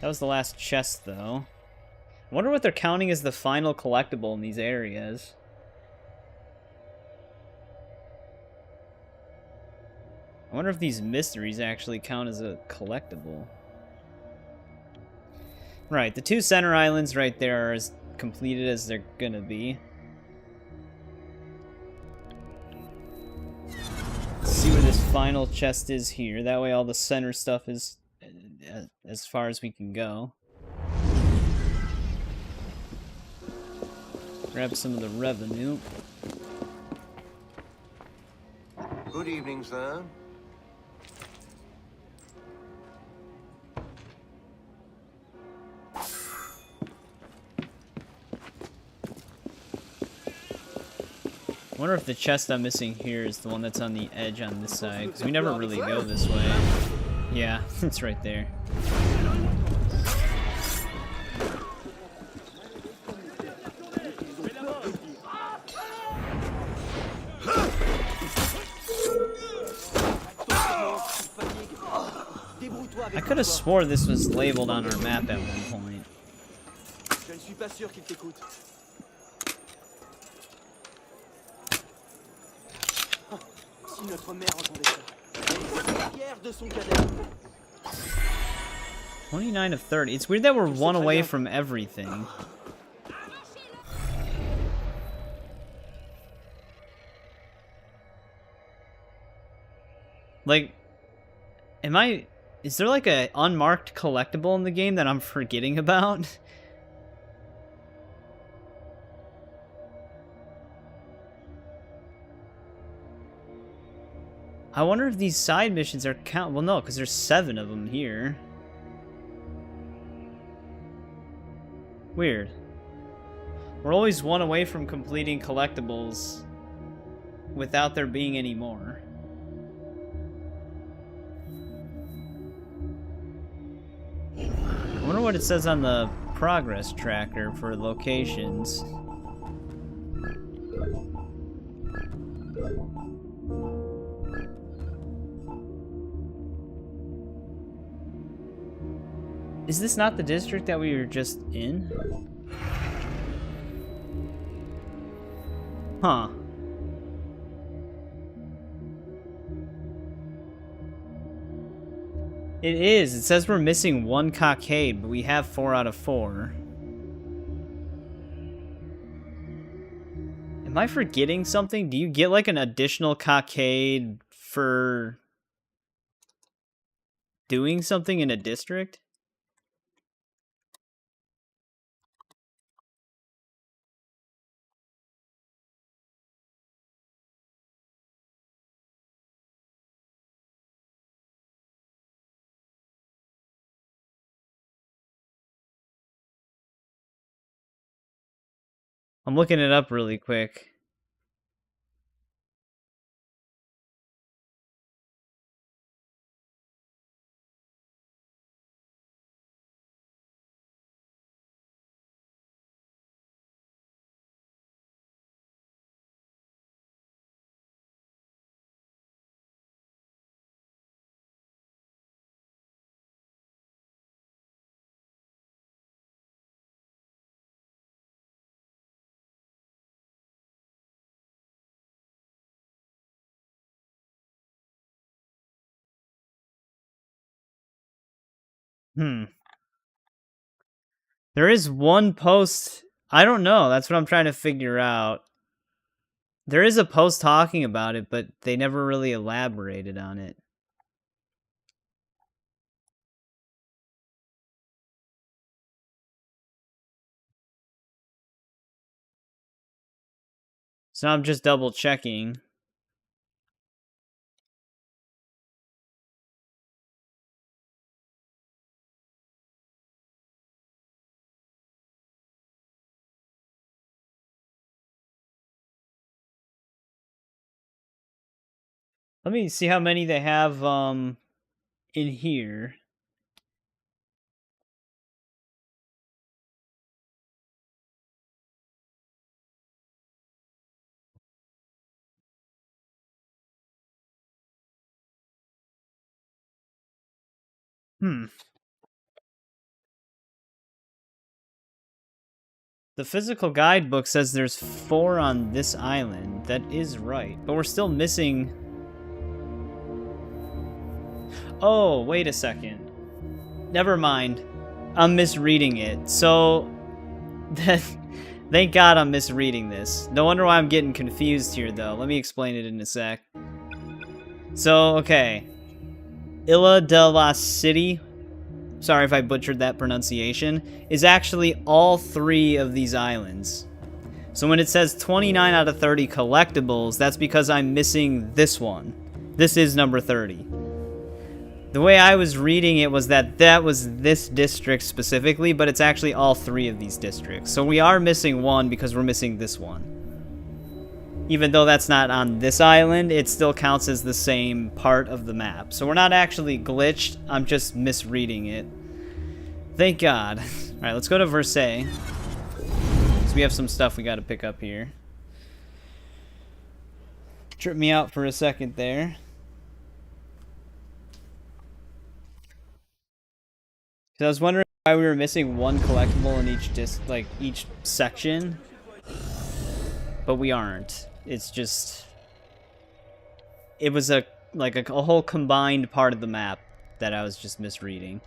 That was the last chest, though. I wonder what they're counting as the final collectible in these areas. I wonder if these mysteries actually count as a collectible. Right, the 2 center islands right there are as completed as they're gonna be. Let's see where this final chest is here. That way all the center stuff is as far as we can go. Grab some of the revenue. Good evening, sir. I wonder if the chest I'm missing here is the one that's on the edge on this side, because we never really go this way. Yeah, it's right there. I could have swore this was labeled on our map at one point. Je ne suis pas sûr qu'il t'écoute. Si notre mère entendait ça. Fière de son cadavre. 29 of 30. It's weird that we're one away from everything. Like, is there like a unmarked collectible in the game that I'm forgetting about? I wonder if these side missions are count. Well, no, because there's 7 of them here. Weird. We're always one away from completing collectibles without there being any more. I wonder what it says on the progress tracker for locations. Is this not the district that we were just in? Huh. It is. It says we're missing 1 cockade, but we have 4 out of 4. Am I forgetting something? Do you get like an additional cockade for doing something in a district? I'm looking it up really quick. There is one post. I don't know. That's what I'm trying to figure out. There is a post talking about it, but they never really elaborated on it. So I'm just double checking. Let me see how many they have in here. The physical guidebook says there's 4 on this island. That is right. But we're still missing... Oh, wait a second. Never mind. I'm misreading it. So... Thank God I'm misreading this. No wonder why I'm getting confused here, though. Let me explain it in a sec. So, okay. Isla de la City... Sorry if I butchered that pronunciation, is actually all 3 of these islands. So when it says 29 out of 30 collectibles, that's because I'm missing this one. This is number 30. The way I was reading it was that was this district specifically, but it's actually all 3 of these districts. So we are missing one because we're missing this one. Even though that's not on this island, it still counts as the same part of the map. So we're not actually glitched, I'm just misreading it. Thank God. Alright, let's go to Versailles. So we have some stuff we gotta pick up here. Tripped me out for a second there. So I was wondering why we were missing one collectible in each section. But we aren't. It's just... It was a whole combined part of the map that I was just misreading.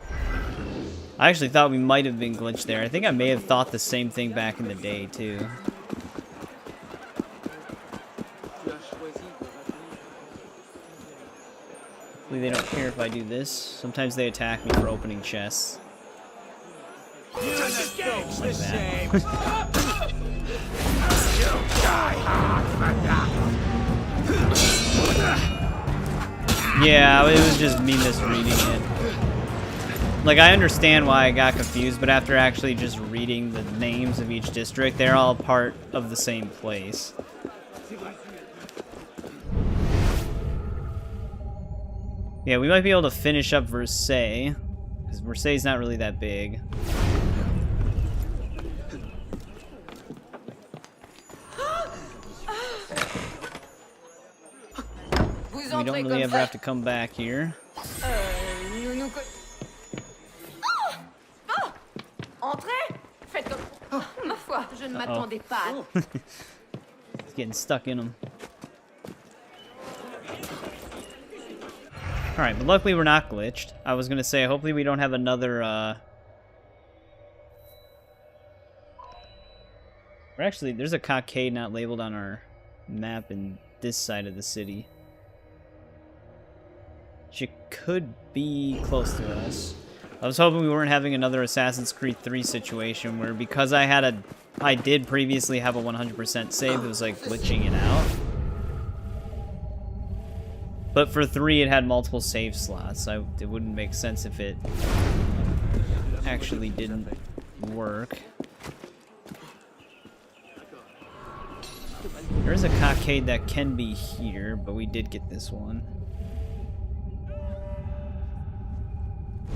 I actually thought we might have been glitched there. I think I may have thought the same thing back in the day, too. Hopefully they don't care if I do this. Sometimes they attack me for opening chests. Like that. Yeah, it was just me misreading it. Like, I understand why I got confused, but after actually just reading the names of each district, they're all part of the same place. Yeah, we might be able to finish up Versailles, because Versailles is not really that big. We don't really ever have to come back here. Entrez! Faites comme... Ma foi, je ne m'attendais pas. It's getting stuck in them. Alright, but luckily we're not glitched. I was gonna say, hopefully we don't have another, Or actually, there's a cockade not labeled on our map in this side of the city. She could be close to us. I was hoping we weren't having another Assassin's Creed 3 situation where because I did previously have a 100% save, it was like glitching it out. But for 3 it had multiple save slots, so it wouldn't make sense if it actually didn't work. There is a cockade that can be here, but we did get this one.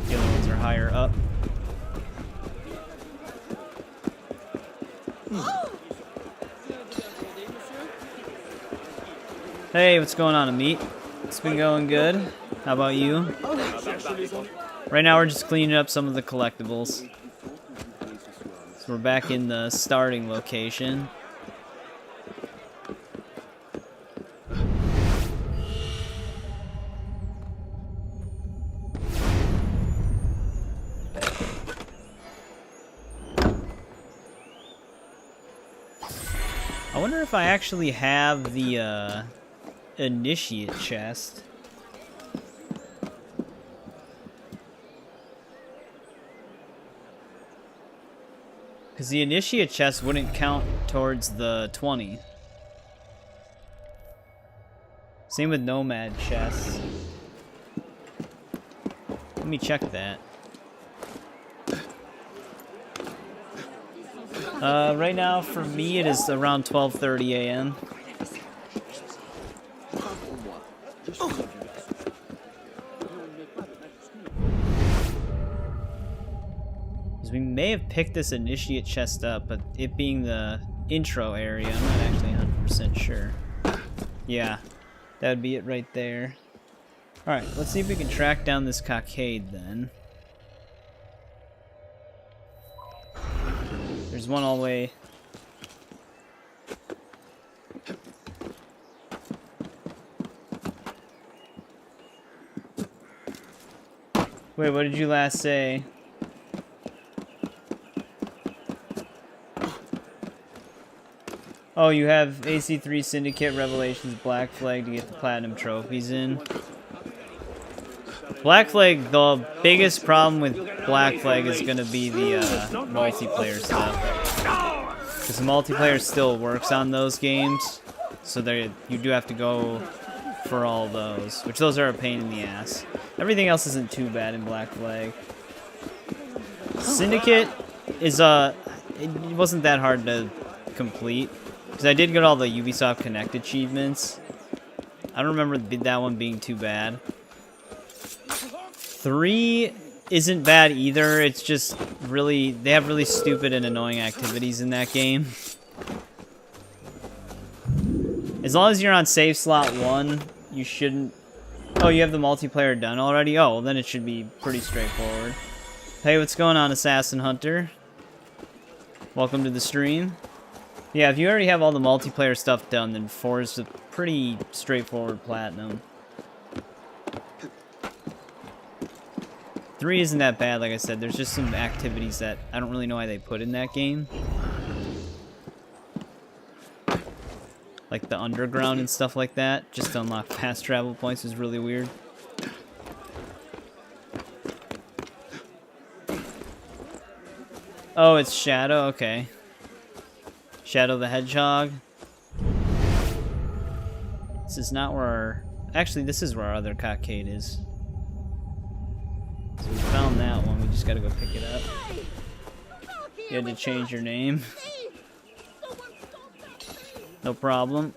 The other ones are higher up. Hey, what's going on, Amit? It's been going good. How about you? Right now we're just cleaning up some of the collectibles. So we're back in the starting location. I wonder if I actually have the initiate chest. Because the initiate chest wouldn't count towards the 20. Same with nomad chests. Let me check that. Right now, for me, it is around 12:30 a.m. Because we may have picked this initiate chest up, but it being the intro area, I'm not actually 100% sure. Yeah, that would be it right there. Alright, let's see if we can track down this cockade then. There's one all the way. Wait, what did you last say? Oh, you have AC3 Syndicate Revelations Black Flag to get the Platinum trophies in. Black Flag, the biggest problem with Black Flag is going to be the multiplayer stuff. Because the multiplayer still works on those games, so you do have to go for all those, which those are a pain in the ass. Everything else isn't too bad in Black Flag. Syndicate is, it wasn't that hard to complete. Because I did get all the Ubisoft Connect achievements. I don't remember that one being too bad. 3 isn't bad either. It's just really... They have really stupid and annoying activities in that game. As long as you're on save slot 1, you shouldn't... Oh, you have the multiplayer done already? Oh, well, then it should be pretty straightforward. Hey, what's going on, Assassin Hunter? Welcome to the stream. Yeah, if you already have all the multiplayer stuff done, then 4 is a pretty straightforward platinum. 3 isn't that bad, like I said. There's just some activities that I don't really know why they put in that game. Like the underground and stuff like that, just to unlock fast travel points is really weird. Oh, it's Shadow? Okay. Shadow the Hedgehog. This is not where our... Actually, this is where our other cockade is. So we found that one, we just gotta go pick it up. You had to change your name. No problem.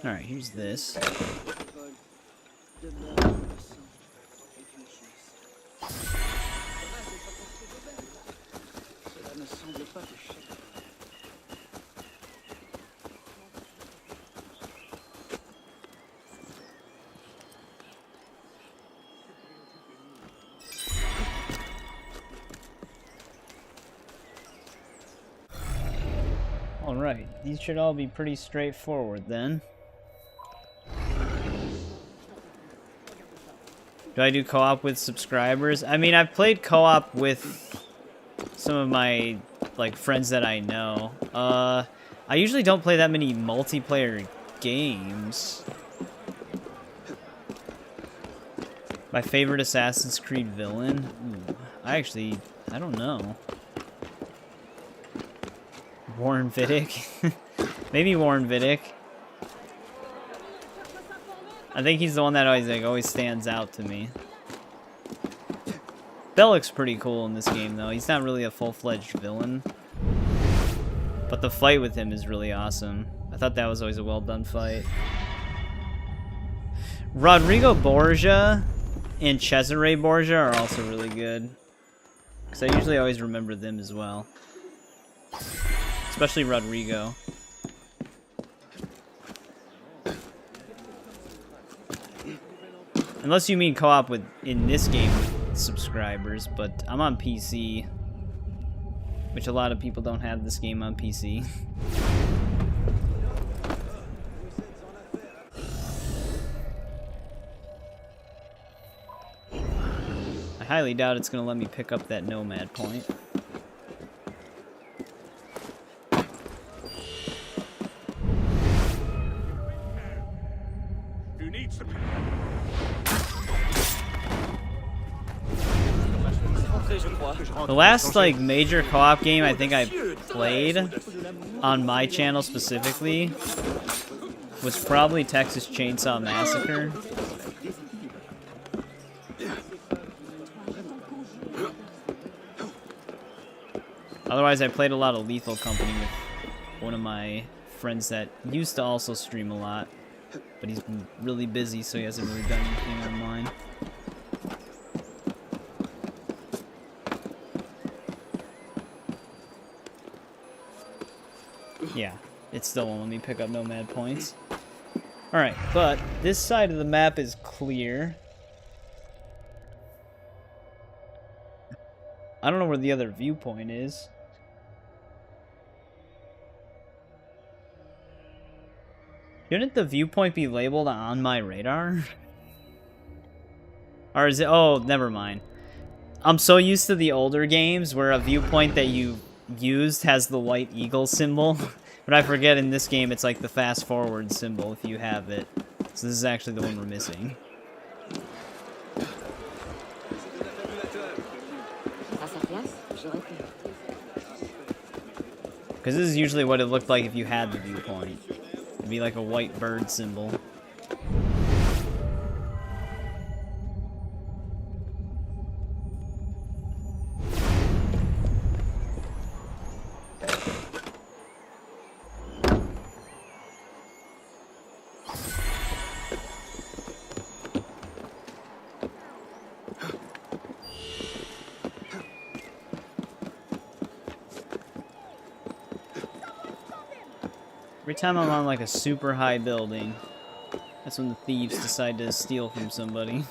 Alright, here's this. Alright, these should all be pretty straightforward then. Do I do co-op with subscribers? I mean, I've played co-op with some of my, like, friends that I know. I usually don't play that many multiplayer games. My favorite Assassin's Creed villain? Ooh, I don't know. Warren Vidic? Maybe Warren Vidic. I think he's the one that always stands out to me. Bellic's pretty cool in this game, though. He's not really a full-fledged villain. But the fight with him is really awesome. I thought that was always a well-done fight. Rodrigo Borgia and Cesare Borgia are also really good. Because I usually always remember them as well. Especially Rodrigo. Unless you mean co-op with, in this game, subscribers, but I'm on PC. Which a lot of people don't have this game on PC. I highly doubt it's gonna let me pick up that nomad point. The last, like, major co-op game I think I played on my channel specifically was probably Texas Chainsaw Massacre. Otherwise, I played a lot of Lethal Company with one of my friends that used to also stream a lot, but he's been really busy, so he hasn't really done anything online. Yeah, it still won't let me pick up Nomad points. Alright, but this side of the map is clear. I don't know where the other viewpoint is. Shouldn't the viewpoint be labeled on my radar? Or is it? Oh, never mind. I'm so used to the older games where a viewpoint that you used has the white eagle symbol. But I forget in this game it's like the fast forward symbol if you have it. So this is actually the one we're missing. Because this is usually what it looked like if you had the viewpoint. It'd be like a white bird symbol. Every time I'm on like a super high building, that's when the thieves decide to steal from somebody.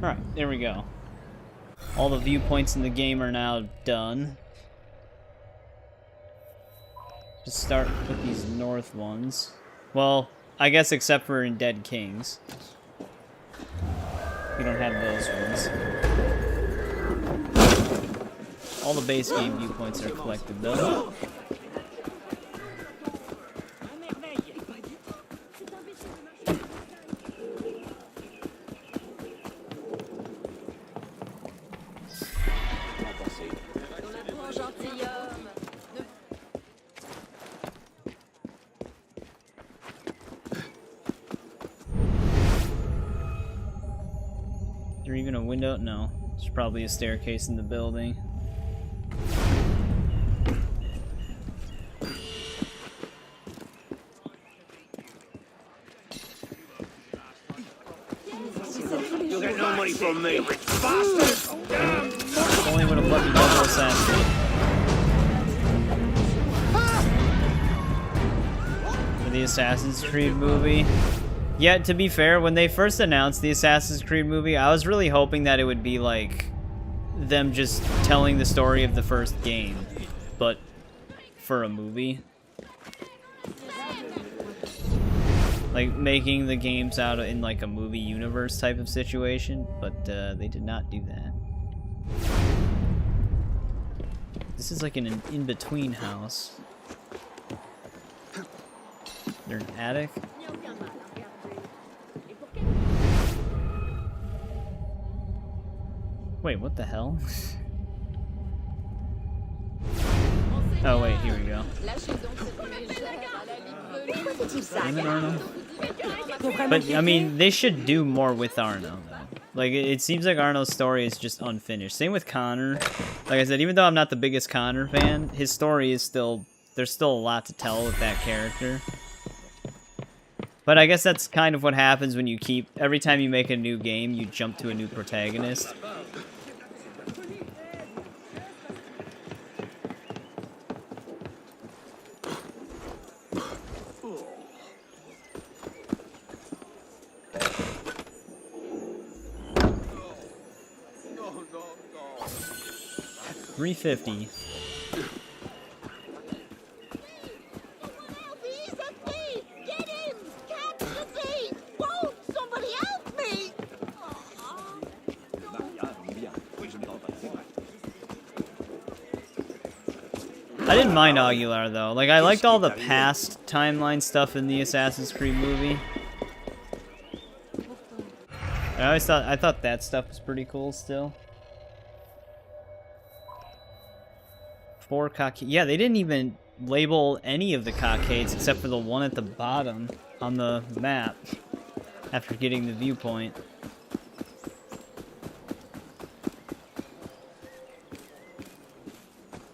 Alright, there we go. All the viewpoints in the game are now done. Just start with these north ones. Well, I guess except for in Dead Kings. We don't have those ones. All the base game viewpoints are collected though. Is there even a window? No. There's probably a staircase in the building. You'll get no money from me, bastard! Only would have let me double assassin. For the Assassin's Creed movie. Yet, to be fair, when they first announced the Assassin's Creed movie, I was really hoping that it would be like them just telling the story of the first game, but for a movie. Like making the games out in like a movie universe type of situation, but they did not do that. This is like an in-between house. There's an attic. Wait, what the hell? Oh wait, here we go. Damn it, Arno. But, I mean, they should do more with Arno, though. Like, it seems like Arno's story is just unfinished. Same with Connor. Like I said, even though I'm not the biggest Connor fan, his story is still... There's still a lot to tell with that character. But I guess that's kind of what happens when you keep... Every time you make a new game, you jump to a new protagonist. $350. I didn't mind Aguilar though. Like, I liked all the past timeline stuff in the Assassin's Creed movie. I thought that stuff was pretty cool still. 4 cockades. Yeah, they didn't even label any of the cockades except for the one at the bottom on the map after getting the viewpoint.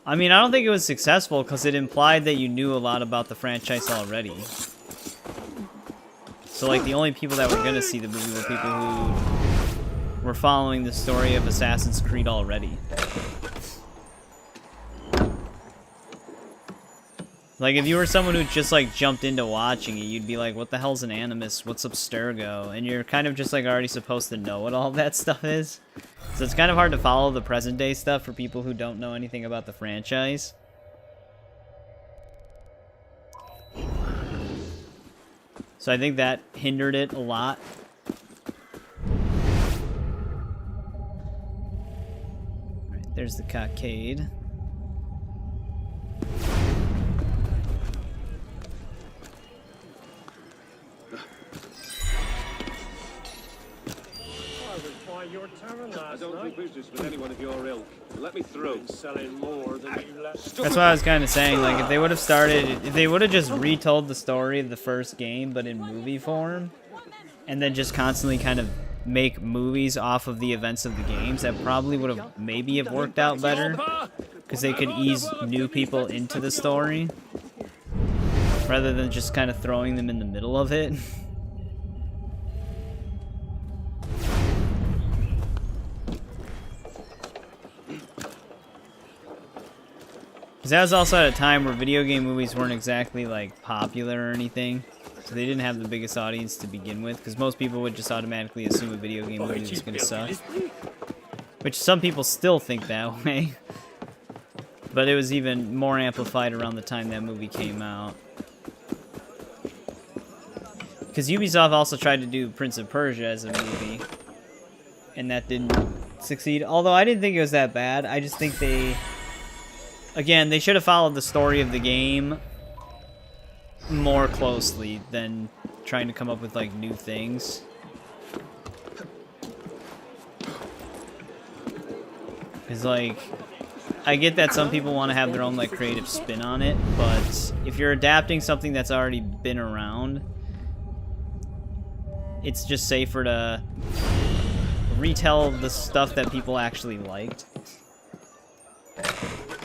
I mean, I don't think it was successful because it implied that you knew a lot about the franchise already. So, like, the only people that were going to see the movie were people who were following the story of Assassin's Creed already. Like, if you were someone who just, like, jumped into watching it, you'd be like, what the hell's an animus? What's Abstergo? And you're kind of just, like, already supposed to know what all that stuff is. So it's kind of hard to follow the present-day stuff for people who don't know anything about the franchise. So I think that hindered it a lot. Alright, there's the cockade. I don't do business with anyone of your ilk. Let me through. Selling more than you left. That's what I was kind of saying. Like, if they would have started, if they would have just retold the story of the first game, but in movie form, and then just constantly kind of make movies off of the events of the games, that probably would have maybe have worked out better, because they could ease new people into the story, rather than just kind of throwing them in the middle of it. Because that was also at a time where video game movies weren't exactly, like, popular or anything. So they didn't have the biggest audience to begin with. Because most people would just automatically assume a video game movie was going to suck. Which some people still think that way. But it was even more amplified around the time that movie came out. Because Ubisoft also tried to do Prince of Persia as a movie. And that didn't succeed. Although I didn't think it was that bad. I just think they... Again, they should have followed the story of the game more closely than trying to come up with, like, new things. Because, like, I get that some people want to have their own, like, creative spin on it, but if you're adapting something that's already been around, it's just safer to retell the stuff that people actually liked.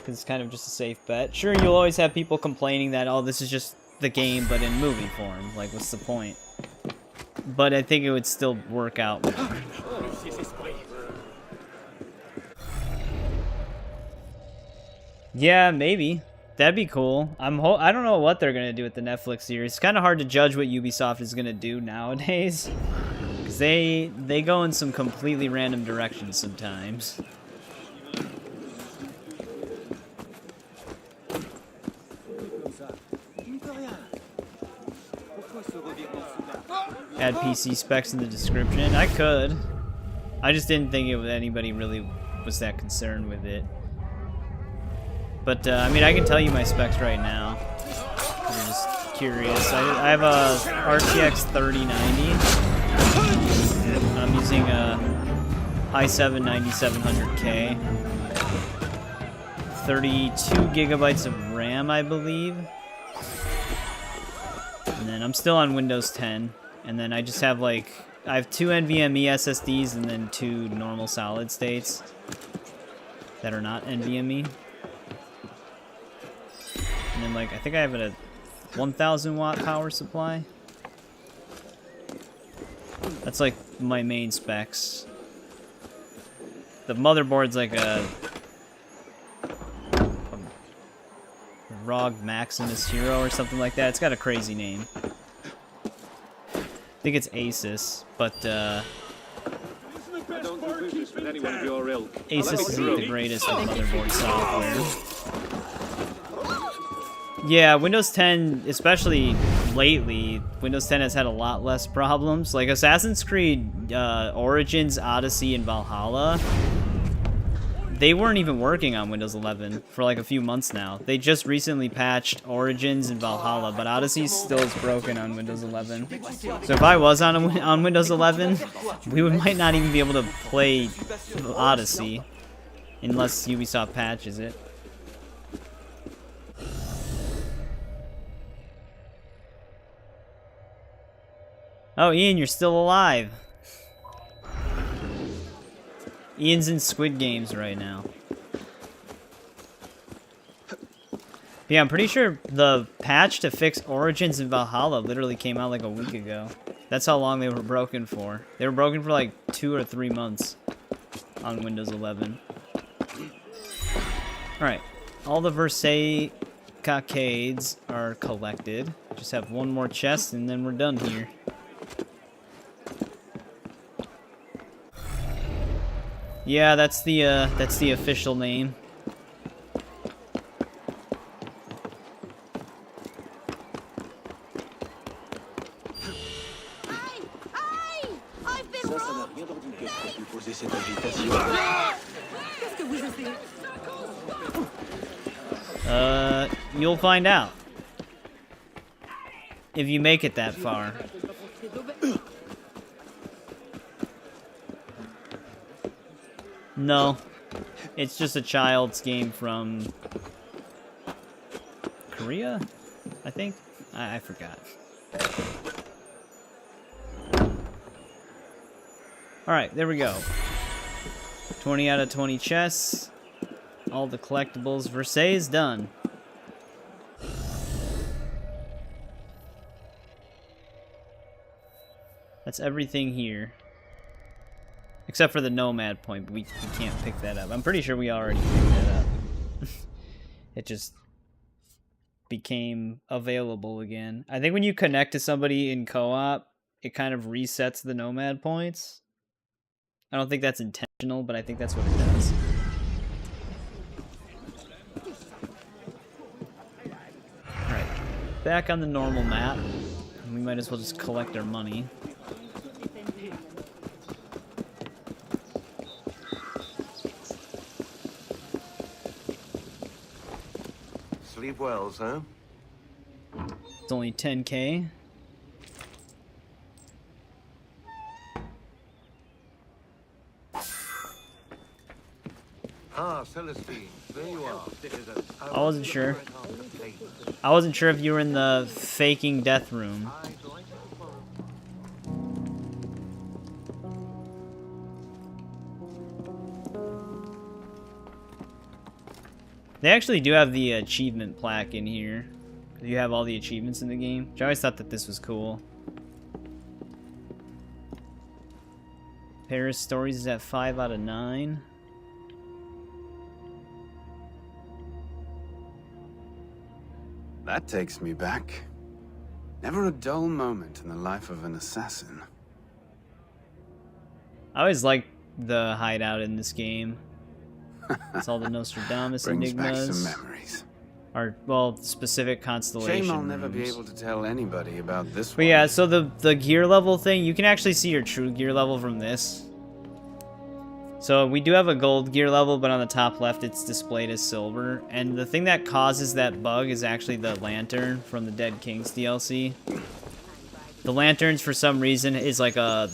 It's kind of just a safe bet. Sure, you'll always have people complaining that, oh, this is just the game, but in movie form. Like, what's the point? But I think it would still work out more. Yeah, maybe. That'd be cool. I don't know what they're gonna do with the Netflix series. It's kind of hard to judge what Ubisoft is gonna do nowadays, because they go in some completely random directions sometimes. Add PC specs in the description. I could. I just didn't think anybody really was that concerned with it. But, I mean, I can tell you my specs right now. If you're just curious. I have a RTX 3090. I'm using a i7 9700K. 32 gigabytes of RAM, I believe. And then I'm still on Windows 10. And then I just have, like, I have 2 NVMe SSDs and then 2 normal solid states that are not NVMe. And then, like, I think I have a 1000 watt power supply. That's, like, my main specs. The motherboard's like a ROG Maximus Hero or something like that. It's got a crazy name. I think it's Asus, but Asus isn't the greatest with motherboard software. Yeah, Windows 10, especially lately, Windows 10 has had a lot less problems. Like Assassin's Creed Origins, Odyssey, and Valhalla, they weren't even working on Windows 11 for like a few months now. They just recently patched Origins and Valhalla, but Odyssey still is broken on Windows 11. So if I was on Windows 11, might not even be able to play Odyssey unless Ubisoft patches it. Oh, Ian, you're still alive. Ian's in Squid Games right now. Yeah, I'm pretty sure the patch to fix Origins and Valhalla literally came out like a week ago. That's how long they were broken for. They were broken for like 2 or 3 months on Windows 11. Alright, all the Versailles cockades are collected. Just have one more chest and then we're done here. Yeah, that's the official name. You'll find out. If you make it that far. No, it's just a child's game from Korea, I think. I forgot. Alright, there we go. 20 out of 20 chests. All the collectibles. Versailles is done. That's everything here. Except for the Nomad point, but we can't pick that up. I'm pretty sure we already picked that up. It just became available again. I think when you connect to somebody in co-op, it kind of resets the Nomad points. I don't think that's intentional, but I think that's what it does. Alright, back on the normal map. We might as well just collect our money. Sleep well, sir. It's only 10K. Ah, Celestine, there you are. I wasn't sure. I wasn't sure if you were in the faking death room. They actually do have the achievement plaque in here. You have all the achievements in the game. I always thought that this was cool. Paris Stories is at 5 out of 9. That takes me back. Never a dull moment in the life of an assassin. I always liked the hideout in this game. It's all the Nostradamus Brings enigmas. back some memories. Or, well, specific constellation Shame I'll never be rooms. able to tell anybody about this But one. yeah, so the gear level thing, you can actually see your true gear level from this. So we do have a gold gear level, but on the top left it's displayed as silver. And the thing that causes that bug is actually the lantern from the Dead Kings DLC. The lanterns, for some reason, is like a...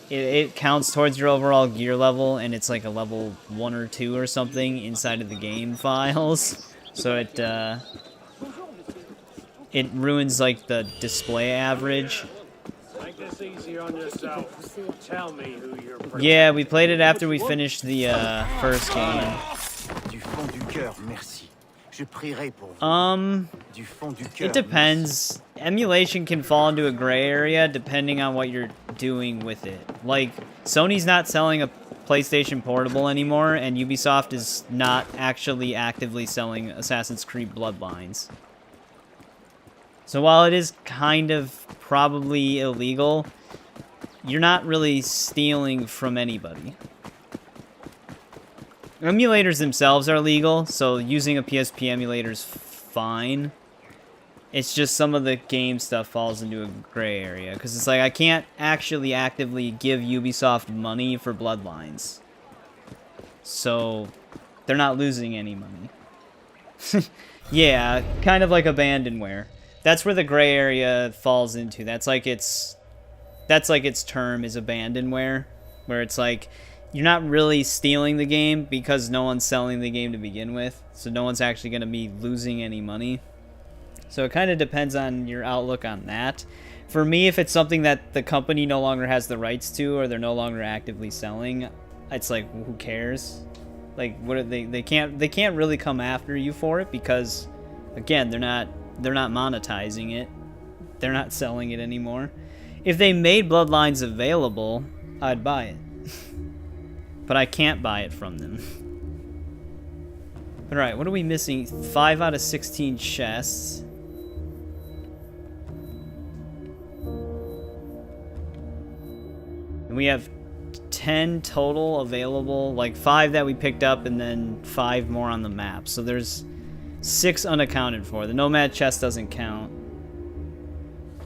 It counts towards your overall gear level, and it's like a level 1 or 2 or something inside of the game files. So it ruins like the display average. Make this easy on yourself. Tell me who you're. Yeah, we played it after we finished the first game. Du fond du cœur, merci. Je prierai pour vous. Du fond du cœur. It depends. Emulation can fall into a gray area depending on what you're doing with it. Like, Sony's not selling a PlayStation Portable anymore, and Ubisoft is not actually actively selling Assassin's Creed Bloodlines. So while it is kind of probably illegal, you're not really stealing from anybody. Emulators themselves are legal, so using a PSP emulator is fine. It's just some of the game stuff falls into a gray area, because it's like I can't actually actively give Ubisoft money for Bloodlines. so they're not losing any money. Yeah, kind of like abandonware. That's where the gray area falls into. That's like its term is abandonware, where it's like you're not really stealing the game because no one's selling the game to begin with, so no one's actually going to be losing any money. So it kind of depends on your outlook on that. For me, if it's something that the company no longer has the rights to, or they're no longer actively selling, it's like, who cares? Like, what are they can't really come after you for it because, again, they're not monetizing it. They're not selling it anymore. If they made Bloodlines available, I'd buy it. But I can't buy it from them. Alright, what are we missing? 5 out of 16 chests. And we have 10 total available, like 5 that we picked up and then 5 more on the map. So there's 6 unaccounted for. The Nomad chest doesn't count.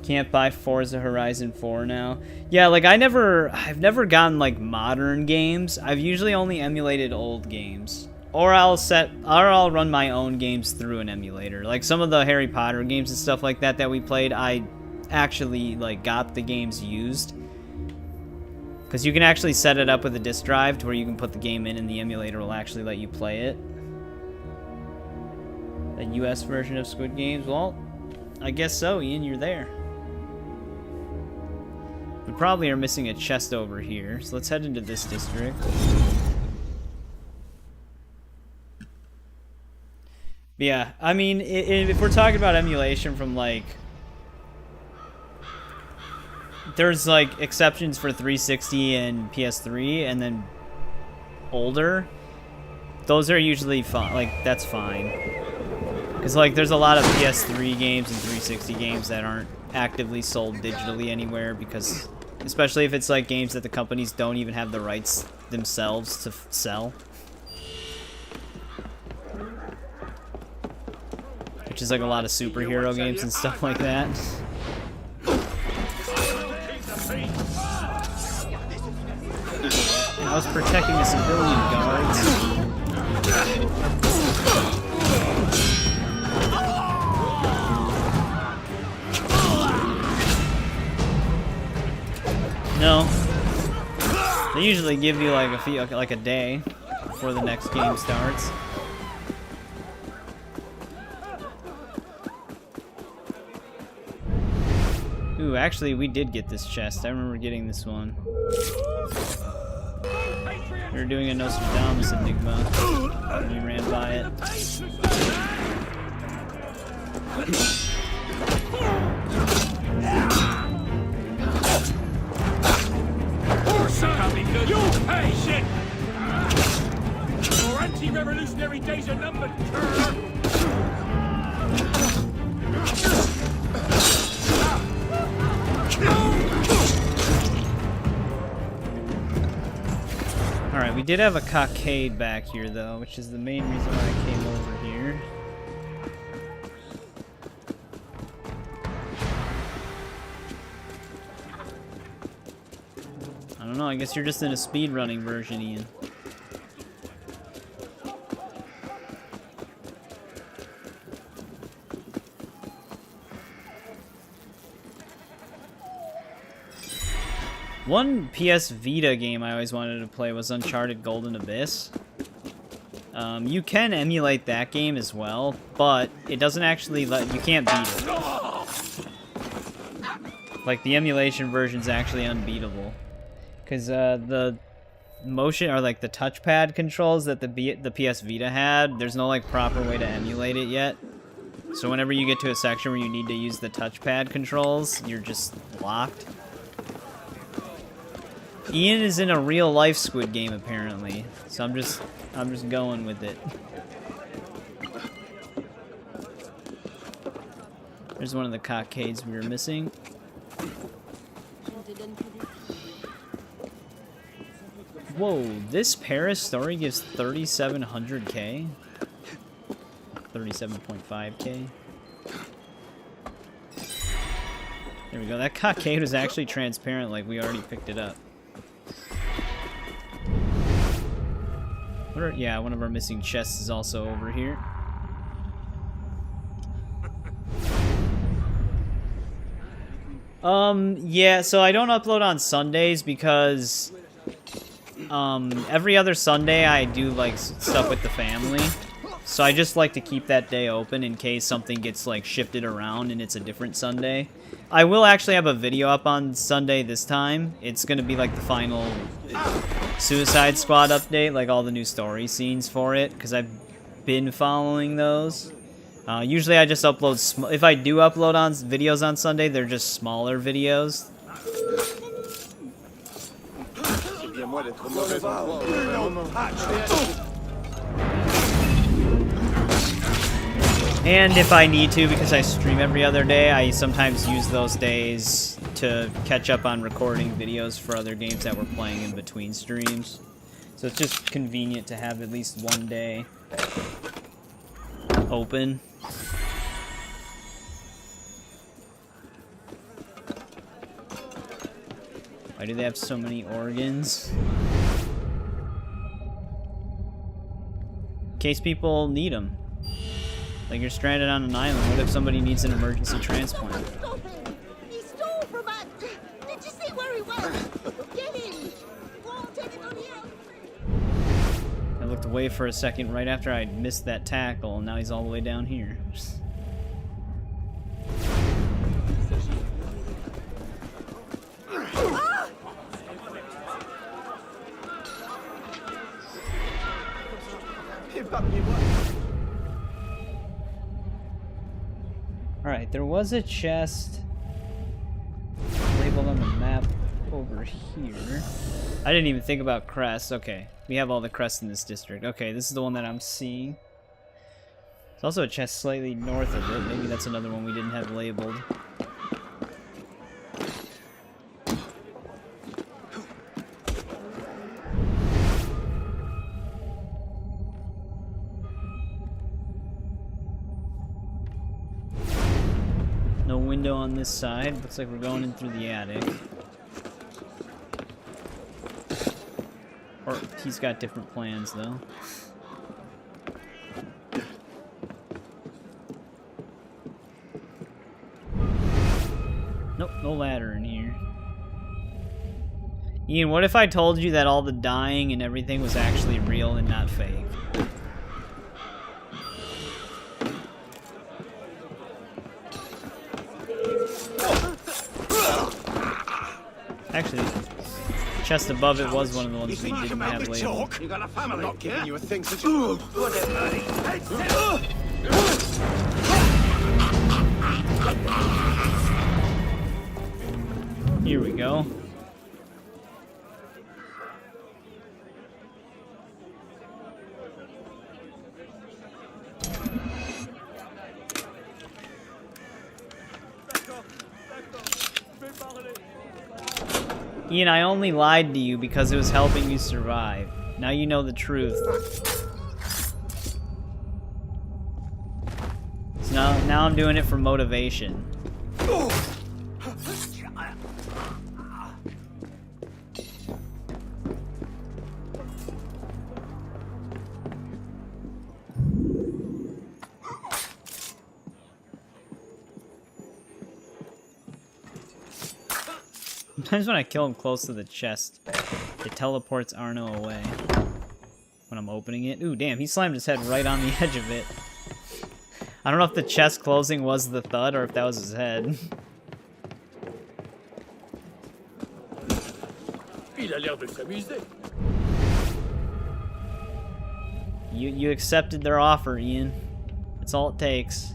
Can't buy Forza Horizon 4 now. Yeah, like I've never gotten like modern games. I've usually only emulated old games. Or I'll run my own games through an emulator. Like some of the Harry Potter games and stuff like that we played, I actually like got the games used. Because you can actually set it up with a disk drive to where you can put the game in and the emulator will actually let you play it. A US version of Squid Games? Well, I guess so, Ian, you're there. We probably are missing a chest over here, so let's head into this district. But yeah, I mean, if we're talking about emulation from like... There's like exceptions for 360 and PS3, and then older. Those are usually fine. Like, that's fine. Because like there's a lot of PS3 games and 360 games that aren't actively sold digitally anywhere, because especially if it's like games that the companies don't even have the rights themselves to sell. Which is like a lot of superhero games and stuff like that. I was protecting the civilian guards. No. They usually give you like a day before the next game starts. Ooh, actually, we did get this chest. I remember getting this one. We were doing a Nostradamus Enigma, and we ran by it. You pay shit! Your anti-revolutionary days are numbered, Alright, we did have a cockade back here, though, which is the main reason why I came over here. I don't know, I guess you're just in a speedrunning version, Ian. One PS Vita game I always wanted to play was Uncharted Golden Abyss. You can emulate that game as well, but it doesn't actually you can't beat it. Like, the emulation version's actually unbeatable. Because the motion, or like the touchpad controls that the PS Vita had, there's no like proper way to emulate it yet. So whenever you get to a section where you need to use the touchpad controls, you're just locked. Ian is in a real-life Squid Game, apparently. So I'm just going with it. There's one of the cockades we were missing. Whoa, this Paris story gives 3,700k? 37.5k. There we go. That cockade was actually transparent, like we already picked it up. What Yeah, one of our missing chests is also over here. Yeah, so I don't upload on Sundays because every other Sunday I do like stuff with the family. So I just like to keep that day open in case something gets like shifted around and it's a different Sunday. I will actually have a video up on Sunday this time. It's gonna be like the final Suicide Squad update, like all the new story scenes for it, because I've been following those. Usually I just upload, if I do upload on videos on Sunday, they're just smaller videos. And if I need to, because I stream every other day, I sometimes use those days to catch up on recording videos for other games that we're playing in between streams. So it's just convenient to have at least one day open. Why do they have so many organs? In case people need them. Like you're stranded on an island. What if somebody needs an emergency transplant? He stole from us! Did you see where he went? Get him! Won't anybody else? I looked away for a second right after I missed that tackle, and now he's all the way down here. Alright, there was a chest labeled on the map over here. I didn't even think about crests. Okay, we have all the crests in this district. Okay, this is the one that I'm seeing. There's also a chest slightly north of it. Maybe that's another one we didn't have labeled. No window on this side. Looks like we're going in through the attic. Or he's got different plans, though. Nope, no ladder in here. Ian, what if I told you that all the dying and everything was actually real and not fake? Actually, the chest above it was one of the ones we didn't have labeled. You got a family. I'm not giving you a thing to do. Here we go. Ian, I only lied to you because it was helping you survive. Now you know the truth. So now I'm doing it for motivation. Sometimes when I kill him close to the chest, it teleports Arno away when I'm opening it. Ooh, damn, he slammed his head right on the edge of it. I don't know if the chest closing was the thud or if that was his head. Il a l'air de s'amuser. You accepted their offer, Ian. That's all it takes.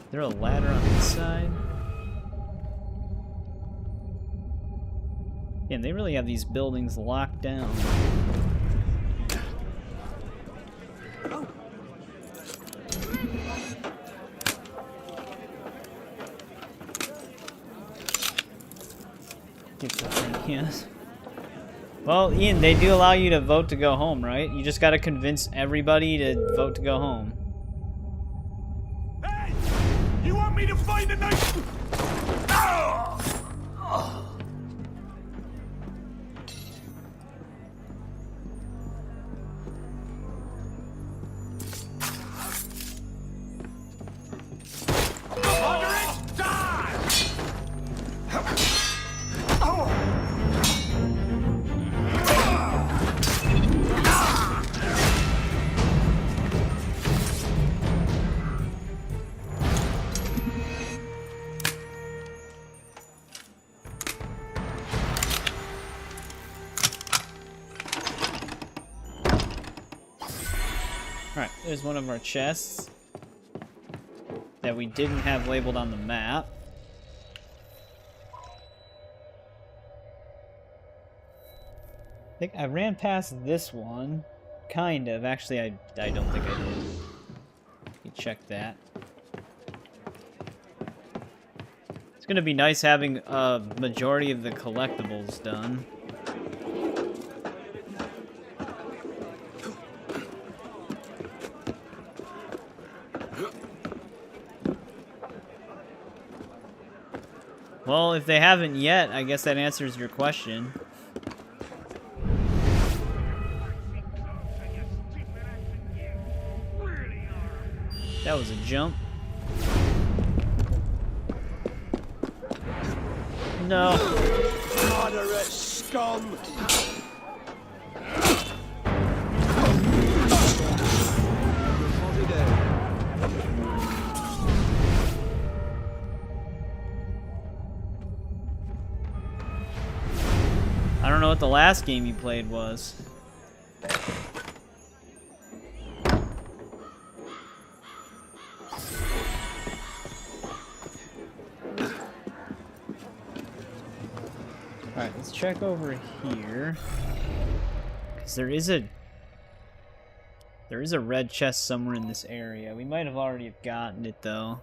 Is there a ladder on this side? Yeah, they really have these buildings locked down. Get the thing, yes. Well, Ian, they do allow you to vote to go home, right? You just gotta convince everybody to vote to go home. You want me the knife! Alright, there's one of our chests that we didn't have labeled on the map. I think I ran past this one. Kind of. Actually, I don't think I did. You check that. It's gonna be nice having a majority of the collectibles done. Well, if they haven't yet, I guess that answers your question. That was a jump. No. Moderate scum! I don't know what the last game you played was. Alright, let's check over here. Because there is a red chest somewhere in this area. We might have already gotten it though.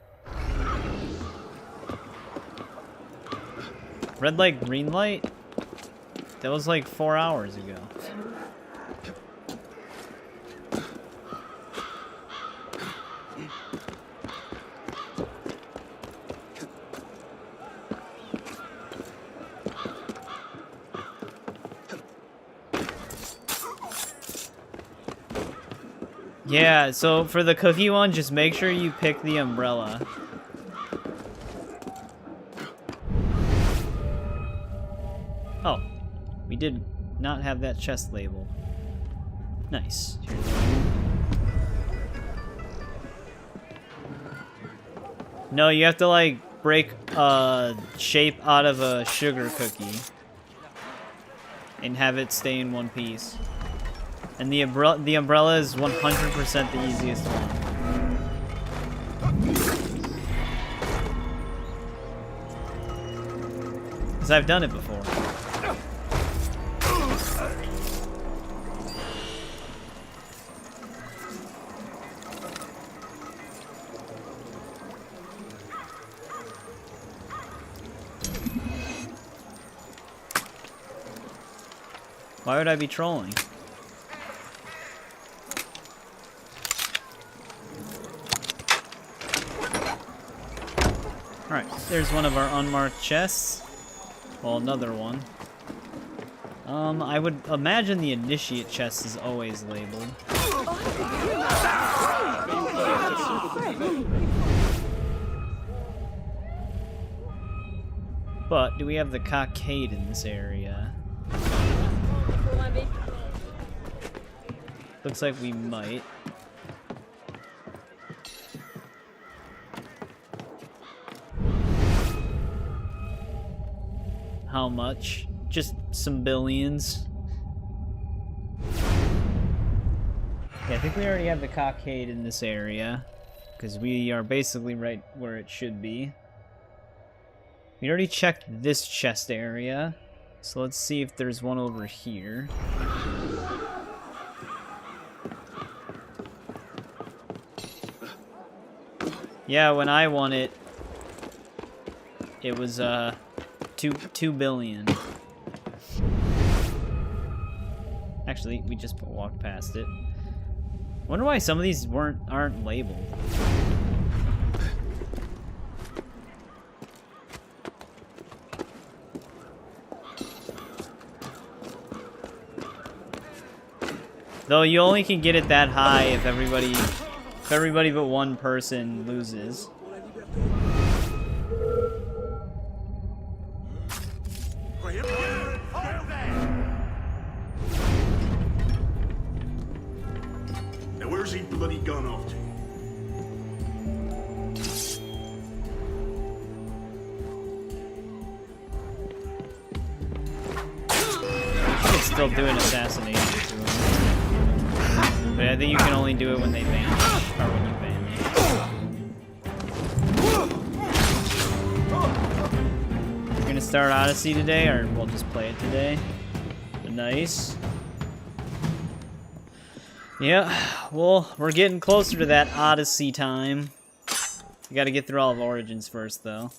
Red light, green light? That was like 4 hours ago. Yeah, so for the cookie one, just make sure you pick the umbrella. Oh, we did not have that chest labeled. Nice. No, you have to like break a shape out of a sugar cookie and have it stay in one piece. And the umbrella is 100% the easiest one. Because I've done it before. Why would I be trolling? Alright, there's one of our unmarked chests. Well, another one. I would imagine the initiate chest is always labeled. But, do we have the cockade in this area? Looks like we might. How much? Just some billions. Yeah, I think we already have the cockade in this area, because we are basically right where it should be. We already checked this chest area, so let's see if there's one over here. Yeah, when I won it, it was 2 billion. Actually, we just walked past it. Wonder why some of these aren't labeled. Though you only can get it that high if everybody but one person loses. Now where's he bloody gone off to? It's still doing assassination to him. But I think you can only do it when they vanish, or when you vanish. We're gonna start Odyssey today, or we'll just play it today. Nice. Yeah, well, we're getting closer to that Odyssey time. We gotta get through all of Origins first, though.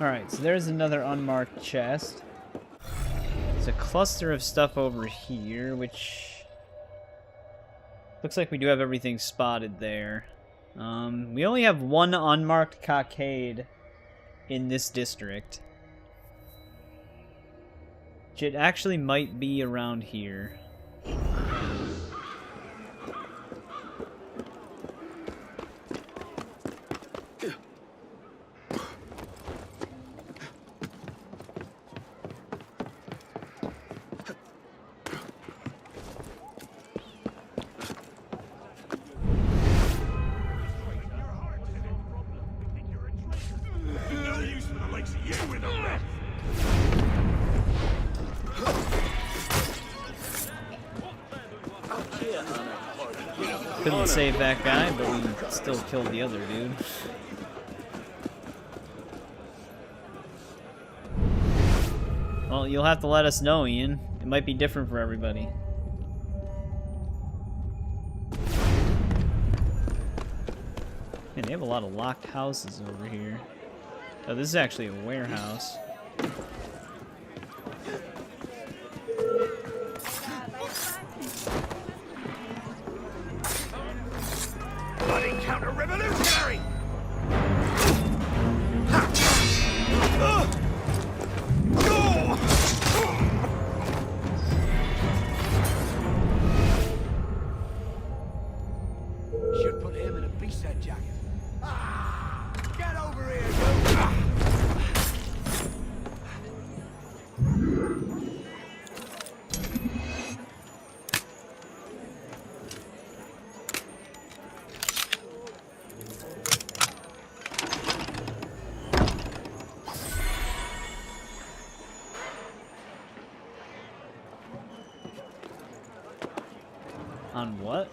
Alright, so there's another unmarked chest. There's a cluster of stuff over here, which looks like we do have everything spotted there. We only have one unmarked cockade in this district. Which it actually might be around here. Couldn't save that guy, but we still killed the other dude. Well, you'll have to let us know, Ian. It might be different for everybody. Man, they have a lot of locked houses over here. Oh, this is actually a warehouse. Bloody counter-revolutionary! Should put him in a beast-head jacket. Get over here, On what?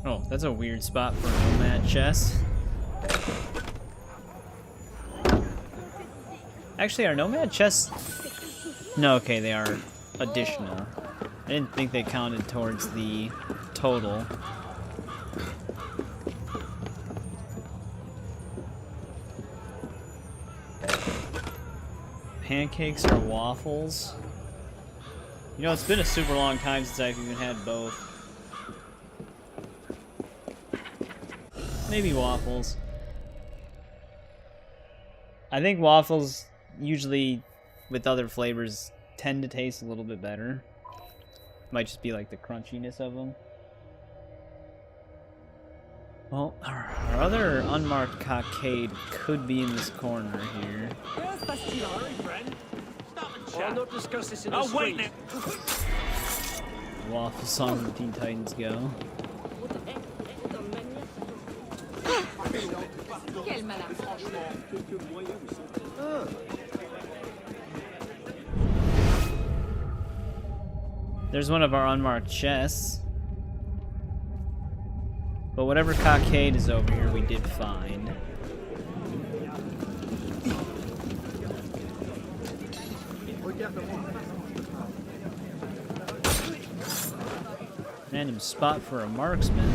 Oh, that's a weird spot for a nomad chest. Actually, are nomad chests... No, okay, they are additional. I didn't think they counted towards the total. Pancakes or waffles? You know, it's been a super long time since I've even had both. Maybe waffles. I think waffles usually with other flavors tend to taste a little bit better. Might just be like the crunchiness of them. Well, our other unmarked cockade could be in this corner here. I'll not discuss this in the street. Waffle song with Teen Titans Go. Quel malin. There's one of our unmarked chests. But whatever cockade is over here, we did find. Random spot for a marksman.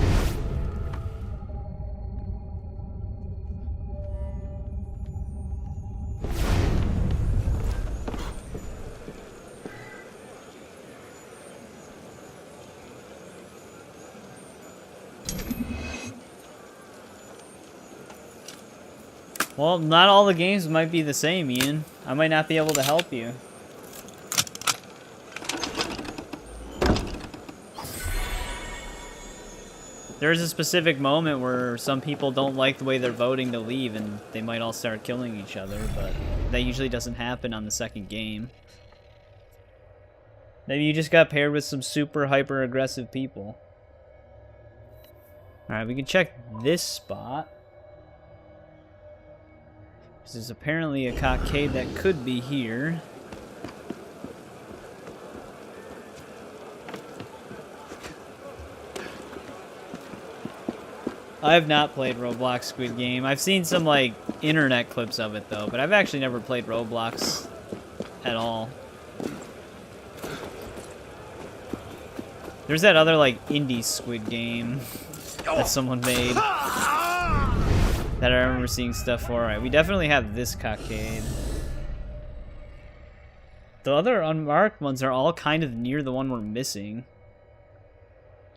Well, not all the games might be the same, Ian. I might not be able to help you. There's a specific moment where some people don't like the way they're voting to leave, and they might all start killing each other, but that usually doesn't happen on the second game. Maybe you just got paired with some super hyper-aggressive people. Alright, we can check this spot. There's apparently a cockade that could be here. I have not played Roblox Squid Game. I've seen some, like, internet clips of it, though, but I've actually never played Roblox at all. There's that other, like, indie Squid Game that someone made that I remember seeing stuff for. Alright, we definitely have this cockade. The other unmarked ones are all kind of near the one we're missing.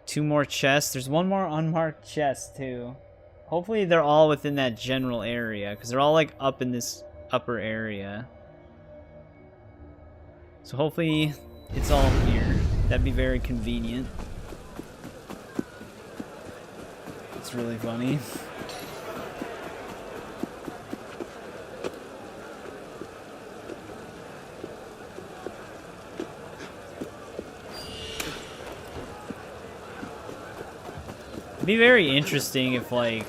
2 more chests. There's 1 more unmarked chest, too. Hopefully they're all within that general area, because they're all, like, up in this upper area. So hopefully it's all here. That'd be very convenient. It's really funny. It'd be very interesting if, like,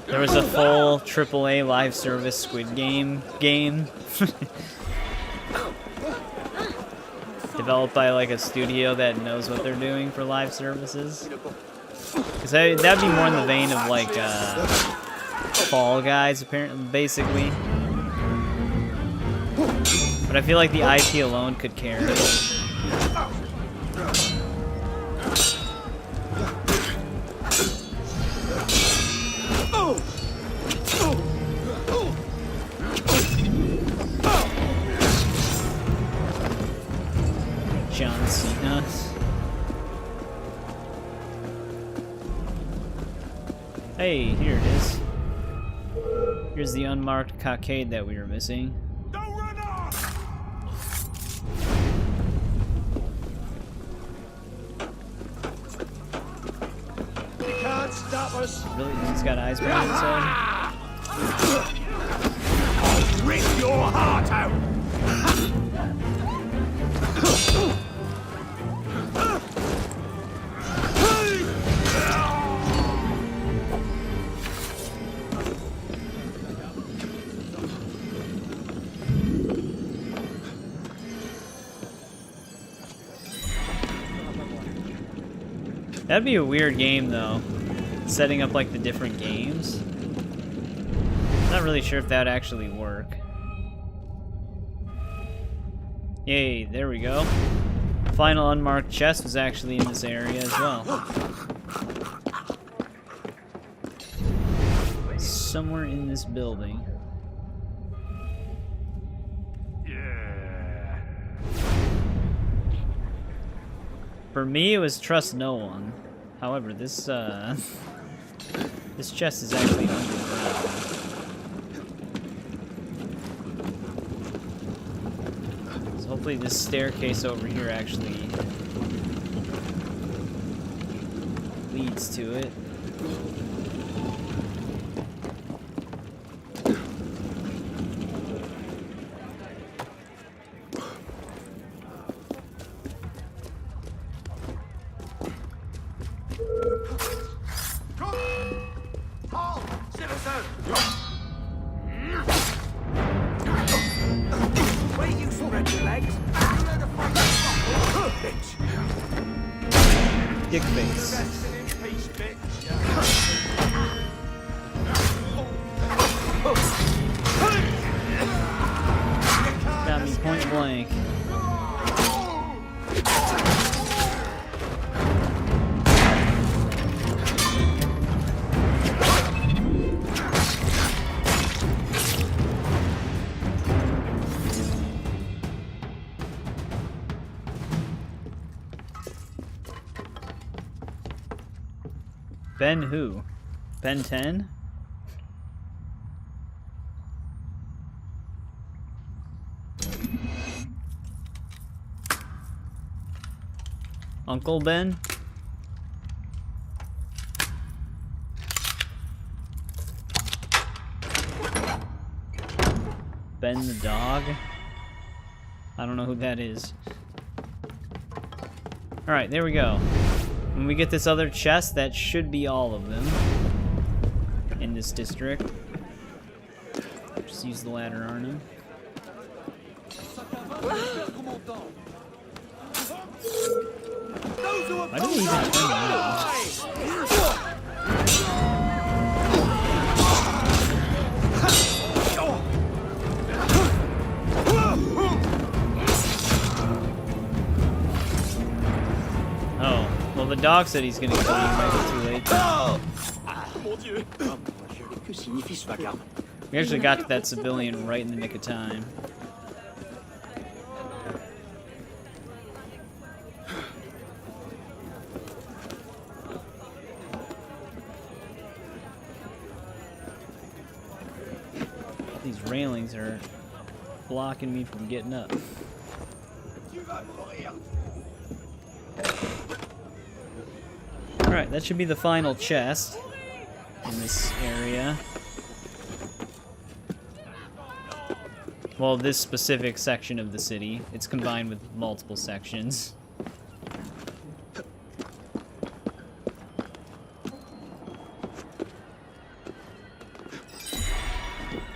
there was a full AAA live service Squid Game developed by, like, a studio that knows what they're doing for live services. Because that'd be more in the vein of, like, Fall Guys, apparently, basically. But I feel like the IP alone could carry it. John Cena. Hey, here it is. Here's the unmarked cockade that we were missing. Don't run off! You can't stop us. Really? He's got eyes behind his head? I'll rip your heart out! That'd be a weird game, though. Setting up, like, the different games. Not really sure if that'd actually work. Yay, there we go. Final unmarked chest was actually in this area as well. Somewhere in this building. Yeah. For me, it was trust no one. However, this this chest is actually underground. So hopefully this staircase over here actually leads to it. Dick face. Got me Point blank. Ben who? Ben 10? Uncle Ben? Ben the dog? I don't know who that is. Alright, there we go. When we get this other chest, that should be all of them in this district. Just use the ladder, Arna. Why did he even turn around? Oh, well, the dog said he's gonna kill you. Might be too late. We actually got to that civilian right in the nick of time. These railings are blocking me from getting up. Alright, that should be the final chest in this area. Well, this specific section of the city. It's combined with multiple sections.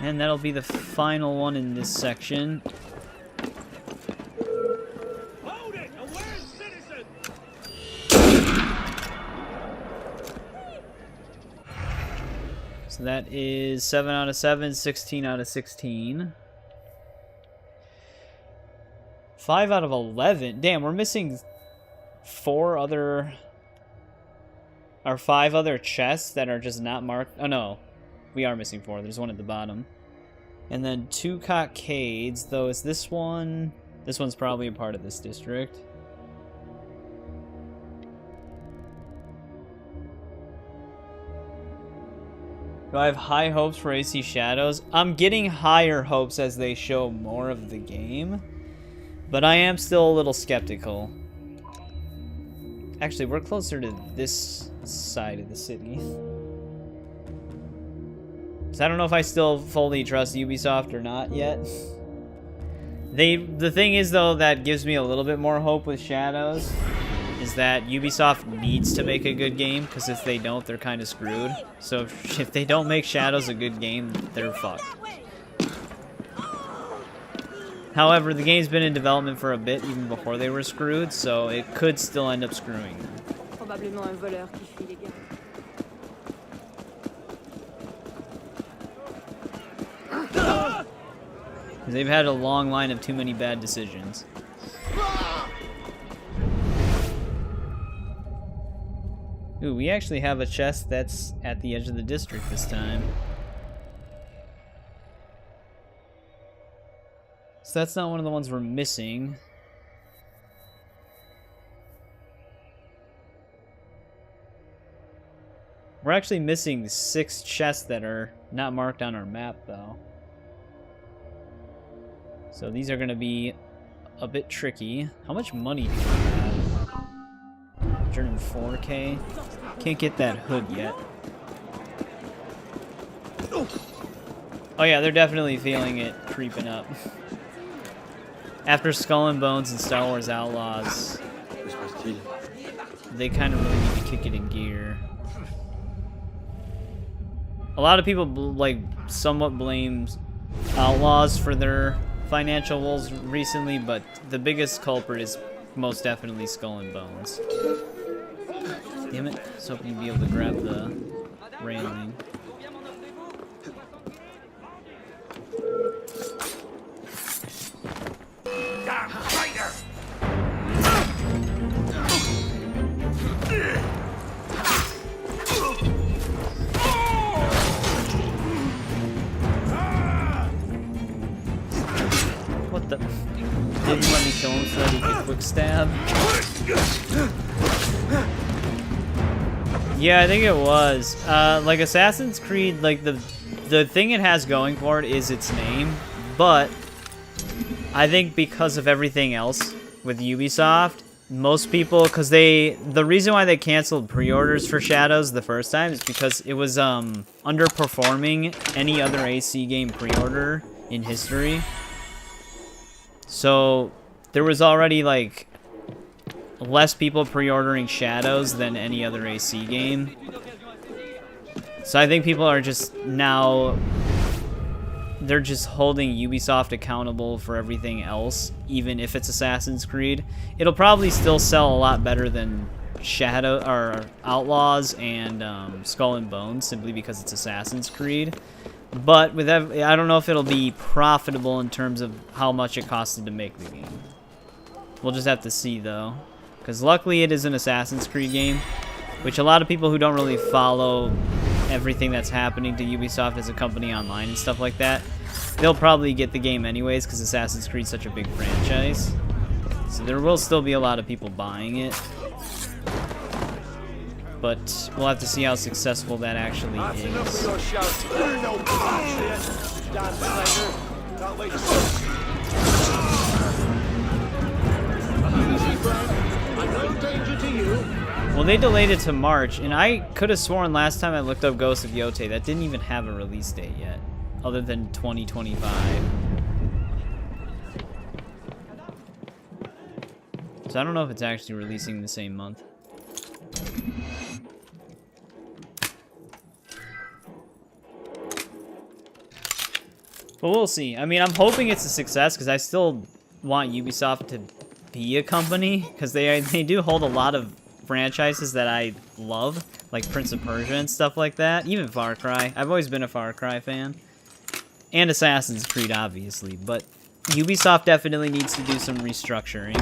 And that'll be the final one in this section. Hold it! Aware citizen! So that is 7 out of 7, 16 out of 16. 5 out of 11. Damn, we're missing 4 other... or 5 other chests that are just not marked. Oh no, we are missing 4. There's one at the bottom. And then 2 cockades, though is this one... This one's probably a part of this district. Do I have high hopes for AC Shadows? I'm getting higher hopes as they show more of the game. But I am still a little skeptical. Actually, we're closer to this side of the city. So I don't know if I still fully trust Ubisoft or not yet. The thing is, though, that gives me a little bit more hope with Shadows is that Ubisoft needs to make a good game, because if they don't, they're kind of screwed. So if they don't make Shadows a good game, they're fucked. However, the game's been in development for a bit, even before they were screwed, so it could still end up screwing them. Probablement un voleur qui fuit les gars. They've had a long line of too many bad decisions. Ooh, we actually have a chest that's at the edge of the district this time. So that's not one of the ones we're missing. We're actually missing 6 chests that are not marked on our map, though. So these are going to be a bit tricky. How much money do we have? 104k. Can't get that hood yet. Oh yeah, they're definitely feeling it creeping up. After Skull and Bones and Star Wars Outlaws, they kind of really need to kick it in gear. A lot of people somewhat blame Outlaws for their financial woes recently, but the biggest culprit is most definitely Skull and Bones. Damn it, I was hoping you'd be able to grab the railing. stab. Yeah, I think it was. Like Assassin's Creed, like the thing it has going for it is its name, but I think because of everything else with Ubisoft, most people, because the reason why they canceled pre-orders for Shadows the first time is because it was underperforming any other AC game pre-order in history. So there was already like less people pre-ordering Shadows than any other AC game. So I think people are just now, they're just holding Ubisoft accountable for everything else, even if it's Assassin's Creed. It'll probably still sell a lot better than Shadow or Outlaws and Skull and Bones, simply because it's Assassin's Creed. But with I don't know if it'll be profitable in terms of how much it costed to make the game. We'll just have to see though, because luckily it is an Assassin's Creed game, which a lot of people who don't really follow everything that's happening to Ubisoft as a company online and stuff like that, they'll probably get the game anyways because Assassin's Creed's such a big franchise. So there will still be a lot of people buying it. But we'll have to see how successful that actually is. Well, they delayed it to March, and I could have sworn last time I looked up Ghost of Yotei that didn't even have a release date yet, other than 2025. So I don't know if it's actually releasing the same month. But we'll see. I mean, I'm hoping it's a success because I still want Ubisoft to be a company, because they do hold a lot of franchises that I love, like Prince of Persia and stuff like that. Even Far Cry. I've always been a Far Cry fan. And Assassin's Creed, obviously. But Ubisoft definitely needs to do some restructuring.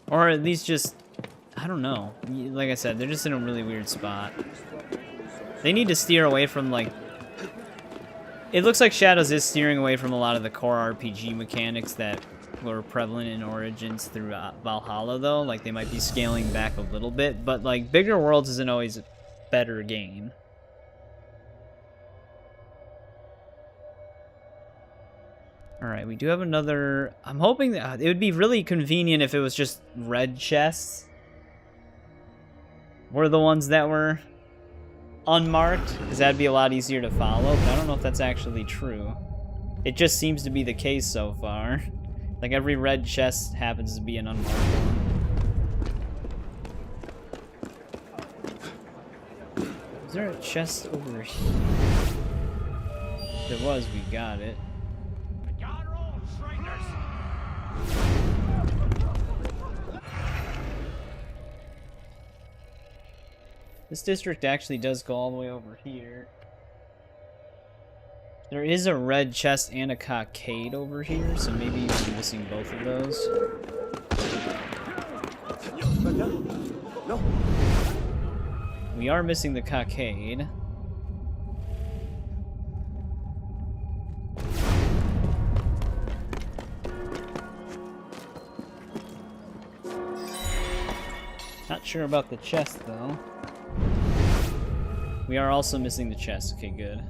Or at least just, I don't know. Like I said, they're just in a really weird spot. They need to steer away from, like... It looks like Shadows is steering away from a lot of the core RPG mechanics that were prevalent in Origins through Valhalla, though. Like, they might be scaling back a little bit. But, like, Bigger Worlds isn't always a better game. Alright, we do have another... I'm hoping that it would be really convenient if it was just red chests were the ones that were unmarked, because that'd be a lot easier to follow, but I don't know if that's actually true. It just seems to be the case so far. Like, every red chest happens to be an unmarked one. Is there a chest over here? If there was, we got it. This district actually does go all the way over here. There is a red chest and a cockade over here, so maybe we're missing both of those. We are missing the cockade. Not sure about the chest, though. We are also missing the chest. Okay, good.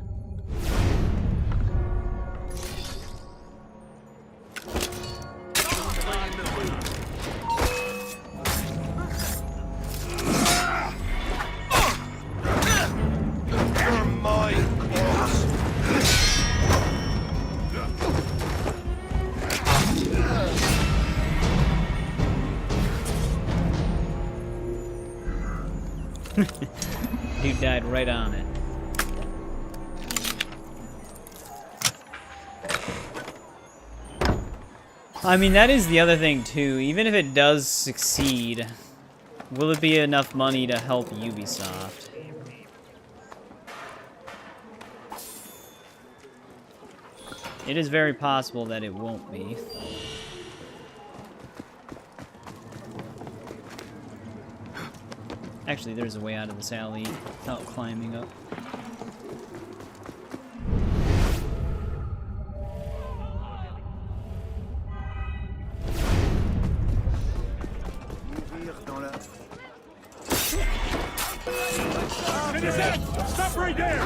Dude died right on it. I mean, that is the other thing, too. Even if it does succeed, will it be enough money to help Ubisoft? It is very possible that it won't be. Actually, there's a way out of this alley without climbing up. Stop right there!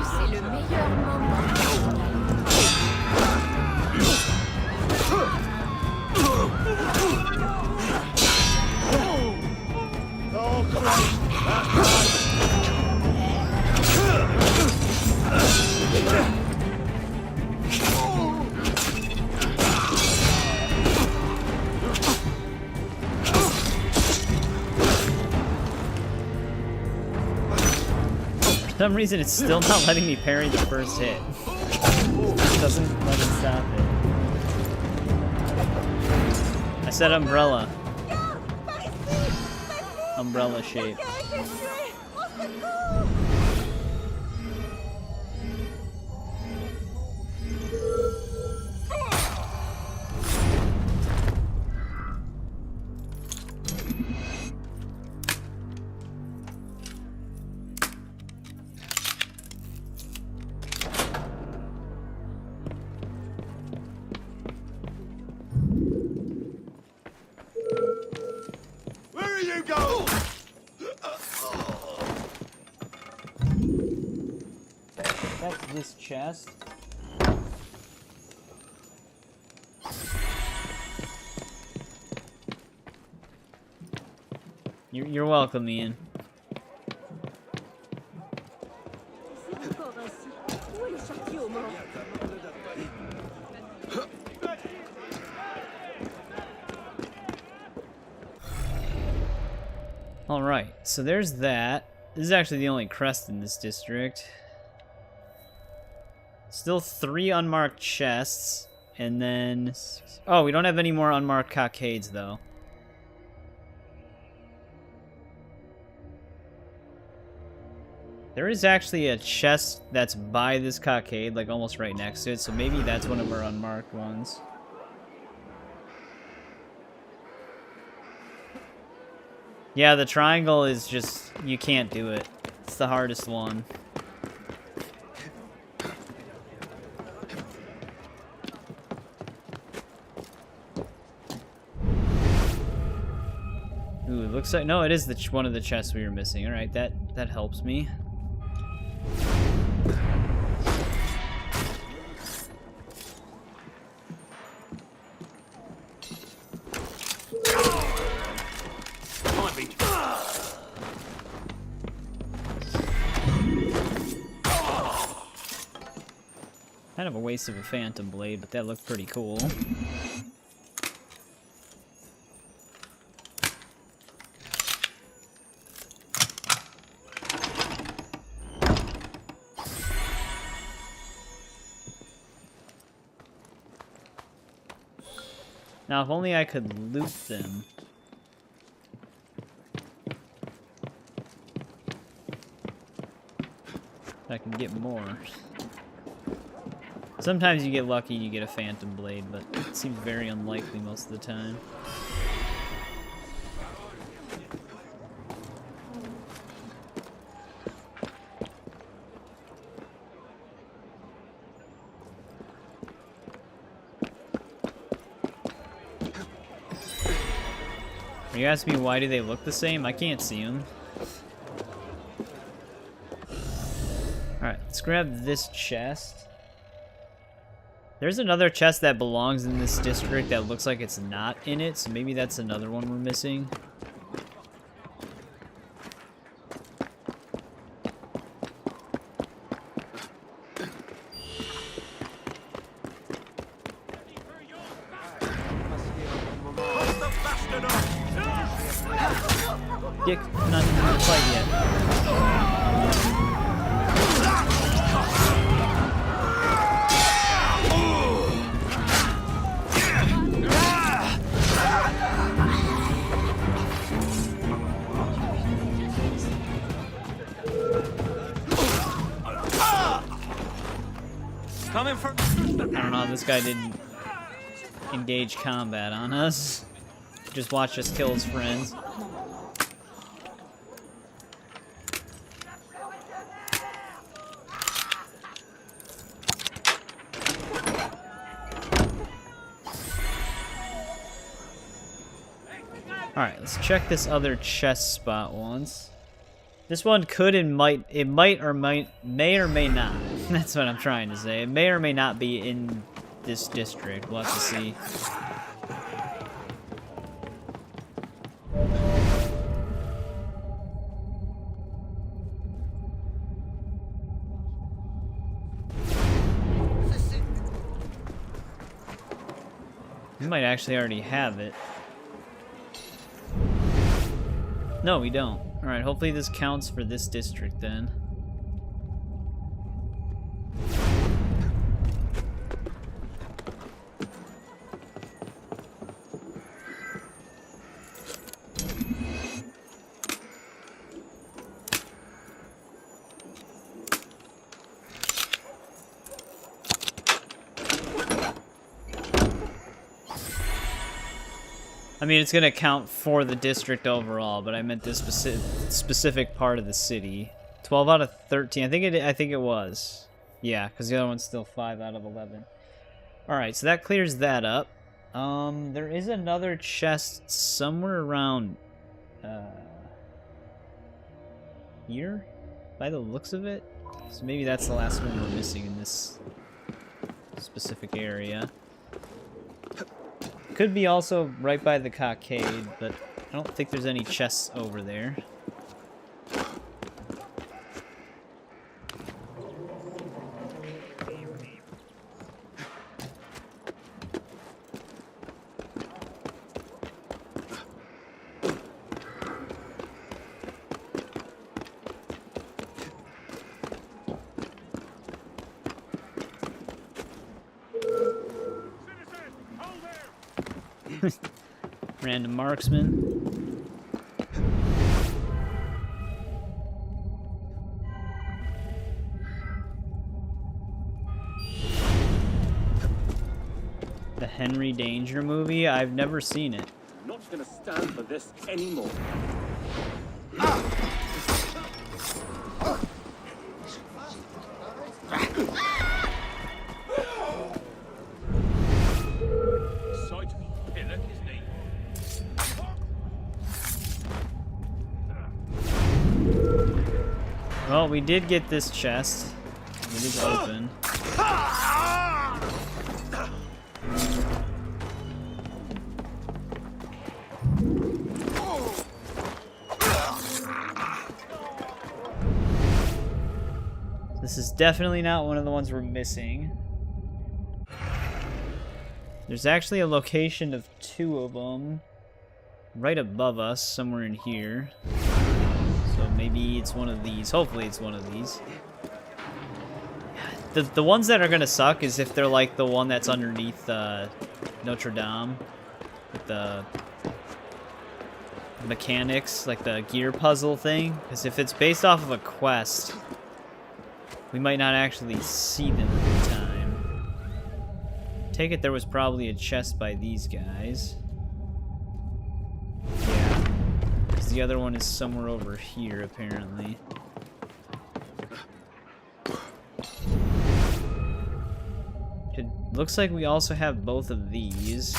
C'est le meilleur moment. For some reason, it's still not letting me parry the first hit. It doesn't let me stop it. I said umbrella. Umbrella shape. Where you go? That's this chest. You're welcome, Ian. Alright, so there's that. This is actually the only crest in this district. Still 3 unmarked chests, and then... Oh, we don't have any more unmarked cockades, though. There is actually a chest that's by this cockade, like almost right next to it, so maybe that's one of our unmarked ones. Yeah, the triangle is just... you can't do it. It's the hardest one. Ooh, it looks like... no, it is the one of the chests we were missing. Alright, that helps me. Kind of a waste of a phantom blade, but that looked pretty cool. Now, if only I could loot them. I can get more. Sometimes you get lucky and you get a phantom blade, but it seems very unlikely most of the time. Are you asking me why do they look the same? I can't see them. Alright, let's grab this chest. There's another chest that belongs in this district that looks like it's not in it, so maybe that's another one we're missing. Dick, not even in the fight yet. Coming for... I don't know, this guy didn't engage combat on us. Just watch us kill his friends. Alright, let's check this other chest spot once. This one could and may or may not. That's what I'm trying to say. It may or may not be in this district. We'll have to see. We might actually already have it. No, we don't. Alright, hopefully this counts for this district then. I mean, it's gonna count for the district overall, but I meant this specific part of the city. 12 out of 13. I think it was. Yeah, because the other one's still 5 out of 11. All right, so that clears that up. There is another chest somewhere around here, by the looks of it. So maybe that's the last one we're missing in this specific area. Could be also right by the cockade, but I don't think there's any chests over there. Random marksman. The Henry Danger movie? I've never seen it. I'm not gonna stand for this anymore. Well, we did get this chest. It is open. This is definitely not one of the ones we're missing. There's actually a location of 2 of them right above us, somewhere in here. So maybe it's one of these. Hopefully it's one of these. The ones that are gonna suck is if they're like the one that's underneath Notre Dame. With the mechanics, like the gear puzzle thing. Because if it's based off of a quest, we might not actually see them in time. Take it there was probably a chest by these guys. Yeah. Because the other one is somewhere over here, apparently. It looks like we also have both of these.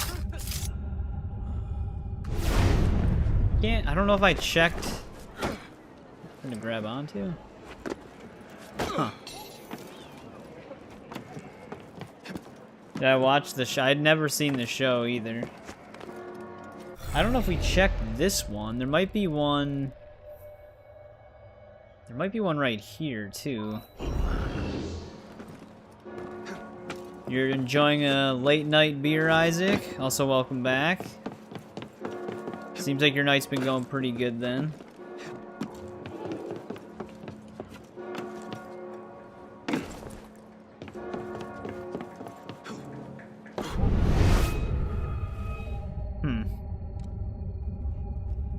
I don't know if I checked. I'm gonna grab onto. Huh. Did I watch the show? I'd never seen the show either. I don't know if we checked this one. There might be one. There might be one right here too. You're enjoying a late night beer, Isaac? Also, welcome back. Seems like your night's been going pretty good then.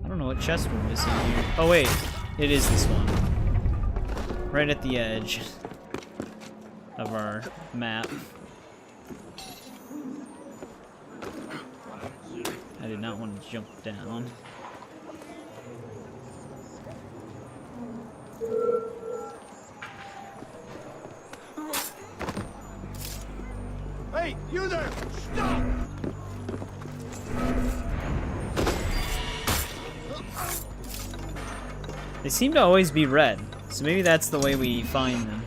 I don't know what chest we're missing here. Oh wait, it is this one. Right at the edge of our map. I did not want to jump down. Hey, you there! Stop! They seem to always be red, so maybe that's the way we find them.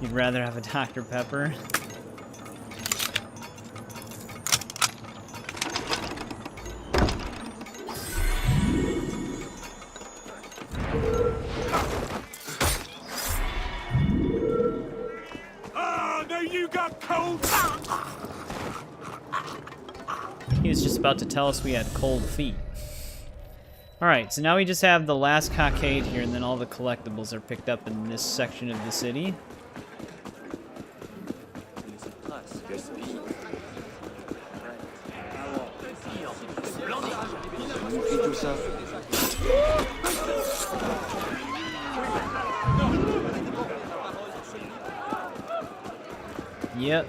You'd rather have a Dr. Pepper? He was just about to tell us we had cold feet. Alright, so now we just have the last cockade here, and then all the collectibles are picked up in this section of the city. Yep.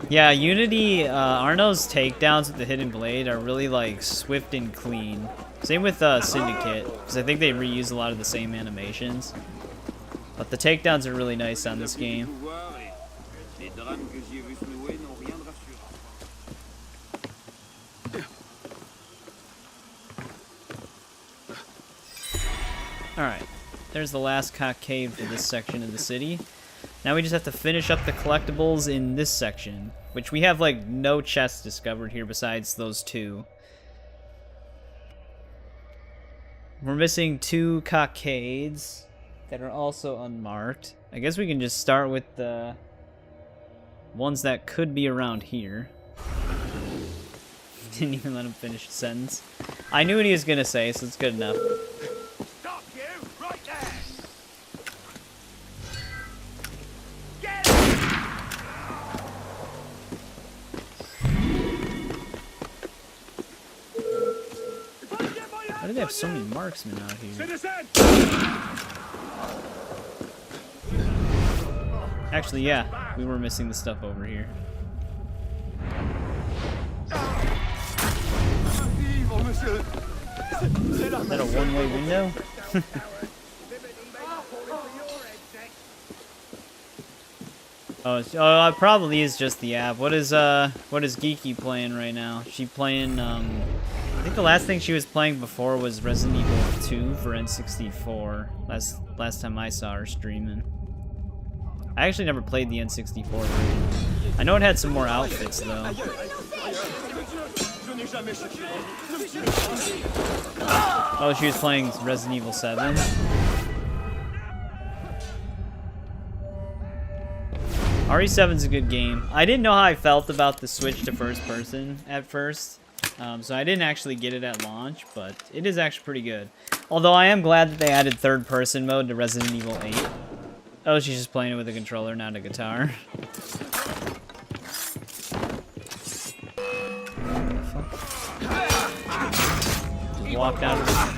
Yeah, Unity, Arno's takedowns with the Hidden Blade are really, like, swift and clean. Same with Syndicate, because I think they reuse a lot of the same animations. But the takedowns are really nice on this game. Alright, there's the last cockade for this section of the city. Now we just have to finish up the collectibles in this section, which we have, like, no chests discovered here besides those two. We're missing 2 cockades that are also unmarked. I guess we can just start with the ones that could be around here. Didn't even let him finish the sentence. I knew what he was gonna say, so it's good enough. Stop you! Right there! Why do they have so many marksmen out here? Actually, yeah, we were missing the stuff over here. Is that a one-way window? Oh, it probably is just the app. What is Geeky playing right now? She playing, I think the last thing she was playing before was Resident Evil 2 for N64. Last time I saw her streaming. I actually never played the N64 version. I know it had some more outfits, though. Oh, she was playing Resident Evil 7. RE7's a good game. I didn't know how I felt about the switch to first person at first, so I didn't actually get it at launch, but it is actually pretty good. Although I am glad that they added third person mode to Resident Evil 8. Oh, she's just playing it with a controller, not a guitar. Walked out of the...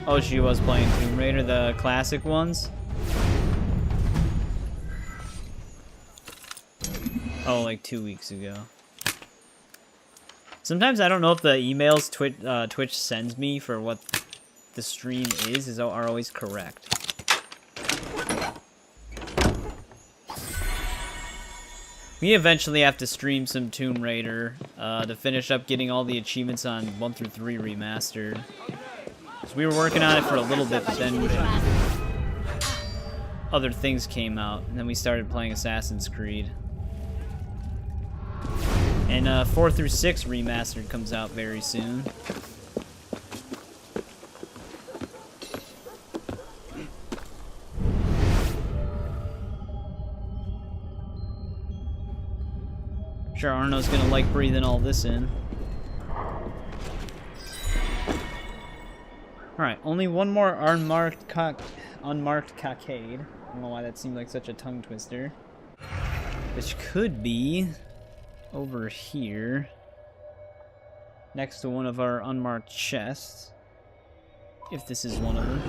Oh, she was playing Tomb Raider, the classic ones? Oh, like 2 weeks ago. Sometimes I don't know if the emails Twitch sends me for what the stream are always correct. We eventually have to stream some Tomb Raider to finish up getting all the achievements on 1 through 3 remastered. So we were working on it for a little bit, but then other things came out, and then we started playing Assassin's Creed. And 4 through 6 remastered comes out very soon. I'm sure Arno's gonna like breathing all this in. Alright, only one more unmarked cockade. I don't know why that seemed like such a tongue twister. Which could be over here, next to one of our unmarked chests, if this is one of them.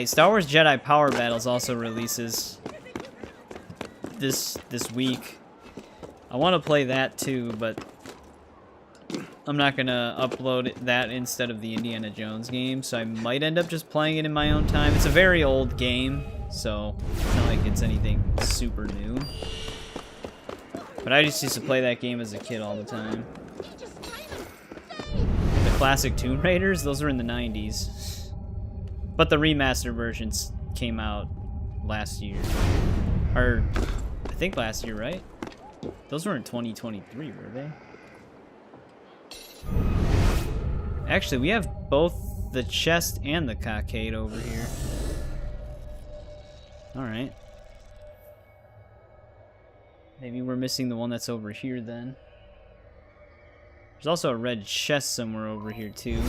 Star Wars Jedi Power Battles also releases this week. I want to play that too, but I'm not gonna upload that instead of the Indiana Jones game, so I might end up just playing it in my own time. It's a very old game, so it's not like it's anything super new. But I just used to play that game as a kid all the time. The classic Tomb Raiders, those were in the 90s. But the remastered versions came out last year. Or, I think last year, right? Those were in 2023, were they? Actually, we have both the chest and the cockade over here. Alright. Maybe we're missing the one that's over here then. There's also a red chest somewhere over here too.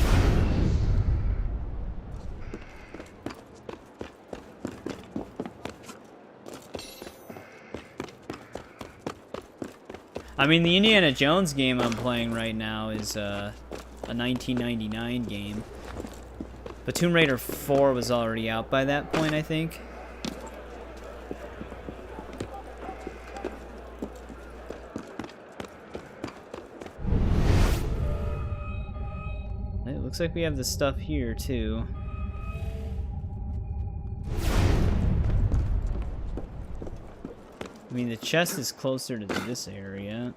I mean, the Indiana Jones game I'm playing right now is a 1999 game. But Tomb Raider 4 was already out by that point, I think. It looks like we have the stuff here, too. I mean, the chest is closer to this area.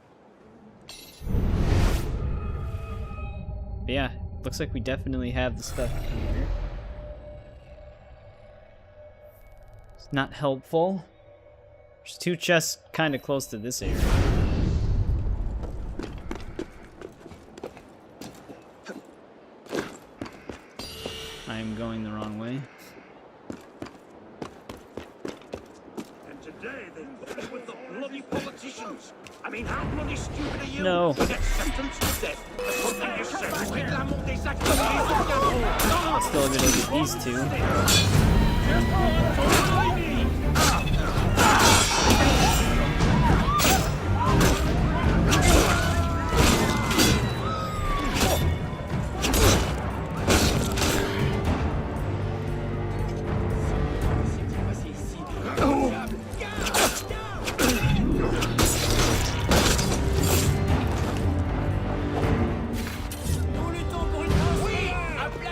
But yeah, looks like we definitely have the stuff here. It's not helpful. There's two chests kind of close to this area. I am going the wrong way. With the bloody politicians. I mean, how bloody stupid are you? No. You get sentenced to death. Still gonna get these two.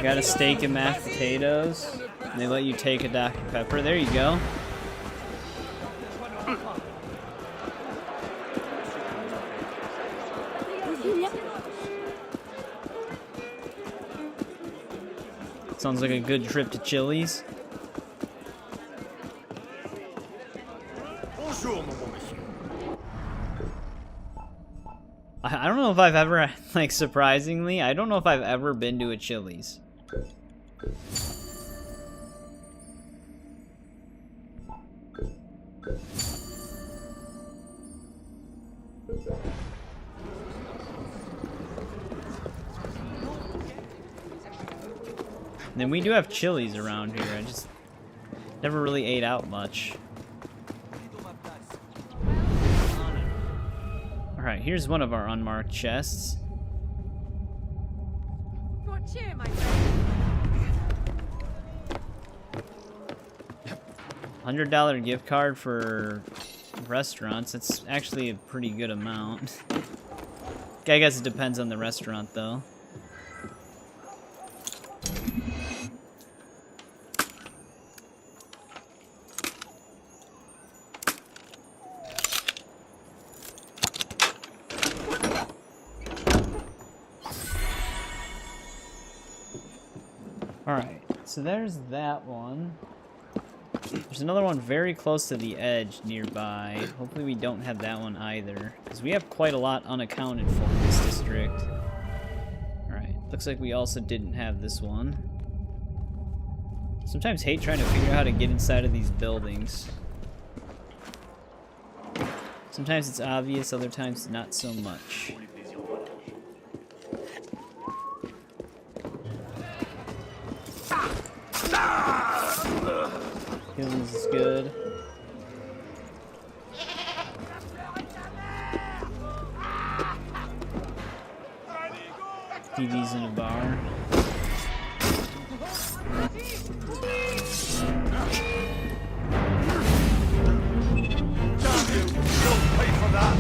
Got a steak and mashed potatoes. And they let you take a Dr. Pepper. There you go. Sounds like a good trip to Chili's. I don't know if I've ever, like, surprisingly, I don't know if I've ever been to a Chili's. And then we do have Chili's around here. I just never really ate out much. Alright, here's one of our unmarked chests. Cheer, my friend. $100 gift card for restaurants. That's actually a pretty good amount. I guess it depends on the restaurant, though. Alright, so there's that one. There's another one very close to the edge nearby. Hopefully we don't have that one either, because we have quite a lot unaccounted for in this district. Alright, looks like we also didn't have this one. Sometimes hate trying to figure out how to get inside of these buildings. Sometimes it's obvious, other times not so much. Healings is good. TV's in a bar. Damn you! You'll pay for that!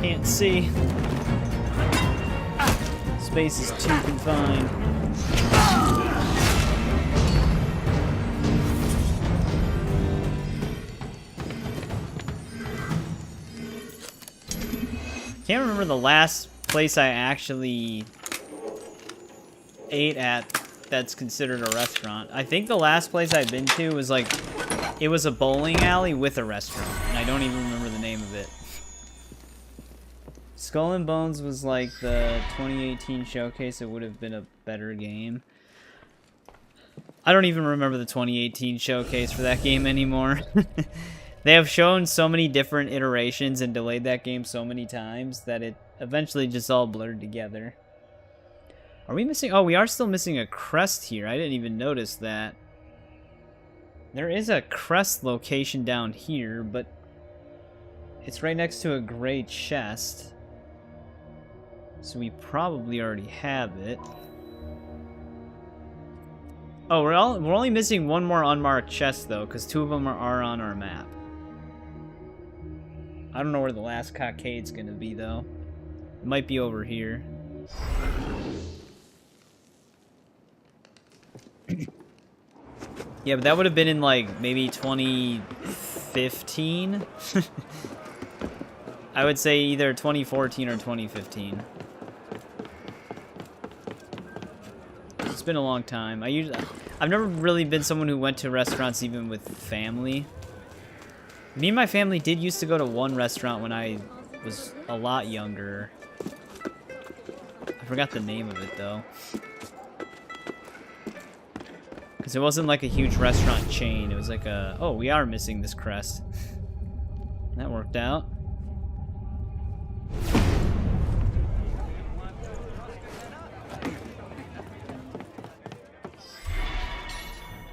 Can't see. Space is too confined. Can't remember the last place I actually ate at that's considered a restaurant. I think the last place I've been to was like, it was a bowling alley with a restaurant, and I don't even remember the name of it. Skull and Bones was like the 2018 showcase. It would have been a better game. I don't even remember the 2018 showcase for that game anymore. They have shown so many different iterations and delayed that game so many times that it eventually just all blurred together. Are we missing? Oh, we are still missing a crest here. I didn't even notice that. There is a crest location down here, but it's right next to a gray chest. So we probably already have it. Oh, we're only missing one more unmarked chest though, because 2 of them are on our map. I don't know where the last cockade's gonna be though. It might be over here. Yeah, but that would have been in like maybe 2015. I would say either 2014 or 2015. It's been a long time. I've never really been someone who went to restaurants even with family. Me and my family did used to go to one restaurant when I was a lot younger. I forgot the name of it though. Because it wasn't like a huge restaurant chain. It was like a... Oh, we are missing this crest. That worked out.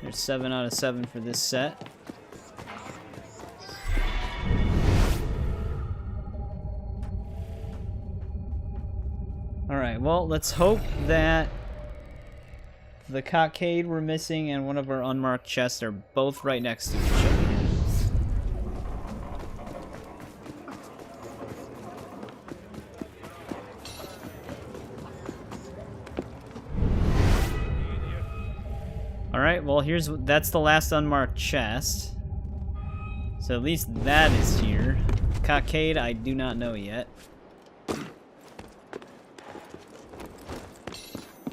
There's 7 out of 7 for this set. Alright, well, let's hope that the cockade we're missing and one of our unmarked chests are both right next to each other. Alright, well that's the last unmarked chest. So at least that is here. Cockade, I do not know yet.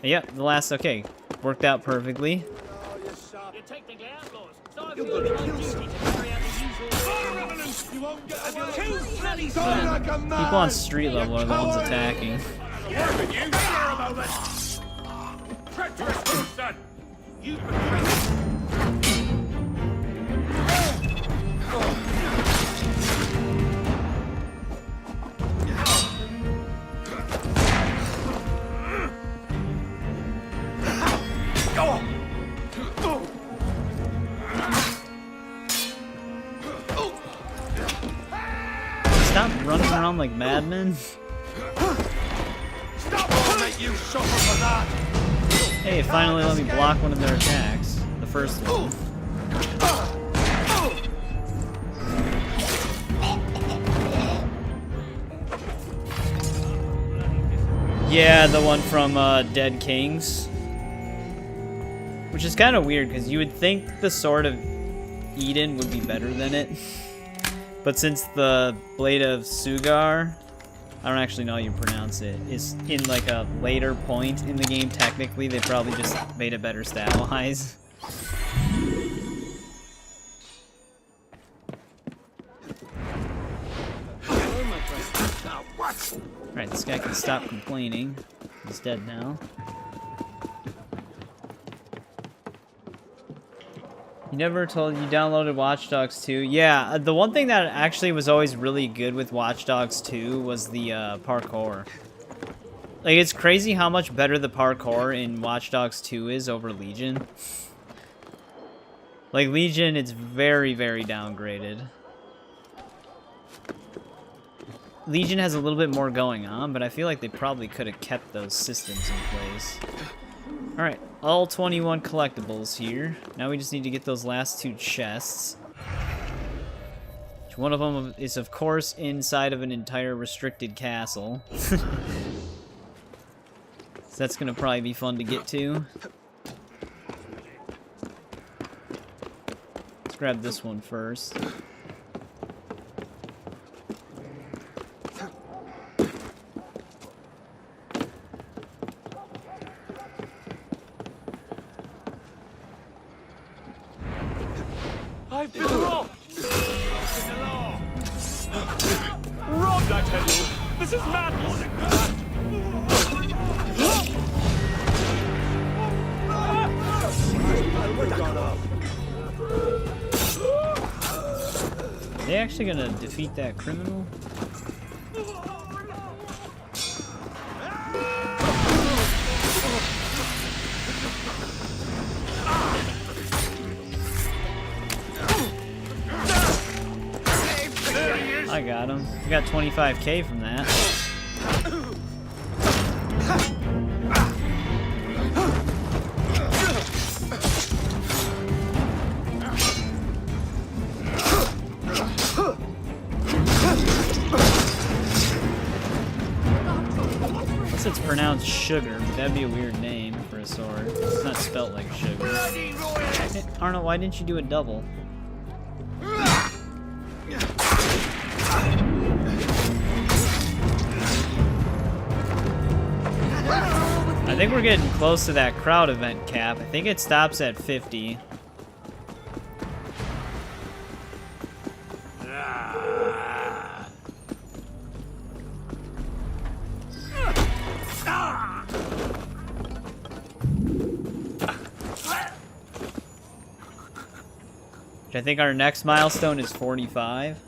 Yep, the last, okay. Worked out perfectly. People on street level are the ones attacking. Stop running around like madmen. Hey, it finally let me block one of their attacks. The first one. Yeah, the one from Dead Kings. Which is kind of weird, because you would think the Sword of Eden would be better than it. But since the Blade of Sugar, I don't actually know how you pronounce it, is in like a later point in the game, technically, they probably just made it better stat-wise. Alright, this guy can stop complaining. He's dead now. You never told you downloaded Watch Dogs 2? Yeah, the one thing that actually was always really good with Watch Dogs 2 was the parkour. Like, it's crazy how much better the parkour in Watch Dogs 2 is over Legion. Like, Legion, it's very, very downgraded. Legion has a little bit more going on, but I feel like they probably could have kept those systems in place. Alright, all 21 collectibles here. Now we just need to get those last 2 chests. Which One of them is, of course, inside of an entire restricted castle. So that's gonna probably be fun to get to. Let's grab this one first. I've been robbed! Robbed, I tell you! This is madness! Are they actually gonna defeat that criminal? I got him. I got 25K from that. Unless it's pronounced sugar, but that'd be a weird name for a sword. It's not spelt like sugar. Hey, Arnold, why didn't you do a double? I think we're getting close to that crowd event cap. I think it stops at 50. I think our next milestone is 45.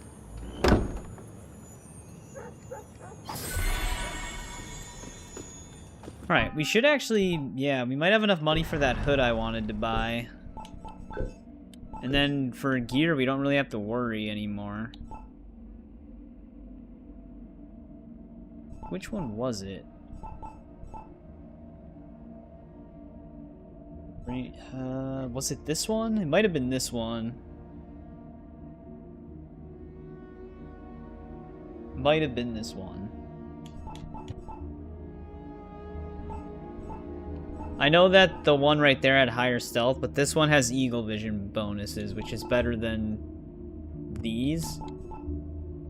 Alright, we should actually, yeah, we might have enough money for that hood I wanted to buy. And then for gear, we don't really have to worry anymore. Which one was it? Was it this one? It might have been this one. Might have been this one. I know that the one right there had higher stealth, but this one has eagle vision bonuses, which is better than these.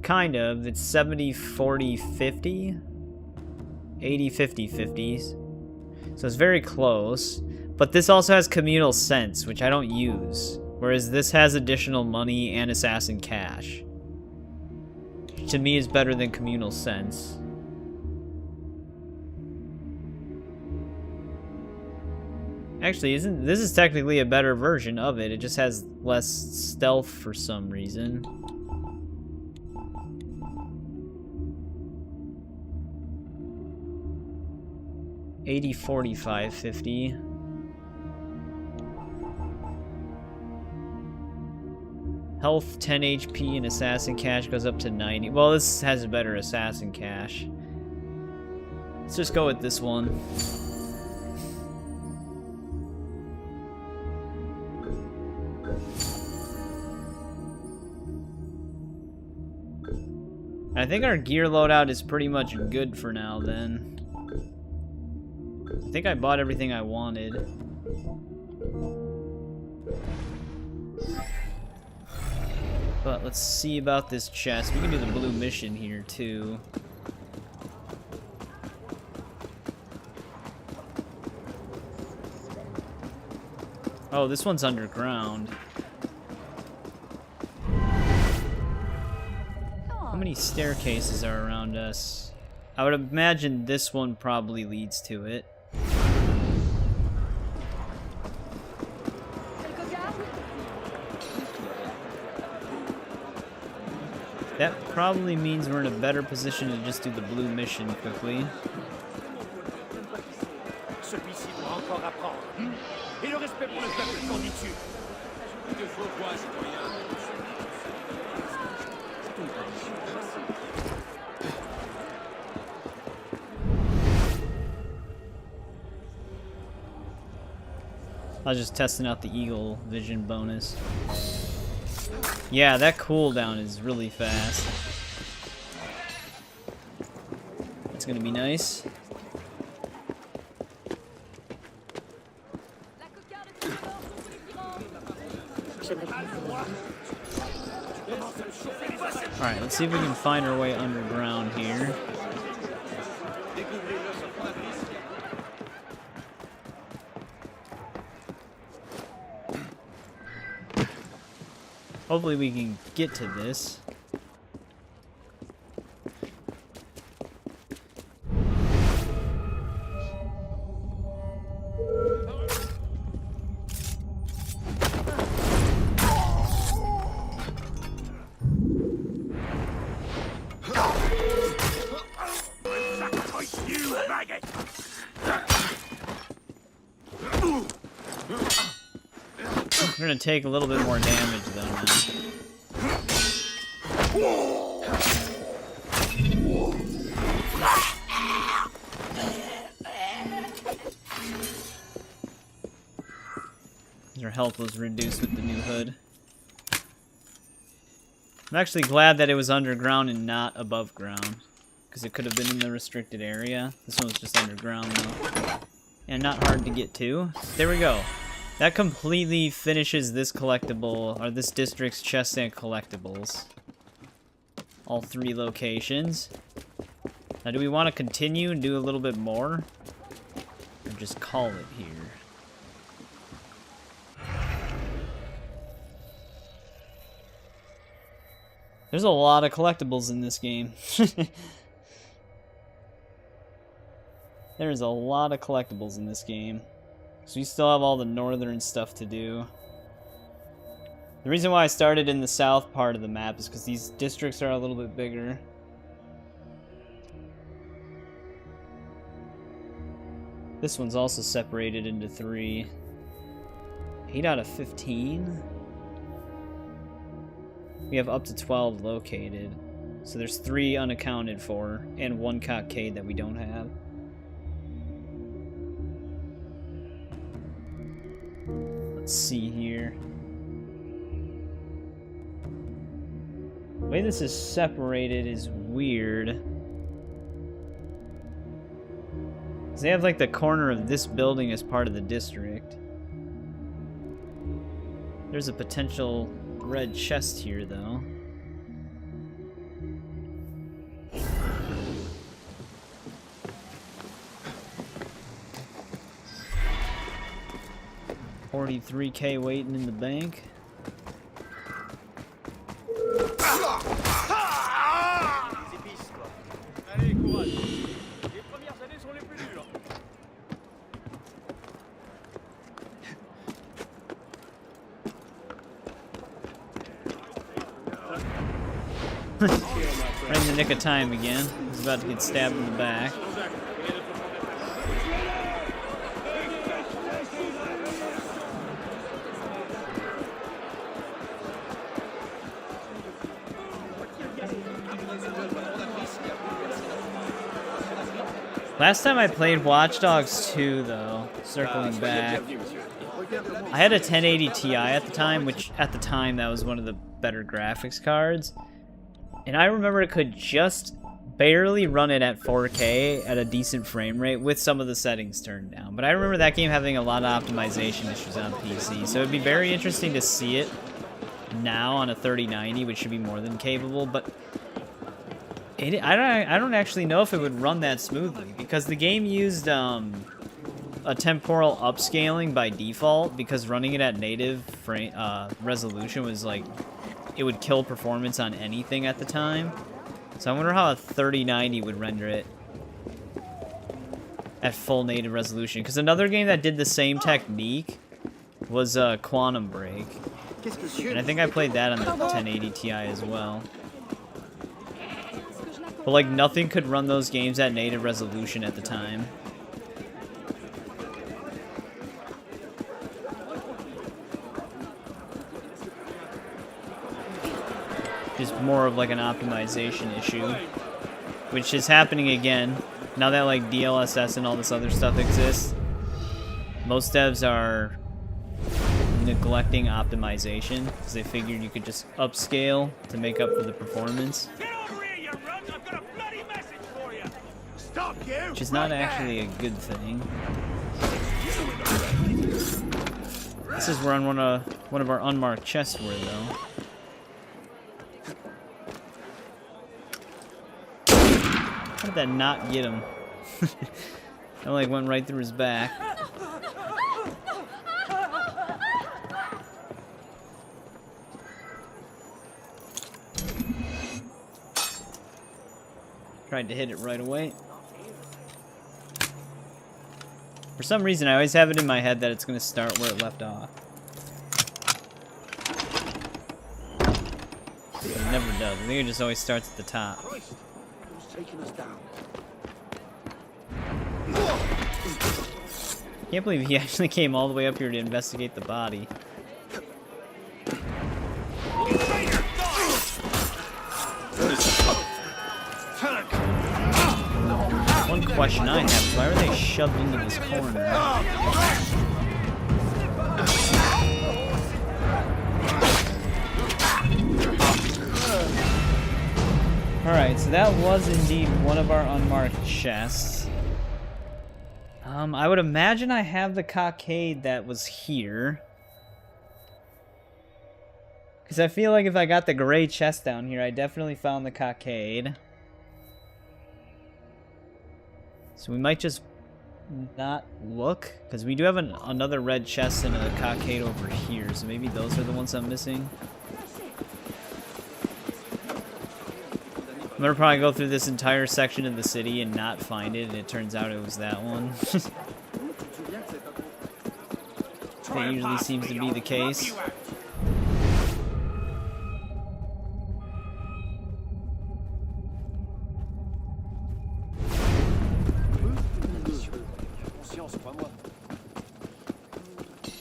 Kind of. It's 70, 40, 50. 80, 50, 50s. So it's very close. But this also has communal sense, which I don't use. Whereas this has additional money and assassin cash. Which to me is better than communal sense. Actually, this is technically a better version of it. It just has less stealth for some reason. $80, 45, 50. Health 10 HP and assassin cash goes up to 90. Well, this has a better assassin cash. Let's just go with this one. I think our gear loadout is pretty much good for now then. I think I bought everything I wanted. But let's see about this chest. We can do the blue mission here too. Oh, this one's underground. How many staircases are around us? I would imagine this one probably leads to it. That probably means we're in a better position to just do the blue mission quickly. Celui-ci doit encore apprendre. Et le respect pour le peuple s'en dit-tu. Il te faut quoi, citoyen? I was just testing out the eagle vision bonus. Yeah, that cooldown is really fast. That's gonna be nice. Alright, let's see if we can find our way underground here. Hopefully we can get to this. We're gonna take a little bit more damage though now. Their health was reduced with the new hood. I'm actually glad that it was underground and not above ground, because it could have been in the restricted area. This one was just underground though. And not hard to get to. There we go. That completely finishes this collectible, or this district's chests and collectibles. All 3 locations. Now, do we want to continue and do a little bit more? Or just call it here? There's a lot of collectibles in this game. There's a lot of collectibles in this game. So we still have all the northern stuff to do. The reason why I started in the south part of the map is because these districts are a little bit bigger. This one's also separated into 3. 8 out of 15? We have up to 12 located. So there's 3 unaccounted for, and 1 cockade that we don't have. Let's see here. The way this is separated is weird. They have like the corner of this building as part of the district. There's a potential red chest here though. $43K waiting in the bank. Allez, courage. Les premières années sont les plus dures. Right in the nick of time again. He's about to get stabbed in the back. Last time I played Watch Dogs 2, though, circling back, I had a 1080 Ti at the time, which at the time that was one of the better graphics cards. And I remember it could just barely run it at 4K at a decent frame rate with some of the settings turned down. But I remember that game having a lot of optimization issues on PC, so it'd be very interesting to see it now on a 3090, which should be more than capable, but I don't actually know if it would run that smoothly, because the game used a temporal upscaling by default, because running it at native frame resolution was like, it would kill performance on anything at the time. So I wonder how a 3090 would render it at full native resolution, because another game that did the same technique was Quantum Break, and I think I played that on the 1080 Ti as well. But like nothing could run those games at native resolution at the time. Just more of like an optimization issue, which is happening again now that like DLSS and all this other stuff exists. Most devs are neglecting optimization, because they figured you could just upscale to make up for the performance. Get over here, you runt! I've got a bloody message for you! Stop, you! Which is not actually a good thing. This is where on one of our unmarked chests were, though. How did that not get him? That like went right through his back. Tried to hit it right away. For some reason, I always have it in my head that it's going to start where it left off. But it never does. I think it just always starts at the top. Christ, who's taking us down? Can't believe he actually came all the way up here to investigate the body. One question I have is why are they shoved into this corner? Alright, so that was indeed one of our unmarked chests. I would imagine I have the cockade that was here. Because I feel like if I got the gray chest down here, I definitely found the cockade. So we might just not look, because we do have another red chest and a cockade over here, so maybe those are the ones I'm missing. I'm gonna probably go through this entire section of the city and not find it, and it turns out it was that one. That usually seems to be the case.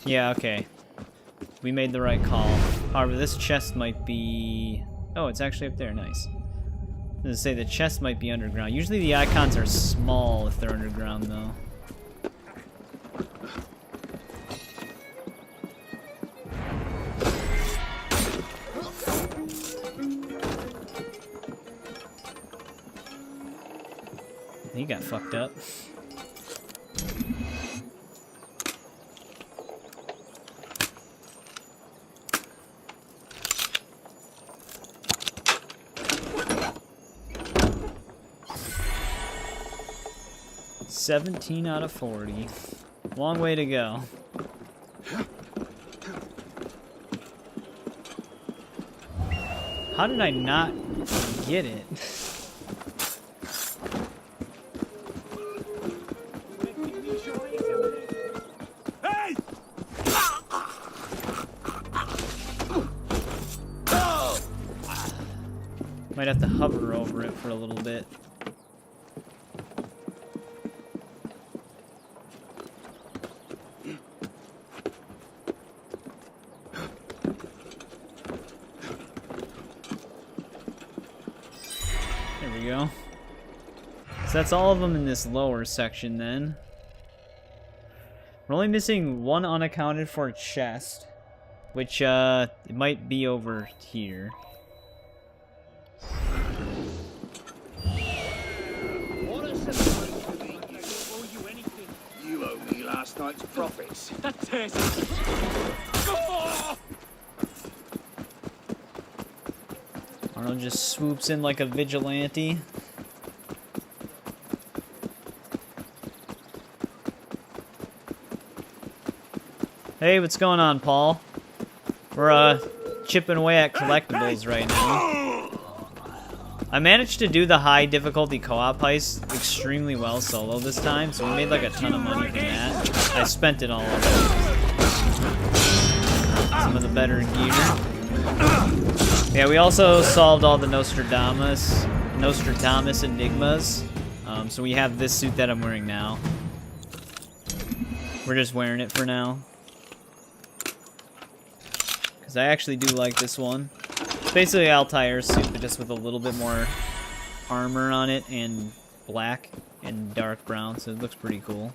Yeah, okay. We made the right call. However, this chest might be... Oh, it's actually up there. Nice. I was gonna say the chest might be underground. Usually the icons are small if they're underground, though. He got fucked up. $17 out of 40. Long way to go. How did I not get it? Hey! Might have to hover over it for a little bit. There we go. So that's all of them in this lower section then. We're only missing one unaccounted for chest, which it might be over here. You owe me last night's profits. That's it! Arnold just swoops in like a vigilante. Hey, what's going on, Paul? We're chipping away at collectibles right now. I managed to do the high difficulty co-op heist extremely well solo this time, so we made like a ton of money from that. I spent it all of it. Some of the better gear. Yeah, we also solved all the Nostradamus enigmas. So we have this suit that I'm wearing now. We're just wearing it for now. Because I actually do like this one. It's basically Altair's suit, but just with a little bit more armor on it, and black and dark brown, so it looks pretty cool.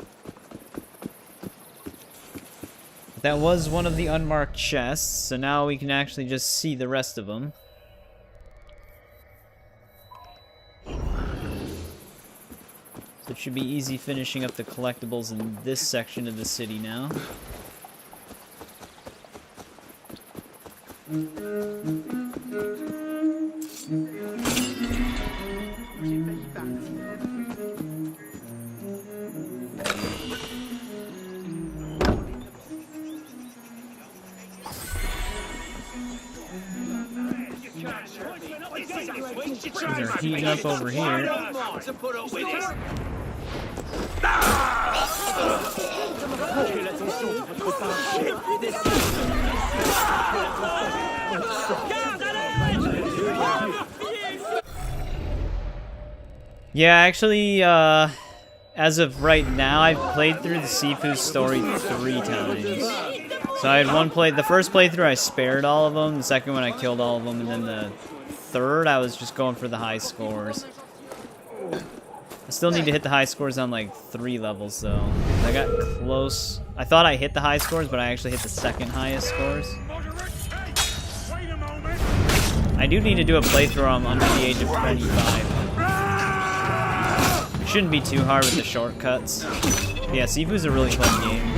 That was one of the unmarked chests, so now we can actually just see the rest of them. So it should be easy finishing up the collectibles in this section of the city now. Things are heating up over here. Yeah, actually, as of right now, I've played through the Sifu story 3 times. So I had the first playthrough I spared all of them, the second one I killed all of them, and then the third I was just going for the high scores. I still need to hit the high scores on like 3 levels though. I got close. I thought I hit the high scores, but I actually hit the second highest scores. I do need to do a playthrough where I'm under the age of 25. It shouldn't be too hard with the shortcuts. But yeah, Sifu's a really fun game.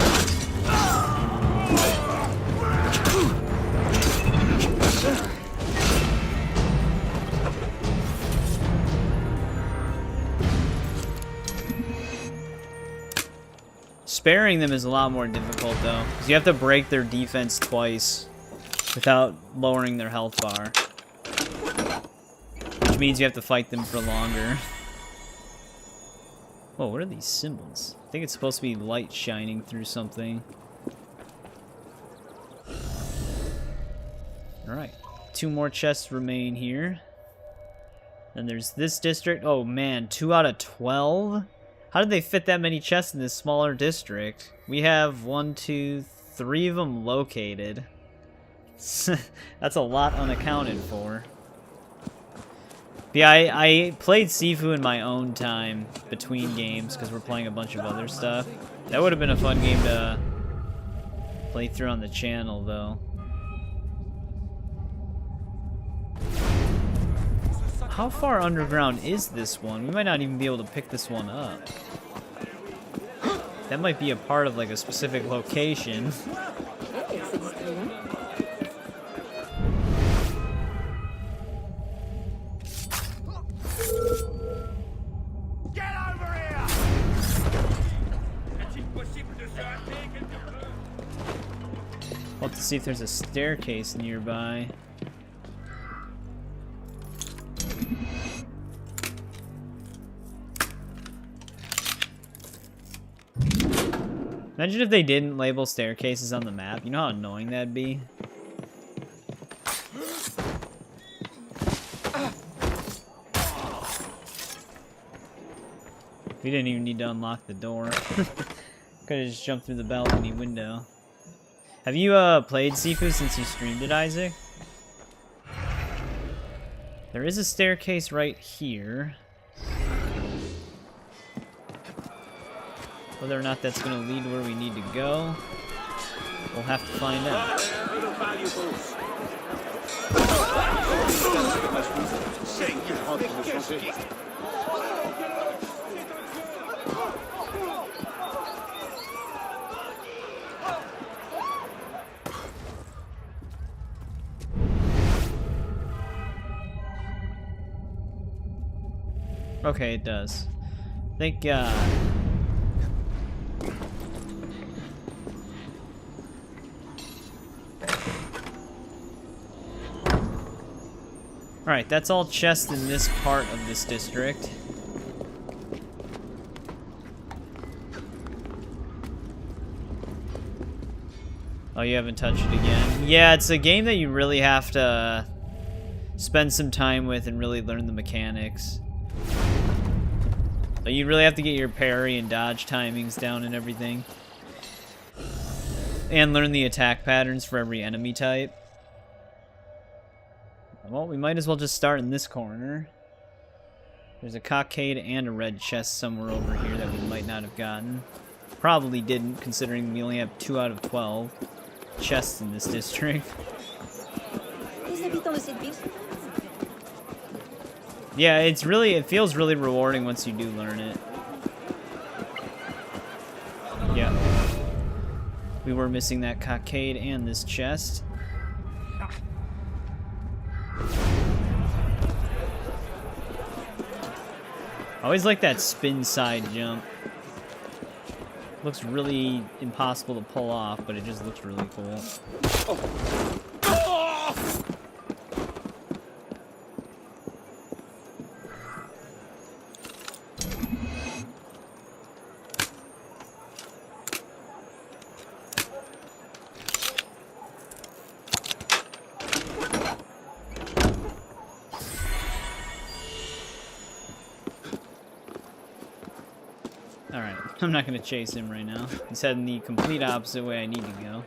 Sparing them is a lot more difficult though, because you have to break their defense twice without lowering their health bar. Which means you have to fight them for longer. Whoa, what are these symbols? I think it's supposed to be light shining through something. Alright, 2 more chests remain here. And there's this district. Oh man, 2 out of 12? How did they fit that many chests in this smaller district? We have 1, 2, 3 of them located. That's a lot unaccounted for. But yeah, I played Sifu in my own time between games because we're playing a bunch of other stuff. That would have been a fun game to play through on the channel, though. How far underground is this one? We might not even be able to pick this one up. That might be a part of like a specific location. Get over here! I'll have to see if there's a staircase nearby. Imagine if they didn't label staircases on the map. You know how annoying that'd be? We didn't even need to unlock the door. Could have just jumped through the balcony window. Have you played Sifu since you streamed it, Isaac? There is a staircase right here. Whether or not that's going to lead where we need to go, we'll have to find out. Okay, it does. Thank God. Alright, that's all chests in this part of this district. Oh, you haven't touched it again. Yeah, it's a game that you really have to spend some time with and really learn the mechanics. But you really have to get your parry and dodge timings down and everything. And learn the attack patterns for every enemy type. Well, we might as well just start in this corner. There's a cockade and a red chest somewhere over here that we might not have gotten. probably didn't, considering we only have 2 out of 12 chests in this district. Yeah, it feels really rewarding once you do learn it. Yeah. We were missing that cockade and this chest. I always like that spin side jump. Looks really impossible to pull off, but it just looks really cool. Alright, I'm not gonna chase him right now. He's heading the complete opposite way I need to go.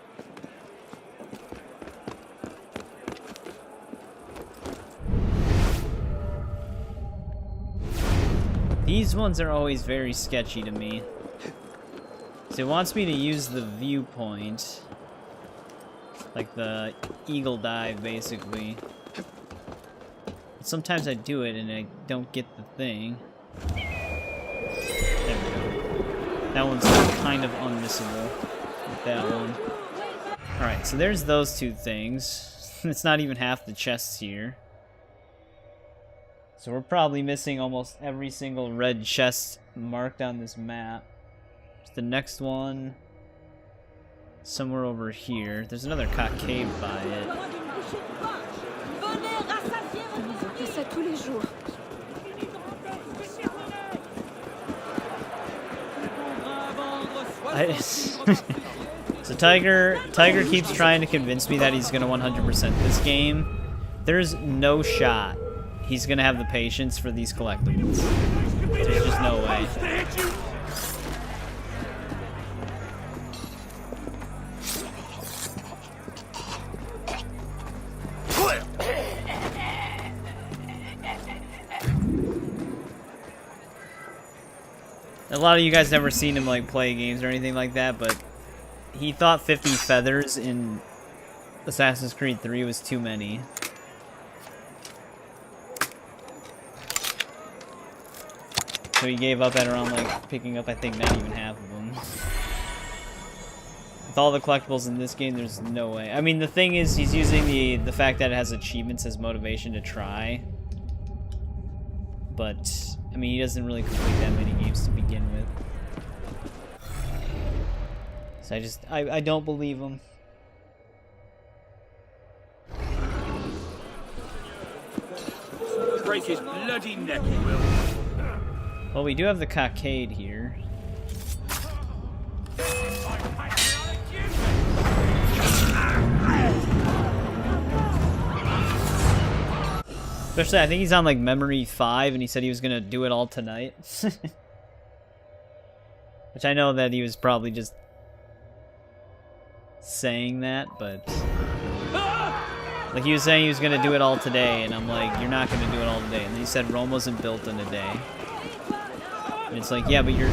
These ones are always very sketchy to me. So it wants me to use the viewpoint. Like the eagle dive, basically. But sometimes I do it and I don't get the thing. There we go. That one's kind of unmissable with that one. Alright, so there's those 2 things. It's not even half the chests here. So we're probably missing almost every single red chest marked on this map. The next one, somewhere over here. There's another cockade by it. So Tiger keeps trying to convince me that he's gonna 100% this game. There's no shot he's gonna have the patience for these collectibles. There's just no way. A lot of you guys never seen him like play games or anything like that, but he thought 50 feathers in Assassin's Creed 3 was too many. So he gave up at around like picking up, I think, not even half of them. With all the collectibles in this game, there's no way. I mean, the thing is, he's using the fact that it has achievements as motivation to try. But I mean, he doesn't really complete that many games to begin with. So I don't believe him. Break his bloody neck, he will. Well, we do have the cockade here. Especially, I think he's on like memory 5, and he said he was gonna do it all tonight. Which I know that he was probably just saying that, but like he was saying he was gonna do it all today, and I'm like, you're not gonna do it all today. And then he said Rome wasn't built in a day. And it's like, yeah, but you're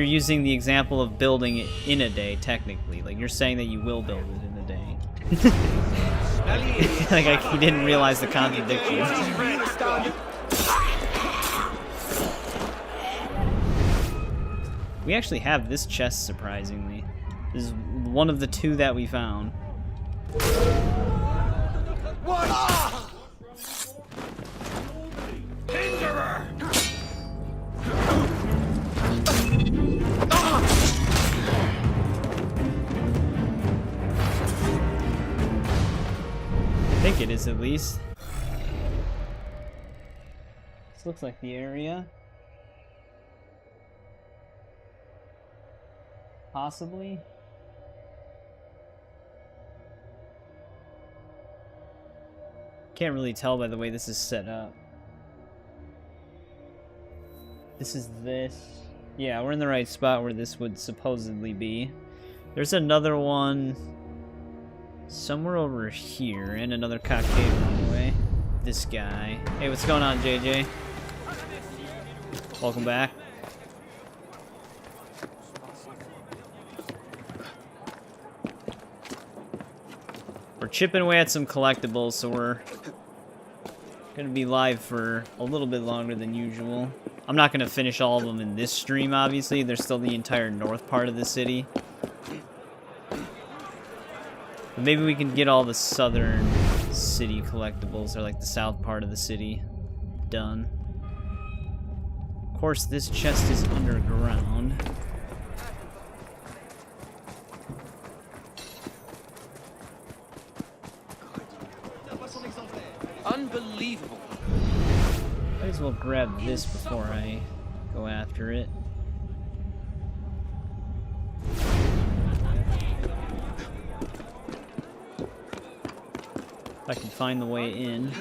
using the example of building it in a day, technically. Like, you're saying that you will build it in a day. Like, he didn't realize the contradiction. We actually have this chest, surprisingly. This is one of the 2 that we found. I think it is, at least. This looks like the area. Possibly. Can't really tell by the way this is set up. This is this. Yeah, we're in the right spot where this would supposedly be. There's another one somewhere over here, and another cockade on the way. This guy. Hey, what's going on, JJ? Welcome back. chipping away at some collectibles, so we're gonna be live for a little bit longer than usual. I'm not gonna finish all of them in this stream, obviously. There's still the entire north part of the city. But maybe we can get all the southern city collectibles, or like the south part of the city, done. Of course, this chest is underground. Unbelievable. Might as well grab this before I go after it. If I can find the way in.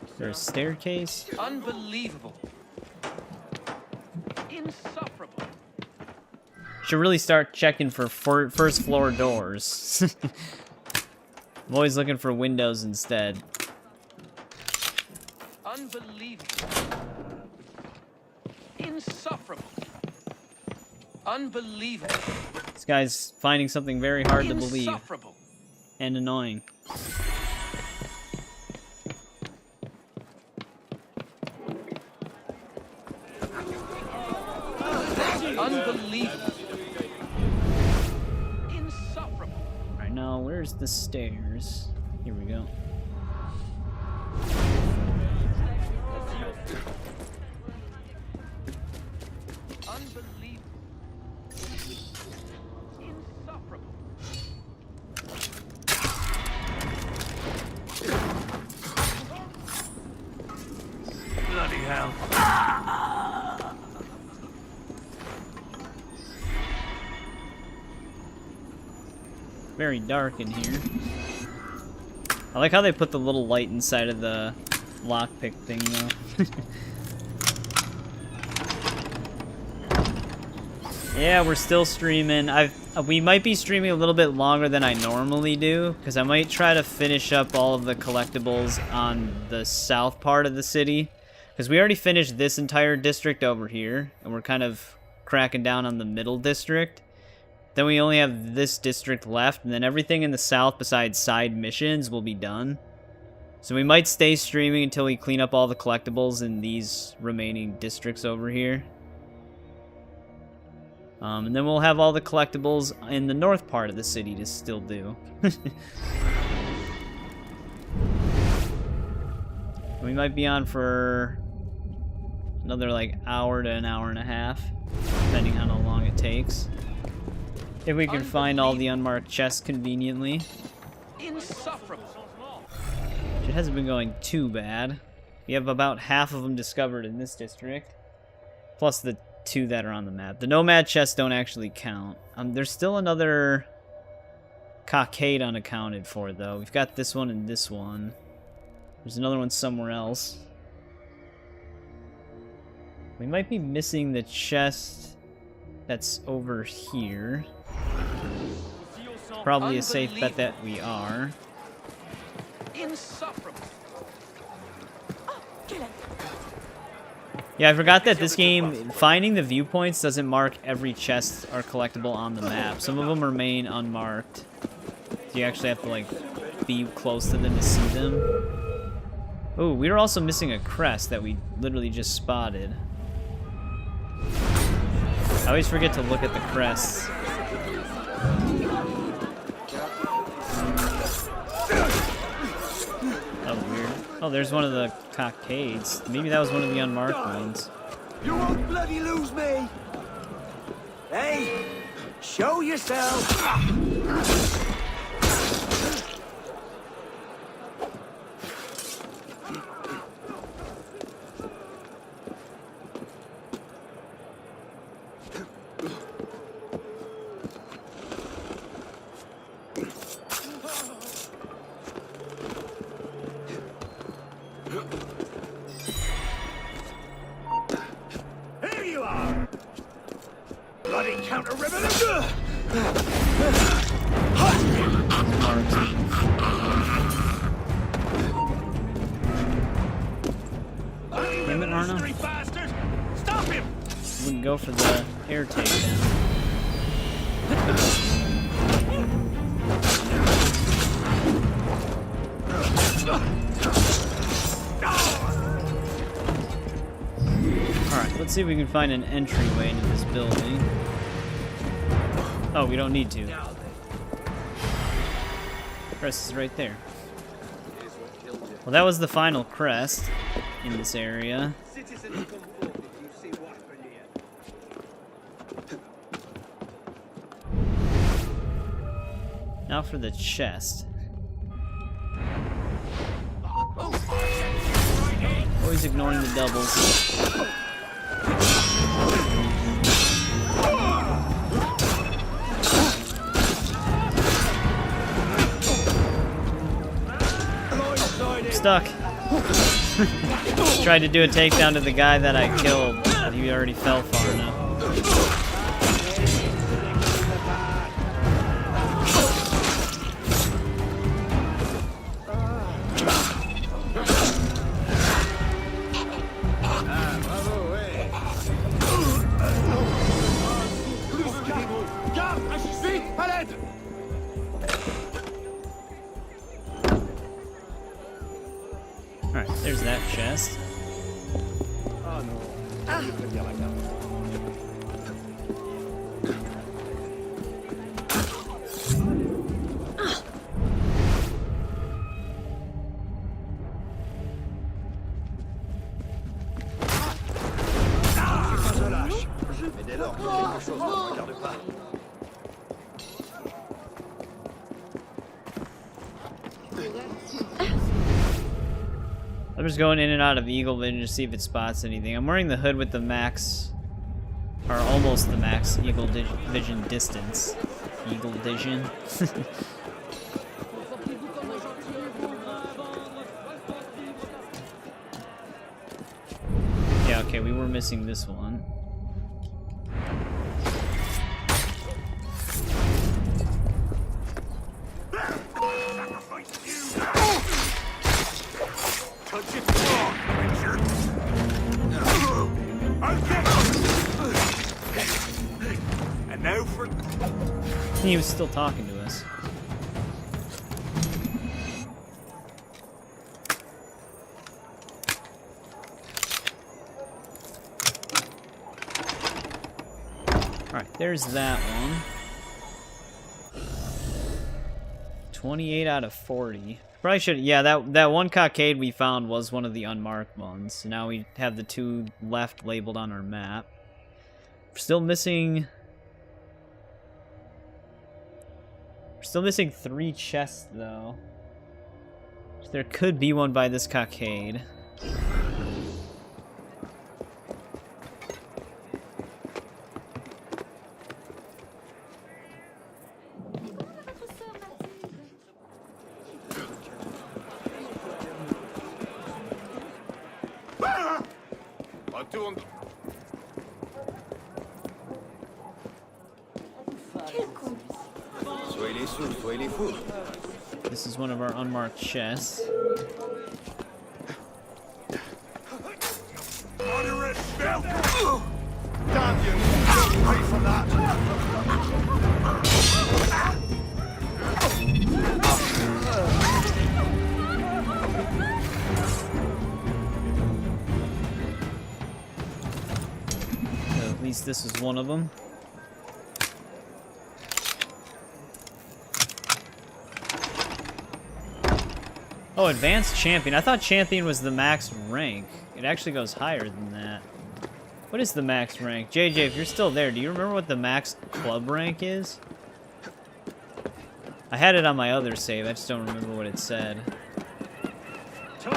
Is there a staircase? Unbelievable. Insufferable. Should really start checking for first floor doors. I'm always looking for windows instead. Unbelievable. Insufferable. Unbelievable. This guy's finding something very hard to believe. Insufferable. And annoying. Unbelievable. Insufferable. Alright, now where's the stairs? Here we go. Unbelievable. Insufferable. Bloody hell. Very dark in here. I like how they put the little light inside of the lockpick thing, though. Yeah, we're still streaming. We might be streaming a little bit longer than I normally do, because I might try to finish up all of the collectibles on the south part of the city. Because we already finished this entire district over here, and we're kind of cracking down on the middle district. Then we only have this district left, and then everything in the south besides side missions will be done. So we might stay streaming until we clean up all the collectibles in these remaining districts over here. And then we'll have all the collectibles in the north part of the city to still do. We might be on for another like hour to an hour and a half, depending on how long it takes. If we can find all the unmarked chests conveniently. Insufferable. It hasn't been going too bad. We have about half of them discovered in this district, plus the 2 that are on the map. The nomad chests don't actually count. There's still another cockade unaccounted for, though. We've got this one and this one. There's another one somewhere else. We might be missing the chest that's over here. Probably a safe bet that we are. Insufferable. Yeah, I forgot that this game, finding the viewpoints doesn't mark every chest or collectible on the map. Some of them remain unmarked. So you actually have to, like, be close to them to see them. Oh, we were also missing a crest that we literally just spotted. I always forget to look at the crests. That was weird. Oh, there's one of the cockades. Maybe that was one of the unmarked ones. You won't bloody lose me! Hey! Show yourself! Here you are! Bloody counter-revolution! go for the air takedown. Alright, let's see if we can find an entryway into this building. Oh, we don't need to. Crest is right there. Well, that was the final crest in this area. Now for the chest. Always ignoring the doubles. Stuck. Tried to do a takedown to the guy that I killed, but he already fell far enough. Alright, there's that chest. I'm just going in and out of Eagle Vision to see if it spots anything. I'm wearing the hood with the max, or almost the max Eagle Vision distance. Eagle Vision. Yeah, okay, we were missing this one. And now for... He was still talking to us. Alright, there's that one. 28 out of 40. Probably should, yeah, that one cockade we found was one of the unmarked ones. So now we have the two left labeled on our map. We're still missing 3 chests though. So there could be one by this cockade. This is one of our unmarked chests. Damn you! Pay for that! So at least this is one of them. Oh, advanced champion. I thought champion was the max rank. It actually goes higher than that. What is the max rank? JJ, if you're still there, do you remember what the max club rank is? I had it on my other save, I just don't remember what it said. How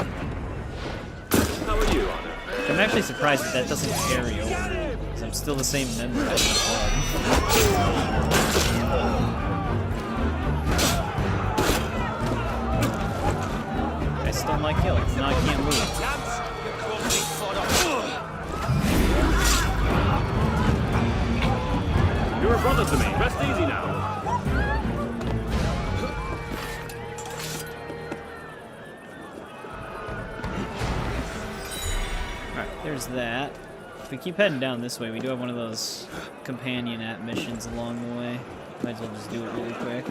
are you, Honor? I'm actually surprised that doesn't carry over, because I'm still the same member of the club. I stole my kill, now I can't move. You're a brother to me. Rest easy now. Alright, there's that. If we keep heading down this way, we do have one of those companion app missions along the way. Might as well just do it really quick.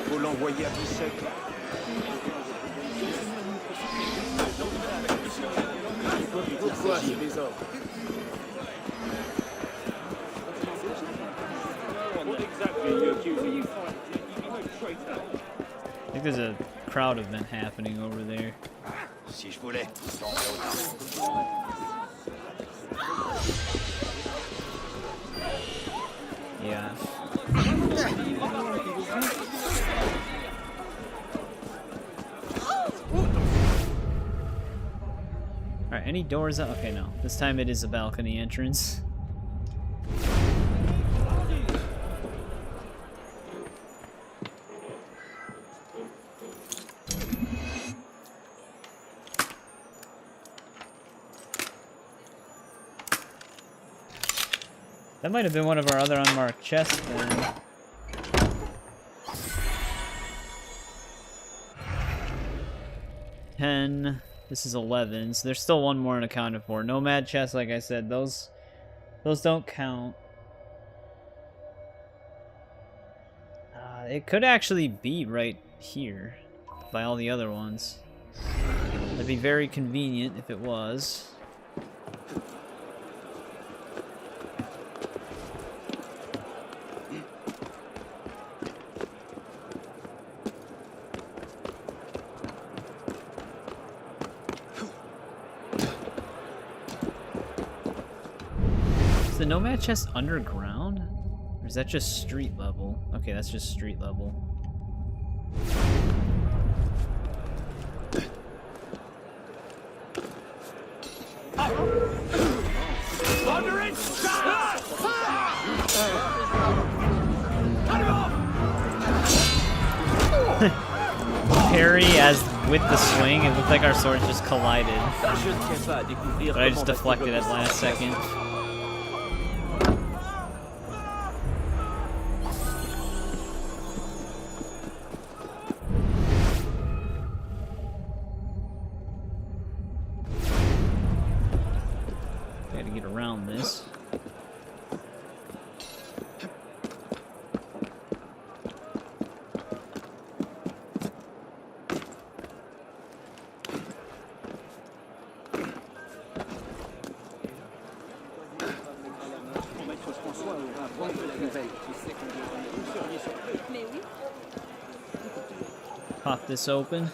Faut l'envoyer à Bissek. Pourquoi ce désordre? What exactly are you accusing? Traitor. I think there's a crowd event happening over there. Si je voulais. Yeah. Alright, any doors up? Okay, no. This time it is a balcony entrance. That might have been one of our other unmarked chests then. $10. This is 11. So there's still one more unaccounted for. Nomad chests, like I said, those don't count. It could actually be right here by all the other ones. That'd be very convenient if it was. Is the Nomad chest underground? Or is that just street level? Okay, that's just street level. Parry as with the swing, it looked like our swords just collided. But I just deflected at last second. Gotta get around this. Pop this open.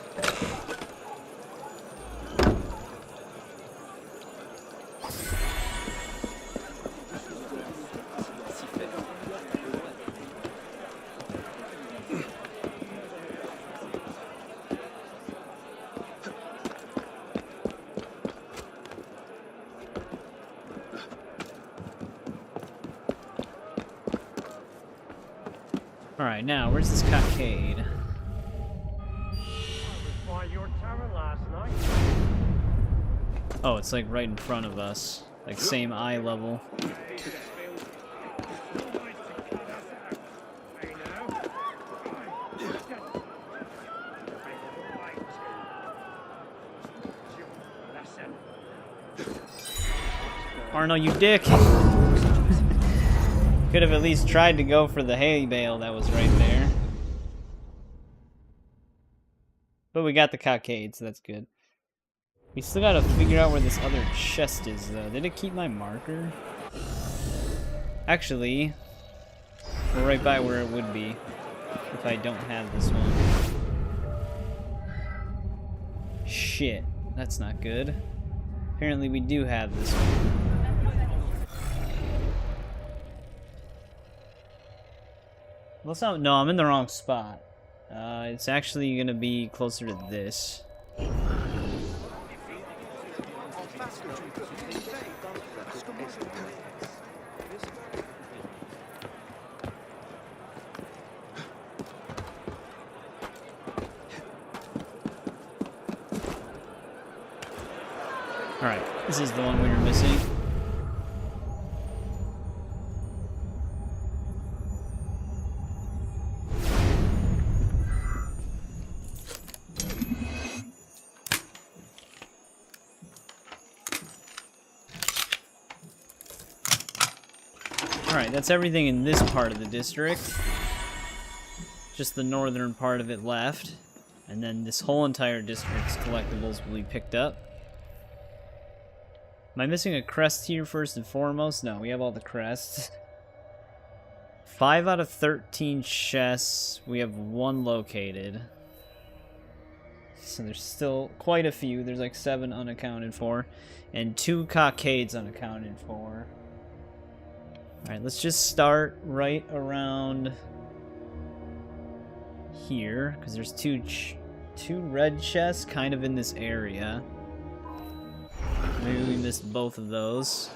Alright, now, where's this cockade? Oh, it's like right in front of us. Like same eye level. Arno, you dick! Could have at least tried to go for the hay bale that was right there. But we got the cockade, so that's good. We still gotta figure out where this other chest is, though. Did it keep my marker? Actually, we're right by where it would be if I don't have this one. Shit, that's not good. Apparently we do have this one. Well, it's not, no, I'm in the wrong spot. It's actually gonna be closer to this. Alright, this is the one we were missing. Alright, that's everything in this part of the district. Just the northern part of it left. And then this whole entire district's collectibles will be picked up. Am I missing a crest here first and foremost? No, we have all the crests. 5 out of 13 chests. We have 1 located. So there's still quite a few. There's like 7 unaccounted for. And 2 cockades unaccounted for. Alright, let's just start right around here. Because there's two red chests kind of in this area. Maybe we missed both of those.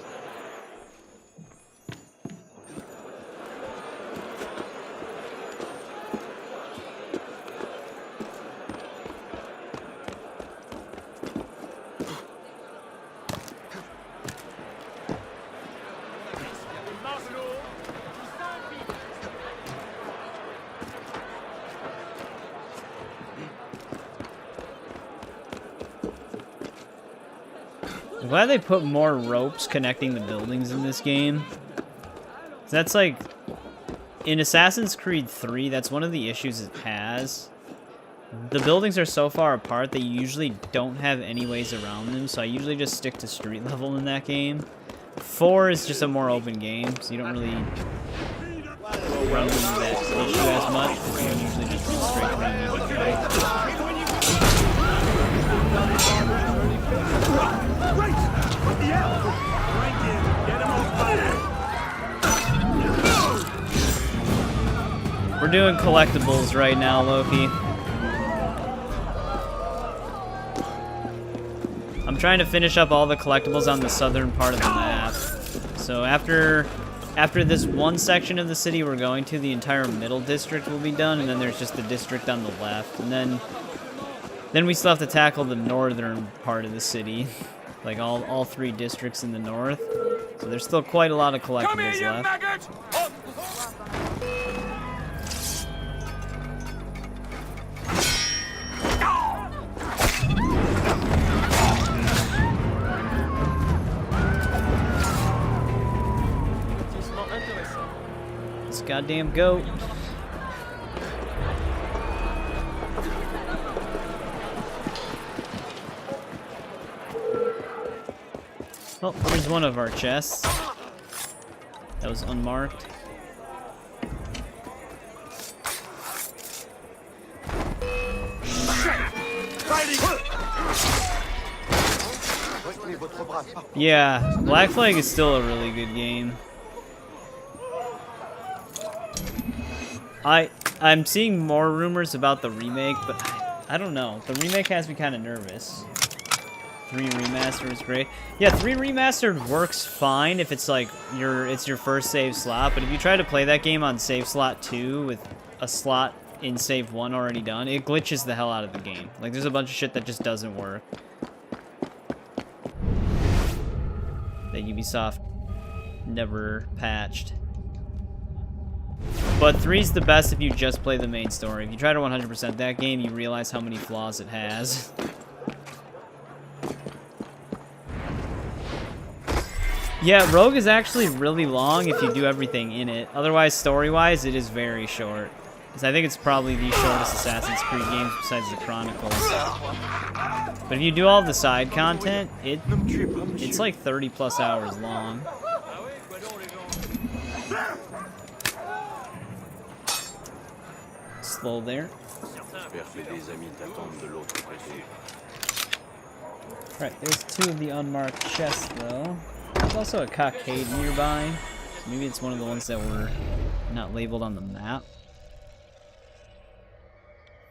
I'm glad they put more ropes connecting the buildings in this game. That's like, in Assassin's Creed 3, that's one of the issues it has. The buildings are so far apart that you usually don't have any ways around them, so I usually just stick to street level in that game. 4 is just a more open game, so you don't really run into that issue as much. You can usually just run straight around it. We're doing collectibles right now, Loki. I'm trying to finish up all the collectibles on the southern part of the map. So after this one section of the city we're going to, the entire middle district will be done, and then there's just the district on the left. And then we still have to tackle the northern part of the city. Like all 3 districts in the north. So there's still quite a lot of collectibles left. This goddamn goat. Oh, there's one of our chests. That was unmarked. Yeah, Black Flag is still a really good game. I'm seeing more rumors about the remake, but I don't know. The remake has me kind of nervous. 3 remastered is great. Yeah, 3 remastered works fine if it's like it's your first save slot, but if you try to play that game on save slot 2 with a slot in save 1 already done, it glitches the hell out of the game. Like there's a bunch of shit that just doesn't work. That Ubisoft never patched. But 3's the best if you just play the main story. If you try to 100% that game, you realize how many flaws it has. Yeah, Rogue is actually really long if you do everything in it. Otherwise, story-wise, it is very short. Because I think it's probably the shortest Assassin's Creed game besides the Chronicles. But if you do all the side content, it's like 30 plus hours long. Slow there. Right, there's 2 of the unmarked chests though. There's also a cockade nearby. Maybe it's one of the ones that were not labeled on the map.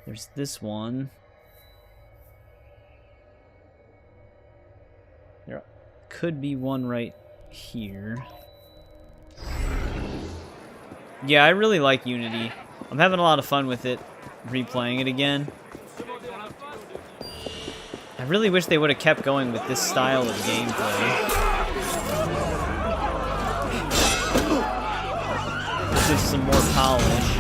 There's this one. There could be one right here. Yeah, I really like Unity. I'm having a lot of fun with it, replaying it again. I really wish they would have kept going with this style of gameplay. Gives some more polish.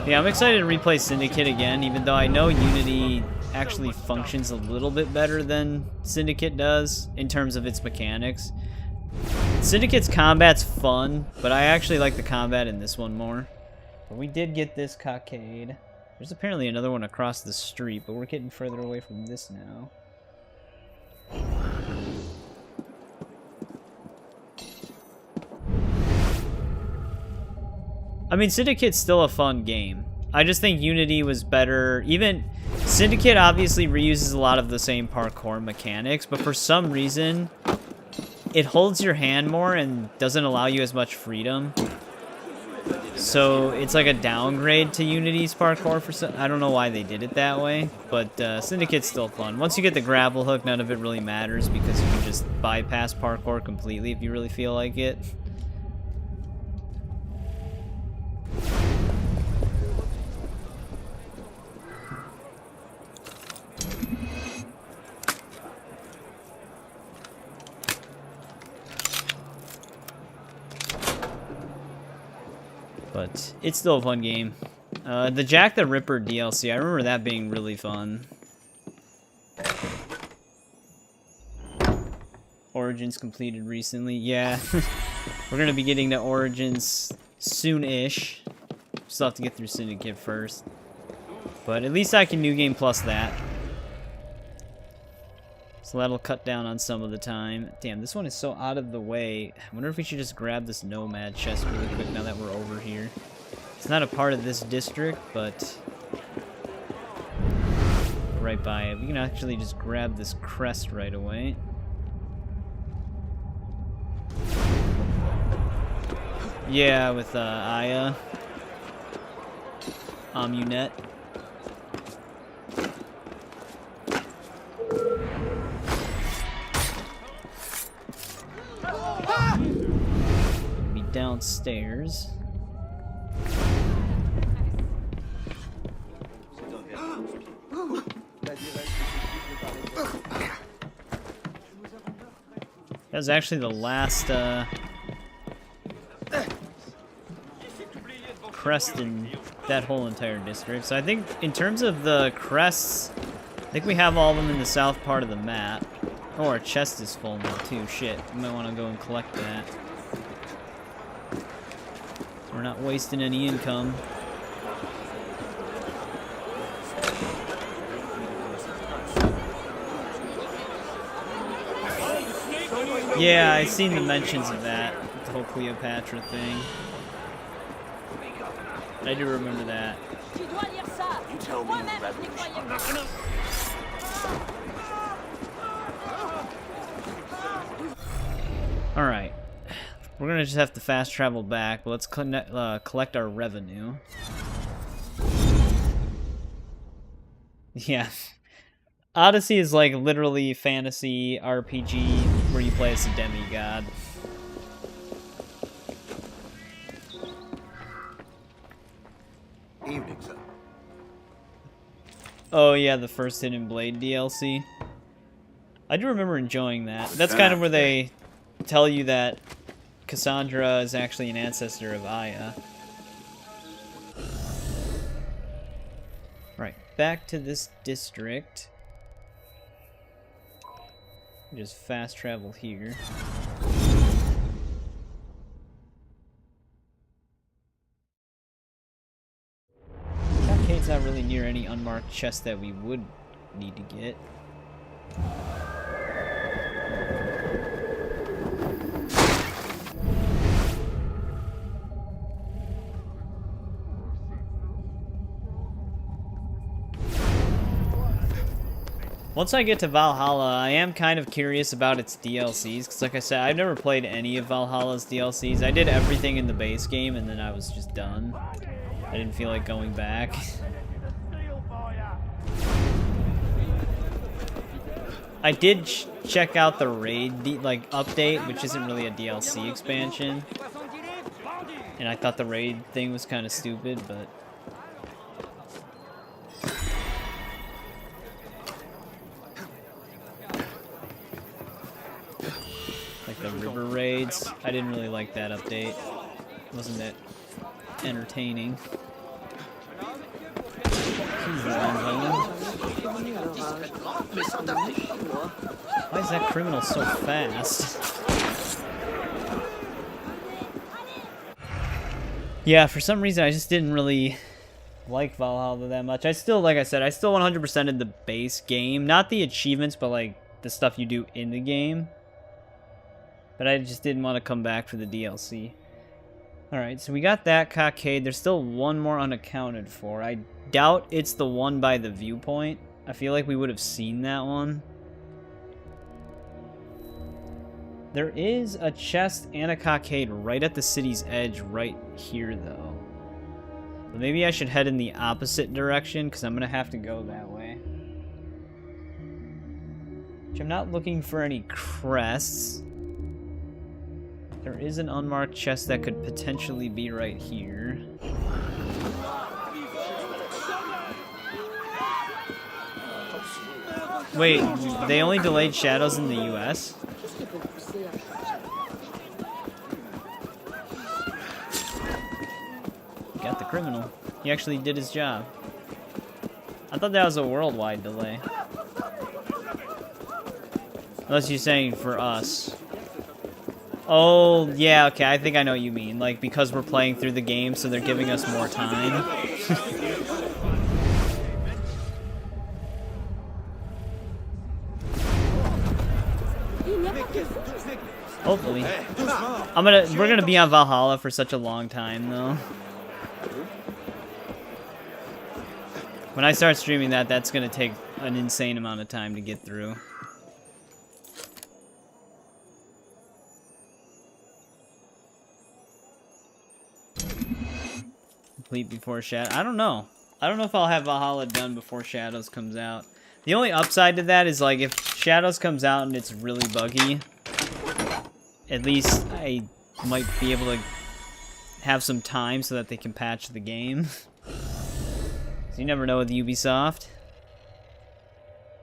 Yeah, I'm excited to replay Syndicate again, even though I know Unity actually functions a little bit better than Syndicate does in terms of its mechanics. Syndicate's combat's fun, but I actually like the combat in this one more. But we did get this cockade. There's apparently another one across the street, but we're getting further away from this now. I mean, Syndicate's still a fun game. I just think Unity was better. Even Syndicate obviously reuses a lot of the same parkour mechanics, but for some reason, it holds your hand more and doesn't allow you as much freedom. So it's like a downgrade to Unity's parkour for some. I don't know why they did it that way, but Syndicate's still fun. Once you get the grapple hook, none of it really matters because you can just bypass parkour completely if you really feel like it. But it's still a fun game. The Jack the Ripper DLC, I remember that being really fun. Origins completed recently. Yeah, we're going to be getting to Origins soon-ish. Still have to get through Syndicate first. But at least I can New Game Plus that. So that'll cut down on some of the time. Damn, this one is so out of the way. I wonder if we should just grab this Nomad chest really quick now that we're over here. It's not a part of this district, but right by it. We can actually just grab this crest right away. Yeah, with Aya. Amunet. Be downstairs. That was actually the last crest in that whole entire district. So I think in terms of the crests, I think we have all of them in the south part of the map. Oh, our chest is full now too. Shit, we might want to go and collect that. We're not wasting any income. Yeah, I've seen the mentions of that, the whole Cleopatra thing. I do remember that. You tell me, Reverend. Alright. We're gonna just have to fast travel back, but let's collect our revenue. Yeah. Odyssey is like literally fantasy RPG where you play as a demigod. Evening, sir. Oh yeah, the first Hidden Blade DLC. I do remember enjoying that. That's kind of where they tell you that Cassandra is actually an ancestor of Aya. Right, back to this district. Just fast travel here. Cascade's not really near any unmarked chests that we would need to get. Once I get to Valhalla, I am kind of curious about its DLCs, because like I said, I've never played any of Valhalla's DLCs. I did everything in the base game, and then I was just done. I didn't feel like going back. I did check out the raid update, which isn't really a DLC expansion. And I thought the raid thing was kind of stupid, but... like the river raids, I didn't really like that update. Wasn't it entertaining. Why is that criminal so fast? Yeah, for some reason I just didn't really like Valhalla that much. I still, like I said, I still 100% in the base game. Not the achievements, but like the stuff you do in the game. But I just didn't want to come back for the DLC. Alright, so we got that cockade. There's still one more unaccounted for. I doubt it's the one by the viewpoint. I feel like we would have seen that one. There is a chest and a cockade right at the city's edge right here, though. But maybe I should head in the opposite direction, because I'm going to have to go that way. Which I'm not looking for any crests. There is an unmarked chest that could potentially be right here. Wait, they only delayed Shadows in the US? Got the criminal. He actually did his job. I thought that was a worldwide delay. Unless you're saying for us. Oh, yeah, okay, I think I know what you mean. Like, because we're playing through the game, so they're giving us more time. Hopefully. We're gonna be on Valhalla for such a long time, though. When I start streaming that's gonna take an insane amount of time to get through. Complete before Shadows. I don't know. I don't know if I'll have Valhalla done before Shadows comes out. The only upside to that is, like, if Shadows comes out and it's really buggy, at least I might be able to have some time so that they can patch the game. So you never know with Ubisoft.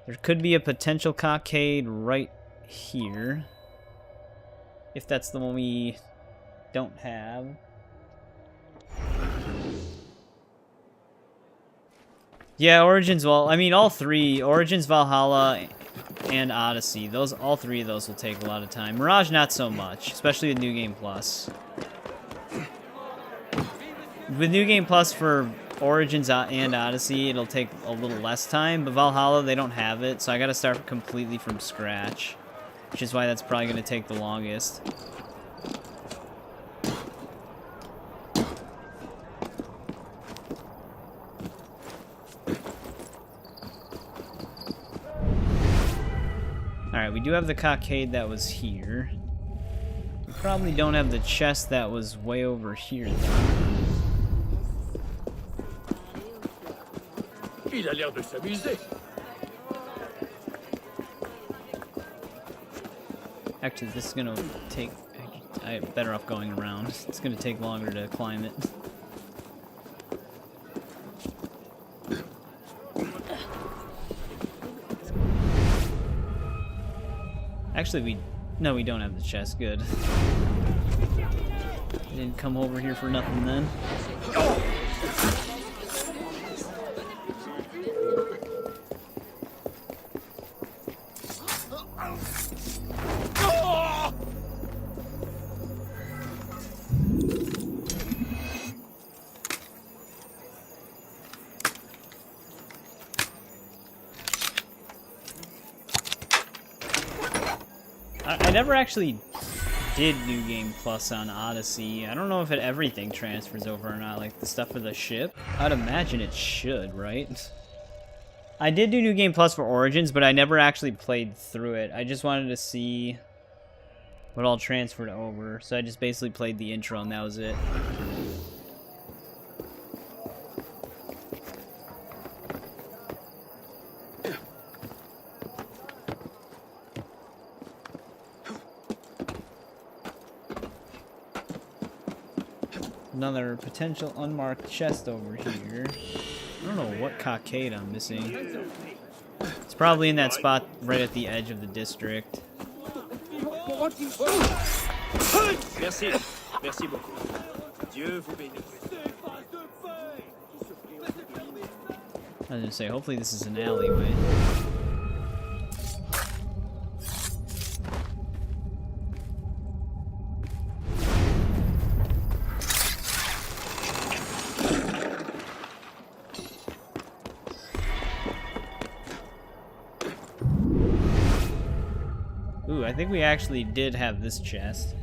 There could be a potential cockade right here. If that's the one we don't have. Yeah, Origins, well, I mean, all three, Origins, Valhalla, and Odyssey, all three of those will take a lot of time. Mirage, not so much, especially with New Game Plus. With New Game Plus for Origins and Odyssey, it'll take a little less time, but Valhalla, they don't have it, so I gotta start completely from scratch, which is why that's probably gonna take the longest. Alright, we do have the cockade that was here. We probably don't have the chest that was way over here, though. Il a l'air de s'amuser. Actually, this is gonna take... I'm better off going around. It's gonna take longer to climb it. Actually, no, we don't have the chest. Good. I didn't come over here for nothing then. I never actually did New Game Plus on Odyssey. I don't know if everything transfers over or not, like the stuff for the ship. I'd imagine it should, right? I did do New Game Plus for Origins, but I never actually played through it. I just wanted to see what all transferred over, so I just basically played the intro and that was it. Another potential unmarked chest over here. I don't know what cockade I'm missing. It's probably in that spot right at the edge of the district. Merci. Merci beaucoup. Dieu vous bénisse. I was gonna say, hopefully this is an alleyway. Ooh, I think we actually did have this chest.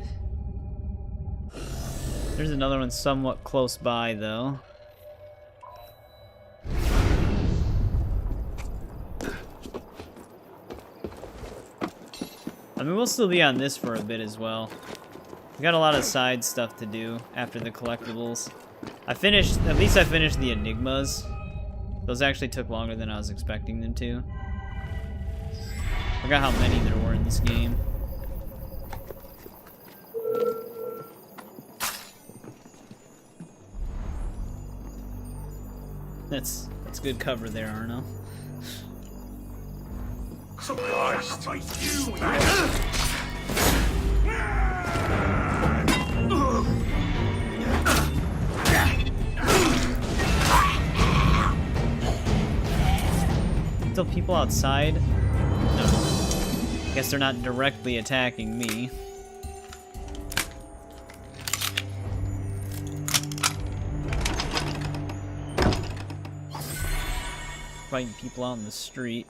There's another one somewhat close by, though. I mean, we'll still be on this for a bit as well. We got a lot of side stuff to do after the collectibles. At least I finished the enigmas. Those actually took longer than I was expecting them to. Forgot how many there were in this game. That's good cover there, Arno. Surprised by you! Still people outside? No. Guess they're not directly attacking me. Fighting people out in the street.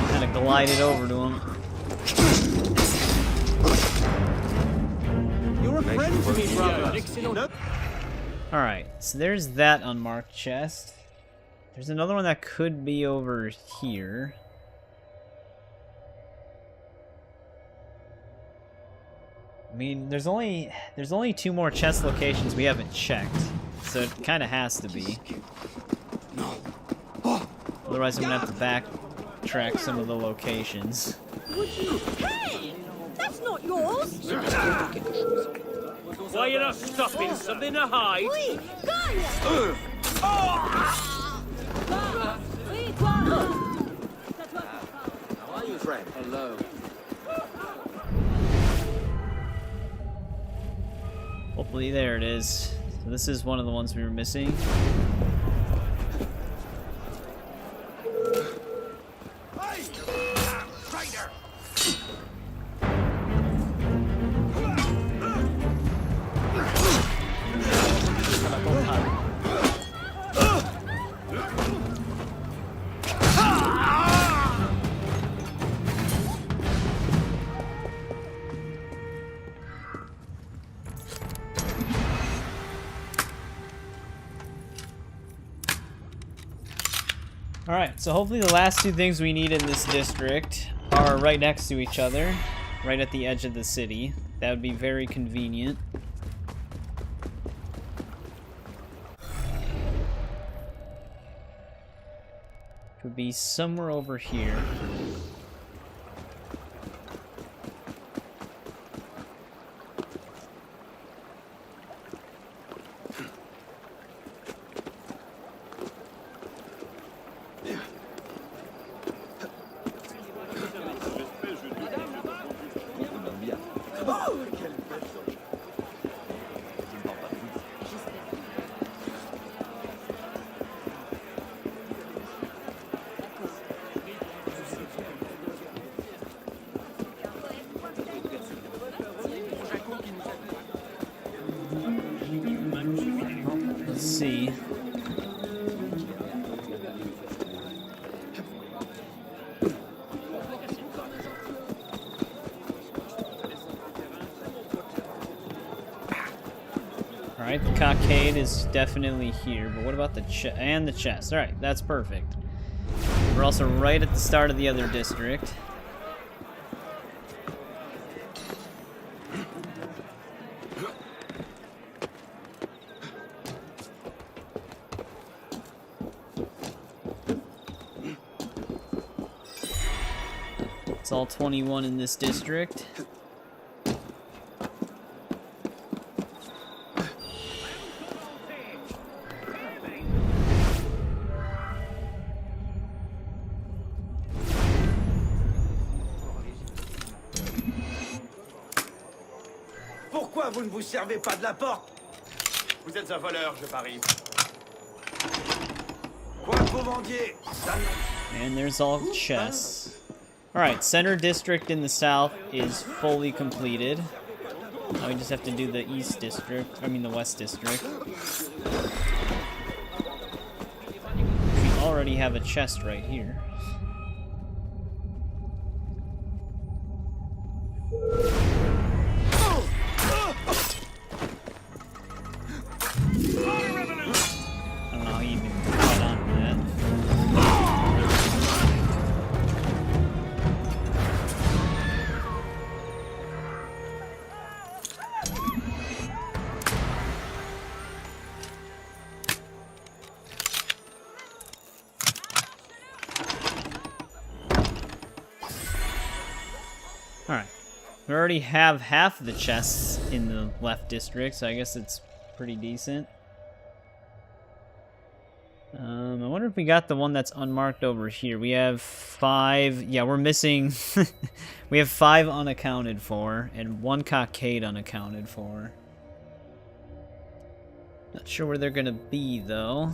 Kinda glided over to him. You're a friend to me, brother. Alright, so there's that unmarked chest. There's another one that could be over here. I mean, there's only 2 more chest locations we haven't checked, so it kind of has to be. Otherwise, I'm gonna have to backtrack some of the locations. Hey! That's not yours! Why you not stopping? Something to hide? Oui, gagne! Oui, toi! How are you, friend? Hello. Hopefully, there it is. So this is one of the ones we were missing. Alright, so hopefully the last 2 things we need in this district are right next to each other, right at the edge of the city. That would be very convenient. It would be somewhere over here. Let's see. Alright, the cockade is definitely here, but what about the chest? And the chest. Alright, that's perfect. We're also right at the start of the other district. It's all 21 in this district. Pourquoi vous ne vous servez pas de la porte? Vous êtes un voleur, je parie. Quoi que vous vendiez? And there's all chests. Alright, center district in the south is fully completed. Now we just have to do the east district, I mean the west district. We already have a chest right here. I don't know how you even caught on to that. Alright. We already have half of the chests in the left district, so I guess it's pretty decent. I wonder if we got the one that's unmarked over here. We have 5. Yeah, we're missing. We have 5 unaccounted for, and 1 cockade unaccounted for. Not sure where they're gonna be, though.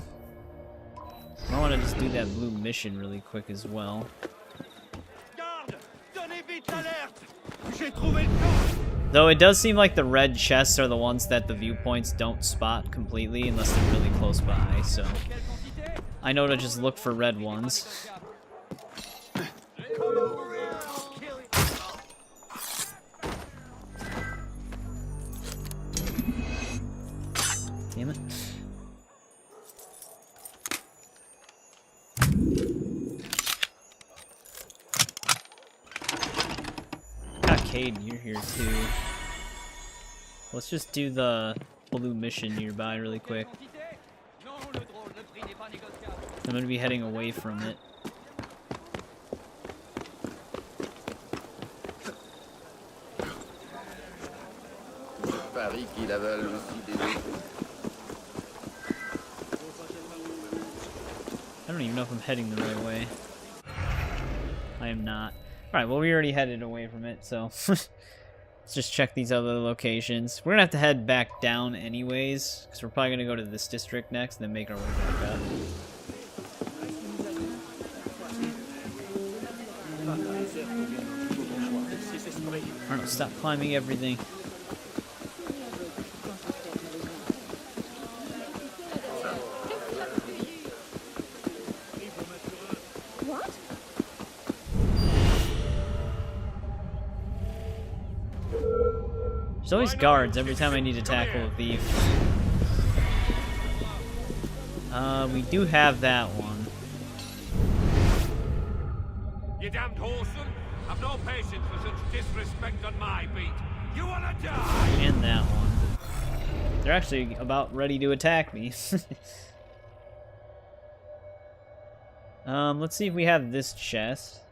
I want to just do that blue mission really quick as well. Though it does seem like the red chests are the ones that the viewpoints don't spot completely unless they're really close by, so I know to just look for red ones. Damn it. Cade, you're here too. Let's just do the blue mission nearby really quick. I'm gonna be heading away from it. I don't even know if I'm heading the right way. I am not. Alright, well we already headed away from it, so let's just check these other locations. We're gonna have to head back down anyways, because we're probably gonna go to this district next and then make our way back up. Arnold, stop climbing everything. There's always guards every time I need to tackle a thief. We do have that one. You damned whoreson! I've no patience for such disrespect on my beat. You wanna die? And that one. They're actually about ready to attack me. Let's see if we have this chest.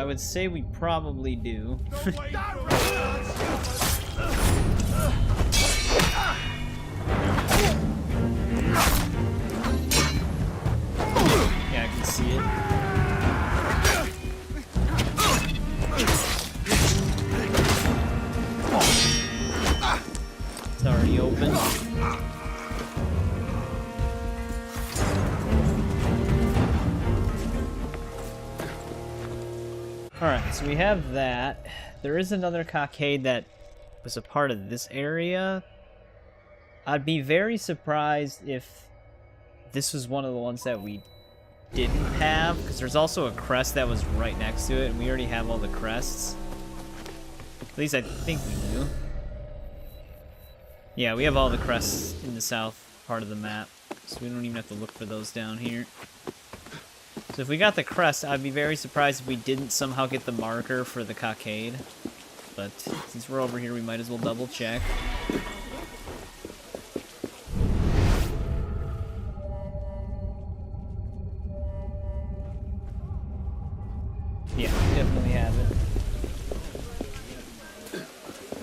I would say we probably do. Yeah, I can see it. It's already open. Alright, so we have that. There is another cockade that was a part of this area. I'd be very surprised if this was one of the ones that we didn't have, because there's also a crest that was right next to it, and we already have all the crests. At least I think we do. Yeah, we have all the crests in the south part of the map, so we don't even have to look for those down here. So if we got the crest, I'd be very surprised if we didn't somehow get the marker for the cockade. But since we're over here, we might as well double check. Yeah, we definitely have it.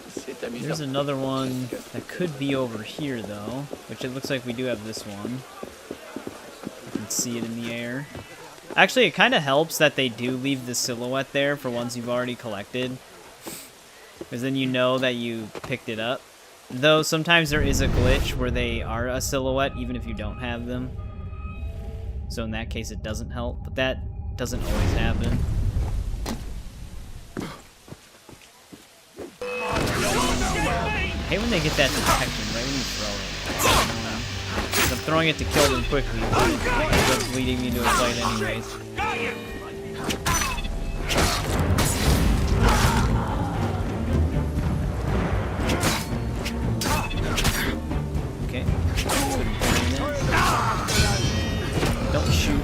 C'est There's another one that could be over here, though, which it looks like we do have this one. You can see it in the air. Actually, it kind of helps that they do leave the silhouette there for ones you've already collected, because then you know that you picked it up. Though sometimes there is a glitch where they are a silhouette even if you don't have them. So in that case it doesn't help, but that doesn't always happen. I hate when they get that detection right when you throw it. I'm throwing it to kill them quickly, but it ends up leading me to a fight anyways. Okay. Don't shoot.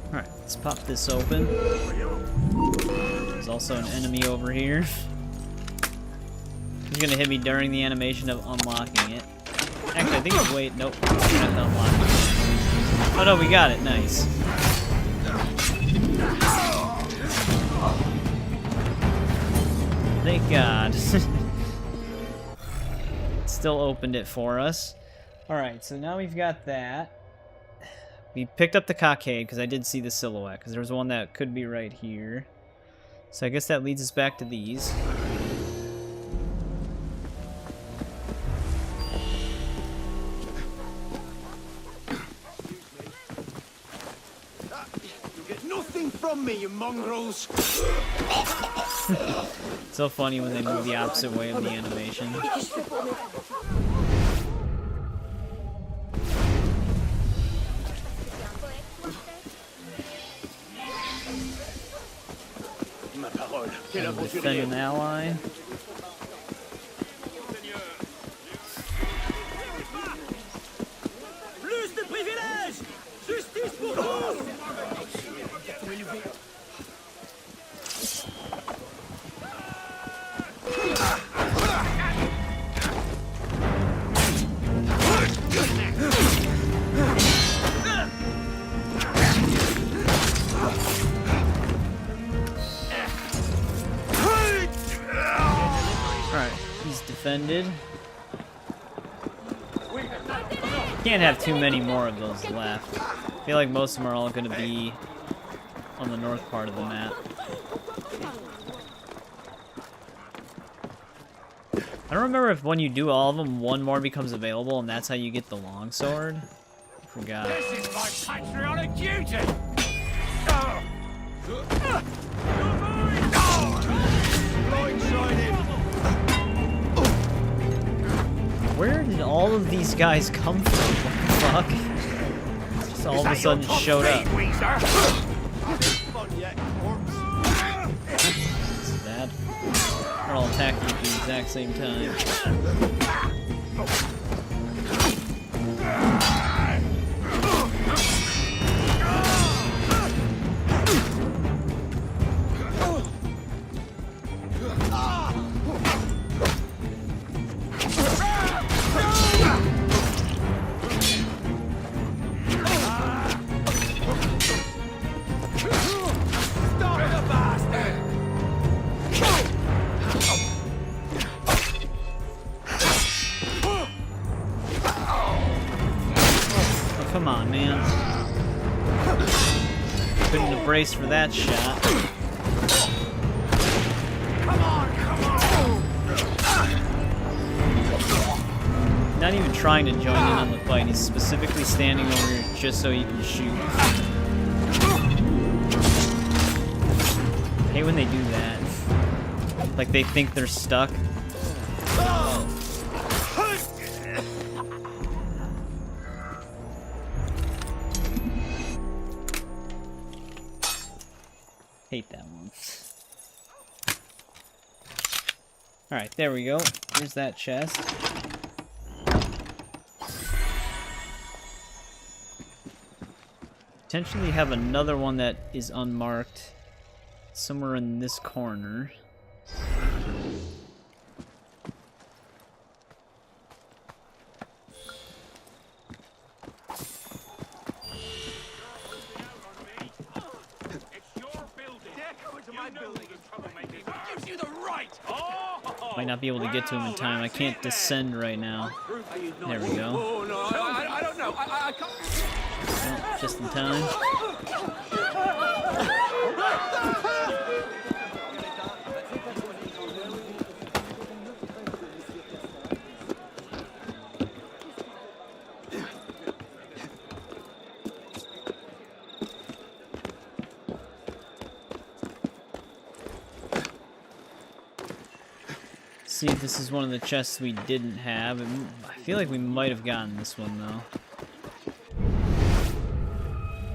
Alright, let's pop this open. There's also an enemy over here. He's gonna hit me during the animation of unlocking it. Actually, I think it's wait. Nope. We have to unlock it. Oh no, we got it. Nice. Thank God. Still opened it for us. Alright, so now we've got that. We picked up the cockade because I did see the silhouette, because there was one that could be right here. So I guess that leads us back to these. You get nothing from me, you mongrels. So funny when they move the opposite way of the animation. Defend an ally. Plus de privilèges! Justice pour tous! Alright, he's defended. Can't have too many more of those left. I feel like most of them are all going to be on the north part of the map. I don't remember if when you do all of them, one more becomes available, and that's how you get the longsword. I forgot. This is my patriotic duty! Where did all of these guys come from? What the fuck? Just all of a sudden showed up. This is bad. They're all attacking at the exact same time. Come on, man. Couldn't have braced for that shot. Not even trying to join in on the fight. He's specifically standing over here just so he can shoot. I hate when they do that. Like they think they're stuck. Hate that one. Alright, there we go. Here's that chest. Potentially have another one that is unmarked somewhere in this corner. Might not be able to get to him in time. I can't descend right now. There we go. Oh, no, I don't know. I can't. Oh, just in time. See if this is one of the chests we didn't have. I feel like we might have gotten this one though.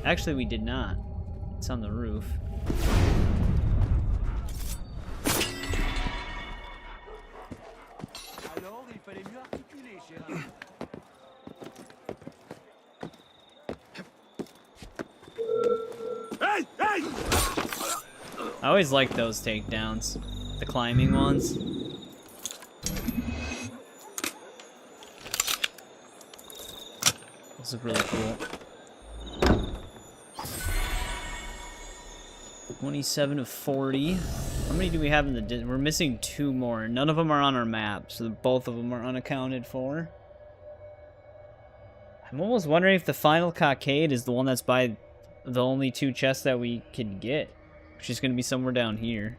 Actually, we did not. It's on the roof. Hey! Hey! I always like those takedowns. The climbing ones. Those look really cool. 27 of 40. How many do we have in the... We're missing 2 more. None of them are on our map, so both of them are unaccounted for. I'm almost wondering if the final cockade is the one that's by the only 2 chests that we can get. Which is going to be somewhere down here.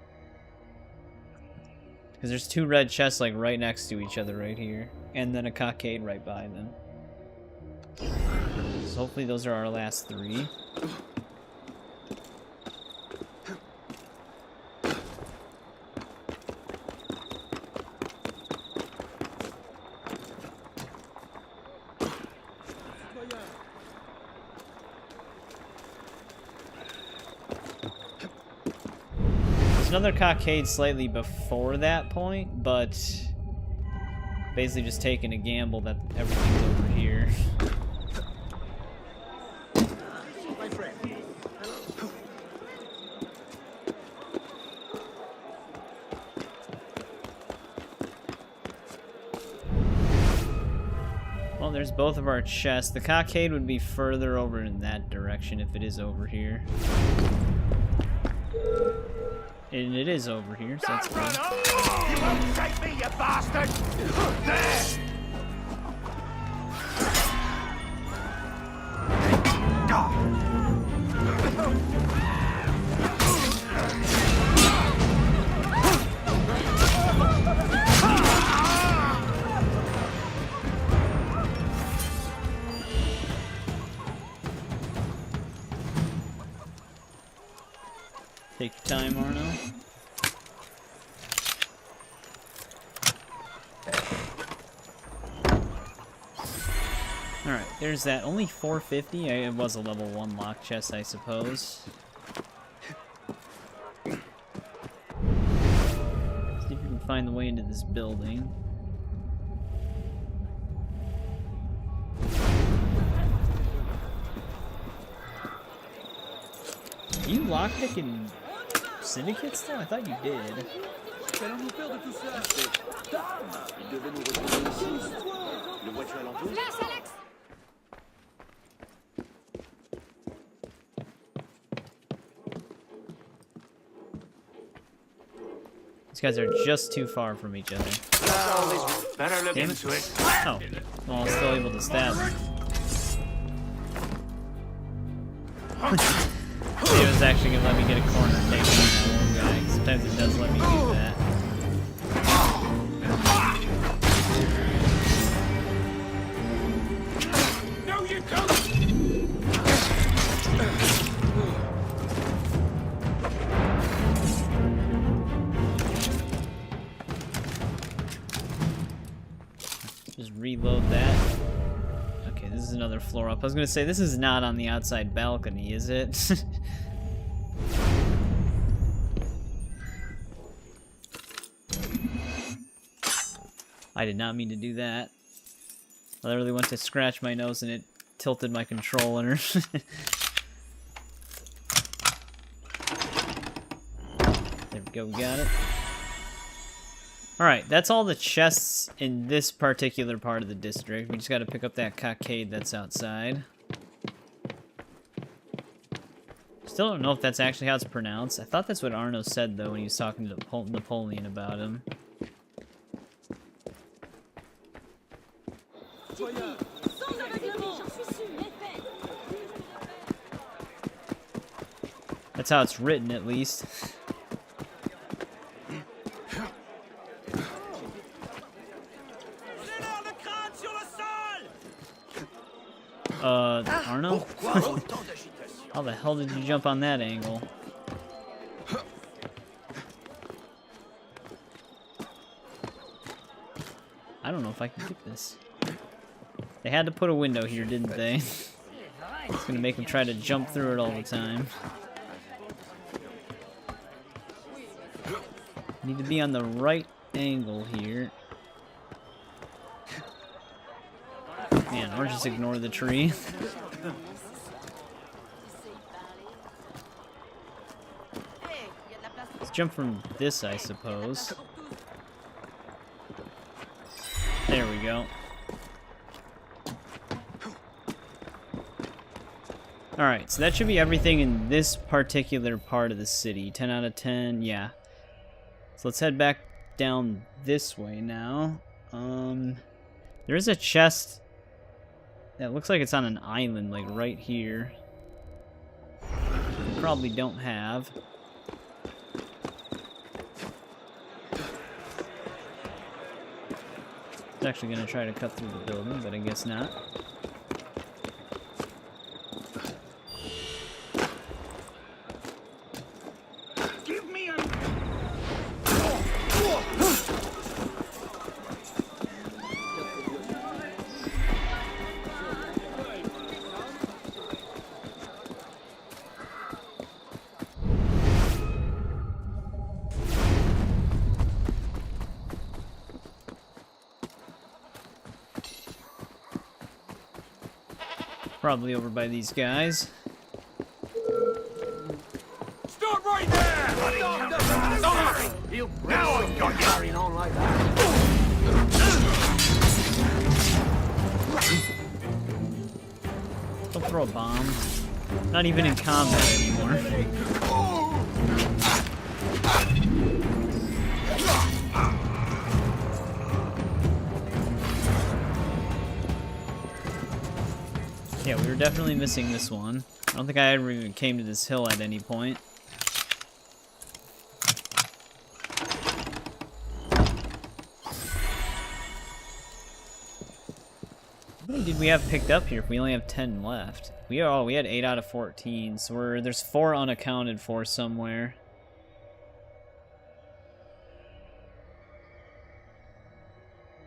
Because there's 2 red chests like right next to each other right here. And then a cockade right by them. So hopefully those are our last 3. Another cockade slightly before that point, but basically just taking a gamble that everything's over here. Well, there's both of our chests. The cockade would be further over in that direction if it is over here. And it is over here, so that's good. You won't take me, you bastard! There! Take your time, Arno. Alright, there's that. Only 450? It was a level 1 lock chest, I suppose. See if we can find the way into this building. Do you lockpicking Syndicate still? I thought you did. These guys are just too far from each other. Better look into it. Oh, well, I'm still able to stab him. It was actually gonna let me get a corner take on that one guy. Sometimes it does let me do that. No, you don't! Just reload that. Okay, this is another floor up. I was gonna say, this is not on the outside balcony, is it? I did not mean to do that. I literally went to scratch my nose and it tilted my controller. There we go, we got it. Alright, that's all the chests in this particular part of the district. We just gotta pick up that cockade that's outside. Still don't know if that's actually how it's pronounced. I thought that's what Arno said, though, when he was talking to Napoleon about him. That's how it's written, at least. Arno? How the hell did you jump on that angle? I don't know if I can get this. They had to put a window here, didn't they? It's gonna make him try to jump through it all the time. Need to be on the right angle here. Man, or just ignore the tree. Let's jump from this, I suppose. There we go. Alright, so that should be everything in this particular part of the city. 10 out of 10, yeah. So let's head back down this way now. There is a chest that looks like it's on an island, like right here. We probably don't have. It's actually gonna try to cut through the building, but I guess not. Probably over by these guys. Stop right there! Now I've got you! Carrying on like that. Don't throw a bomb. Not even in combat anymore. Yeah, we were definitely missing this one. I don't think I ever even came to this hill at any point. How many did we have picked up here if we only have 10 left? We had 8 out of 14, so there's 4 unaccounted for somewhere.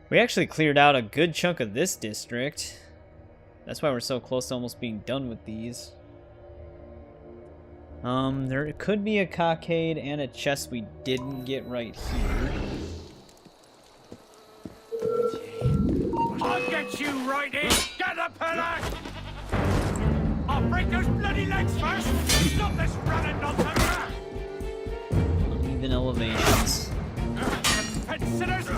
We actually cleared out a good chunk of this district. That's why we're so close to almost being done with these. There could be a cockade and a chest we didn't get right here. I'll get you right in! Get the pillar! I'll break those bloody legs first! Stop this running nonsense! Uneven elevations. Pet sinners!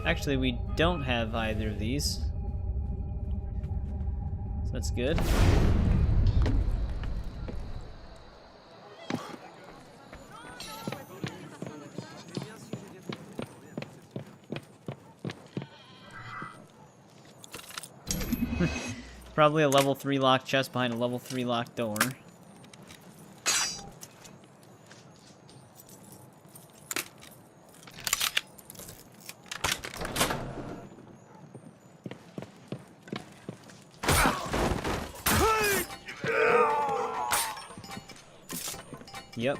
Actually, we don't have either of these. So that's good. Probably a level 3 locked chest behind a level 3 locked door. Yep.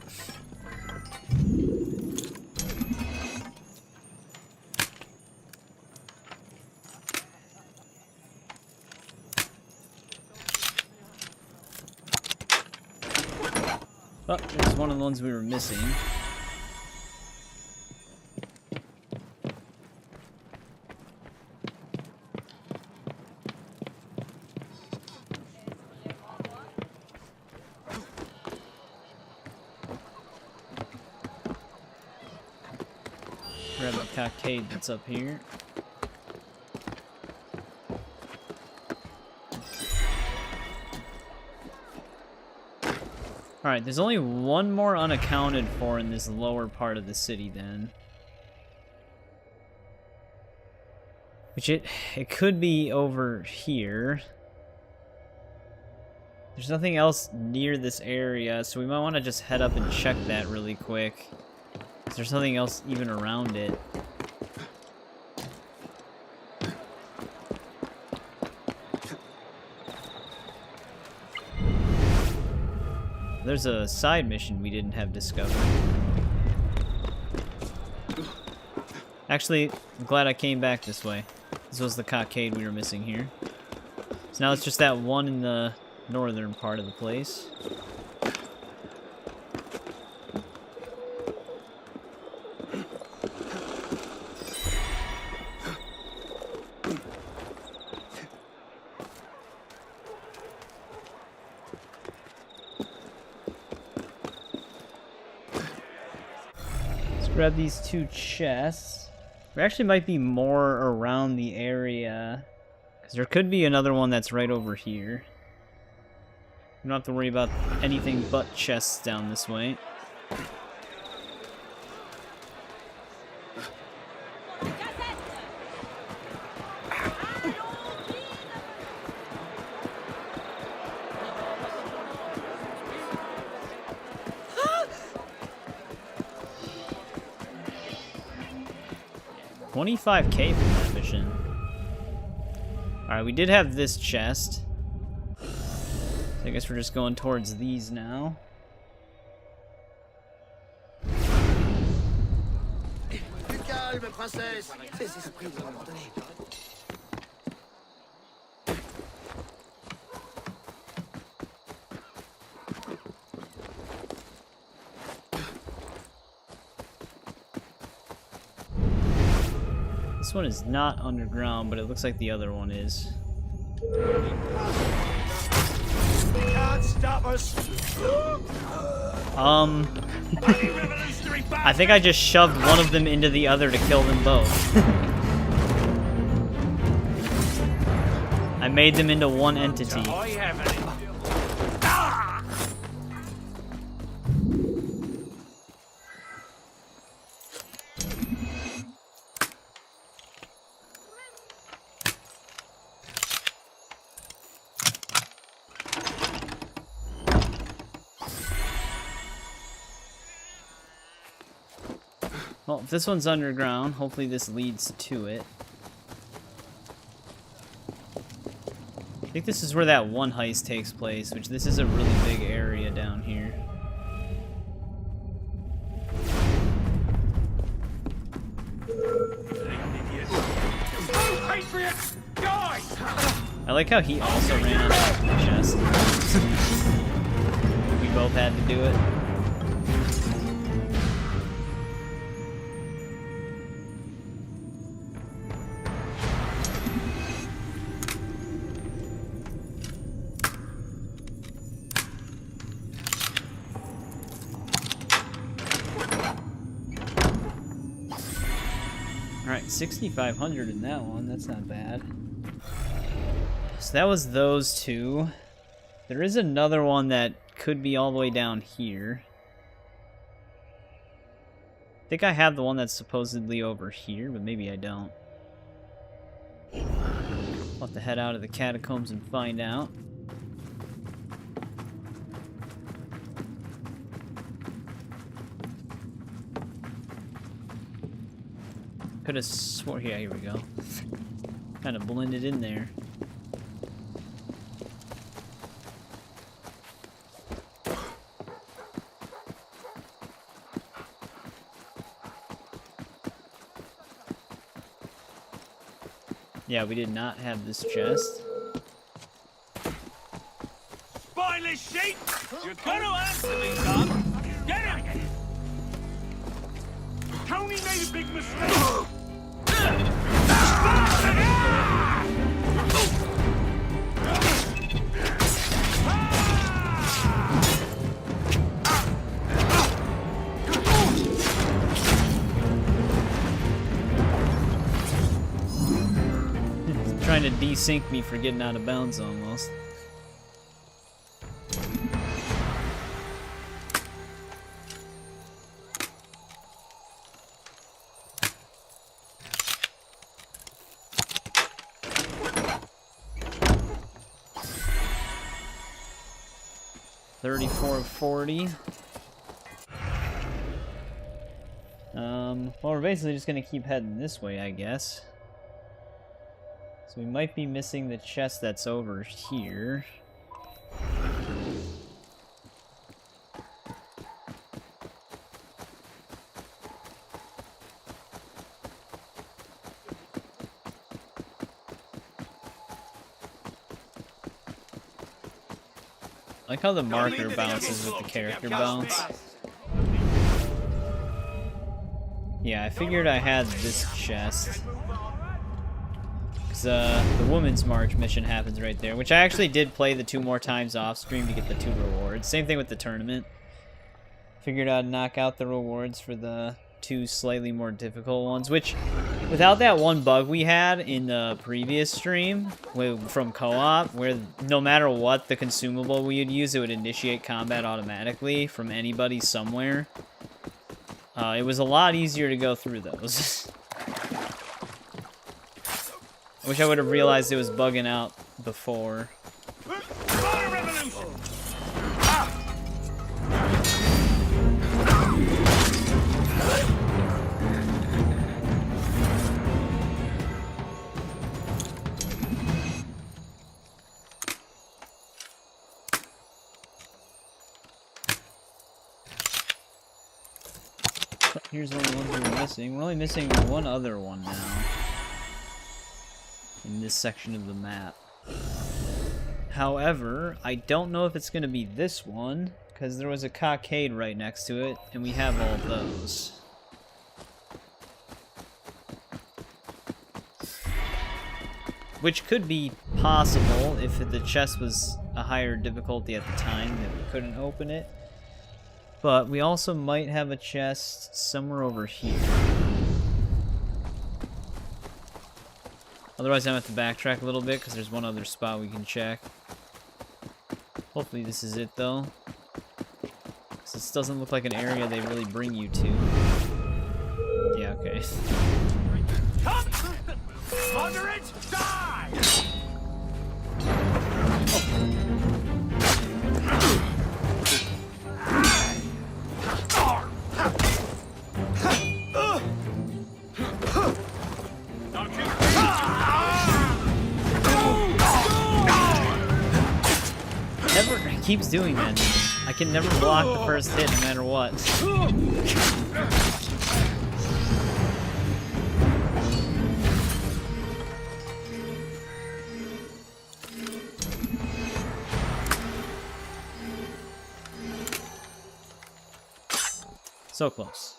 Oh, there's one of the ones we were missing. Grab the cockade that's up here. Alright, there's only one more unaccounted for in this lower part of the city then. Which it could be over here. There's nothing else near this area, so we might want to just head up and check that really quick. Is there something else even around it? There's a side mission we didn't have discovered. Actually, I'm glad I came back this way. This was the cockade we were missing here. So now it's just that one in the northern part of the place. Grab these two chests. There actually might be more around the area, because there could be another one that's right over here. You don't have to worry about anything but chests down this way. $25K for that mission. Alright, we did have this chest. So I guess we're just going towards these now. Du calme, princesse. Ces esprits de l'ordonnée. This one is not underground, but it looks like the other one is. Can't stop us. I think I just shoved one of them into the other to kill them both. I made them into one entity. I haven't. Well, if this one's underground, hopefully this leads to it. I think this is where that one heist takes place, which this is a really big area down here. Patriots, die! I like how he also ran on top of the chest. We both had to do it. Alright, 6,500 in that one, that's not bad. So that was those two. There is another one that could be all the way down here. I think I have the one that's supposedly over here, but maybe I don't. I'll have to head out of the catacombs and find out. Could have swore, yeah, here we go. Kind of blended in there. Yeah, we did not have this chest. Spineless sheep! You're gonna answer me, son! made a big mistake. Trying to desync me for getting out of bounds almost. $34 of 40. Well, we're basically just gonna keep heading this way, I guess. So we might be missing the chest that's over here. I like how the marker bounces with the character bounce. Yeah, I figured I had this chest. Because the Woman's March mission happens right there, which I actually did play the 2 more times off stream to get the 2 rewards. Same thing with the tournament. Figured I'd knock out the rewards for the 2 slightly more difficult ones, which, without that one bug we had in the previous stream from co-op, where no matter what the consumable we would use, it would initiate combat automatically from anybody somewhere. It was a lot easier to go through those. I wish I would have realized it was bugging out before. Here's one of the ones we were missing. We're only missing one other one now in this section of the map. However, I don't know if it's going to be this one, because there was a cockade right next to it, and we have all those. Which could be possible if the chest was a higher difficulty at the time that we couldn't open it. But we also might have a chest somewhere over here. Otherwise, I'm going to have to backtrack a little bit because there's one other spot we can check. Hopefully this is it, though. Because this doesn't look like an area they really bring you to. Yeah, okay. Moderate, die! It keeps doing that. I can never block the first hit no matter what. So close.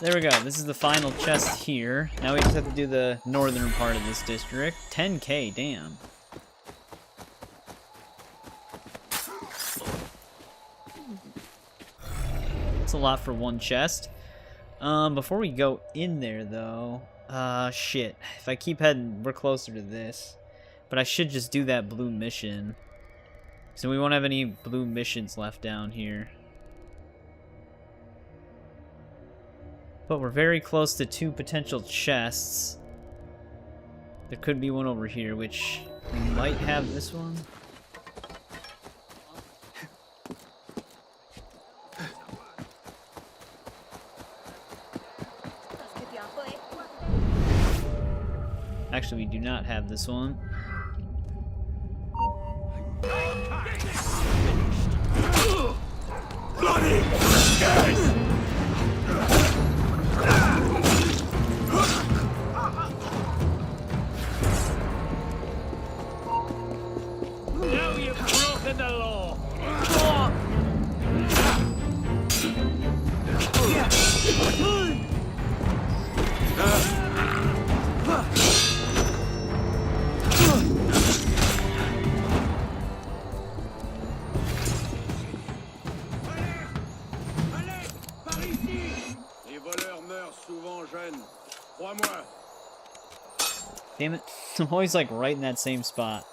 There we go. This is the final chest here. Now we just have to do the northern part of this district. 10k, damn. That's a lot for one chest. Before we go in there, though... shit. If I keep heading, we're closer to this. But I should just do that blue mission. So we won't have any blue missions left down here. But we're very close to 2 potential chests. There could be one over here, which we might have this one. Actually, we do not have this one. Bloody! Now you've broken the law. Damn it. I'm always like right in that same spot.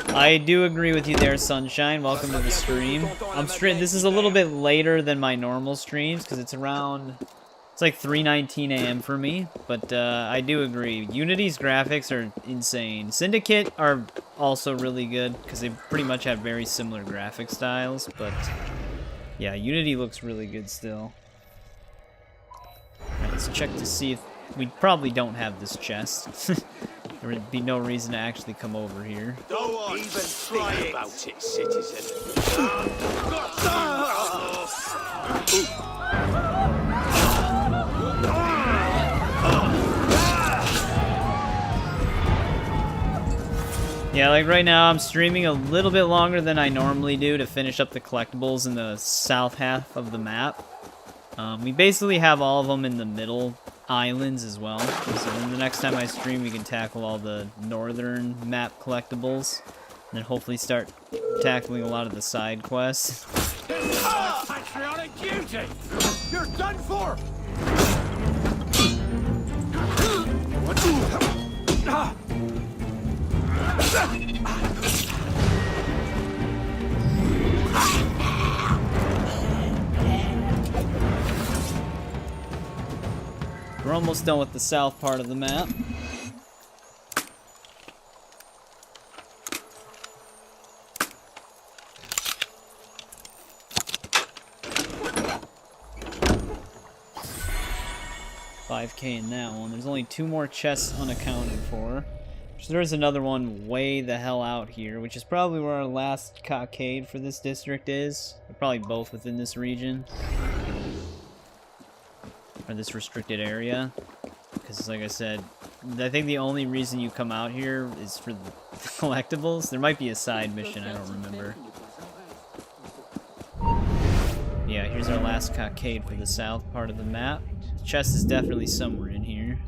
I do agree with you there, Sunshine. Welcome to the stream. This is a little bit later than my normal streams because it's around... It's like 3:19 a.m. for me, but I do agree. Unity's graphics are insane. Syndicate are also really good because they pretty much have very similar graphic styles, but yeah, Unity looks really good still. Alright, let's check to see if... We probably don't have this chest. There would be no reason to actually come over here. Don't even think about it, citizen. Yeah, like right now I'm streaming a little bit longer than I normally do to finish up the collectibles in the south half of the map. We basically have all of them in the middle islands as well. So then the next time I stream we can tackle all the northern map collectibles. And then hopefully start tackling a lot of the side quests. Patriotic duty! You're done for! We're almost done with the south part of the map. $5K in that one. There's only 2 more chests unaccounted for. So there's another one way the hell out here, which is probably where our last cockade for this district is. They're probably both within this region. Or this restricted area. Because, like I said, I think the only reason you come out here is for the collectibles. There might be a side mission, I don't remember. Yeah, here's our last cockade for the south part of the map. The chest is definitely somewhere in here.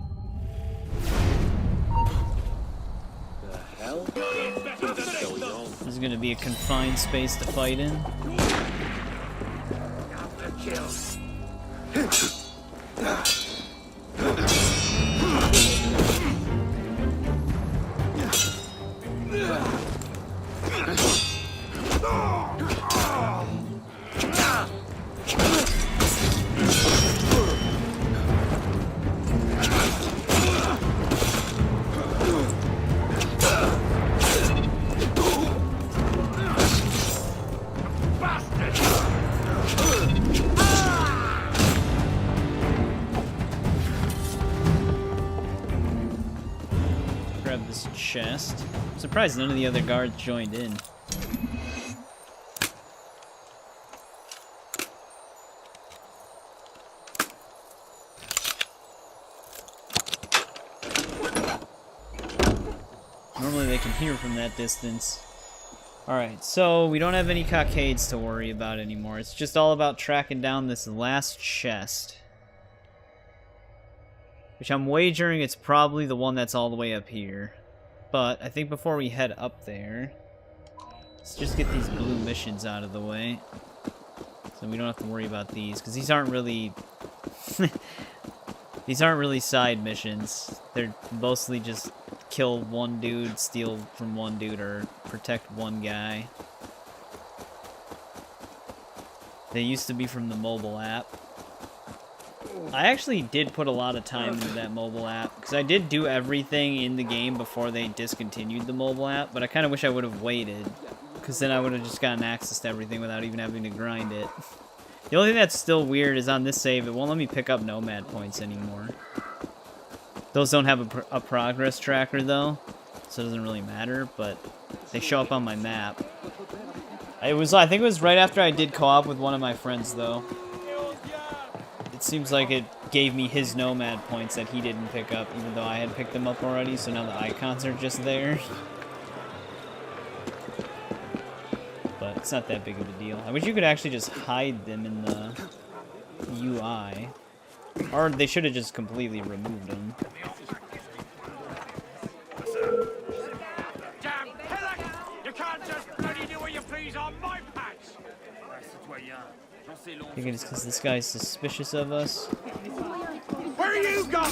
This is gonna be a confined space to fight in. Grab this chest. I'm surprised none of the other guards joined in. Normally they can hear from that distance. Alright, so we don't have any cockades to worry about anymore. It's just all about tracking down this last chest. Which I'm wagering it's probably the one that's all the way up here. But I think before we head up there, let's just get these blue missions out of the way. So we don't have to worry about these, because these aren't really... these aren't really side missions. They're mostly just kill one dude, steal from one dude, or protect one guy. They used to be from the mobile app. I actually did put a lot of time into that mobile app, because I did do everything in the game before they discontinued the mobile app, but I kind of wish I would have waited, because then I would have just gotten access to everything without even having to grind it. The only thing that's still weird is on this save, it won't let me pick up nomad points anymore. Those don't have a progress tracker, though, so it doesn't really matter, but they show up on my map. I think it was right after I did co-op with one of my friends, though. It seems like it gave me his nomad points that he didn't pick up, even though I had picked them up already, so now the icons are just there. But it's not that big of a deal. I wish you could actually just hide them in the UI. Or they should have just completely removed them. Damn pillock! You can't just bloody do what you please! trees on my patch. I think it's because this guy's suspicious of us. Where you go?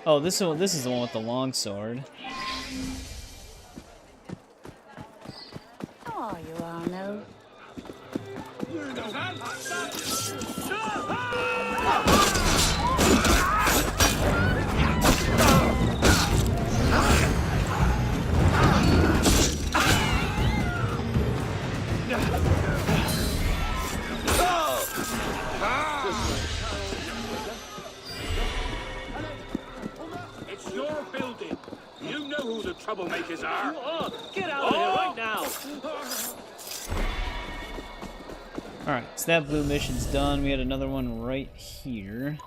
Oh, this is the one with the long sword. How are you, Arno? It's your building. You know who the troublemakers are. Get out of here right now! Alright, so that blue mission's done. We had another one right here.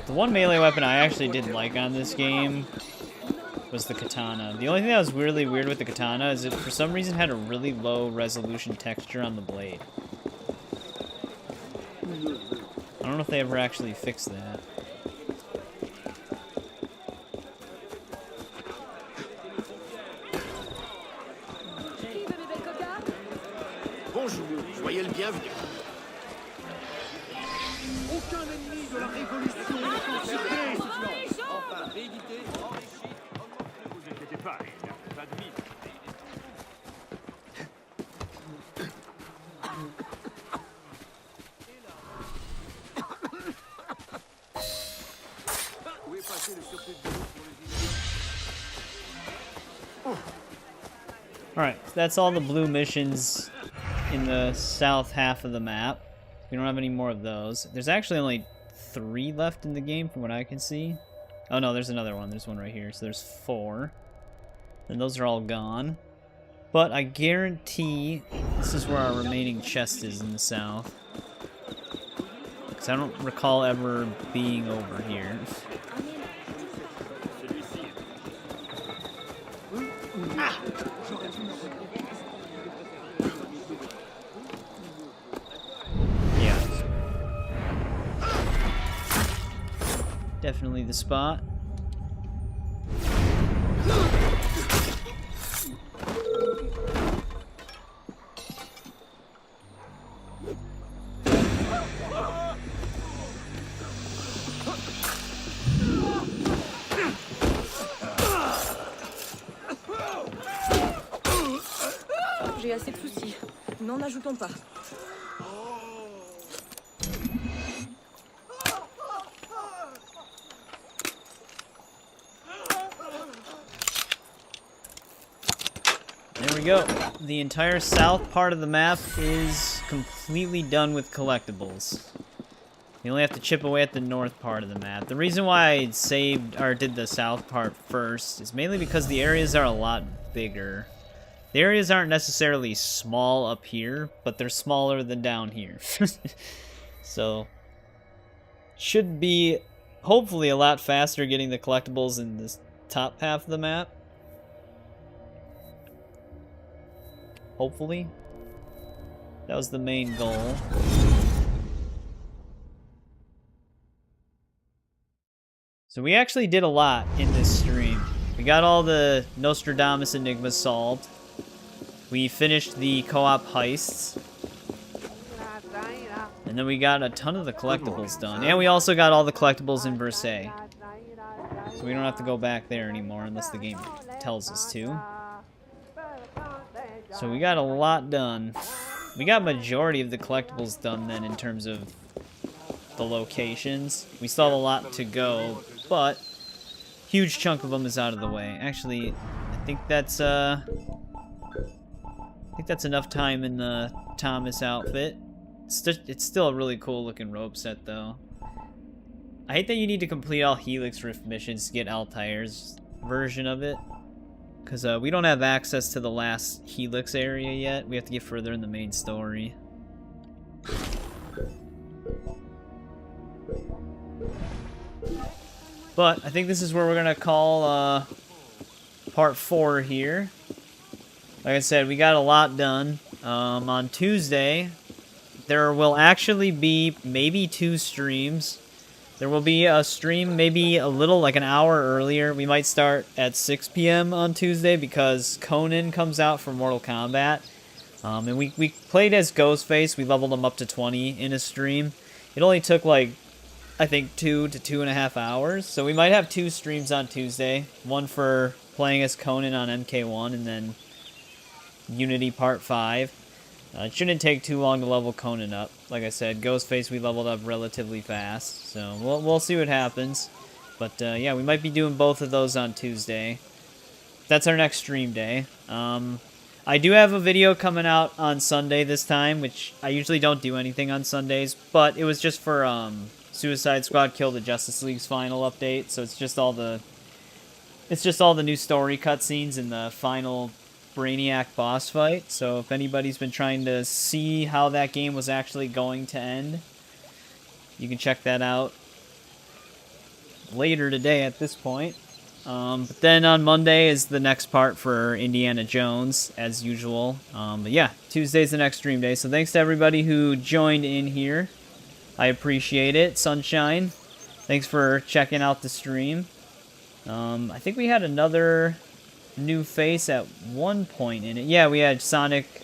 The one melee weapon I actually did like on this game was the katana. The only thing that was really weird with the katana is it for some reason had a really low resolution texture on the blade. I don't know if they ever actually fixed that. Bonjour, soyez le bienvenu. Aucun ennemi de la révolution n'est considéré. Enfin, réédité, enrichi. Ne vous inquiétez pas, il n'y a pas de mythe. Où est passé le surplus de boulot pour les îles? Alright, so that's all the blue missions in the south half of the map. We don't have any more of those. There's actually only 3 left in the game from what I can see. Oh no, there's another one. There's one right here. So there's 4. And those are all gone. But I guarantee this is where our remaining chest is in the south. Because I don't recall ever being over here. Definitely the spot. J'ai assez de soucis. N'en ajoutons pas. There we go. The entire south part of the map is completely done with collectibles. You only have to chip away at the north part of the map. The reason why I saved or did the south part first is mainly because the areas are a lot bigger. The areas aren't necessarily small up here, but they're smaller than down here. So, should be hopefully a lot faster getting the collectibles in this top half of the map. Hopefully. That was the main goal. So we actually did a lot in this stream. We got all the Nostradamus enigmas solved. We finished the co-op heists. And then we got a ton of the collectibles done. And we also got all the collectibles in Versailles. So we don't have to go back there anymore unless the game tells us to. So we got a lot done. We got majority of the collectibles done then in terms of the locations. We still have a lot to go, but huge chunk of them is out of the way. Actually, I think that's enough time in the Thomas outfit. It's still a really cool looking rope set though. I hate that you need to complete all Helix Rift missions to get Altair's version of it. Because we don't have access to the last Helix area yet. We have to get further in the main story. But I think this is where we're going to call part 4 here. like I said, we got a lot done. On Tuesday, there will actually be maybe 2 streams. There will be a stream maybe a little, like an hour earlier. We might start at 6 p.m. on Tuesday because Conan comes out for Mortal Kombat. And we played as Ghostface. We leveled him up to 20 in a stream. It only took, like, I think 2 to 2.5 hours. So we might have 2 streams on Tuesday. One for playing as Conan on MK1 and then Unity Part 5. It shouldn't take too long to level Conan up. Like I said, Ghostface we leveled up relatively fast. So we'll see what happens. But yeah, we might be doing both of those on Tuesday. That's our next stream day. I do have a video coming out on Sunday this time, which I usually don't do anything on Sundays, but it was just for Suicide Squad Kill the Justice League's final update, so it's just all the new story cutscenes in the final Brainiac boss fight. So if anybody's been trying to see how that game was actually going to end, you can check that out later today at this point. But then on Monday is the next part for Indiana Jones, as usual. But yeah, Tuesday's the next stream day. So thanks to everybody who joined in here. I appreciate it. Sunshine, thanks for checking out the stream. I think we had another new face at one point in it. Yeah, we had Sonic,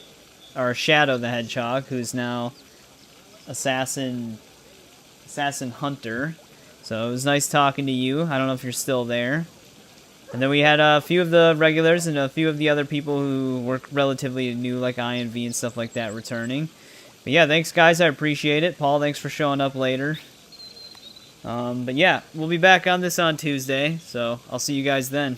or Shadow the Hedgehog, who's now Assassin Hunter. So it was nice talking to you. I don't know if you're still there. And then we had a few of the regulars and a few of the other people who were relatively new, like INV and stuff like that, returning. But yeah, thanks guys, I appreciate it. Paul, thanks for showing up later. But yeah, we'll be back on this on Tuesday, so I'll see you guys then.